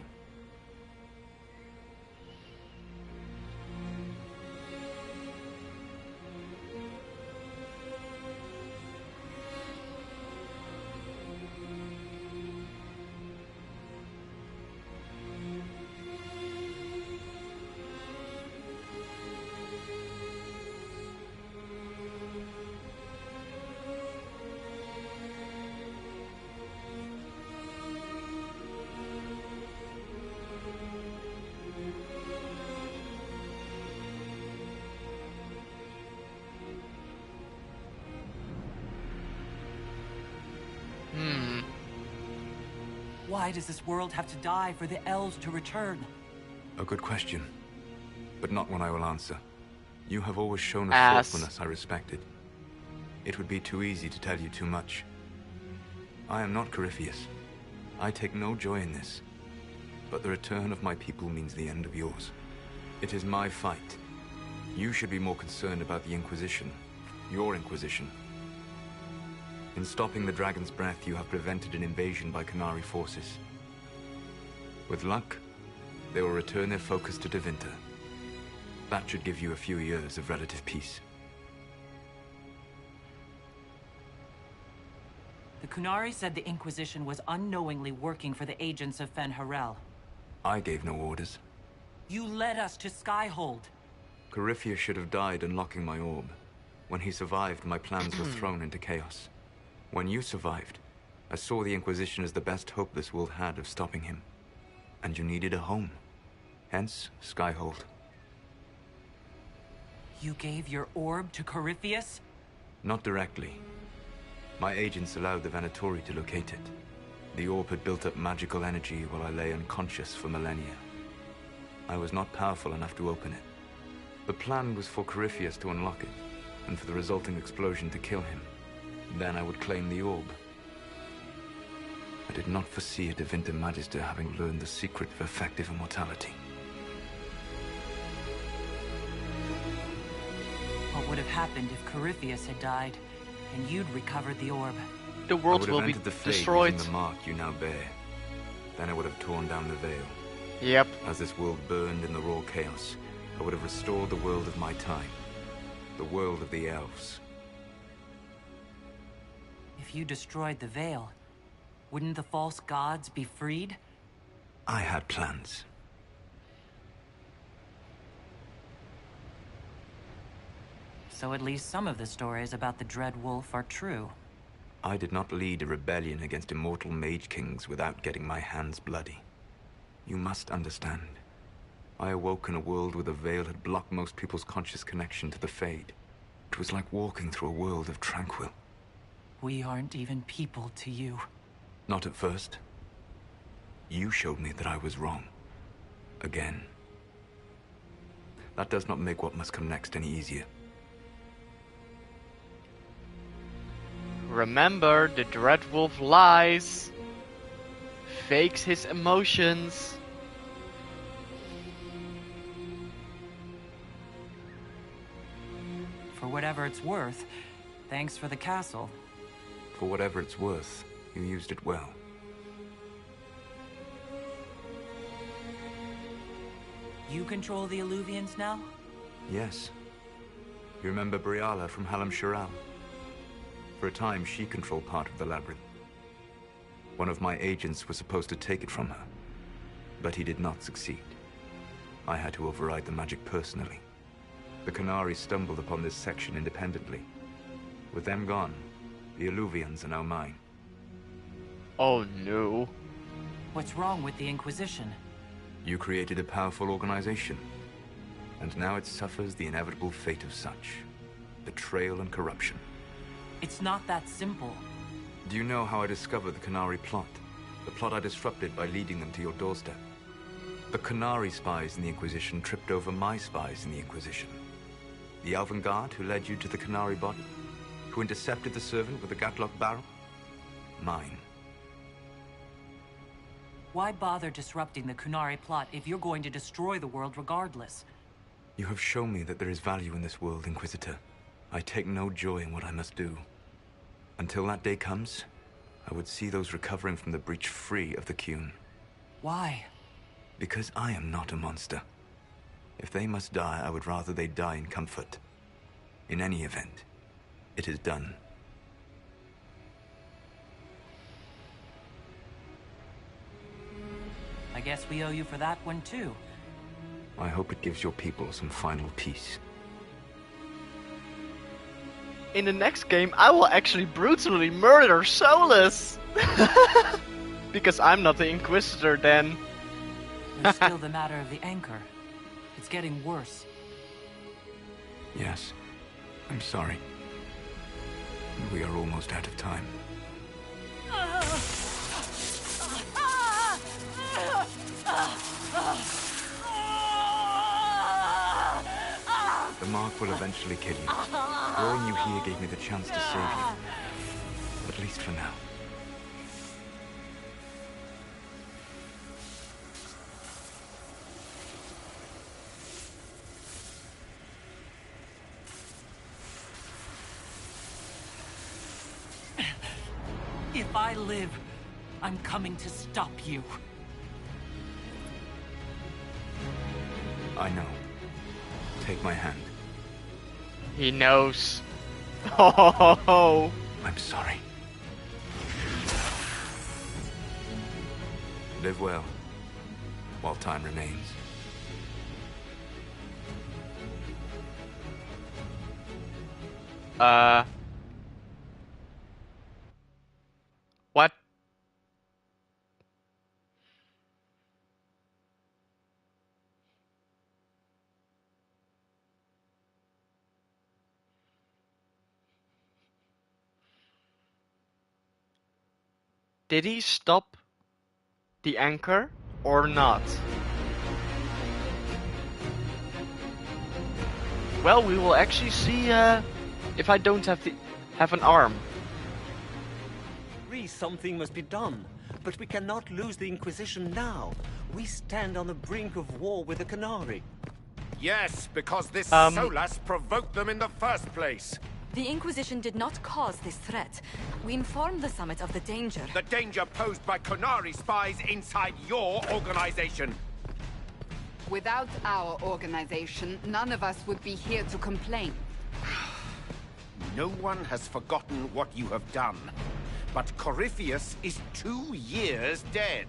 Why does this world have to die for the elves to return? A good question, but not one I will answer. You have always shown a Ass. thoughtfulness I respected. It would be too easy to tell you too much. I am not Corypheus. I take no joy in this. But the return of my people means the end of yours. It is my fight. You should be more concerned about the Inquisition. Your Inquisition. In stopping the Dragon's Breath, you have prevented an invasion by Qunari forces. With luck, they will return their focus to Tevinter. That should give you a few years of relative peace. The Qunari said the Inquisition was unknowingly working for the agents of Fen'Harel. I gave no orders. You led us to Skyhold. Corypheus should have died unlocking my orb. When he survived, my plans were thrown into chaos. When you survived, I saw the Inquisition as the best hope this world had of stopping him. And you needed a home. Hence, Skyhold. You gave your orb to Corypheus? Not directly. My agents allowed the Venatori to locate it. The orb had built up magical energy while I lay unconscious for millennia. I was not powerful enough to open it. The plan was for Corypheus to unlock it, and for the resulting explosion to kill him. Then I would claim the orb. I did not foresee a Tevinter Magister having learned the secret of effective immortality. What would have happened if Corypheus had died, and you'd recovered the orb? The world will be the Fade destroyed. using the mark you now bear. Then I would have torn down the veil. Yep. As this world burned in the raw chaos, I would have restored the world of my time. The world of the elves. If you destroyed the veil, wouldn't the false gods be freed? I had plans. So at least some of the stories about the Dread Wolf are true. I did not lead a rebellion against immortal mage kings without getting my hands bloody. You must understand. I awoke in a world where the veil had blocked most people's conscious connection to the Fade. It was like walking through a world of tranquil. We aren't even people to you. Not at first. You showed me that I was wrong. Again. That does not make what must come next any easier. Remember, the Dread Wolf lies. Fakes his emotions. For whatever it's worth, thanks for the castle. For whatever it's worth, you used it well. You control the Illuvians now? Yes. You remember Briala from Halam Shiral? For a time, she controlled part of the labyrinth. One of my agents was supposed to take it from her, but he did not succeed. I had to override the magic personally. The Qunari stumbled upon this section independently. With them gone, the Illuvians are now mine. Oh no. What's wrong with the Inquisition? You created a powerful organization, and now it suffers the inevitable fate of such. Betrayal and corruption. It's not that simple. Do you know how I discovered the Canary plot? The plot I disrupted by leading them to your doorstep. The Canary spies in the Inquisition tripped over my spies in the Inquisition. The avant-garde who led you to the Canary body? Who intercepted the servant with the gatlock barrel? Mine. Why bother disrupting the Kunari plot if you're going to destroy the world regardless? You have shown me that there is value in this world, Inquisitor. I take no joy in what I must do. Until that day comes, I would see those recovering from the breach free of the Qun. Why? Because I am not a monster. If they must die, I would rather they die in comfort. In any event, it is done. I guess we owe you for that one too. I hope it gives your people some final peace. In the next game, I will actually brutally murder Solus! Because I'm not the Inquisitor then. There's still the matter of the anchor. It's getting worse. Yes, I'm sorry. We are almost out of time. The mark will eventually kill you. Drawing you here gave me the chance to save you. At least for now. If I live, I'm coming to stop you. I know. Take my hand. He knows. Oh, I'm sorry. Live well, while time remains. What? Did he stop the anchor or not? Well, we will actually see if I don't have an arm. Something must be done, but we cannot lose the Inquisition now. We stand on the brink of war with the Canary. Yes, because this Solas provoked them in the first place. The Inquisition did not cause this threat. We informed the Summit of the danger. The danger posed by Canary spies inside your organization. Without our organization, none of us would be here to complain. No one has forgotten what you have done. But Corypheus is 2 years dead.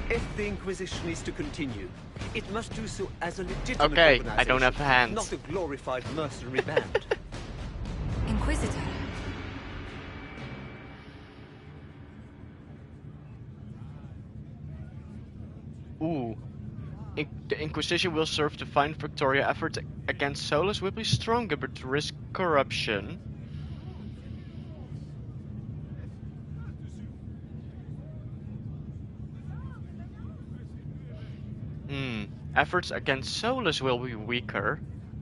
If the Inquisition is to continue, it must do so as a legitimate organization. I don't have hands. Not a glorified mercenary band. Inquisitor. Ooh. The Inquisition will serve to find Victoria. Efforts against Solus will be stronger, but risk corruption. Efforts against Solus will be weaker,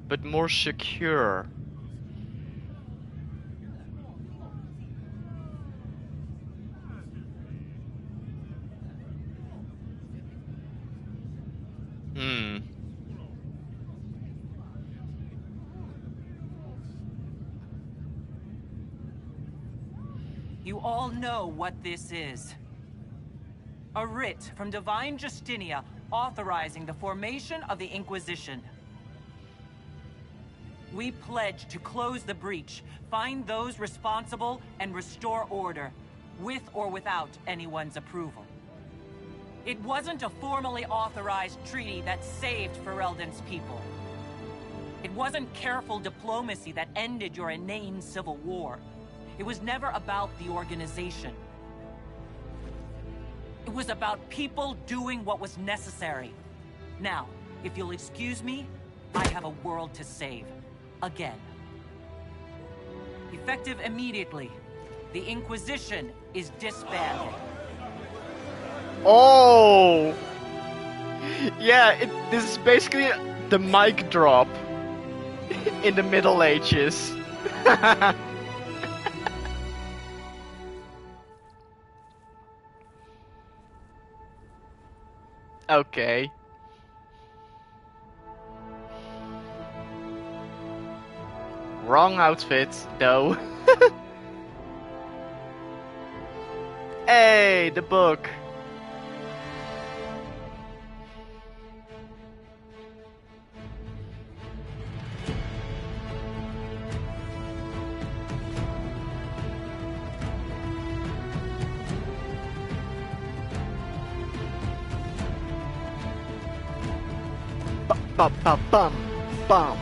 but more secure. You all know what this is. A writ from Divine Justinia authorizing the formation of the Inquisition. We pledge to close the breach, find those responsible, and restore order, with or without anyone's approval. It wasn't a formally authorized treaty that saved Ferelden's people. It wasn't careful diplomacy that ended your inane civil war. It was never about the organization. It was about people doing what was necessary. Now, if you'll excuse me, I have a world to save. Again. Effective immediately. The Inquisition is disbanded. Oh! Yeah, this is basically the mic drop in the Middle Ages. Okay. Wrong outfit, though. Hey, the book. Bum bum bum bum.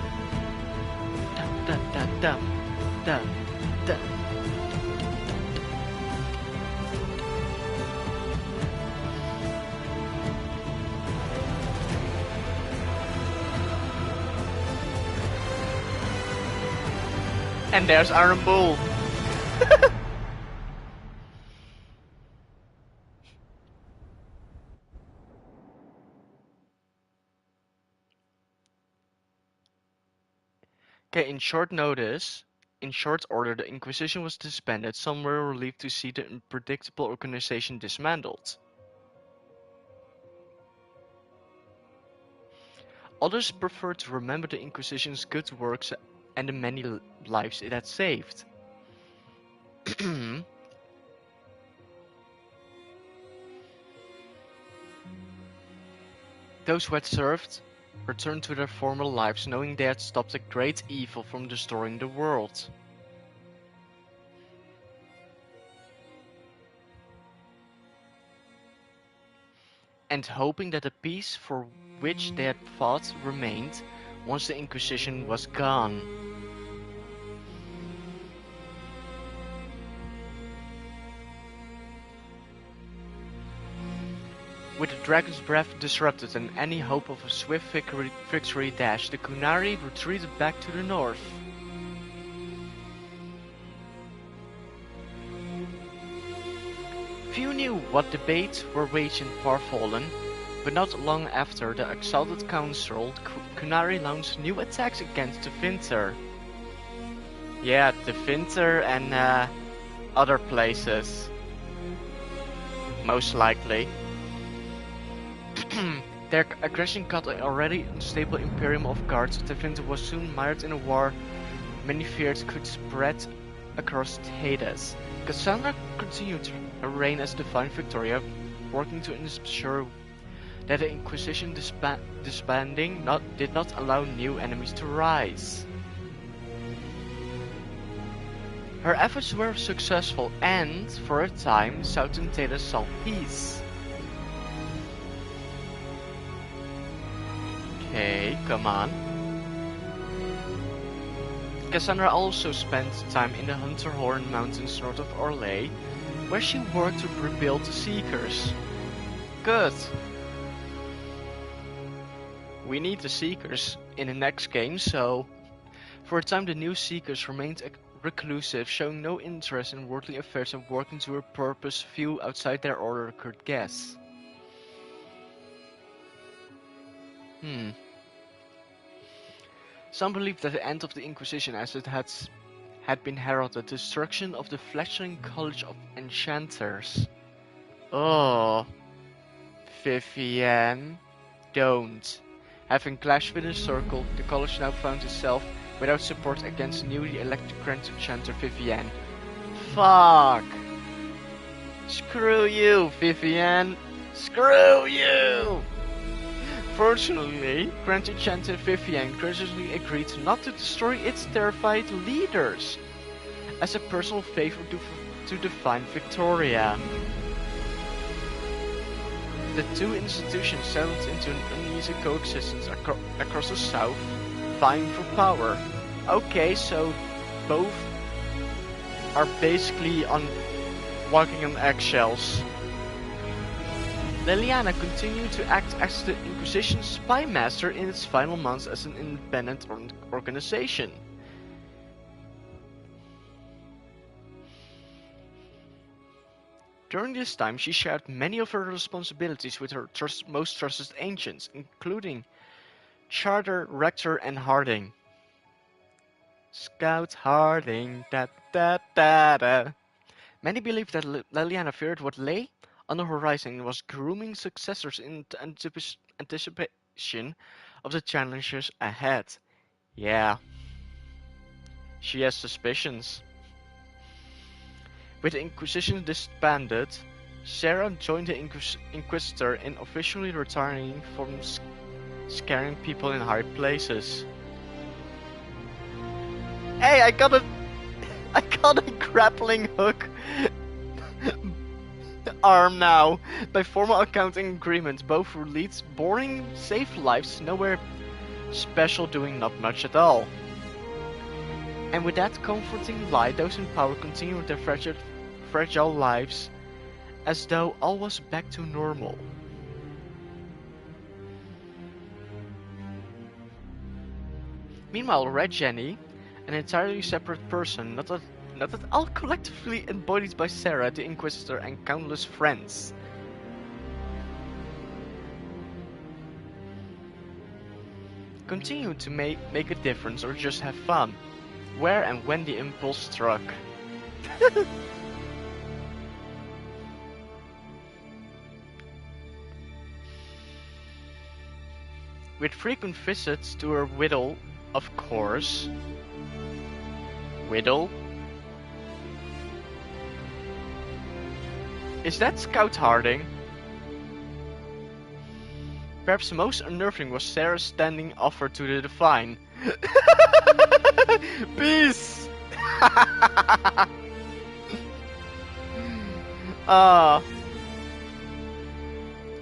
Dum dum dum dum dum. And there's Iron Bull. Okay, in short order, the Inquisition was disbanded. Some were relieved to see the unpredictable organization dismantled. Others preferred to remember the Inquisition's good works and the many lives it had saved. Those who had served returned to their former lives, knowing they had stopped a great evil from destroying the world. And hoping that the peace for which they had fought remained once the Inquisition was gone. With the dragon's breath disrupted and any hope of a swift victory dashed, the Qunari retreated back to the north. Few knew what debates were waged in Farfallen, but not long after the exalted council, Qunari launched new attacks against the Vinter. Yeah, the Vinter and other places. Most likely. Their aggression caught an already unstable Imperium off guard. The Vinter was soon mired in a war many feared could spread across Hades. Cassandra continued to reign as Divine Victoria, working to ensure that the Inquisition disbanding did not allow new enemies to rise. Her efforts were successful and, for a time, Southern Hades saw peace. Okay, come on. Cassandra also spent time in the Hunterhorn Mountains north of Orlais, where she worked to rebuild the Seekers. Good. We need the Seekers in the next game, so... For a time the new Seekers remained reclusive, showing no interest in worldly affairs and working to a purpose few outside their order could guess. Some believed that the end of the Inquisition as it had been heralded, the destruction of the fledgling College of Enchanters. Oh, Vivienne, don't. Having clashed with the Circle, the college now found itself without support against newly elected Grand Enchanter Vivienne. Fuck! Screw you, Vivienne! Screw you! Fortunately, Grand Enchanter Vivienne graciously agreed not to destroy its terrified leaders, as a personal favor to Divine Victoria. The two institutions settled into an uneasy coexistence across the south, vying for power. Okay, so both are basically walking on eggshells. Leliana continued to act as the Inquisition spy master in its final months as an independent organization. During this time, she shared many of her responsibilities with her most trusted ancients, including Charter, Rector, and Harding. Scout Harding, da da da da. Many believed that Leliana feared what lay on the horizon and was grooming successors in anticipation of the challenges ahead. Yeah, she has suspicions. With the Inquisition disbanded, Sarah joined the Inquisitor in officially retiring from scaring people in high places. Hey, I got a grappling hook arm now. By formal accounting agreement, both who leads boring, safe lives, nowhere special, doing not much at all. And with that comforting light, those in power continued their fragile lives as though all was back to normal. Meanwhile, Red Jenny, an entirely separate person, not at all collectively embodied by Sarah, the Inquisitor, and countless friends. Continued to make a difference or just have fun, where and when the impulse struck. With frequent visits to her widow, of course. Widow? Is that Scout Harding? Perhaps most unnerving was Sarah's standing offer to the Divine. Peace!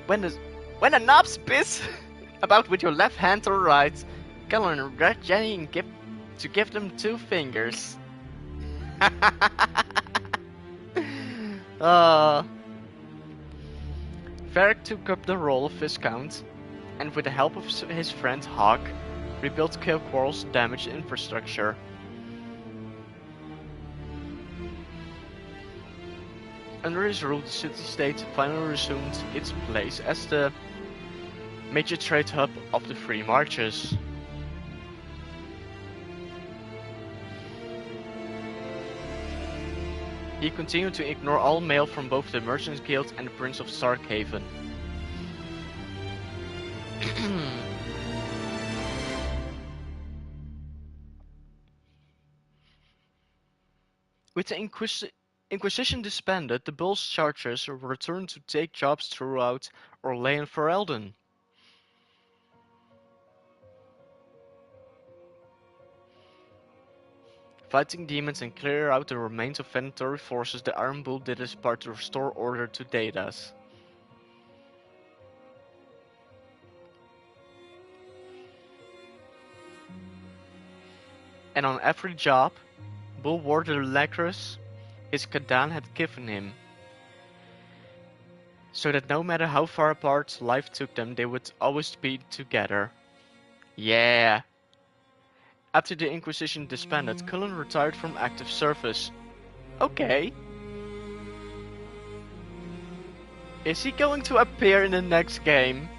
When the knobs piss about with your left hand or right, call on Red Jenny and give them 2 fingers. Varric took up the role of Viscount, and with the help of his friend Hawk, rebuilt Kilquarrel's damaged infrastructure. Under his rule, the city-state finally resumed its place as the major trade hub of the Free Marches. He continued to ignore all mail from both the Merchants Guild and the Prince of Starkhaven. With the Inquisition disbanded, the Bull's chargers returned to take jobs throughout Orlais and Ferelden. Fighting demons and clear out the remains of Venatory forces, the Iron Bull did his part to restore order to Dadas. And on every job, Bull wore the lacquers his Kadan had given him, so that no matter how far apart life took them, they would always be together. Yeah! After the Inquisition disbanded, Cullen retired from active service. Okay. Is he going to appear in the next game?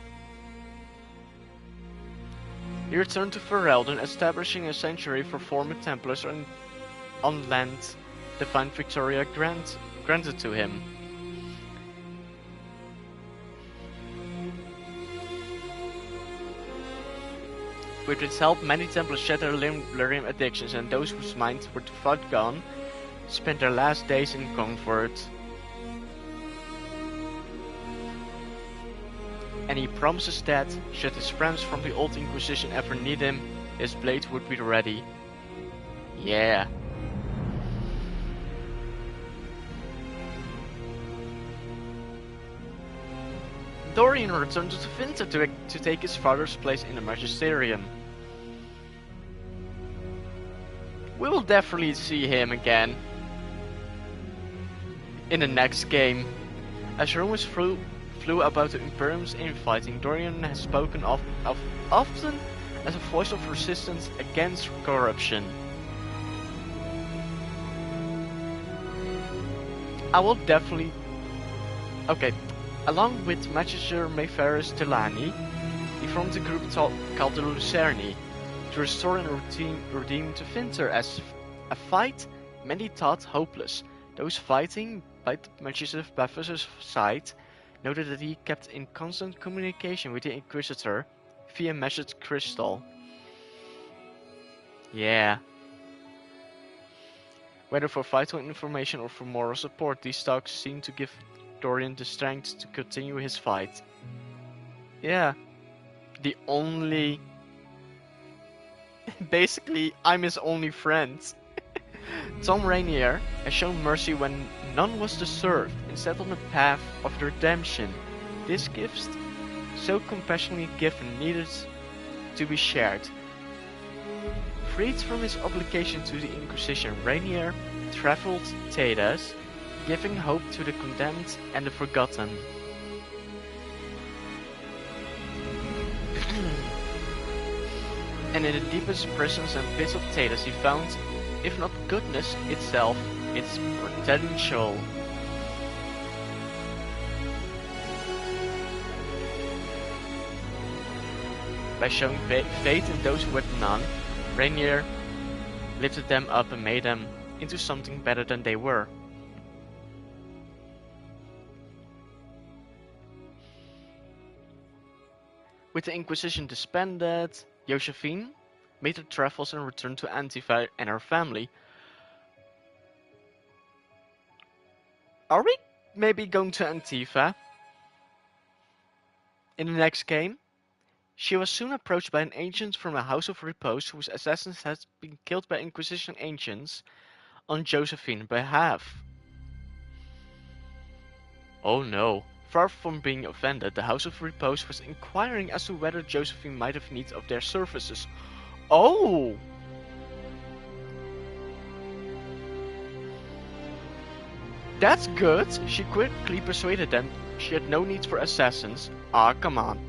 He returned to Ferelden, establishing a sanctuary for former Templars on land Divine Victoria granted to him. With its help, many Templars shed their lyrium addictions, and those whose minds were too far gone spent their last days in comfort. And he promises that, should his friends from the old Inquisition ever need him, his blade would be ready. Yeah. Dorian returned to Vinta to take his father's place in the Magisterium. We will definitely see him again in the next game, as rumors flew flew about the Imperium's infighting, Dorian has spoken of often as a voice of resistance against corruption. I will definitely... Okay, along with Magister Mayfaris Delany, he formed a group called the Lucerni to restore and redeem the Winter as a fight many thought hopeless. Those fighting by Magister Bavus' side noted that he kept in constant communication with the Inquisitor via measured crystal. Yeah. Whether for vital information or for moral support, these talks seem to give Dorian the strength to continue his fight. Yeah. The only... Basically, I'm his only friend. Tom Rainier has shown mercy when none was deserved, and set on the path of redemption. This gift, so compassionately given, needed to be shared. Freed from his obligation to the Inquisition, Rainier traveled Thedas, giving hope to the condemned and the forgotten. And in the deepest prisons and pits of Thedas he found, if not goodness itself, its potential. By showing faith in those who had none, Rainier lifted them up and made them into something better than they were. With the Inquisition disbanded, Josephine made her travels and returned to Antifa and her family. Are we maybe going to Antifa in the next game? She was soon approached by an agent from a House of Repose whose assassins had been killed by Inquisition agents on Josephine's behalf. Oh no. Far from being offended, the House of Repose was inquiring as to whether Josephine might have need of their services. Oh! That's good! She quickly persuaded them she had no need for assassins. Ah, come on.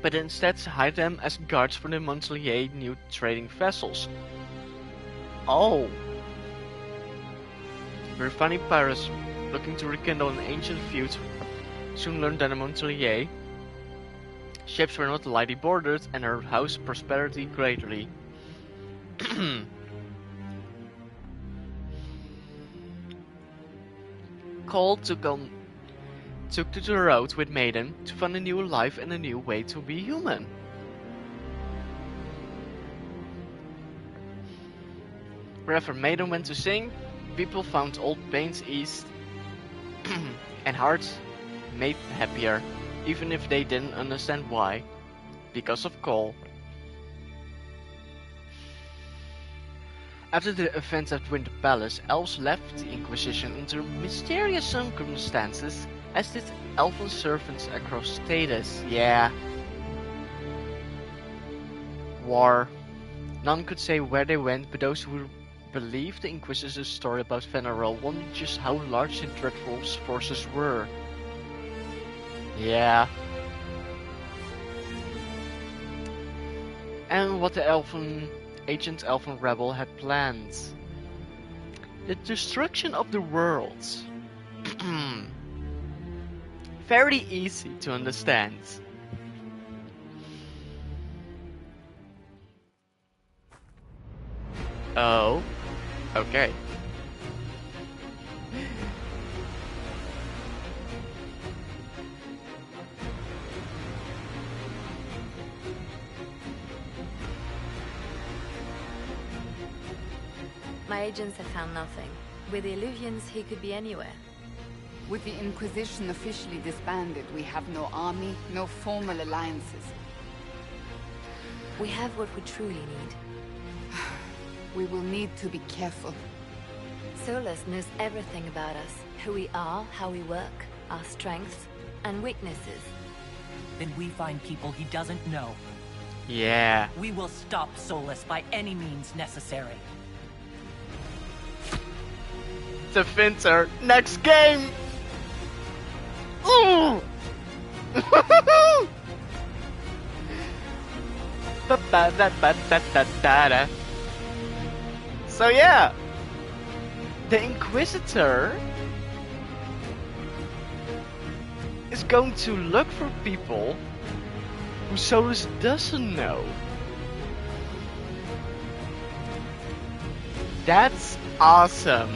But instead hired them as guards for the Montelier new trading vessels. Oh! Refining pirates looking to rekindle an ancient feud soon learned that the Montelier ships were not lightly bordered and her house prosperity greatly. Cole took to the road with Maiden to find a new life and a new way to be human. Wherever Maiden went to sing, people found old pains eased and hearts made happier, even if they didn't understand why. Because of Cole. After the events at Winter Palace, elves left the Inquisition under mysterious circumstances, as did elven servants across Thedas. Yeah. War. None could say where they went, but those who believed the Inquisitor's story about Veneral wondered just how large the Dreadwolf's forces were. Yeah. And what the Elven Rebel had planned. The destruction of the worlds. Very easy to understand. Oh, okay. My agents have found nothing. With the Illuvians, he could be anywhere. With the Inquisition officially disbanded, we have no army, no formal alliances. We have what we truly need. We will need to be careful. Solus knows everything about us. Who we are, how we work, our strengths and weaknesses. Then we find people he doesn't know. Yeah. We will stop Solus by any means necessary. The Winter, next game! Ooh! So yeah, the Inquisitor is going to look for people who Solus doesn't know. That's awesome.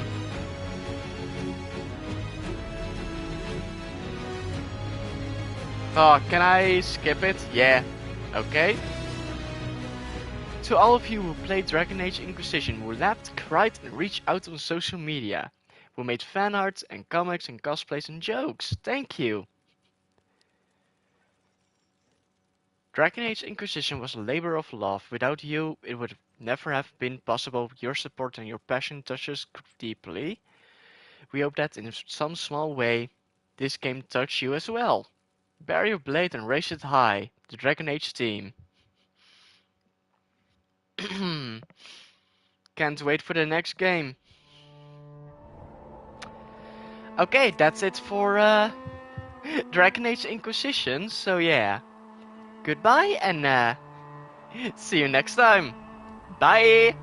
Oh, can I skip it? Yeah. Okay. To all of you who played Dragon Age Inquisition, who laughed, cried and reached out on social media, who made fan art and comics and cosplays and jokes, thank you. Dragon Age Inquisition was a labor of love. Without you, it would never have been possible. Your support and your passion touch us deeply. We hope that in some small way, this game touched you as well. Bury your blade and raise it high. The Dragon Age team. Can't wait for the next game. Okay, that's it for Dragon Age Inquisition. So yeah, goodbye and see you next time. Bye!